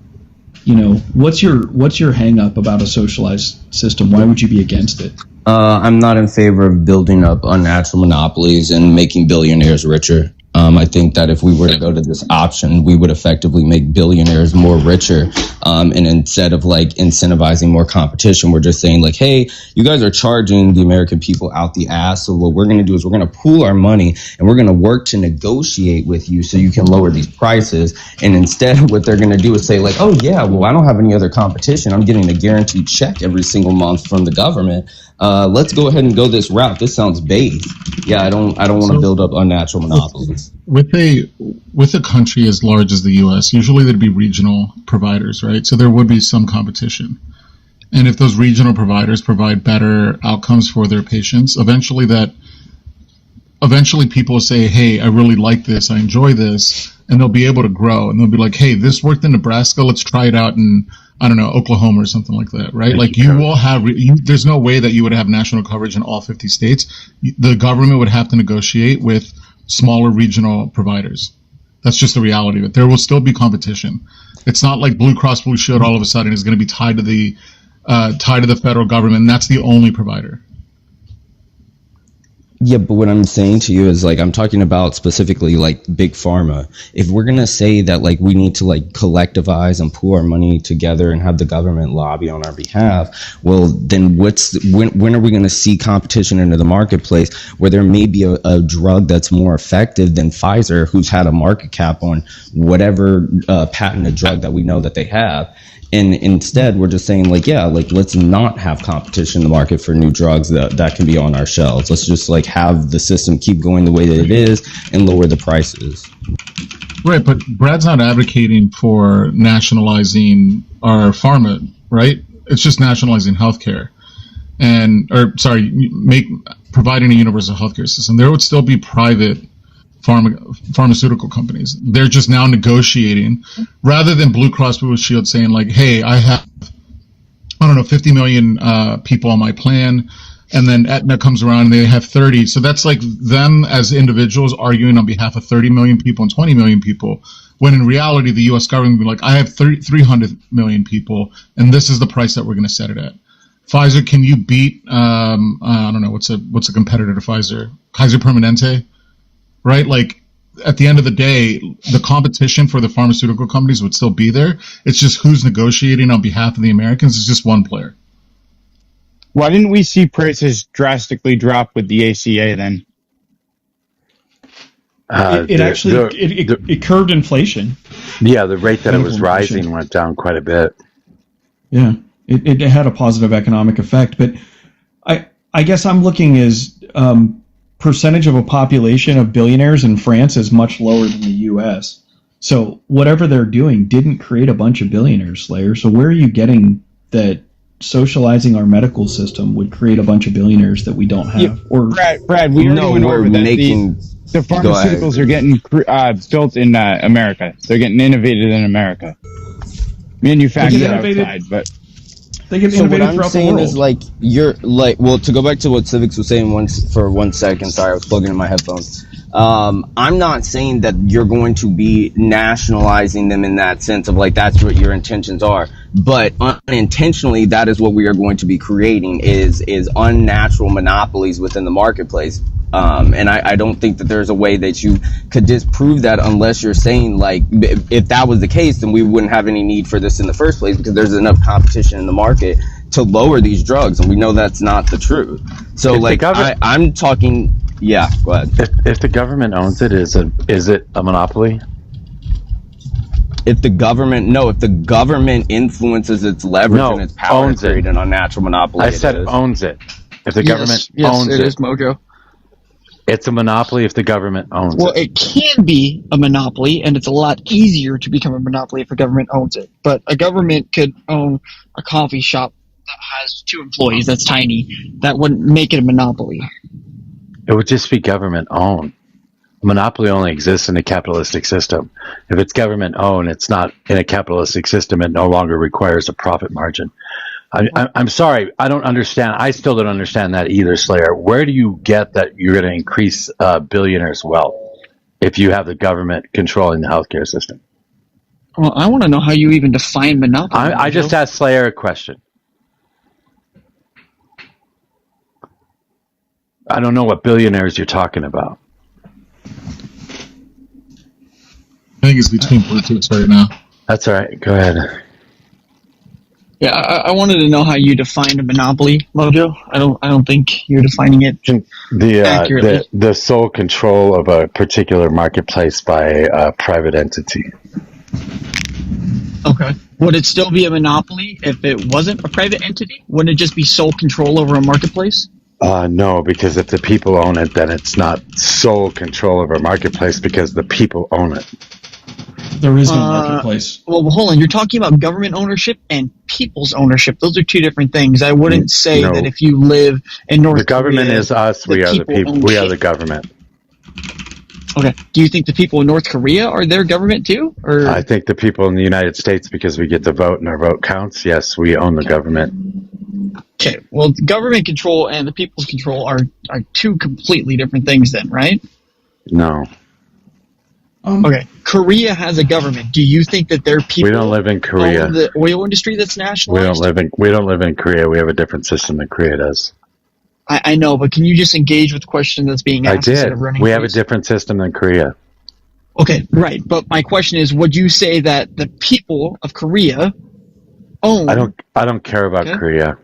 what's your hang up about a socialized system? Why would you be against it? I'm not in favor of building up unnatural monopolies and making billionaires richer. I think that if we were to go to this option, we would effectively make billionaires more richer. And instead of like incentivizing more competition, we're just saying like, hey, you guys are charging the American people out the ass. So what we're going to do is we're going to pool our money and we're going to work to negotiate with you so you can lower these prices. And instead what they're going to do is say like, oh yeah, well, I don't have any other competition. I'm getting a guaranteed check every single month from the government. Let's go ahead and go this route. This sounds base. Yeah, I don't want to build up unnatural monopolies. With a country as large as the U.S., usually there'd be regional providers, right? So there would be some competition. And if those regional providers provide better outcomes for their patients, eventually people will say, hey, I really like this, I enjoy this, and they'll be able to grow. And they'll be like, hey, this worked in Nebraska, let's try it out in I don't know, Oklahoma or something like that, right? Like you will have, there's no way that you would have national coverage in all 50 states. The government would have to negotiate with smaller regional providers. That's just the reality of it. There will still be competition. It's not like Blue Cross Blue Shield all of a sudden is going to be tied to the federal government, and that's the only provider. Yeah, but what I'm saying to you is, like, I'm talking about specifically, like, big pharma. If we're going to say that, like, we need to, like, collectivize and pool our money together and have the government lobby on our behalf, well, then when are we going to see competition into the marketplace where there may be a drug that's more effective than Pfizer, who's had a market cap on whatever patented drug that we know that they have? And instead, we're just saying, like, yeah, like, let's not have competition in the market for new drugs that can be on our shelves. Let's just, like, have the system keep going the way that it is and lower the prices. Right, but Brad's not advocating for nationalizing our pharma, right? It's just nationalizing healthcare. Providing a universal healthcare system. There would still be private pharmaceutical companies. They're just now negotiating rather than Blue Cross Blue Shield saying, like, hey, I have 50 million people on my plan, and then Aetna comes around and they have 30. So that's like them as individuals arguing on behalf of 30 million people and 20 million people, when in reality the US government would be like, I have 300 million people and this is the price that we're going to set it at. Pfizer, can you beat I don't know, what's a competitor to Pfizer? Kaiser Permanente? Right? Like, at the end of the day, the competition for the pharmaceutical companies would still be there. It's just who's negotiating on behalf of the Americans is just one player. Why didn't we see prices drastically drop with the ACA then? It curbed inflation. Yeah, the rate that it was rising went down quite a bit. Yeah, it had a positive economic effect. But I guess I'm looking as percentage of a population of billionaires in France is much lower than the U.S. So whatever they're doing didn't create a bunch of billionaires, Slayer. So where are you getting that socializing our medical system would create a bunch of billionaires that we don't have? Yeah, or Brad, we already went over that the pharmaceuticals are getting built in America. They're getting innovated in America. Manufactured outside, but... So what I'm saying is, like, you're like, well, to go back to what Civics was saying for 1 second, sorry, I was plugging in my headphones. I'm not saying that you're going to be nationalizing them in that sense of, like, that's what your intentions are, but unintentionally, that is what we are going to be creating is unnatural monopolies within the marketplace. And I don't think that there's a way that you could disprove that unless you're saying, like, if that was the case, then we wouldn't have any need for this in the first place because there's enough competition in the market to lower these drugs, and we know that's not the truth. So, like, I'm talking... Yeah, go ahead. If the government owns it, is it a monopoly? If the government influences its leverage and its power to create an unnatural monopoly. I said owns it. If the government owns it. Yes, it is, Mojo. It's a monopoly if the government owns it. Well, it can be a monopoly, and it's a lot easier to become a monopoly if a government owns it. But a government could own a coffee shop that has 2 employees that's tiny. That wouldn't make it a monopoly. It would just be government owned. Monopoly only exists in a capitalistic system. If it's government owned, it's not in a capitalistic system. It no longer requires a profit margin. I'm sorry, I don't understand. I still don't understand that either, Slayer. Where do you get that you're going to increase billionaires' wealth if you have the government controlling the healthcare system? Well, I want to know how you even define monopoly. I just asked Slayer a question. I don't know what billionaires you're talking about. I think it's between Bluetooths right now. That's all right. Go ahead. Yeah, I wanted to know how you defined a monopoly, Mojo. I don't think you're defining it accurately. The sole control of a particular marketplace by a private entity. Okay. Would it still be a monopoly if it wasn't a private entity? Wouldn't it just be sole control over a marketplace? No, because if the people own it, then it's not sole control over a marketplace because the people own it. There is no marketplace. Well, hold on. You're talking about government ownership and people's ownership. Those are 2 different things. I wouldn't say that if you live in North Korea... The government is us. We are the people. We are the government. Okay. Do you think the people in North Korea are their government too? Or I think the people in the United States, because we get to vote and our vote counts, yes, we own the government. okay, well, government control and the people's control are two completely different things then, right? No. Okay. Korea has a government. Do you think that their people We don't live in Korea. own the oil industry that's We nationalized? don't live in Korea. We have a different system than Korea does. I know, but can you just engage with the question that's being I asked instead did. of running We have a things? different system than Korea. Okay, right. But my question is, would you say that the people of Korea own? I don't care about Okay. Korea.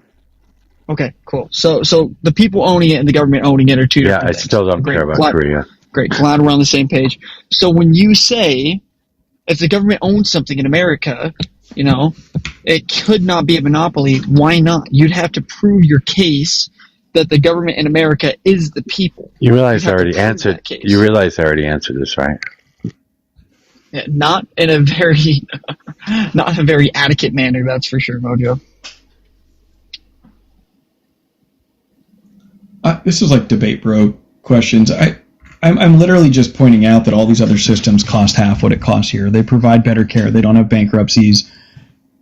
Okay, cool. So the people owning it and the government owning it are two Yeah, different I things. still don't Great. care about Glad- Korea. Great. Glad we're on the same page. So when you say if the government owns something in America, you know, it could not be a monopoly. Why not? You'd have to prove your case that the government in America is the people. You realize You'd I have to already prove answered. that case. You realize I already answered this, right? Yeah, not in a very, not in a very adequate manner. That's for sure, Mojo. This is like debate bro questions. I'm literally just pointing out that all these other systems cost half what it costs here. They provide better care. They don't have bankruptcies.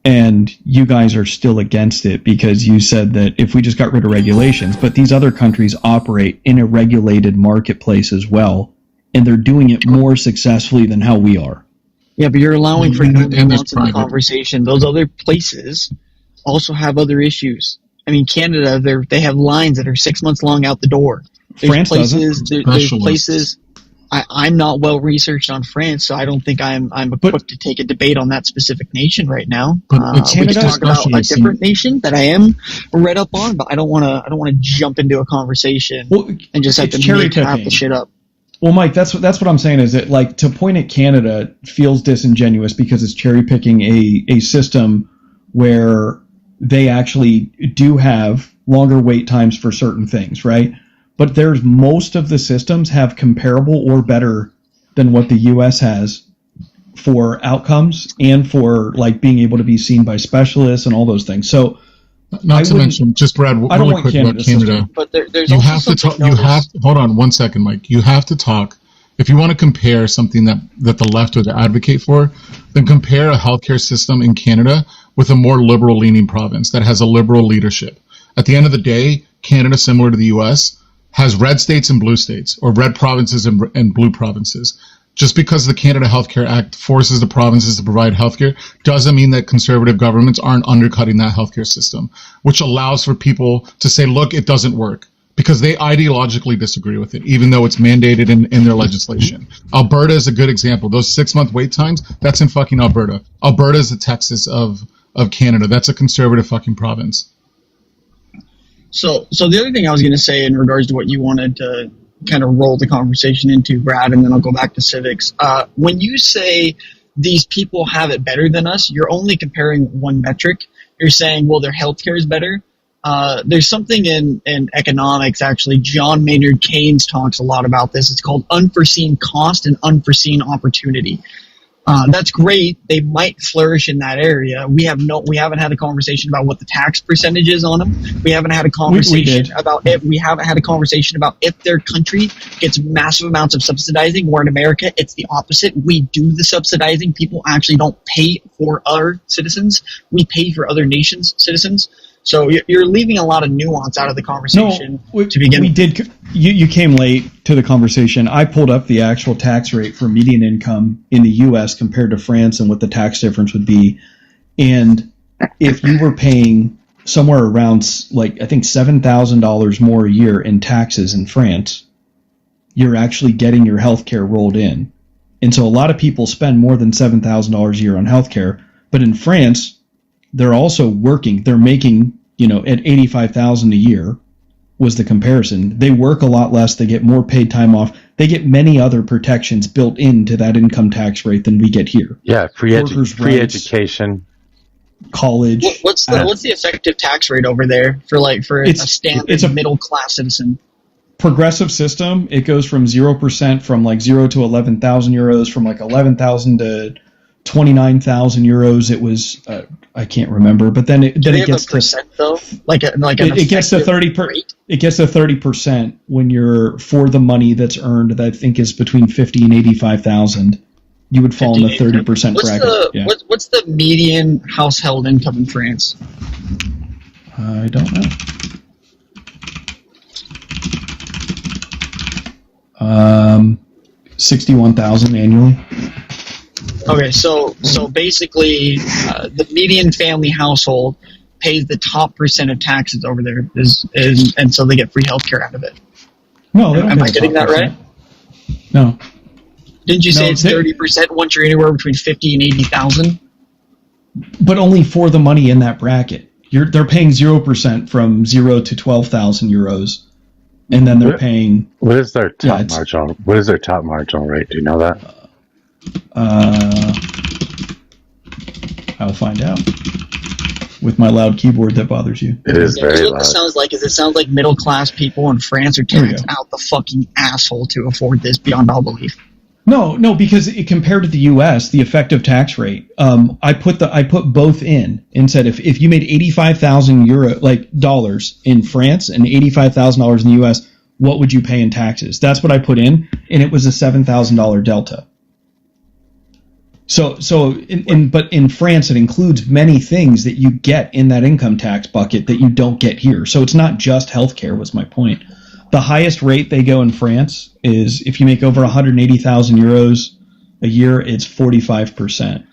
And you guys are still against it because you said that if we just got rid of regulations, but these other countries operate in a regulated marketplace as well, and they're doing it more successfully than how we are. Yeah, but you're allowing for And no it's nuance in the private. conversation. Those other places also have other issues. I mean, Canada, they have lines that are 6 months long out the door. There's France places, there's Specialists. places. I'm not well researched on France, so I don't think I'm equipped to take a debate on that specific nation right now. But it's we can Canada- talk about a specialists different nation that I am read up on, but I don't want to jump into a conversation Well, and just have it's to cherry make half picking. the shit up. Well, Mike, that's what I'm saying is that like to point at Canada feels disingenuous because it's cherry picking a system where they actually do have longer wait times for certain things, right? But there's most of the systems have comparable or better than what the U.S. has for outcomes and for like being able to be seen by specialists and all those things. So Not to mention, just Brad, I don't really want quick about Canada's Canada. system. But there's You also have to talk. something You else. have. Hold on one second, Mike. You have to talk. If you want to compare something that the left would advocate for, then compare a healthcare system in Canada with a more liberal-leaning province that has a liberal leadership. At the end of the day, Canada, similar to the U.S., has red states and blue states, or red provinces and blue provinces. Just because the Canada Healthcare Act forces the provinces to provide healthcare doesn't mean that conservative governments aren't undercutting that healthcare system, which allows for people to say, look, it doesn't work, because they ideologically disagree with it, even though it's mandated in their legislation. Alberta is a good example. Those 6-month wait times, that's in fucking Alberta. Alberta is the Texas of Canada. That's a conservative fucking province. So the other thing I was going to say in regards to what you wanted to kind of roll the conversation into, Brad, and then I'll go back to civics. When you say these people have it better than us, you're only comparing one metric. You're saying, well, their healthcare is better. There's something in economics, actually. John Maynard Keynes talks a lot about this. It's called unforeseen cost and unforeseen opportunity. That's great. They might flourish in that area. We haven't had a conversation about what the tax percentage is on them. We haven't had a conversation about if their country gets massive amounts of subsidizing, where in America it's the opposite. We do the subsidizing. People actually don't pay for our citizens. We pay for other nations' citizens. So you're leaving a lot of nuance out of the conversation to begin with. You came late to the conversation. I pulled up the actual tax rate for median income in the U.S. compared to France and what the tax difference would be. And if you were paying somewhere around, like, I think $7,000 more a year in taxes in France, you're actually getting your health care rolled in. And so a lot of people spend more than $7,000 a year on health care. But in France, they're also working. They're making, at $85,000 a year was the comparison. They work a lot less. They get more paid time off. They get many other protections built into that income tax rate than we get here. Yeah, free Workers' rights, education, college. What's the effective tax rate over there for a standard middle class citizen? Progressive system. It goes from 0% from like 0 to 11,000 euros, from like 11,000 to 29,000 euros, it was I can't remember, but then it gets to percent though, it gets to 30%. It gets to 30% when you're for the money that's earned. That I think is between 50 and 85,000. You would fall in the 30% bracket. What's the median household income in France? I don't know. 61,000 annually. Okay, so basically, the median family household pays the top percent of taxes over there, and so they get free healthcare out of it. No, they don't. Am I getting that right? No. Didn't you say it's 30% once you're anywhere between 50 and 80,000? But only for the money in that bracket. They're paying 0% from 0 to 12,000 euros, and then they're paying. What is their top marginal? What is their top marginal rate? Do you know that? I'll find out. With my loud keyboard that bothers you. It is very loud. What it sounds like middle class people in France are taxed out the fucking asshole to afford this beyond all belief. No, because compared to the U.S., the effective tax rate, I put both in and said if you made $85,000 in France and $85,000 in the U.S., what would you pay in taxes? That's what I put in, and it was a $7,000 delta. But in France, it includes many things that you get in that income tax bucket that you don't get here. So it's not just healthcare. Was my point. The highest rate they go in France is if you make over 180,000 euros a year, it's 45%.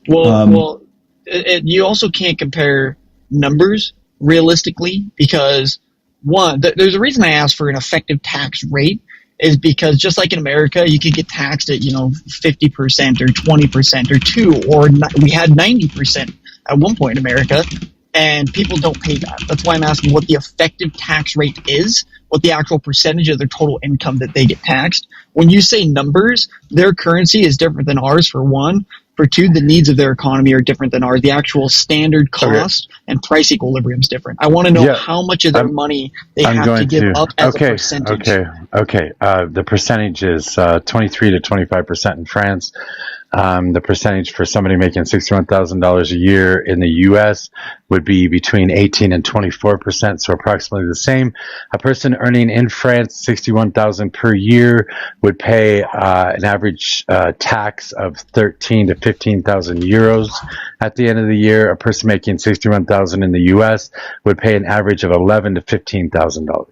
Well, you also can't compare numbers realistically because one, there's a reason I asked for an effective tax rate is because just like in America, you could get taxed at 50% or 20% or 2%, or we had 90% at one point in America, and people don't pay that. That's why I'm asking what the effective tax rate is, what the actual percentage of their total income that they get taxed. When you say numbers, their currency is different than ours, for one. For two, the needs of their economy are different than ours. The actual standard cost and price equilibrium is different. I want to know how much of their money they have to give up as a percentage. Okay. The percentage is 23 to 25% in France. The percentage for somebody making $61,000 a year in the U.S. would be between 18 and 24%, so approximately the same. A person earning in France $61,000 per year would pay an average tax of 13 to 15,000 euros at the end of the year. A person making $61,000 in the U.S. would pay an average of $11,000 to $15,000.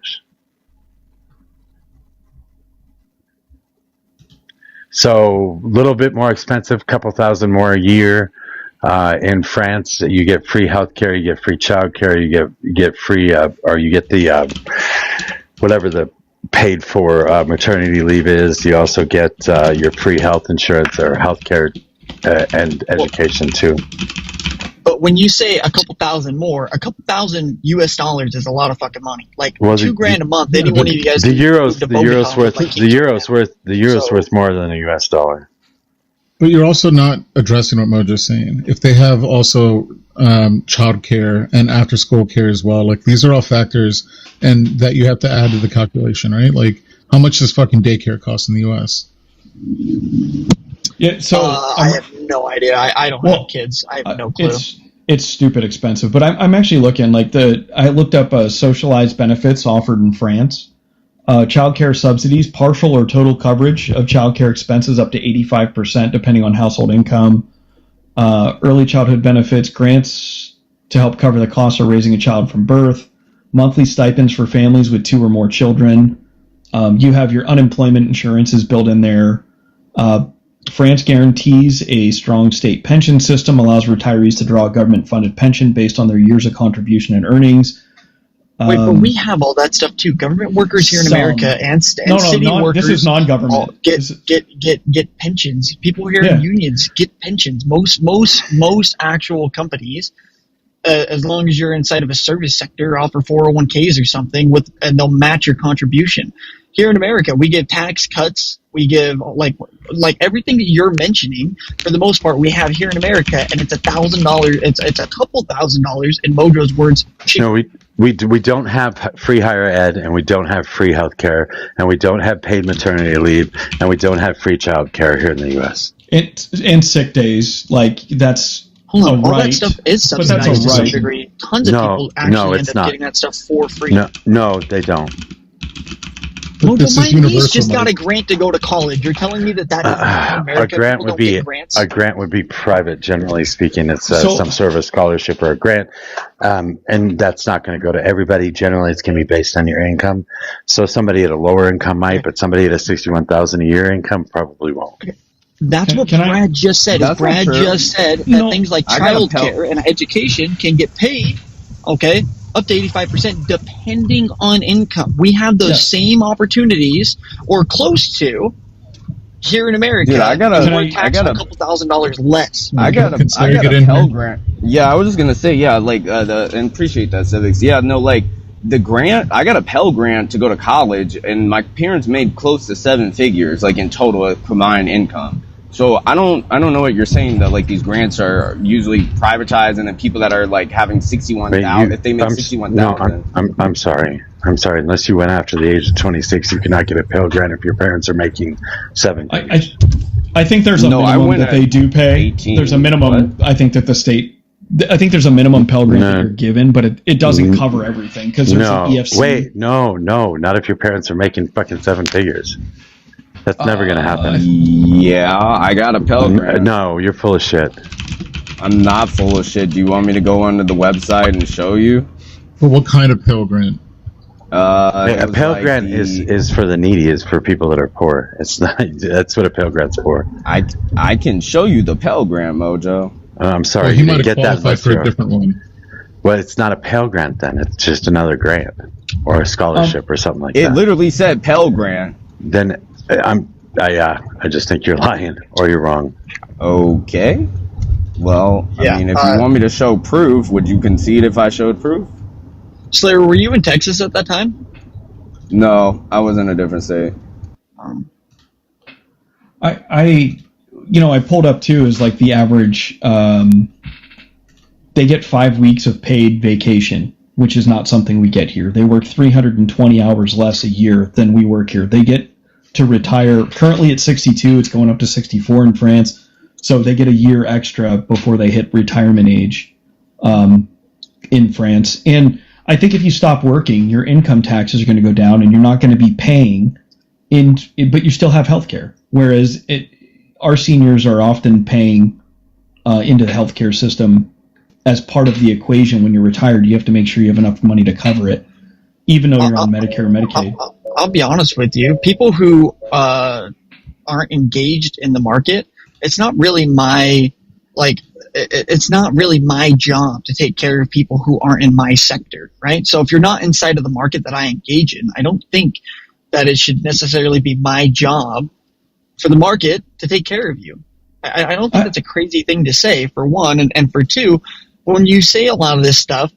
So a little bit more expensive, couple thousand more a year. In France, you get free healthcare, you get free childcare, you get free, or you get the whatever the paid for maternity leave is. You also get your free health insurance or healthcare and education too. But when you say a couple thousand more, a couple thousand US dollars is a lot of fucking money. Like $2,000 a month. Any one of you guys. The euro's worth more than a US dollar. But you're also not addressing what Mojo's saying. If they have also child care and after school care as well, like these are all factors and that you have to add to the calculation, right? Like how much does fucking daycare cost in the US? Yeah, so I have no idea. I don't have kids. I have no clue. It's stupid expensive, but I'm actually looking I looked up socialized benefits offered in France. Childcare subsidies, partial or total coverage of childcare expenses up to 85%, depending on household income. Early childhood benefits, grants to help cover the cost of raising a child from birth. Monthly stipends for families with 2 or more children. You have your unemployment insurance is built in there. France guarantees a strong state pension system, allows retirees to draw a government-funded pension based on their years of contribution and earnings. Wait, but we have all that stuff too. Government workers here in America and city workers. This is non-government. Get pensions. People here in unions get pensions. Most actual companies, as long as you're inside of a service sector, offer 401ks or something and they'll match your contribution. Here in America, we give tax cuts. We give like everything that you're mentioning. For the most part, we have here in America, and it's $1,000. It's a couple $1,000 in Mojo's words. No, We don't have free higher ed, and we don't have free health care, and we don't have paid maternity leave, and we don't have free child care here in the U.S. And sick days, like that's Hold on, a all right. that stuff is but that's subsidized to a some right. degree. Tons of people actually end up getting that stuff for free. No, they don't. Well, This my is niece universal, just got Mike. a grant to go to college. You're telling me that is not in A America? grant People would don't be get grants? a grant would be private, generally speaking. It's So- some sort of a scholarship or a grant, and that's not going to go to everybody. Generally, it's going to be based on your income. So somebody at a lower income might, but somebody at a $61,000 a year income probably won't. That's what can I- Brad just said. That's Brad not true. just said that No, things like I gotta child care and education can get paid, okay, up to 85% depending on income. We have those same opportunities or close to here in America. Dude, I gotta- and we're taxed a couple $1,000s less. I got a Pell Grant. Yeah, I was just gonna say, yeah, like and appreciate that, Civics. Yeah, no, like the grant. I got a Pell Grant to go to college, and my parents made close to 7 figures, like in total combined income. So I don't know what you're saying that like these grants are usually privatized, and then people that are like having 61,000, if they make 61,000. No, I'm sorry. I'm sorry. Unless you went after the age of 26, you cannot get a Pell Grant if your parents are making 7 figures. I think there's a minimum that they do pay. 18. There's a minimum. I think that the state. I think there's a minimum Pell Grant that you're given, but it doesn't cover everything because there's an EFC. Wait, no, not if your parents are making fucking 7 figures. That's never going to happen. Yeah, I got a Pell Grant. No, you're full of shit. I'm not full of shit. Do you want me to go onto the website and show you? But what kind of Pell Grant? A Pell Grant is for the needy, is for people that are poor. It's not. That's what a Pell Grant's for. I can show you the Pell Grant, Mojo. I'm sorry, Well, he you might didn't have get that. qualified for a different one. Well, it's not a Pell Grant then. It's just another grant or a scholarship or something like that. It literally said Pell Grant. Then I just think you're lying or you're wrong. Okay. Well, Yeah, I mean, if you want me to show proof, would you concede if I showed proof? Slayer, were you in Texas at that time? No, I was in a different state. I pulled up too is like the average. They get 5 weeks of paid vacation, which is not something we get here. They work 320 hours less a year than we work here. They get to retire currently at 62. It's going up to 64 in France. So they get a year extra before they hit retirement age in France. And I think if you stop working, your income taxes are going to go down and you're not going to be paying but you still have health care. Whereas our seniors are often paying into the healthcare system as part of the equation. When you're retired, you have to make sure you have enough money to cover it, even though you're on Medicare or Medicaid. I'll be honest with you. People who aren't engaged in the market, it's not really my it's not really my job to take care of people who aren't in my sector, right? So if you're not inside of the market that I engage in, I don't think that it should necessarily be my job for the market to take care of you. I don't think that's a crazy thing to say, for one, and for two, when you say a lot of this stuff,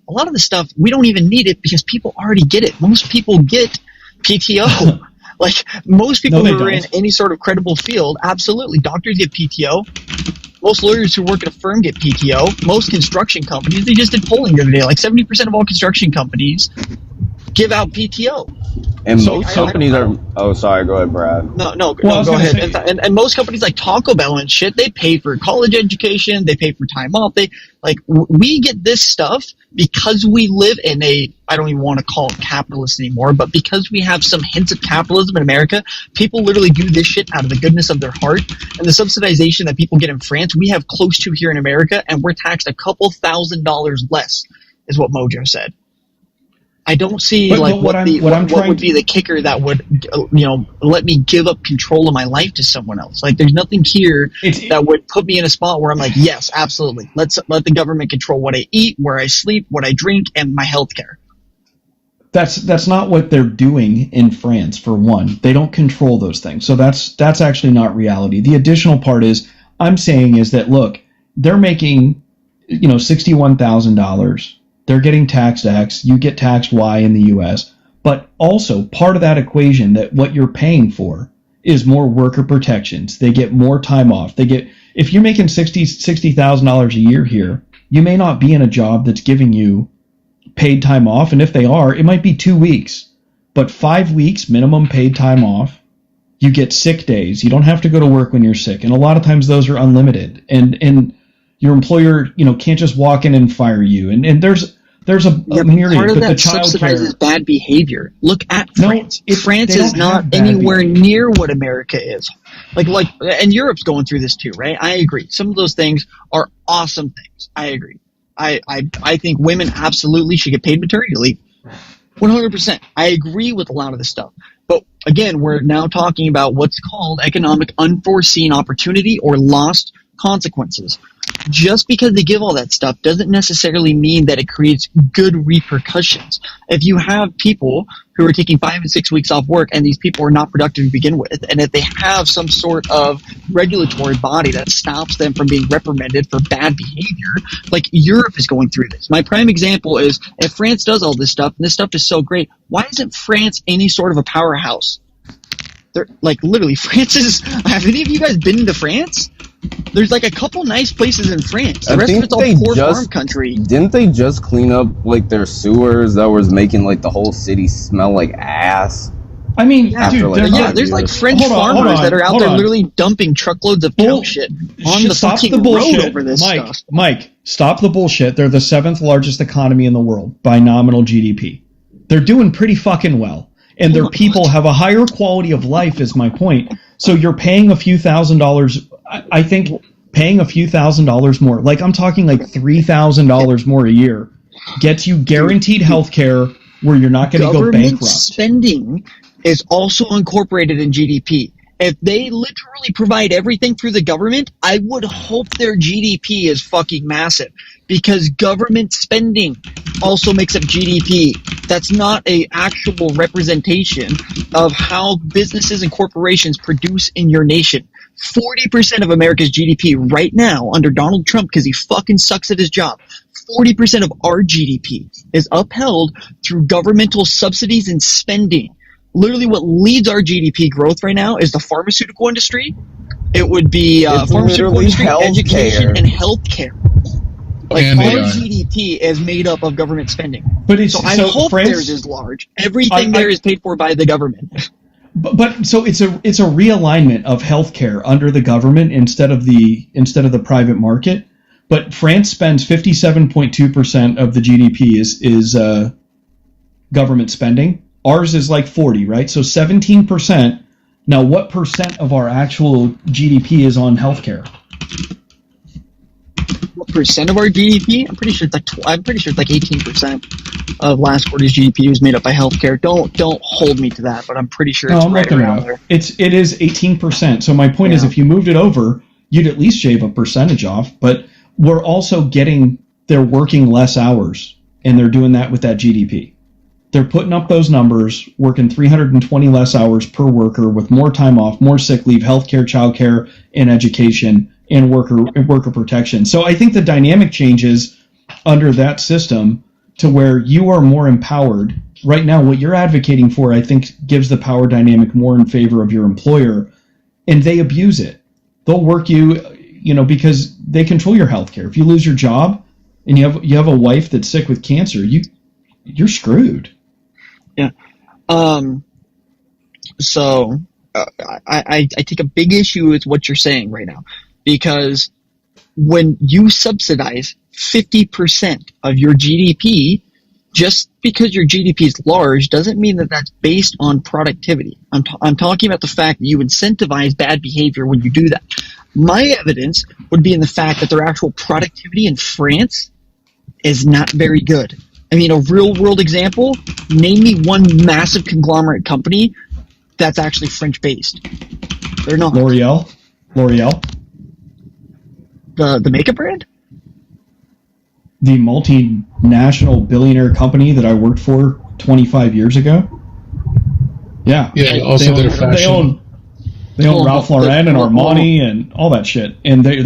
we don't even need it because people already get it. Most people get PTO. Like, most people who are in any sort of credible field, absolutely. Doctors get PTO. Most lawyers who work at a firm get PTO. Most construction companies, they just did polling the other day, like 70% of all construction companies give out PTO. And most companies are... Oh, sorry. Go ahead, Brad. No, go ahead. And most companies like Taco Bell and shit, they pay for college education. They pay for time off. We get this stuff because we live in I don't even want to call it capitalist anymore, but because we have some hints of capitalism in America, people literally do this shit out of the goodness of their heart. And the subsidization that people get in France, we have close to here in America, and we're taxed a couple $1,000s less, is what Mojo said. I don't see what would be the kicker that would let me give up control of my life to someone else. Like, there's nothing here that would put me in a spot where I'm like, yes, absolutely, let the government control what I eat, where I sleep, what I drink, and my health care. That's not what they're doing in France. For one, they don't control those things, so that's actually not reality. The additional part I'm saying is that, look, they're making $61,000. They're getting taxed X, you get taxed Y in the U.S., but also part of that equation, that what you're paying for is more worker protections. They get more time off. If you're making $60,000 a year here, you may not be in a job that's giving you paid time off, and if they are, it might be 2 weeks, but 5 weeks minimum paid time off. You get sick days. You don't have to go to work when you're sick, and a lot of times those are unlimited. And your employer, can't just walk in and fire you. And there's a myriad. Part of but that the child subsidizes care, bad behavior. Look at France. France they is don't not have bad anywhere near what America is. And Europe's going through this too, right? I agree. Some of those things are awesome things. I agree. I think women absolutely should get paid maternity leave. 100%. I agree with a lot of this stuff. But again, we're now talking about what's called economic unforeseen opportunity or lost consequences. Just because they give all that stuff doesn't necessarily mean that it creates good repercussions. If you have people who are taking 5 and 6 weeks off work and these people are not productive to begin with, and if they have some sort of regulatory body that stops them from being reprimanded for bad behavior, like Europe is going through this. My prime example is if France does all this stuff, and this stuff is so great, why isn't France any sort of a powerhouse? They're literally, France is. Have any of you guys been to France? There's a couple nice places in France. The rest of it's all poor farm country. Didn't they just clean up their sewers that was making the whole city smell like ass? I mean, there's French farmers that are out there literally dumping truckloads of cow shit on the fucking road over this stuff. Mike, stop the bullshit. They're the 7th largest economy in the world by nominal GDP. They're doing pretty fucking well. And their people have a higher quality of life is my point. So you're paying a few $1,000s. I think paying a few $1,000s more, I'm talking $3,000 more a year, gets you guaranteed health care where you're not going to go bankrupt. Government spending is also incorporated in GDP. If they literally provide everything through the government, I would hope their GDP is fucking massive, because government spending also makes up GDP. That's not a actual representation of how businesses and corporations produce in your nation. 40% of America's GDP right now under Donald Trump, because he fucking sucks at his job, 40% of our GDP is upheld through governmental subsidies and spending. Literally what leads our GDP growth right now is the pharmaceutical industry. It would be pharmaceutical industry, education, and healthcare. Our GDP is made up of government spending. I hope theirs is large. Everything there is paid for by the government. But so it's a realignment of healthcare under the government instead of the private market. But France spends 57.2% of the GDP is government spending. Ours is 40, right? So 17%. Now, what percent of our actual GDP is on healthcare? What percent of our GDP? I'm pretty sure it's 18% of last quarter's GDP was made up by healthcare. Don't hold me to that, but I'm pretty sure it's right around there. It is 18%. So my point is, if you moved it over, you'd at least shave a percentage off. But we're also they're working less hours, and they're doing that with that GDP. They're putting up those numbers, working 320 less hours per worker with more time off, more sick leave, healthcare, childcare, and education, and worker protection. So I think the dynamic changes under that system to where you are more empowered. Right now, what you're advocating for, I think, gives the power dynamic more in favor of your employer, and they abuse it. They'll work you, because they control your healthcare. If you lose your job and you have a wife that's sick with cancer, you're screwed. Yeah. So I take a big issue with what you're saying right now, because when you subsidize 50% of your GDP, just because your GDP is large doesn't mean that that's based on productivity. I'm talking about the fact that you incentivize bad behavior when you do that. My evidence would be in the fact that their actual productivity in France is not very good. I mean, a real-world example, name me one massive conglomerate company that's actually French-based. They're not. L'Oreal? The makeup brand? The multinational billionaire company that I worked for 25 years ago? Yeah. Yeah, also their fashion. They own Ralph Lauren and Armani and all that shit. And they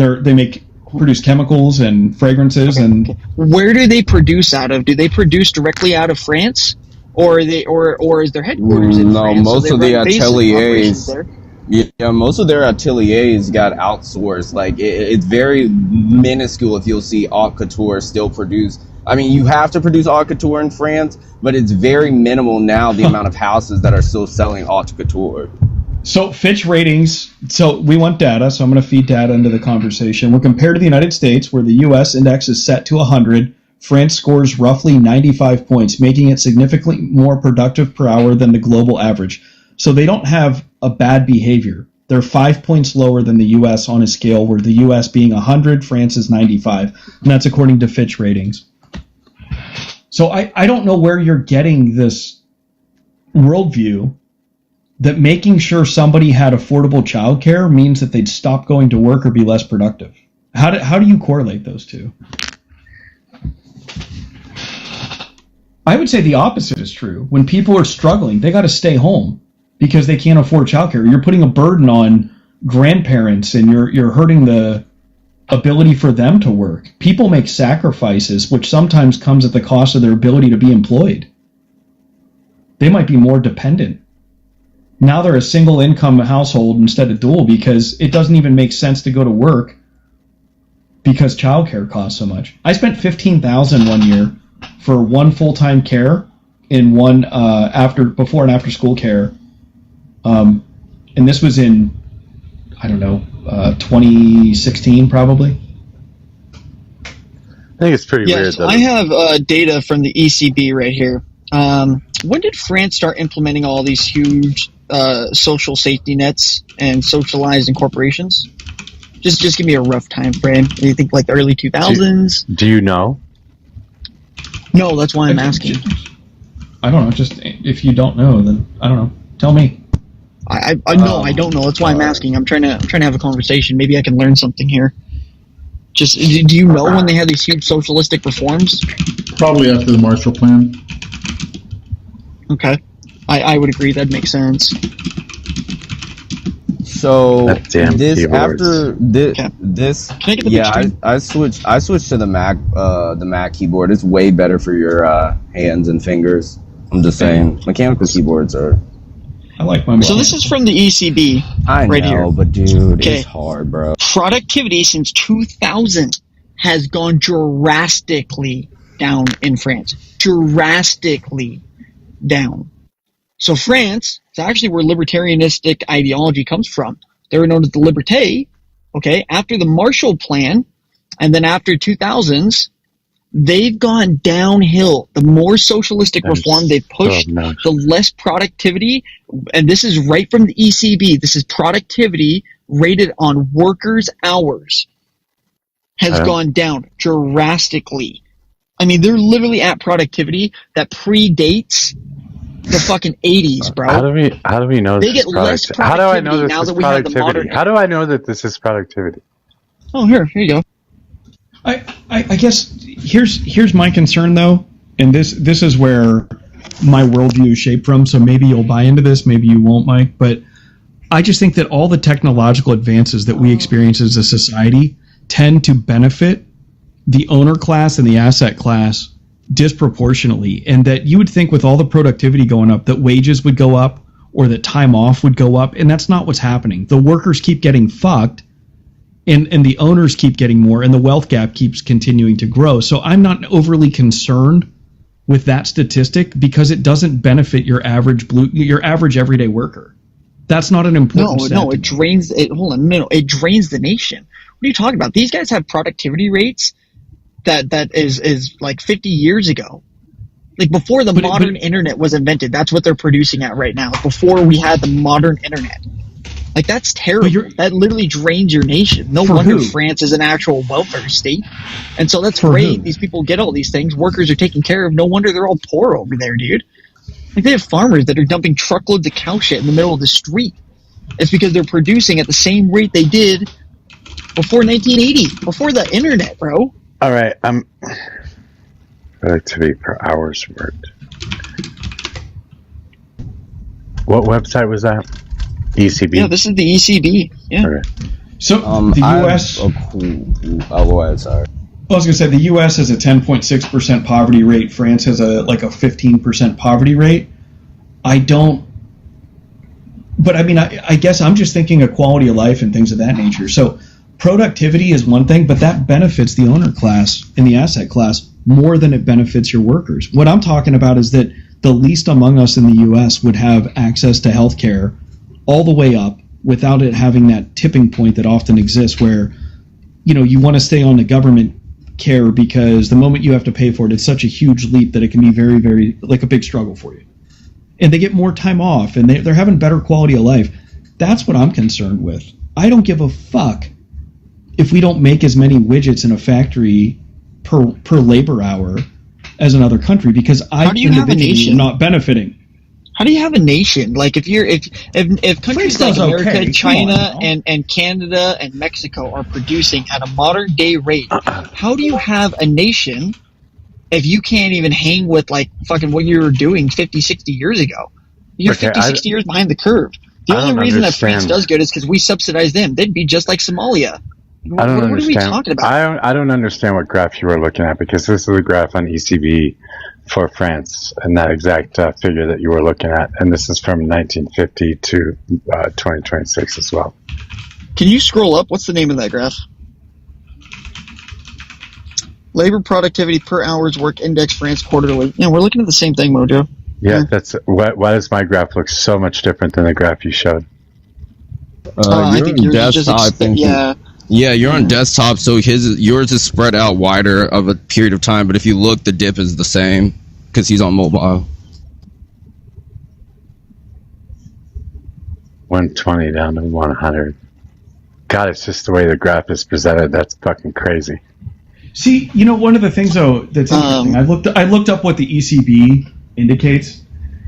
produce chemicals and fragrances. And where do they produce out of? Do they produce directly out of France, or is their headquarters in France? No, most of the ateliers. Yeah, most of their ateliers got outsourced. Like it's very minuscule if you'll see haute couture still produce. I mean, you have to produce haute couture in France, but it's very minimal now. The amount of houses that are still selling haute couture. So Fitch ratings. So we want data. So I'm going to feed data into the conversation. We're compared to the United States, where the U.S. index is set to 100. France scores roughly 95 points, making it significantly more productive per hour than the global average. So they don't have a bad behavior. They're 5 points lower than the U.S. on a scale where the U.S. being 100, France is 95. And that's according to Fitch ratings. So I don't know where you're getting this worldview that making sure somebody had affordable childcare means that they'd stop going to work or be less productive. How do you correlate those two? I would say the opposite is true. When people are struggling, they got to stay home because they can't afford childcare. You're putting a burden on grandparents, and you're hurting the ability for them to work. People make sacrifices, which sometimes comes at the cost of their ability to be employed. They might be more dependent. Now they're a single income household instead of dual because it doesn't even make sense to go to work because childcare costs so much. I spent $15,000 one year for one full-time care and one before and after school care. And this was in, I don't know, 2016 probably. I think it's pretty weird. Yes, I have data from the ECB right here. When did France start implementing all these huge social safety nets and socialized incorporations? Just give me a rough time frame. Do you think like the early 2000s? Do you know? No, that's why I'm asking. I don't know. Just if you don't know, then I don't know. Tell me. I know I don't know. That's why I'm asking. I'm trying to have a conversation. Maybe I can learn something here. Just do you know when they had these huge socialistic reforms? Probably after the Marshall Plan. Okay, I would agree. That makes sense. So this keyboards. after this, Can I get the big screen? I switched to the Mac keyboard. It's way better for your hands and fingers. I'm just saying, mechanical keyboards are. I like my. So this is from the ECB. I right know, here. but dude, it's hard, bro. Productivity since 2000 has gone drastically down in France. Drastically down. So France is actually where libertarianistic ideology comes from. They were known as the Liberté. Okay, after the Marshall Plan, and then after 2000s, they've gone downhill. The more socialistic reform they pushed, the less productivity. And this is right from the ECB. This is productivity rated on workers' hours has gone down drastically. I mean, they're literally at productivity that predates the fucking 80s, bro. How do we know they this get less productivity How do I know this now is that we have the productivity? modern. How do I know that this is productivity? Oh, here you go. I guess here's my concern though, and this is where my worldview is shaped from. So maybe you'll buy into this, maybe you won't, Mike. But I just think that all the technological advances that we experience as a society tend to benefit the owner class and the asset class disproportionately, and that you would think with all the productivity going up that wages would go up or that time off would go up, and that's not what's happening. The workers keep getting fucked, and the owners keep getting more, and the wealth gap keeps continuing to grow. So I'm not overly concerned with that statistic because it doesn't benefit your average everyday worker. That's not an important stat. No, it drains it. Hold on a minute. It drains the nation. What are you talking about? These guys have productivity rates that is like 50 years ago. Like before the modern internet was invented, that's what they're producing at right now. Before we had the modern internet. Like that's terrible. That literally drains your nation. No wonder France is an actual welfare state. And so that's great. These people get all these things. Workers are taken care of. No wonder they're all poor over there, dude. Like they have farmers that are dumping truckloads of cow shit in the middle of the street. It's because they're producing at the same rate they did before 1980, before the internet, bro. All right, productivity per hours worked. What website was that? ECB? Yeah, this is the ECB. Yeah. Okay. So the U.S. Go ahead, sorry. I was going to say the U.S. has a 10.6% poverty rate. France has a 15% poverty rate. I don't But I mean, I guess I'm just thinking of quality of life and things of that nature. So productivity is one thing, but that benefits the owner class and the asset class more than it benefits your workers. What I'm talking about is that the least among us in the U.S. would have access to health care all the way up without it having that tipping point that often exists where, you want to stay on the government care because the moment you have to pay for it, it's such a huge leap that it can be very, very, like a big struggle for you. And they get more time off and they're having better quality of life. That's what I'm concerned with. I don't give a fuck if we don't make as many widgets in a factory per labor hour as another country because I individually am not benefiting. How do you have a nation? Like if countries like America, China, and Canada and Mexico are producing at a modern day rate, how do you have a nation if you can't even hang with like fucking what you were doing 50, 60 years ago? You're 50, 60 years behind the curve. The only reason that France does good is because we subsidize them. They'd be just like Somalia. What are we talking about? I don't understand what graph you were looking at because this is a graph on ECB for France and that exact figure that you were looking at, and this is from 1950 to 2026 as well. Can you scroll up? What's the name of that graph? Labor productivity per hour's work index France quarterly. Yeah, we're looking at the same thing, Mojo. Yeah, that's why does my graph look so much different than the graph you showed? I think yours desktop. Yeah, you're on desktop, so yours is spread out wider of a period of time. But if you look, the dip is the same because he's on mobile. 120 down to 100. God, it's just the way the graph is presented. That's fucking crazy. See, one of the things though that's interesting. I looked up what the ECB indicates,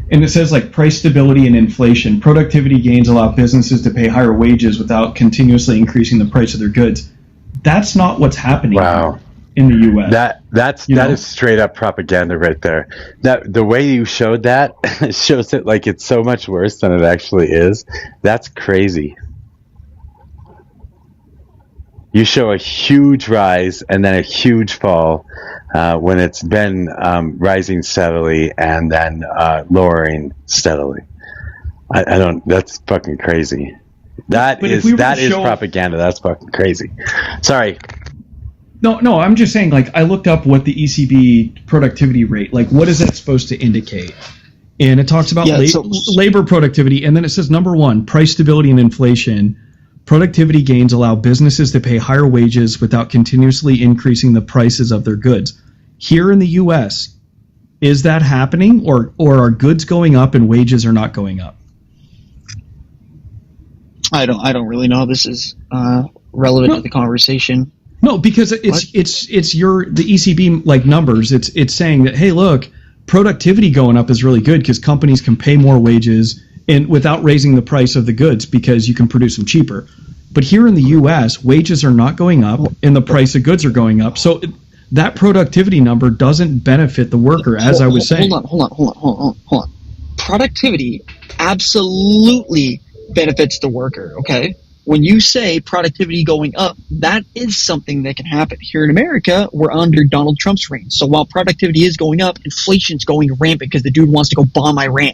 and it says like price stability and inflation. Productivity gains allow businesses to pay higher wages without continuously increasing the price of their goods. That's not what's happening in the U.S. That is straight up propaganda right there. That the way you showed that shows it like it's so much worse than it actually is. That's crazy. You show a huge rise and then a huge fall when it's been rising steadily and then lowering steadily. I don't. That's fucking crazy. That is propaganda. That's fucking crazy. Sorry. No. I'm just saying. Like, I looked up what the ECB productivity rate. Like, what is that supposed to indicate? And it talks about labor productivity, and then it says number 1, price stability and inflation. Productivity gains allow businesses to pay higher wages without continuously increasing the prices of their goods. Here in the U.S., is that happening, or are goods going up and wages are not going up? I don't really know how this is relevant to the conversation. No, because it's the ECB like numbers. It's saying that, hey, look, productivity going up is really good because companies can pay more wages and without raising the price of the goods because you can produce them cheaper. But here in the U.S., wages are not going up and the price of goods are going up. So that productivity number doesn't benefit the worker, as I was saying. Hold on. Productivity absolutely benefits the worker, okay? When you say productivity going up, that is something that can happen. Here in America, we're under Donald Trump's reign. So while productivity is going up, inflation's going rampant because the dude wants to go bomb Iran.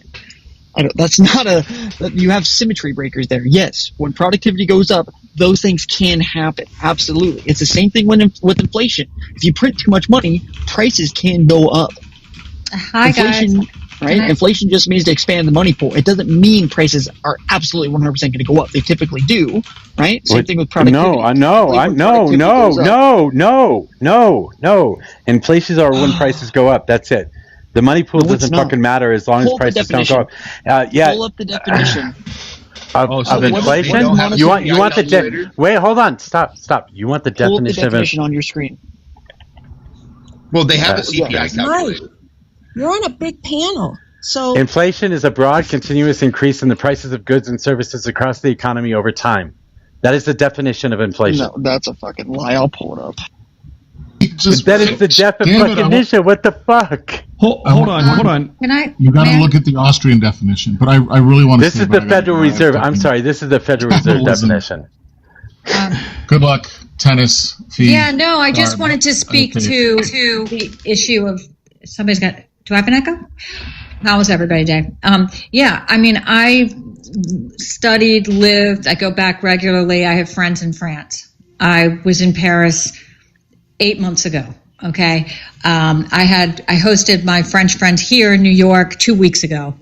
You have symmetry breakers there. Yes, when productivity goes up, those things can happen. Absolutely. It's the same thing with inflation. If you print too much money, prices can go up. Hi, inflation, guys. Right? Inflation just means to expand the money pool. It doesn't mean prices are absolutely 100% going to go up. They typically do, right? Same thing with productivity. No. Inflations are when prices go up. That's it. The money pool doesn't fucking matter as long as prices don't go up. Pull up the definition. Of inflation? You want the wait, hold on. Stop. You want the definition of inflation on your screen. Well, they have a CPI calculator. You're on a big panel. So inflation is a broad, continuous increase in the prices of goods and services across the economy over time. That is the definition of inflation. No, that's a fucking lie. I'll pull it up. That is the definition. What the fuck? Hold on. Can I? You got to look at the Austrian definition, but I really want to. This is the Federal Reserve. I'm sorry. This is the Federal Reserve definition. Good luck, tennis. Fee. Yeah, no. I just wanted to speak to the issue of somebody's got. Do I have an echo? How was everybody day? Yeah, I mean, I studied, lived, I go back regularly. I have friends in France. I was in Paris 8 months ago. Okay. I hosted my French friends here in New York 2 weeks ago.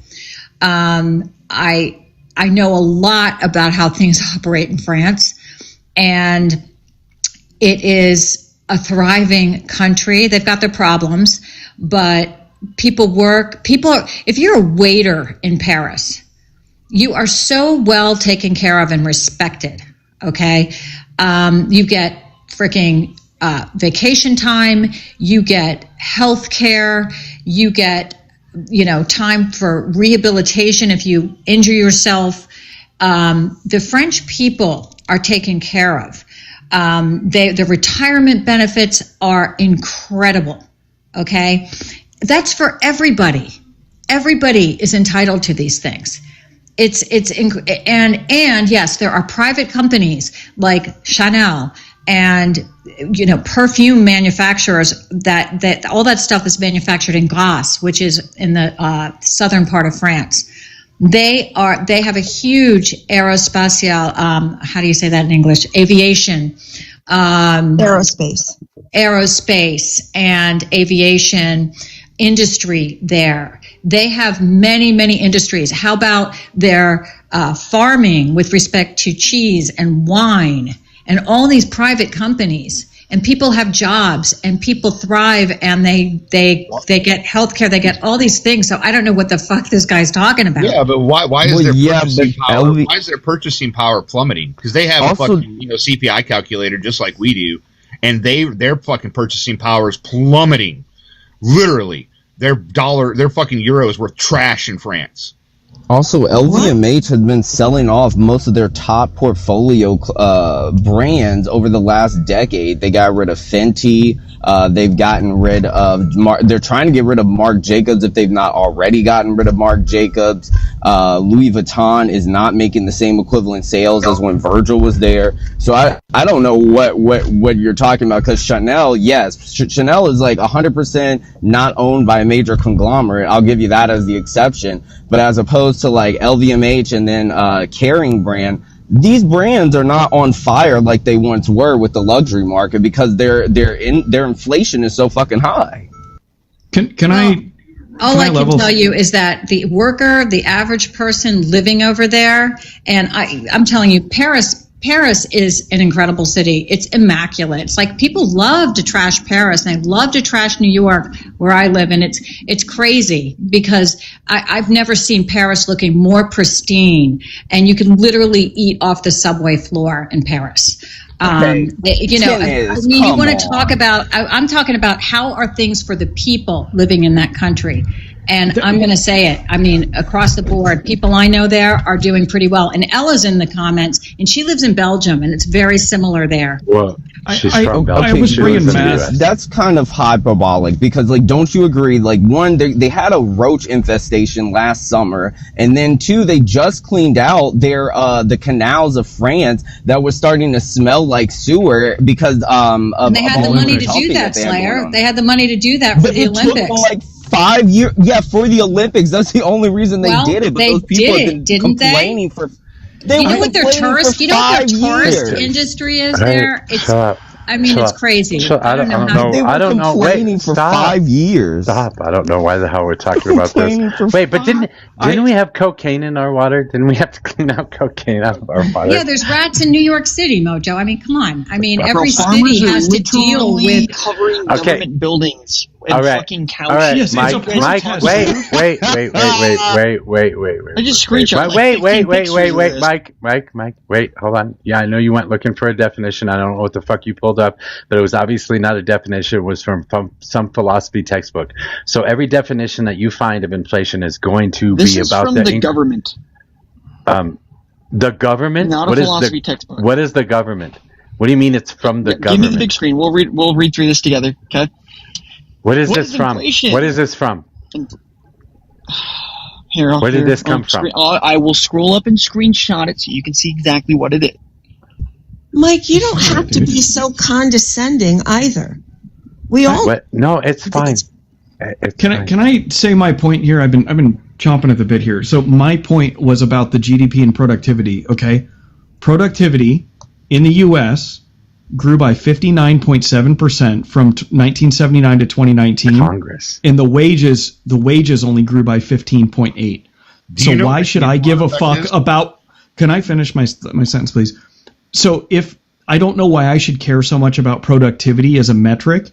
I know a lot about how things operate in France, and it is a thriving country. They've got their problems, but if you're a waiter in Paris, you are so well taken care of and respected. Okay. You get freaking vacation time, you get health care, you get, time for rehabilitation if you injure yourself. The French people are taken care of. The retirement benefits are incredible. Okay. That's for everybody. Everybody is entitled to these things. And yes, there are private companies like Chanel and perfume manufacturers that all that stuff is manufactured in Grasse, which is in the southern part of France. They have a huge aerospatial, how do you say that in English? Aviation. Aerospace and aviation industry there. They have many, many industries. How about their farming with respect to cheese and wine and all these private companies? And people have jobs and people thrive and they get health care. They get all these things. So I don't know what the fuck this guy's talking about. Yeah, but why is purchasing power? Why is their purchasing power plummeting? Because they have a fucking CPI calculator just like we do, and their fucking purchasing power is plummeting. Literally, their fucking euro is worth trash in France. Also, LVMH has been selling off most of their top portfolio brands over the last decade. They got rid of Fenty. They've gotten rid of they're trying to get rid of Marc Jacobs if they've not already gotten rid of Marc Jacobs. Louis Vuitton is not making the same equivalent sales as when Virgil was there. So I don't know what you're talking about, because Chanel, yes, Chanel is like 100% not owned by a major conglomerate. I'll give you that as the exception. But as opposed to like LVMH and then Kering brand, these brands are not on fire like they once were with the luxury market because their inflation is so fucking high. All I can tell you is that the worker, the average person living over there, and I'm telling you, Paris is an incredible city. It's immaculate. It's like people love to trash Paris and they love to trash New York, where I live, and it's crazy because I've never seen Paris looking more pristine, and you can literally eat off the subway floor in Paris. You want to talk about? I'm talking about how are things for the people living in that country. And I'm going to say it. I mean, across the board, people I know there are doing pretty well. And Ella's in the comments, and she lives in Belgium, and it's very similar there. Well, she's from Belgium. I was that's kind of hyperbolic because, like, don't you agree? Like, one, they had a roach infestation last summer, and then two, they just cleaned out the canals of France that was starting to smell like sewer because and they had the money to do that, Slayer. They had the money to do that for the Olympics. Took, like, 5 years, for the Olympics. That's the only reason they did it. But those people have been complaining for. You know what their tourist industry is there? It's crazy. I don't know. They were complaining for 5 years. Stop! I don't know why the hell we're talking about this. Wait, but didn't we have cocaine in our water? Didn't we have to clean out cocaine out of our water? Yeah, there's rats in New York City, Mojo. I mean, come on. I mean, every city has to deal with covering government buildings. And fucking couches. All right, yes, Mike, wait. I just screenshot. Mike, wait, hold on. Yeah, I know you went looking for a definition. I don't know what the fuck you pulled up, but it was obviously not a definition. It was from some philosophy textbook. So every definition that you find of inflation is going to be about the government. The government? Not a philosophy textbook. What is the government? What do you mean it's from the government? Give me the big screen. We'll read through this together, okay? What is this from? What is this from? Where did this come from? I will scroll up and screenshot it so you can see exactly what it is. Mike, you don't have to be so condescending either. We all. No, it's fine. Can I say my point here? I've been chomping at the bit here. So my point was about the GDP and productivity. Okay, productivity in the U.S. grew by 59.7% from 1979 to 2019. Congress. And the wages only grew by 15.8. So why should I give a fuck about? Can I finish my sentence, please? So if I don't know why I should care so much about productivity as a metric.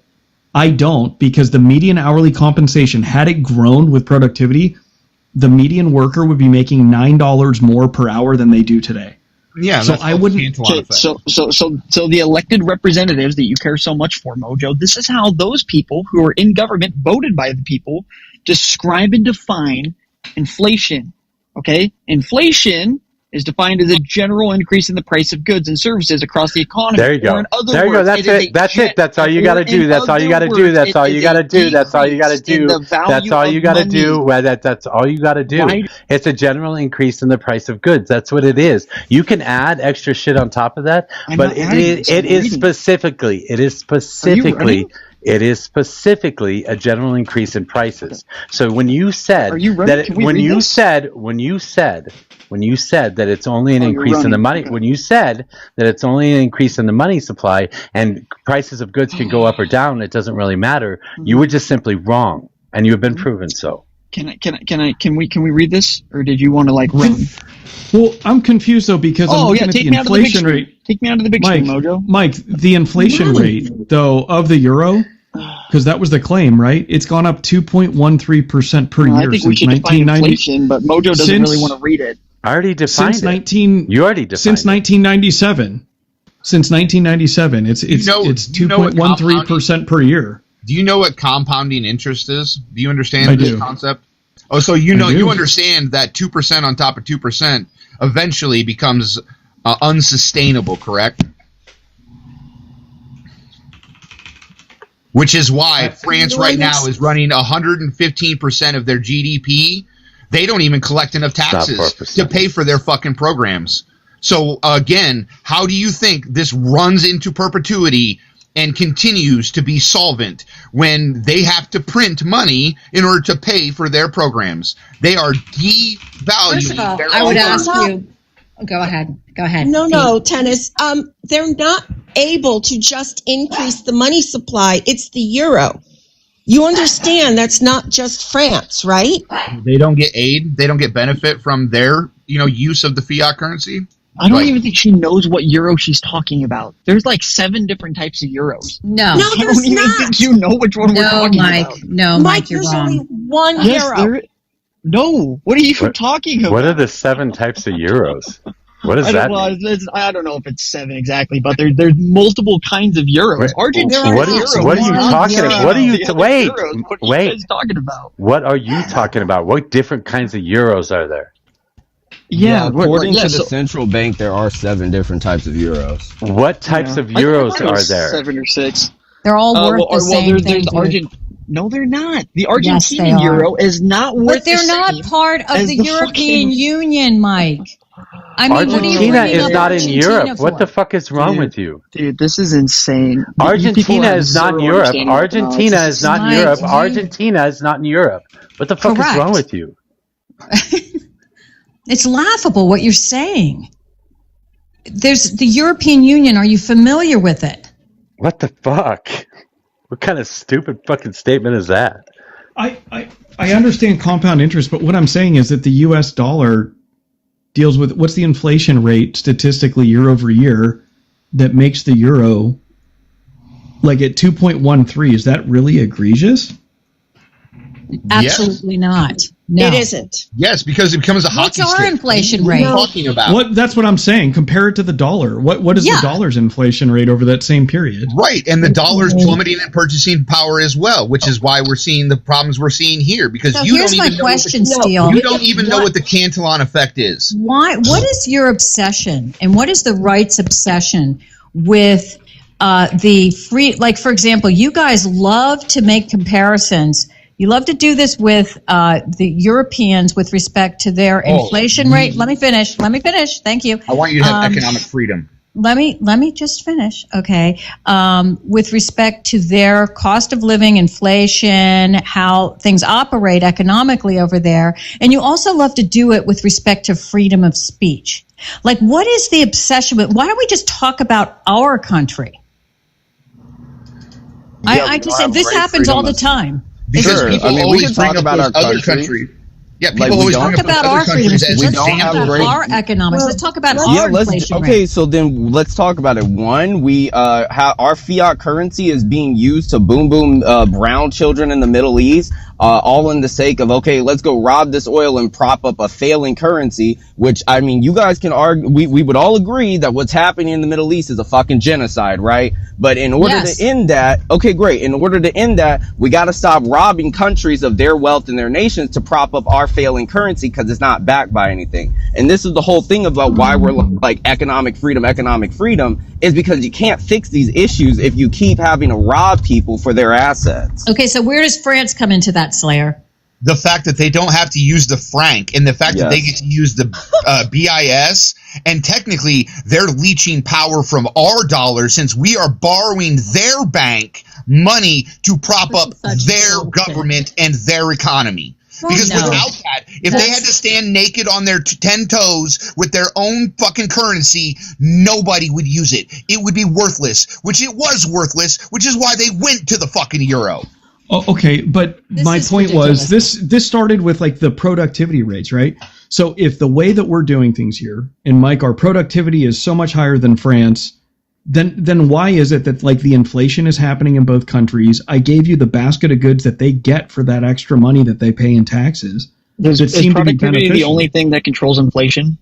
I don't, because the median hourly compensation, had it grown with productivity, the median worker would be making $9 more per hour than they do today. Yeah, so I wouldn't. So the elected representatives that you care so much for, Mojo, this is how those people who are in government, voted by the people, describe and define inflation. Okay, inflation is defined as a general increase in the price of goods and services across the economy. There you go. There you go. That's it. That's it. That's all you got to do. That's all you got to do. That's all you got to do. That's all you got to do. That's all you got to do. That's all you got to do. It's a general increase in the price of goods. That's what it is. You can add extra shit on top of that, but it is specifically a general increase in prices. So when you said when you said that it's only an increase in the money, when you said that it's only an increase in the money supply and prices of goods can go up or down, it doesn't really matter. You were just simply wrong, and you have been proven so. Can we read this, or did you want to run? Well, I'm confused though because I'm looking at the inflation rate. Take me out of the big screen, Mojo. Mike, the inflation rate though of the euro, because that was the claim, right? It's gone up 2.13% per year I think we should define inflation, but Mojo doesn't really want to read it. I already defined You already defined since 1997. Since 1997, it's 2.13% per year. Do you know what compounding interest is? Do you understand this concept? Oh, so you understand that 2% on top of 2% eventually becomes unsustainable, correct? Which is why France right now is running 115% of their GDP. They don't even collect enough taxes to pay for their fucking programs. So again, how do you think this runs into perpetuity and continues to be solvent when they have to print money in order to pay for their programs? They are devaluing. First of all, their I would own ask currency. you. Go ahead. No, Tennis. They're not able to just increase the money supply. It's the euro. You understand that's not just France, right? They don't get aid. They don't get benefit from their, use of the fiat currency. I don't even think she knows what euro she's talking about. There's 7 different types of euros. No, I don't even think you know which one we're talking about. No, Mike, you're wrong. There's only one euro. No, what are you talking about? What are the 7 types of euros? What does that mean? I don't know if it's 7 exactly, but there's multiple kinds of euros. Argentina. What are you talking about? What are you wait? What are you guys talking about? What are you talking about? What different kinds of euros are there? Yeah, according to the central bank, there are 7 different types of euros. What types of euros are there? 7 or 6. They're all worth the same thing. No, they're not. The Argentinian euro is not worth the same. But they're not part of the European Union, Mike. I mean, Argentina is not in Europe. What the fuck is wrong with you? Dude, this is insane. Argentina is not in Europe. Argentina is not in Europe. Argentina is not in Europe. What the fuck is wrong with you? It's laughable what you're saying. There's the European Union. Are you familiar with it? What the fuck? What kind of stupid fucking statement is that? I understand compound interest, but what I'm saying is that the U.S. dollar deals with what's the inflation rate statistically year over year that makes the euro at 2.13. Is that really egregious? Absolutely not. No. It isn't. Yes, because it becomes a hockey stick. What's our inflation rate? What are you talking about? That's what I'm saying. Compare it to the dollar. What is the dollar's inflation rate over that same period? Right, and the dollar's plummeting in purchasing power as well, which is why we're seeing the problems we're seeing here. Because so you here's don't even my question, know Steele. You don't even know what the Cantillon effect is. What is your obsession, and what is the right's obsession with the free? For example, you guys love to make comparisons. You love to do this with the Europeans with respect to their inflation rate. Let me finish. Thank you. I want you to have economic freedom. let me just finish, okay? With respect to their cost of living, inflation, how things operate economically over there, and you also love to do it with respect to freedom of speech. Like, what is the obsession with? Why don't we just talk about our country? I just say this happens all the time. Because people always bring up those other countries. Yeah, people always talk about our countries as let's talk about our economics. Let's talk about our inflation rate. Okay, so then let's talk about it. One, we our fiat currency is being used to boom brown children in the Middle East, all in the sake of, okay, let's go rob this oil and prop up a failing currency, which, I mean, you guys can argue, we would all agree that what's happening in the Middle East is a fucking genocide, right? But in order to end that, okay, great. In order to end that, we got to stop robbing countries of their wealth and their nations to prop up our failing currency, because it's not backed by anything. And this is the whole thing about why we're like economic freedom is because you can't fix these issues if you keep having to rob people for their assets. Okay, so where does France come into that, Slayer? The fact that they don't have to use the franc, and the fact that they get to use the BIS, and technically they're leeching power from our dollar since we are borrowing their bank money to prop up their government and their economy. Because without that, if they had to stand naked on their 10 toes with their own fucking currency, nobody would use it. It would be worthless, which it was worthless, which is why they went to the fucking euro. Oh, okay, but my point was this started with like the productivity rates, right? So if the way that we're doing things here, and Mike, our productivity is so much higher than France, then why is it that like the inflation is happening in both countries? I gave you the basket of goods that they get for that extra money that they pay in taxes. Is productivity the only thing that controls inflation?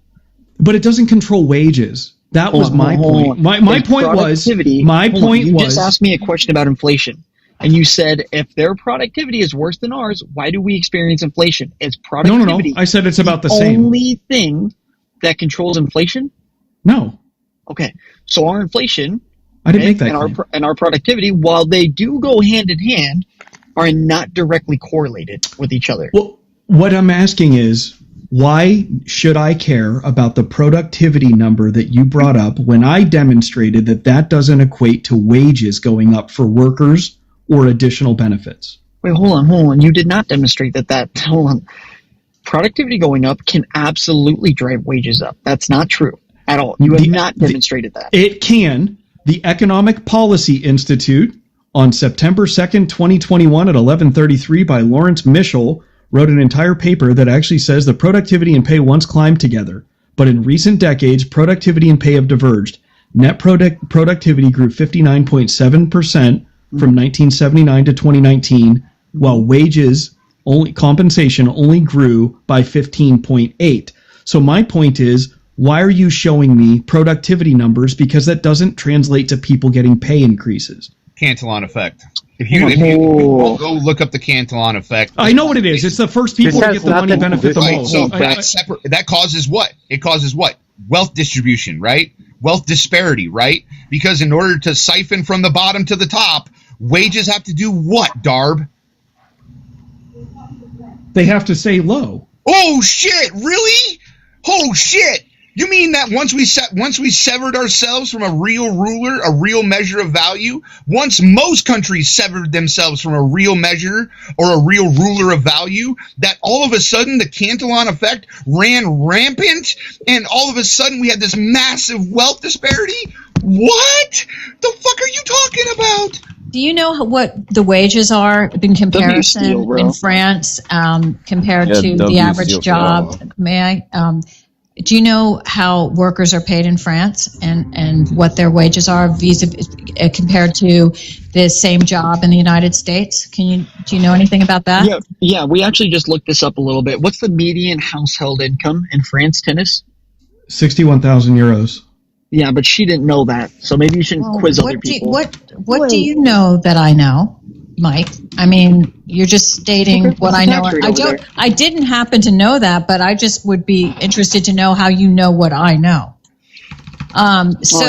But it doesn't control wages. That was my point. My point was. You just asked me a question about inflation, and you said if their productivity is worse than ours, why do we experience inflation? It's productivity. No. I said it's about the same. Only thing that controls inflation? No. Okay, so our inflation and our productivity, while they do go hand in hand, are not directly correlated with each other. Well, what I'm asking is, why should I care about the productivity number that you brought up when I demonstrated that doesn't equate to wages going up for workers or additional benefits? Wait, hold on. You did not demonstrate that. Hold on. Productivity going up can absolutely drive wages up. That's not true. At all. You have not demonstrated that. It can. The Economic Policy Institute on September 2nd, 2021 at 11:33 by Lawrence Mischel wrote an entire paper that actually says that productivity and pay once climbed together, but in recent decades, productivity and pay have diverged. Net productivity grew 59.7% from 1979 to 2019, while compensation only grew by 15.8%. So my point is, why are you showing me productivity numbers? Because that doesn't translate to people getting pay increases. Cantillon effect. If you go look up the Cantillon effect. I know what it is. It's the first people to get the money benefit the most. So that causes what? It causes what? Wealth distribution, right? Wealth disparity, right? Because in order to siphon from the bottom to the top, wages have to do what, Darb? They have to stay low. Oh, shit. Really? Oh, shit. You mean that once we severed ourselves from a real ruler, a real measure of value, once most countries severed themselves from a real measure or a real ruler of value, that all of a sudden the Cantillon effect ran rampant, and all of a sudden we had this massive wealth disparity? What the fuck are you talking about? Do you know what the wages are in comparison in France compared to the average job? May I? Do you know how workers are paid in France and what their wages are compared to the same job in the United States? Do you know anything about that? Yeah, we actually just looked this up a little bit. What's the median household income in France, Tennis? 61,000 euros. Yeah, but she didn't know that, so maybe you shouldn't quiz other people. What do you know that I know, Mike? I mean, you're just stating what I know. I didn't happen to know that, but I just would be interested to know how you know what I know. I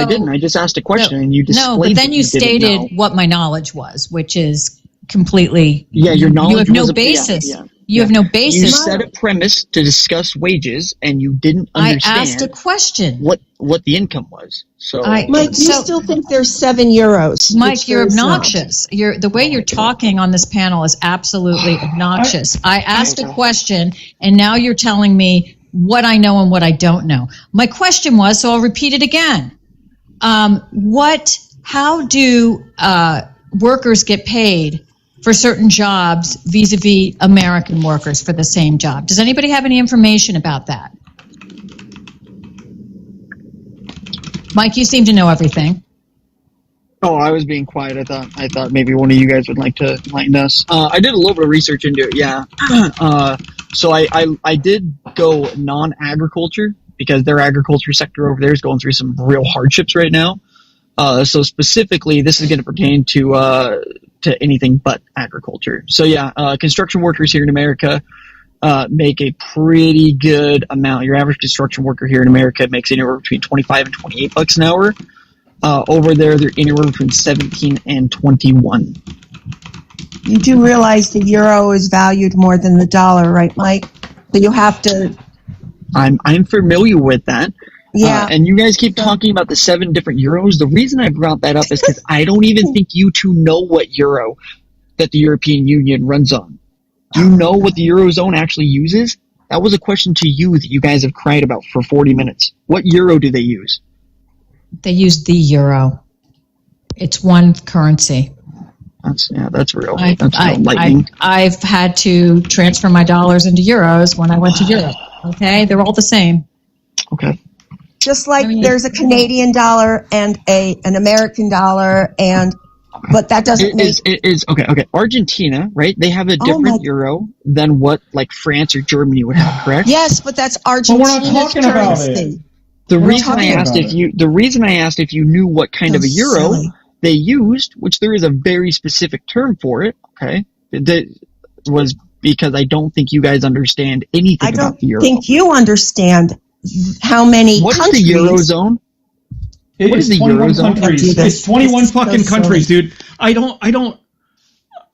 didn't. I just asked a question, and you displayed. No, but then you stated what my knowledge was, which is completely. Yeah, your knowledge. You have no basis. You have no basis. You set a premise to discuss wages, and you didn't understand. I asked a question. What the income was. So, Mike, you still think there's €7? Mike, you're obnoxious. The way you're talking on this panel is absolutely obnoxious. I asked a question, and now you're telling me what I know and what I don't know. My question was, so I'll repeat it again. How do workers get paid for certain jobs vis-a-vis American workers for the same job? Does anybody have any information about that? Mike, you seem to know everything. Oh, I was being quiet. I thought maybe one of you guys would like to enlighten us. I did a little bit of research into it, yeah. So I did go non-agriculture because their agriculture sector over there is going through some real hardships right now. So specifically, this is going to pertain to anything but agriculture. So yeah, construction workers here in America make a pretty good amount. Your average construction worker here in America makes anywhere between $25 and $28 an hour. Over there, they're anywhere between 17 and 21. You do realize the euro is valued more than the dollar, right, Mike? So you have to. I'm familiar with that. Yeah. And you guys keep talking about the 7 different euros. The reason I brought that up is because I don't even think you two know what euro that the European Union runs on. Do you know what the Eurozone actually uses? That was a question to you that you guys have cried about for 40 minutes. What euro do they use? They use the euro. It's one currency. That's real. That's real lightning. I've had to transfer my dollars into euros when I went to Europe. Okay, they're all the same. Okay. Just like there's a Canadian dollar and an American dollar, but that doesn't make it is okay. Argentina, right? They have a different euro than what like France or Germany would have, correct? Yes, but that's Argentina's currency. The reason I asked if you knew what kind of a euro they used, which there is a very specific term for it, okay, that was because I don't think you guys understand anything about the euro. I don't think you understand how many What countries. is the Eurozone? What is the 21 Eurozone? countries. It's 21 fucking countries, dude. I don't.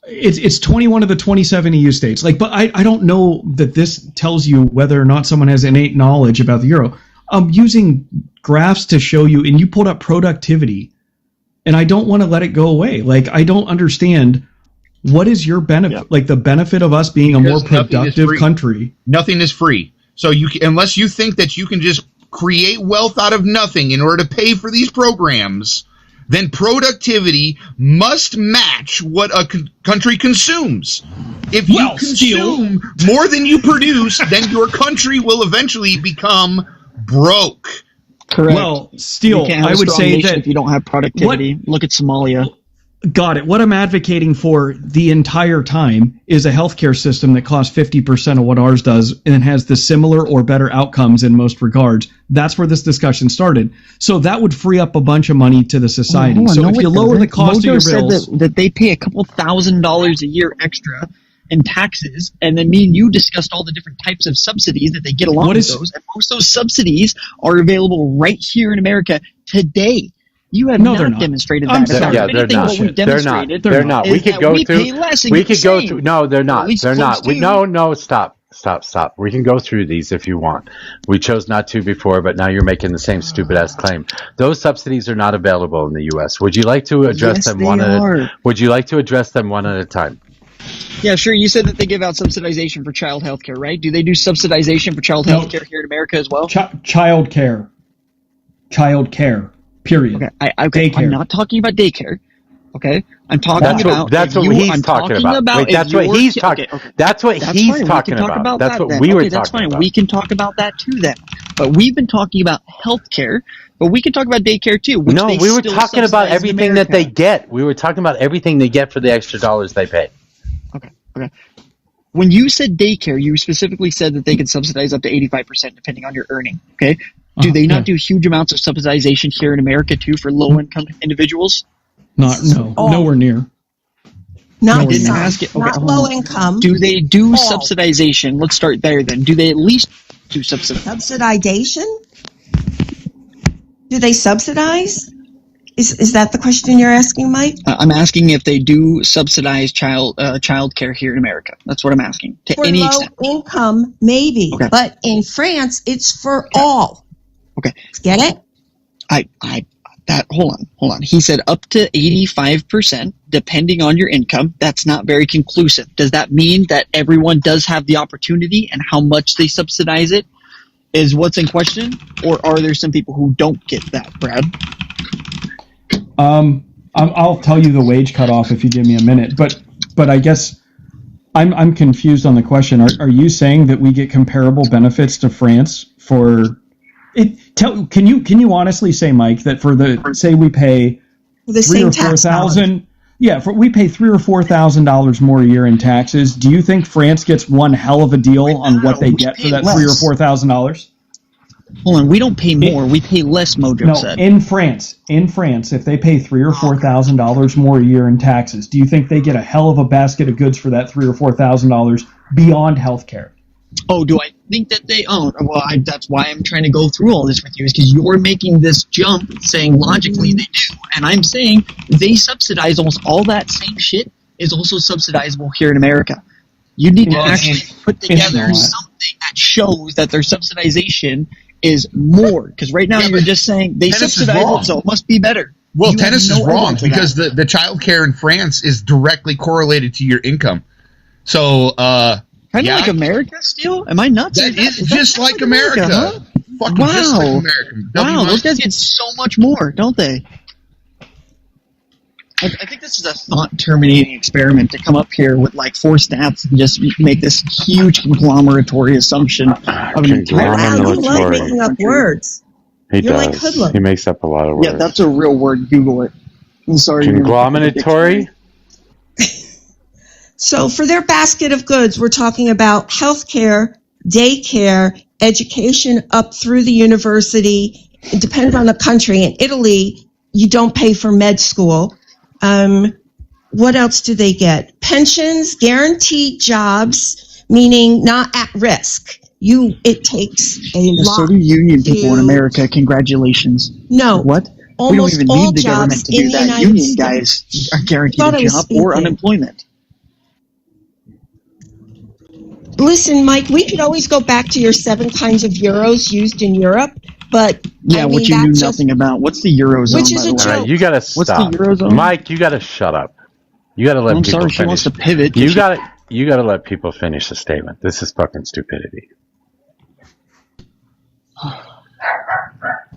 It's 21 of the 27 EU states. But I don't know that this tells you whether or not someone has innate knowledge about the euro. I'm using graphs to show you, and you pulled up productivity, and I don't want to let it go away. I don't understand what is your benefit, the benefit of us being a more productive country. Nothing is free. So unless you think that you can just create wealth out of nothing in order to pay for these programs, then productivity must match what a country consumes. If you consume more than you produce, then your country will eventually become broke. Correct. Well, Steele, I would say that if you don't have productivity, look at Somalia. Got it. What I'm advocating for the entire time is a healthcare system that costs 50% of what ours does and has the similar or better outcomes in most regards. That's where this discussion started. So that would free up a bunch of money to the society. So if you lower the cost of your bills, said that they pay a couple $1,000s a year extra in taxes, and then me and you discussed all the different types of subsidies that they get along with those, and most of those subsidies are available right here in America today. You have not demonstrated that. They're not. They're not. We could go through. We could go through. No, they're not. They're not. No. Stop. We can go through these if you want. We chose not to before, but now you're making the same stupid ass claim. Those subsidies are not available in the U.S. Would you like to address them one at a time? Yeah, sure. You said that they give out subsidization for child health care, right? Do they do subsidization for child health care here in America as well? Child care. Period. Okay. I'm not talking about daycare. Okay, I'm talking about. That's what he's talking about. That's what he's talking. That's what he's talking about. That's what we were talking about. That's fine. We can talk about that too then. But we've been talking about healthcare. But we can talk about daycare too. No, we were talking about everything that they get. We were talking about everything they get for the extra dollars they pay. Okay. When you said daycare, you specifically said that they could subsidize up to 85% depending on your earning. Okay. Do they not do huge amounts of subsidization here in America too for low-income individuals? Nowhere near. Not low income. Do they do subsidization? Let's start there then. Do they at least do subsidization? Subsidization? Do they subsidize? Is that the question you're asking, Mike? I'm asking if they do subsidize child care here in America. That's what I'm asking. To For any low extent. income, maybe. Okay. But in France, it's for all. Okay. Get it? Hold on. He said up to 85%, depending on your income. That's not very conclusive. Does that mean that everyone does have the opportunity, and how much they subsidize it is what's in question? Or are there some people who don't get that, Brad? I'll tell you the wage cutoff if you give me a minute, but I guess I'm confused on the question. Are you saying that we get comparable benefits to France for it? Can you honestly say, Mike, that say we pay $3,000 or $4,000? Yeah, we pay $3,000 or $4,000 more a year in taxes. Do you think France gets one hell of a deal on what they get for that $3,000 or $4,000? Hold on, we don't pay more. We pay less. Mojo said. In France, if they pay $3,000 or $4,000 more a year in taxes, do you think they get a hell of a basket of goods for that $3,000 or $4,000 beyond healthcare? Oh, do I think that they own? Well, that's why I'm trying to go through all this with you, is because you're making this jump saying logically they do. And I'm saying they subsidize almost all that same shit is also subsidizable here in America. You need to actually put together something that shows that their subsidization is more. Because right now you're just saying they subsidize it, so it must be better. Well, tennis is wrong because the child care in France is directly correlated to your income. So, kind of like America still? Am I nuts? That is just like America. Huh? Fucking wow. just like America. Wow, those guys get so much more, don't they? I think this is a thought-terminating experiment to come up here with like 4 stats and just make this huge conglomeratory assumption of an entire. Wow, you like making up words. You're like hoodlum. He makes up a lot of words. Yeah, that's a real word. Google it. I'm sorry. Conglomeratory? So for their basket of goods, we're talking about healthcare, daycare, education up through the university. It depends on the country. In Italy, you don't pay for med school. What else do they get? Pensions, guaranteed jobs, meaning not at risk. It takes a lot. So do union people in America. Congratulations. No. What? Almost we don't even all need the government to do that. Union guys are guaranteed a job or unemployment. Listen, Mike, we could always go back to your 7 kinds of euros used in Europe, but what you knew nothing about. What's the eurozone? Which is a joke. You gotta stop. What's the eurozone? Mike, you gotta shut up. You gotta let people finish. She wants to pivot. You gotta let people finish the statement. This is fucking stupidity. Are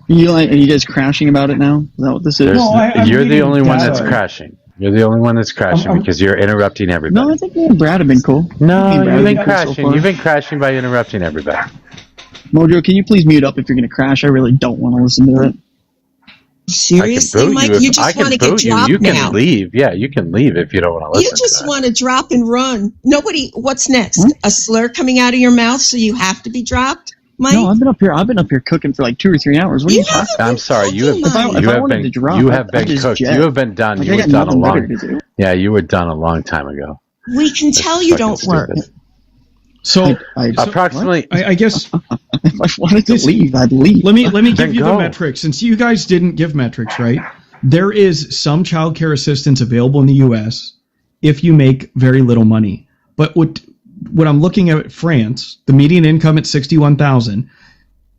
you guys crashing about it now? Is that what this is? You're the only one that's crashing. You're the only one that's crashing because you're interrupting everybody. No, I think me and Brad have been cool. No, you've been crashing. You've been crashing by interrupting everybody. Mojo, can you please mute up if you're going to crash? I really don't want to listen to it. Seriously, Mike? You just want to get dropped You now. can leave. Yeah, you can leave if you don't want to listen. You just want to drop and run. What's next? A slur coming out of your mouth so you have to be dropped? Mike? No, I've been up here cooking for like 2 or 3 hours. What are you talking about? I'm sorry. You have been cooked. You have been done. You were done a long. Yeah, you were done a long time ago. We can tell you don't work. So approximately, I guess if I wanted to leave, I'd leave. Let me give you the metrics. Since you guys didn't give metrics, right? There is some child care assistance available in the U.S. if you make very little money. But what I'm looking at France, the median income at $61,000.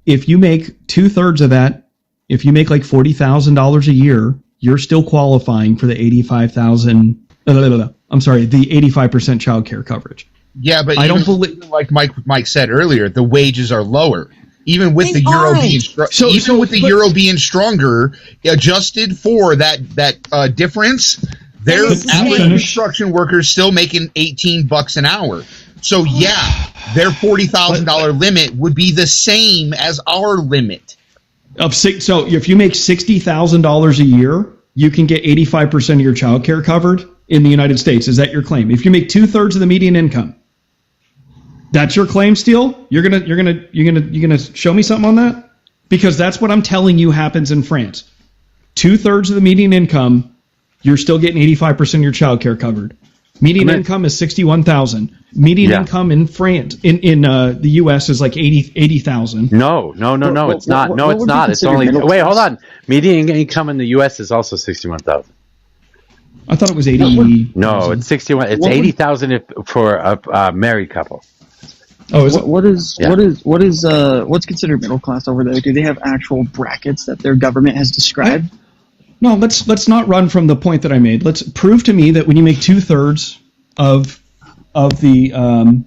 If you make 2/3 of that, if you make like $40,000 a year, you're still qualifying for the 85,000. I'm sorry, the 85% child care coverage. Yeah, but I don't believe, like Mike said earlier, the wages are lower. Even with the euro being euro being stronger, adjusted for that difference, their average construction workers still making $18 an hour. So yeah, their $40,000 limit would be the same as our limit. So if you make $60,000 a year, you can get 85% of your child care covered in the United States. Is that your claim? If you make 2/3 of the median income, that's your claim still? You're gonna show me something on that? Because that's what I'm telling you happens in France. 2/3 of the median income, you're still getting 85% of your child care covered. Median income is 61,000. Median income in France, in the U.S. is like 80,000. No, it's not. No, it's not. It's only. Wait, hold on. Median income in the U.S. is also 61,000. I thought it was 80. No, it's 61. It's 80,000 for a married couple. Oh, is what's considered middle class over there? Do they have actual brackets that their government has described? No, let's not run from the point that I made. Let's prove to me that when you make 2/3 of the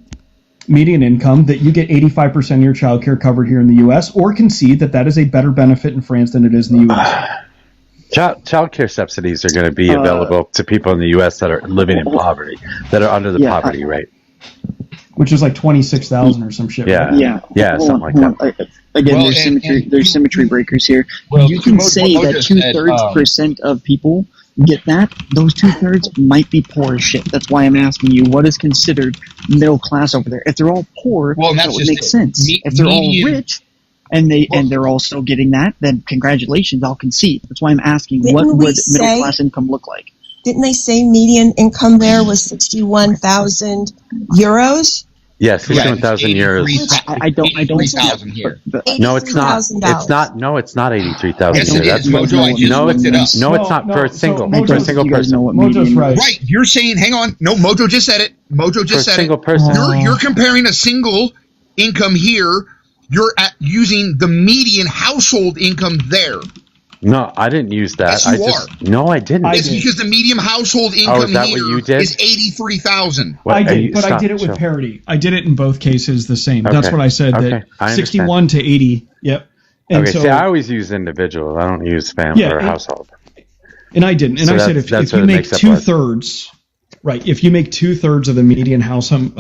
median income, that you get 85% of your childcare covered here in the U.S., or concede that is a better benefit in France than it is in the U.S. Childcare subsidies are going to be available to people in the U.S. that are living in poverty, that are under the poverty rate. Which is like 26,000 or some shit. Yeah, right? Something like that. Again, there's symmetry breakers here. You can say that 2/3% of people get that. Those 2/3 might be poor as shit. That's why I'm asking you, what is considered middle class over there? If they're all poor, that would make sense. If they're all rich and they're all still getting that, then congratulations, I'll concede. That's why I'm asking, what would middle class income look like? Didn't they say median income there was 61,000 euros? Yes, 61,000 euros. I don't see that here. No, it's not. It's not. No, it's not 83,000. Yes, it is, Mojo. I just looked it up. No, it's not for a single person. Mojo's right. Right. You're saying, hang on. No, Mojo just said it. Mojo just said it. Single person. You're comparing a single income here. You're using the median household income there. No, I didn't use that. Yes, you are. No, I didn't. It's because the median household income here is 83,000. I did, but I did it with parity. I did it in both cases the same. Okay. That's what I said. That 61 to 80. Yep. And okay. So, I always use individual. I don't use family or household. And I didn't. And so I said if you make 2/3, right? If you make 2/3 of the median household,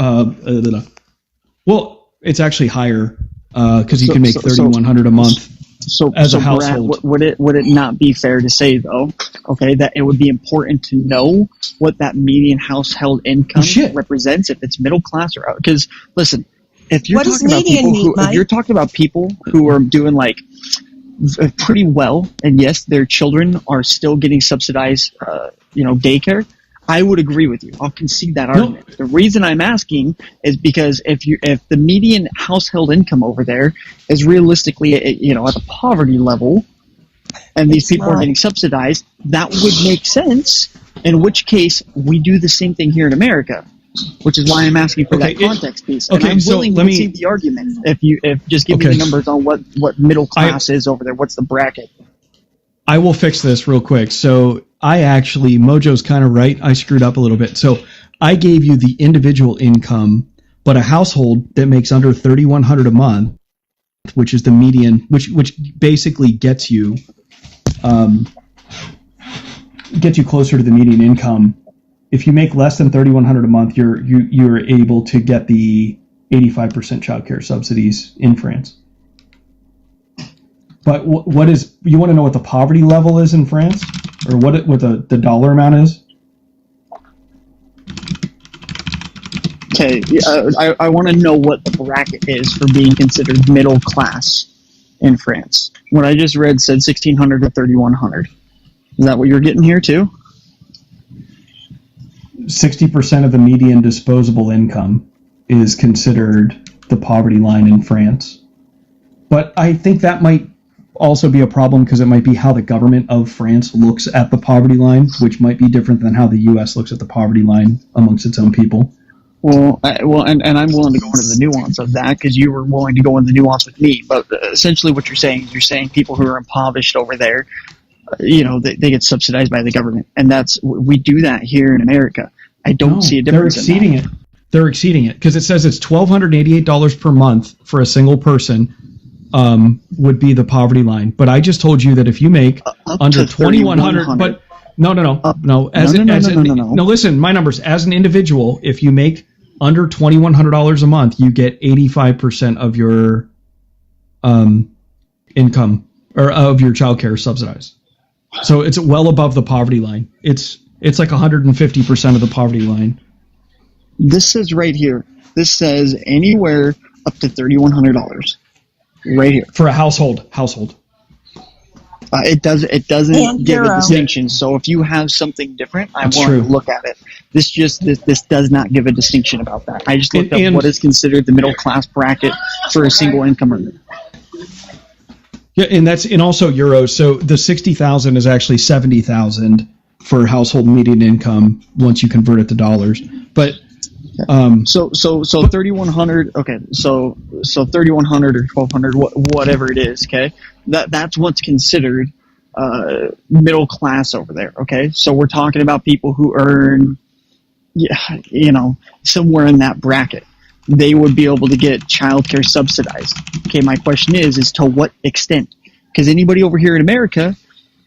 well, it's actually higher because you can make 3,100 a month. As a household, Brad, would it not be fair to say though, okay, that it would be important to know what that median household income represents if it's middle class or out? Because listen, if you're talking about people who are doing like pretty well, and yes, their children are still getting subsidized, daycare, I would agree with you. I'll concede that argument. No. The reason I'm asking is because if the median household income over there is realistically, at the poverty level, and these people are getting subsidized, that would make sense. In which case, we do the same thing here in America, which is why I'm asking for that context piece. And I'm willing to see the argument. If just give me the numbers on what middle class is over there. What's the bracket? I will fix this real quick. So Mojo's kind of right. I screwed up a little bit. So I gave you the individual income, but a household that makes under $3,100 a month, which is the median, which basically gets you closer to the median income. If you make less than $3,100 a month, you're able to get the 85% childcare subsidies in France. But you want to know what the poverty level is in France, or what the dollar amount is? Okay, I want to know what the bracket is for being considered middle class in France. What I just read said 1,600 to 3,100. Is that what you're getting here too? 60% of the median disposable income is considered the poverty line in France. But I think that might also be a problem because it might be how the government of France looks at the poverty line, which might be different than how the U.S. looks at the poverty line amongst its own people. And I'm willing to go into the nuance of that because you were willing to go into the nuance with me. But essentially what you're saying people who are impoverished over there, they get subsidized by the government. And we do that here in America. I don't see a difference. They're exceeding it because it says it's $1,288 per month for a single person. Would be the poverty line, but I just told you that if you make under 2,100, but no. Listen, my numbers as an individual, if you make under $2,100 a month, you get 85% of your income or of your childcare subsidized. So it's well above the poverty line. It's like 150% of the poverty line. This says right here. This says anywhere up to $3,100. Right here for a household. It doesn't And give a euro. distinction. So if you have something different, I That's want true. to look at it. This does not give a distinction about that. I just looked up And- what is considered the middle class bracket for a single income earner. Yeah, and also euros. So the 60,000 is actually 70,000 for household median income once you convert it to dollars. But So 3,100. Okay, so 3,100 or 1,200, whatever it is. Okay, that's what's considered middle class over there. Okay, so we're talking about people who earn, somewhere in that bracket. They would be able to get childcare subsidized. Okay, my question is to what extent? Because anybody over here in America,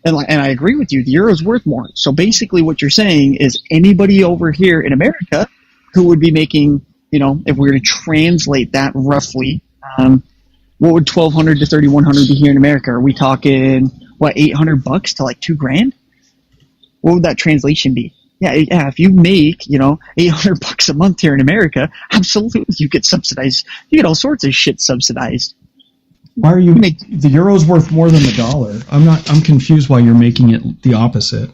and I agree with you, the euro's worth more. So basically, what you're saying is anybody over here in America who would be making, if we were to translate that roughly, what would 1,200 to 3,100 be here in America? Are we talking $800 to like $2,000? What would that translation be? Yeah, if you make, $800 a month here in America, absolutely you get subsidized. You get all sorts of shit subsidized. why are you the euro's worth more than the dollar? I'm confused why you're making it the opposite.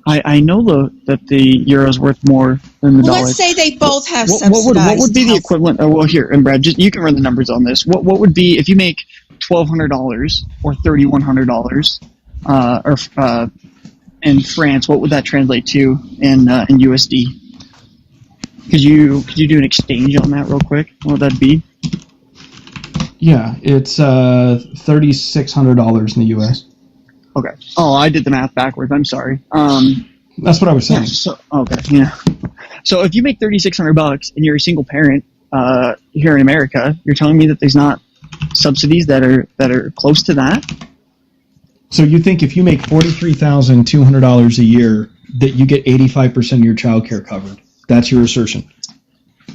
I know that the euro's worth more than the dollar. Let's say they both have What subsidized would be the health. equivalent? Well, here, and Brad, you can run the numbers on this. What would be if you make $1,200 or $3,100, in France? What would that translate to in USD? Could you do an exchange on that real quick? What would that be? Yeah, it's $3,600 in the U.S. Okay. Oh, I did the math backwards. I'm sorry. That's what I was saying. Yeah. So if you make $3,600 and you're a single parent here in America, you're telling me that there's not subsidies that are close to that? So you think if you make $43,200 a year that you get 85% of your child care covered? That's your assertion.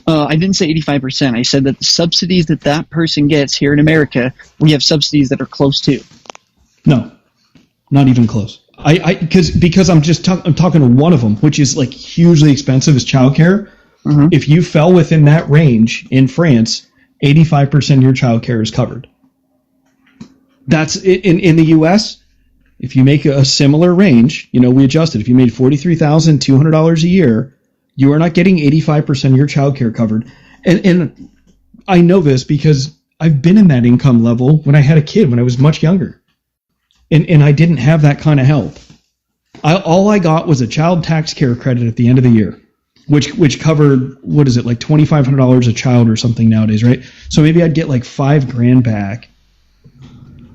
I didn't say 85%. I said that the subsidies that person gets here in America, we have subsidies that are close to. No, not even close. Because I'm talking to one of them, which is like hugely expensive, is childcare. Mm-hmm. If you fell within that range in France, 85% of your childcare is covered. That's in the U.S. If you make a similar range, we adjusted. If you made $43,200 a year, you are not getting 85% of your childcare covered. And I know this because I've been in that income level when I had a kid when I was much younger. And I didn't have that kind of help. All I got was a child tax care credit at the end of the year, which covered, what is it, like $2,500 a child or something nowadays, right? So maybe I'd get like $5,000 back,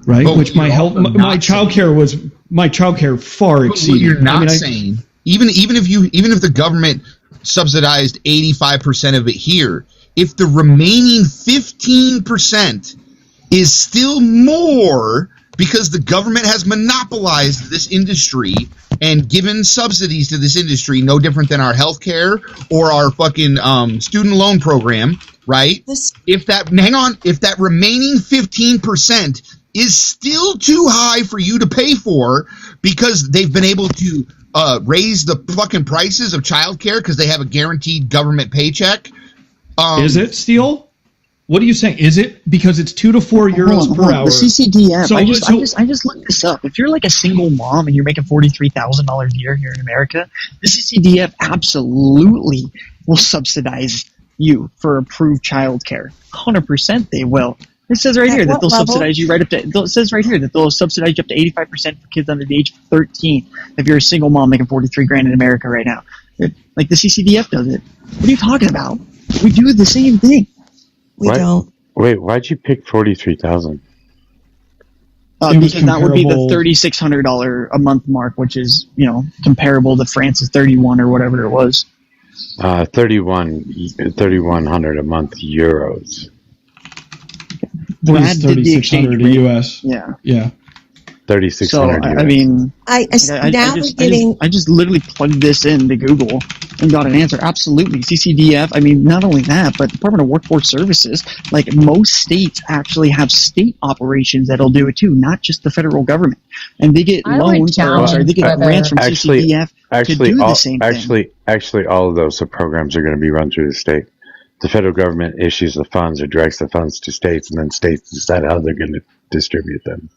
right? But which my childcare far exceeded. What you're not saying, even if the government subsidized 85% of it here, if the remaining 15% is still more because the government has monopolized this industry and given subsidies to this industry, no different than our healthcare or our fucking student loan program, right? If that remaining 15% is still too high for you to pay for because they've been able to raise the fucking prices of childcare because they have a guaranteed government paycheck. Is it, Steele? What are you saying? Is it because it's 2 to 4 euros per hour? The CCDF. So- I just looked this up. If you're like a single mom and you're making $43,000 a year here in America, the CCDF absolutely will subsidize you for approved childcare. 100% they will. It says right here that they'll subsidize you right up to. It says right here that they'll subsidize you up to 85% for kids under the age of 13 if you're a single mom making $43,000 in America right now. Like the CCDF does it. What are you talking about? We do the same thing. We don't. Wait, why'd you pick 43,000? Because that would be the $3,600 a month mark, which is comparable to France's 31 or whatever it was. 3,100 a month euros. Brad did the exchange $3,600 rate. US. Yeah. 3,600. So I mean, I just literally plugged this into Google and got an answer. Absolutely, CCDF. I mean, not only that, but Department of Workforce Services. Like most states actually have state operations that'll do it too, not just the federal government. And they get loans, they get grants from CCDF to do the same thing. Actually, all of those programs are going to be run through the state. The federal government issues the funds or directs the funds to states, and then states decide how they're going to distribute them.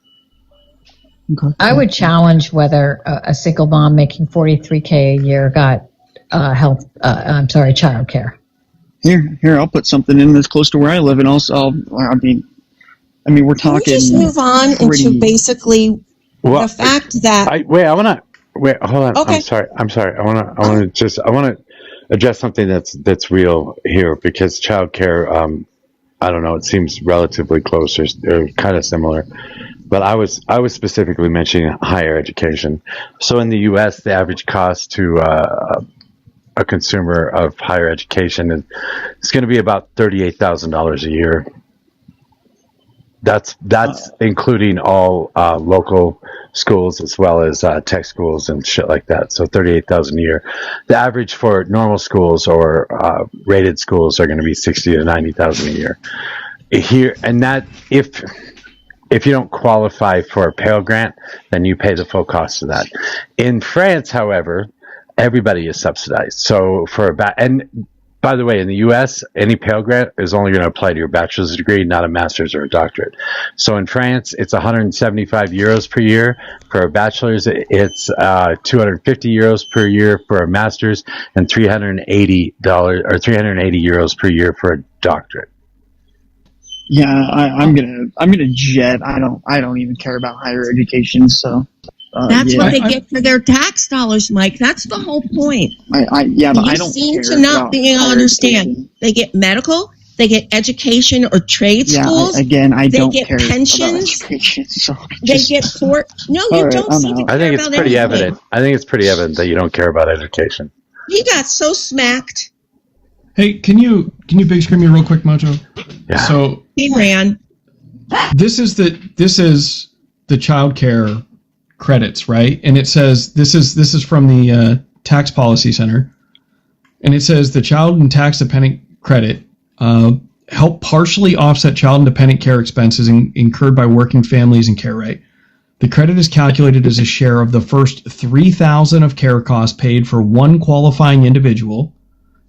I would challenge whether a single mom making $43K a year got child care. Here, I'll put something in that's close to where I live, and also, I mean, we're talking. Can we just move on into basically the fact that? Hold on. Okay. I'm sorry. I want to address something that's real here, because childcare, I don't know, it seems relatively close or kind of similar, but I was specifically mentioning higher education. So in the U.S., the average cost to a consumer of higher education is going to be about $38,000 a year. That's including all local schools as well as tech schools and shit like that. So $38,000 a year. The average for normal schools or rated schools are going to be $60,000 to $90,000 a year. Here, and that if you don't qualify for a Pell Grant, then you pay the full cost of that. In France, however, everybody is subsidized. So and by the way, in the U.S., any Pell Grant is only going to apply to your bachelor's degree, not a master's or a doctorate. So in France, it's 175 euros per year. For a bachelor's, it's 250 euros per year for a master's, and $380 euros per year for a doctorate. Yeah, I'm gonna jet. I don't even care about higher education. So that's what they get for their tax dollars, Mike. That's the whole point. But I don't seem care to not about being higher understand. education. They get medical, they get education or trade schools. I don't get care pensions. about education. So they get court. No, you right, don't seem to care I think it's about pretty anything. evident. I think it's pretty evident that you don't care about education. He got so smacked. Hey, can you big screen me real quick, Mojo? Yeah. So he ran. This is the child care credits, right? And it says this is from the Tax Policy Center, and it says the child and tax dependent credit help partially offset child and dependent care expenses incurred by working families and care rate. The credit is calculated as a share of the first $3,000 of care costs paid for one qualifying individual,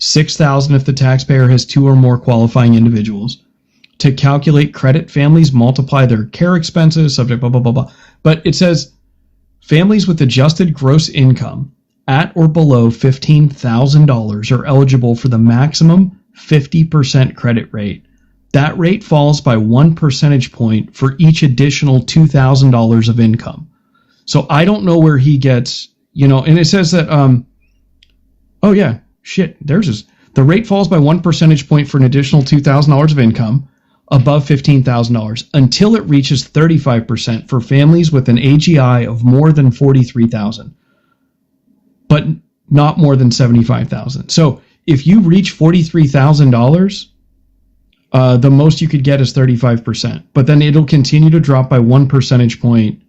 $6,000 if the taxpayer has two or more qualifying individuals. To calculate credit, families multiply their care expenses, subject blah, blah, blah, blah. But it says families with adjusted gross income at or below $15,000 are eligible for the maximum 50% credit rate. That rate falls by 1 percentage point for each additional $2,000 of income. So I don't know where he gets, and it says that, the rate falls by 1 percentage point for an additional $2,000 of income above $15,000 until it reaches 35% for families with an AGI of more than 43,000, but not more than 75,000. So if you reach $43,000, the most you could get is 35%, but then it'll continue to drop by 1 percentage point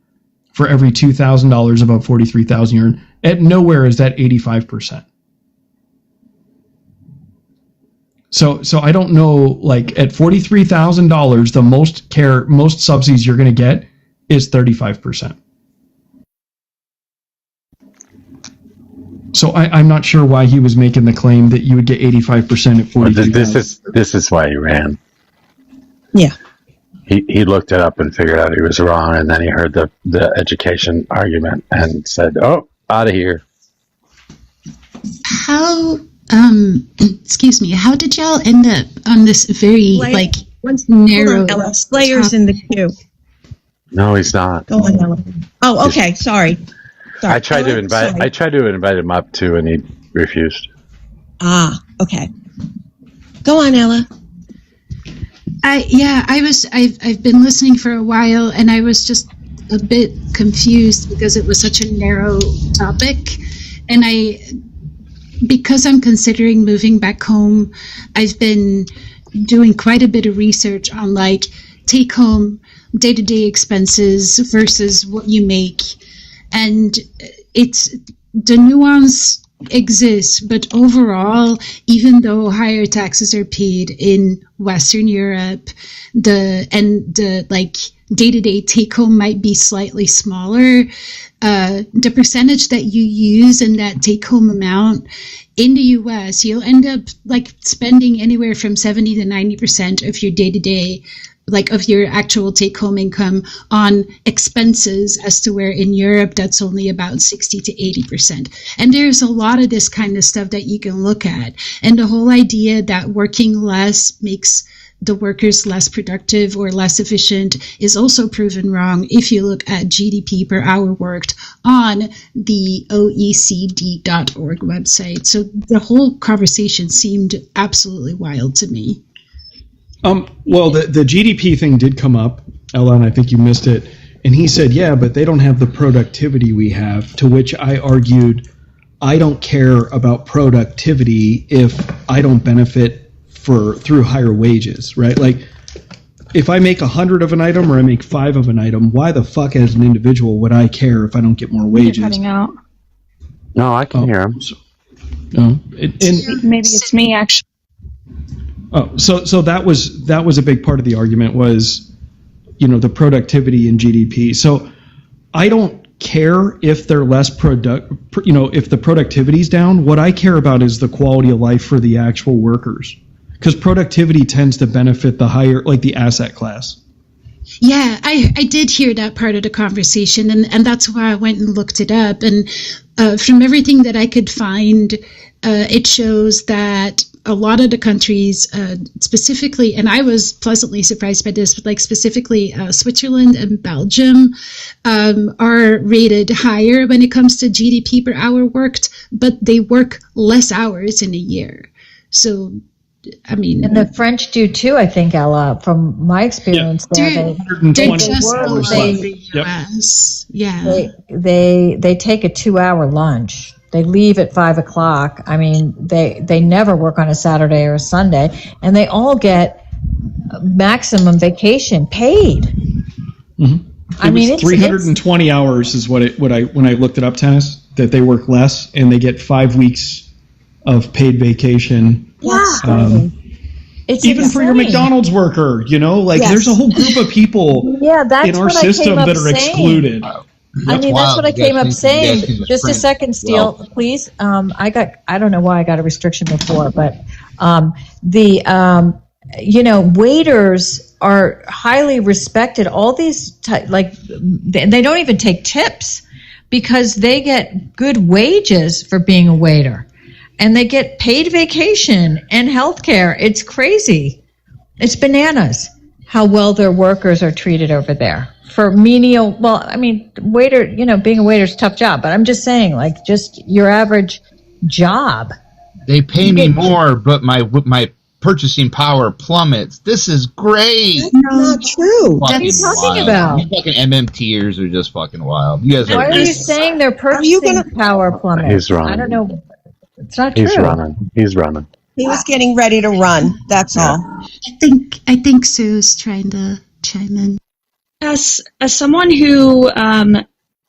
for every $2,000 above 43,000 you earn. At nowhere is that 85%. So I don't know, like at $43,000, the most subsidies you're going to get is 35%. So I'm not sure why he was making the claim that you would get 85% at 43,000. This is why he ran. Yeah. He looked it up and figured out he was wrong, and then he heard the education argument and said, "Oh, out of here." How excuse me, how did y'all end up on this very narrow Slayer's in the queue? No, he's not. Go on, Ella. Oh, okay. Sorry. I tried to invite him up too, and he refused. Ah, okay. Go on, Ella. I've been listening for a while, and I was just a bit confused because it was such a narrow topic, and because I'm considering moving back home, I've been doing quite a bit of research on take home day-to-day expenses versus what you make. And the nuance exists, but overall, even though higher taxes are paid in Western Europe, the day-to-day take-home might be slightly smaller. The percentage that you use in that take-home amount in the U.S., you'll end up spending anywhere from 70 to 90% of your day-to-day like of your actual take-home income on expenses, as to where in Europe that's only about 60 to 80%. And there's a lot of this kind of stuff that you can look at. And the whole idea that working less makes the workers less productive or less efficient is also proven wrong if you look at GDP per hour worked on the OECD.org website. So the whole conversation seemed absolutely wild to me. Well, the GDP thing did come up, Ella, and I think you missed it. And he said, yeah, but they don't have the productivity we have, to which I argued, I don't care about productivity if I don't benefit through higher wages, right? Like, if I make 100 of an item or I make 5 of an item, why the fuck as an individual would I care if I don't get more wages? You're cutting out. No, I can hear him. No, maybe it's me actually. Oh, so that was a big part of the argument was, the productivity in GDP. So I don't care if they're less if the productivity's down. What I care about is the quality of life for the actual workers, because productivity tends to benefit the higher, like the asset class. Yeah, I did hear that part of the conversation, and that's why I went and looked it up. And from everything that I could find, it shows that a lot of the countries, specifically, and I was pleasantly surprised by this, but like specifically Switzerland and Belgium are rated higher when it comes to GDP per hour worked, but they work less hours in a year. So, I mean, and the French do too, I think, Ella. From my experience, they're just below the US. Yeah, they take a 2-hour lunch. They leave at 5 o'clock. I mean, they never work on a Saturday or a Sunday, and they all get maximum vacation paid. Mm-hmm. I mean, it's 320 hours is when I looked it up, Tennis, that they work less and they get 5 weeks of paid vacation. Yeah. It's even for your McDonald's worker, there's a whole group of people in our system that are excluded. That's what I came up saying. Just a second, Steele, please. I don't know why I got a restriction before, but waiters are highly respected. All these, they don't even take tips because they get good wages for being a waiter. And they get paid vacation and health care. It's crazy. It's bananas how well their workers are treated over there. For menial, waiter, being a waiter is a tough job, but I'm just saying, just your average job. They pay me more, but my purchasing power plummets. This is great. That's not true. What are you talking about? You fucking MMTers are just fucking wild. You guys Why are you saying their purchasing power plummets? He's wrong. I don't know. It's not true. He's running. He was getting ready to run. That's all. I think Sue's trying to chime in. As someone who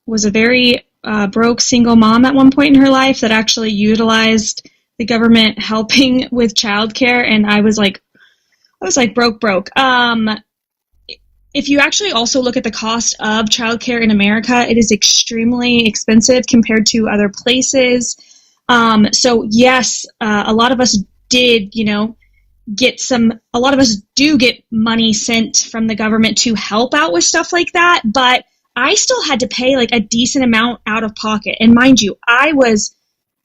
was a very broke single mom at one point in her life that actually utilized the government helping with childcare, and I was like broke. If you actually also look at the cost of childcare in America, it is extremely expensive compared to other places. So yes, a lot of us did, a lot of us do get money sent from the government to help out with stuff like that, but I still had to pay a decent amount out of pocket. And mind you, I was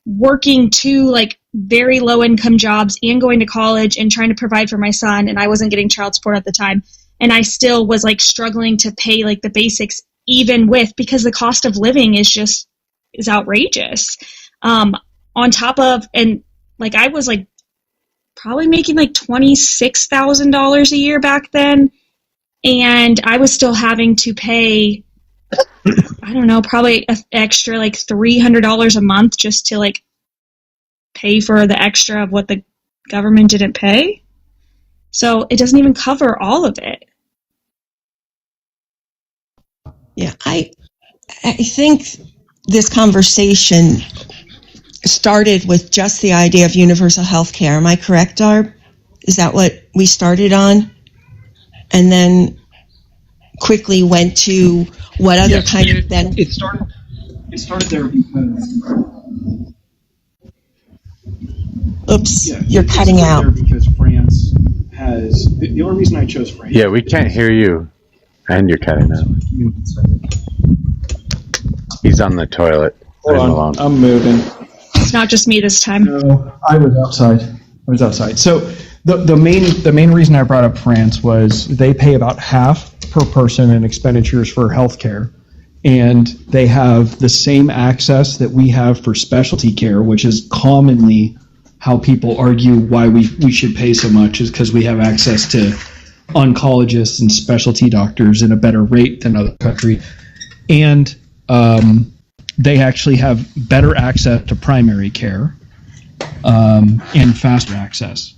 working 2 very low income jobs and going to college and trying to provide for my son, and I wasn't getting child support at the time. And I still was struggling to pay the basics, even because the cost of living is outrageous. On top of, and I was probably making $26,000 a year back then, and I was still having to pay, I don't know, probably an extra $300 a month just to pay for the extra of what the government didn't pay. So it doesn't even cover all of it. Yeah, I think this conversation started with just the idea of universal health care. Am I correct, Darb? Is that what we started on? And then quickly went to what other kind of benefits? It started there because... Oops, you're cutting out. Because France has the only reason I chose France. Yeah, we can't hear you, and you're cutting out. He's on the toilet. Hold on, I'm moving. It's not just me this time. No, I was outside. So the main reason I brought up France was they pay about half per person in expenditures for healthcare, and they have the same access that we have for specialty care, which is commonly how people argue why we should pay so much, is because we have access to oncologists and specialty doctors at a better rate than other countries. And they actually have better access to primary care and faster access.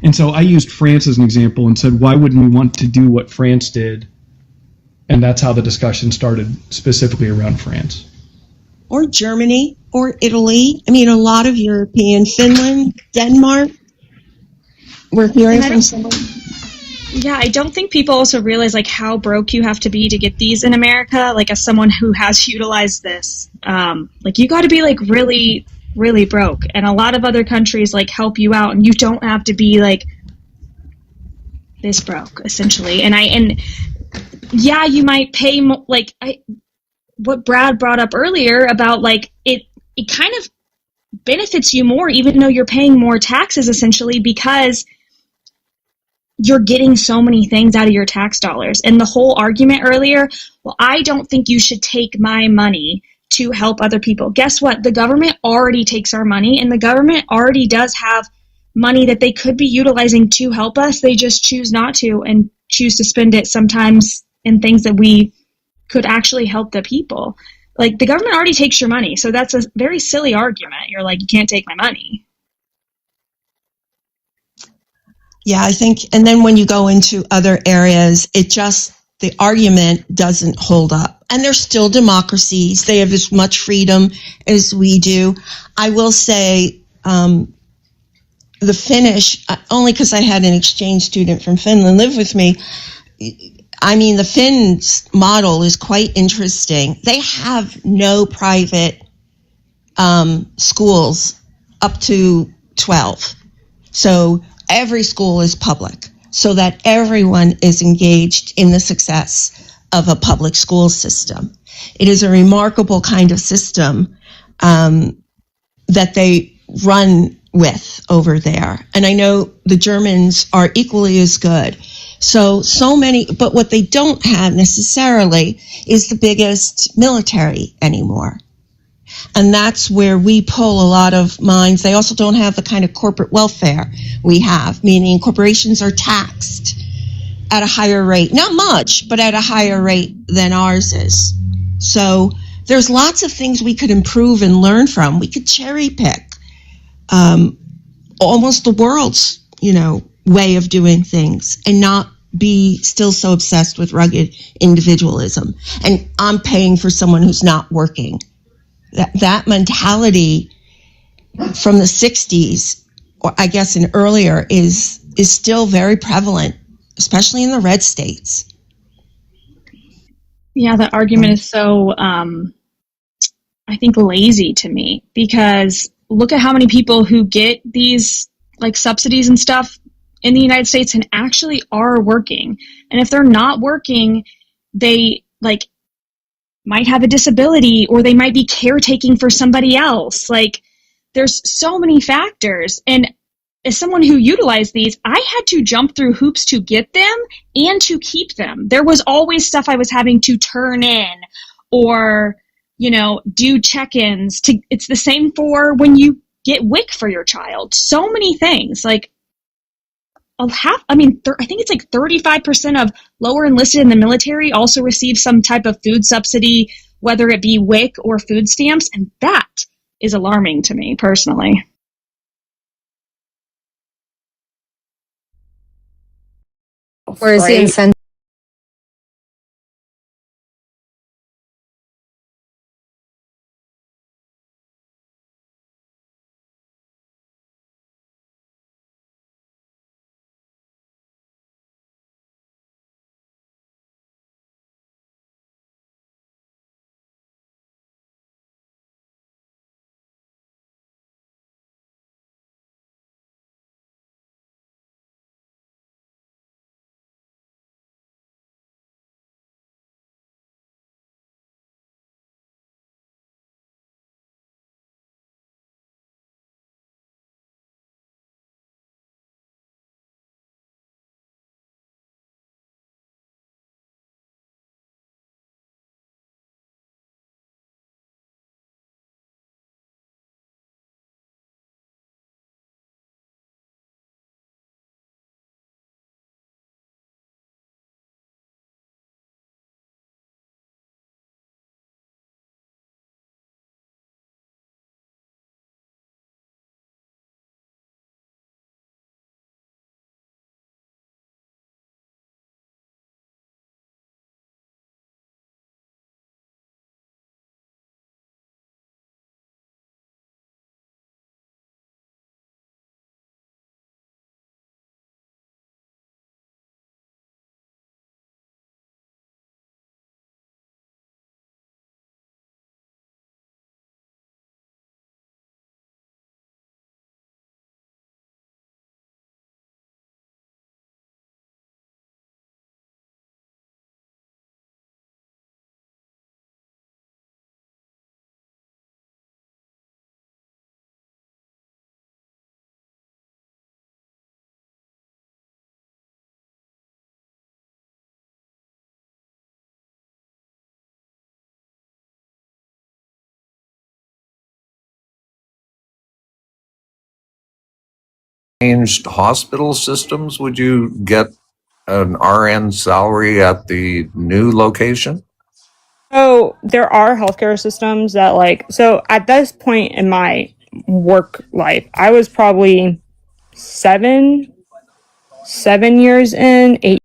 And so I used France as an example and said, why wouldn't we want to do what France did? And that's how the discussion started, specifically around France. Or Germany, or Italy. I mean, a lot of European, Finland, Denmark. We're hearing from someone. Yeah, I don't think people also realize like how broke you have to be to get these in America. Like as someone who has utilized this, like you got to be like really, really broke. And a lot of other countries like help you out, and you don't have to be like this broke essentially. And yeah, you might pay what Brad brought up earlier about like it kind of benefits you more, even though you're paying more taxes essentially, because you're getting so many things out of your tax dollars. And the whole argument earlier, well, I don't think you should take my money to help other people. Guess what? The government already takes our money, and the government already does have money that they could be utilizing to help us. They just choose not to and choose to spend it sometimes in things that we could actually help the people. Like the government already takes your money. So that's a very silly argument. You're like, you can't take my money. Yeah, I think, and then when you go into other areas, the argument doesn't hold up. And they're still democracies. They have as much freedom as we do. I will say the Finnish, only because I had an exchange student from Finland live with me, I mean, the Finns model is quite interesting. They have no private schools up to 12. So every school is public, so that everyone is engaged in the success of a public school system. It is a remarkable kind of system that they run with over there. And I know the Germans are equally as good. So many, but what they don't have necessarily is the biggest military anymore. And that's where we pull a lot of minds. They also don't have the kind of corporate welfare we have, meaning corporations are taxed at a higher rate. Not much, but at a higher rate than ours is. So there's lots of things we could improve and learn from. We could cherry pick almost the world's, way of doing things and not be still so obsessed with rugged individualism. And I'm paying for someone who's not working. That mentality from the 60s, or I guess and earlier, is still very prevalent, especially in the red states. Yeah, that argument is so, I think, lazy to me, because look at how many people who get these like subsidies and stuff in the United States and actually are working. And if they're not working, they like might have a disability, or they might be caretaking for somebody else. Like there's so many factors. And as someone who utilized these, I had to jump through hoops to get them and to keep them. There was always stuff I was having to turn in or, do check-ins. It's the same for when you get WIC for your child. So many things. Like I think it's like 35% of lower enlisted in the military also receive some type of food subsidy, whether it be WIC or food stamps. And that is alarming to me personally. Where's the incentive? changed hospital systems, would you get an RN salary at the new location? So there are healthcare systems that so at this point in my work life, I was probably 7 years in, 8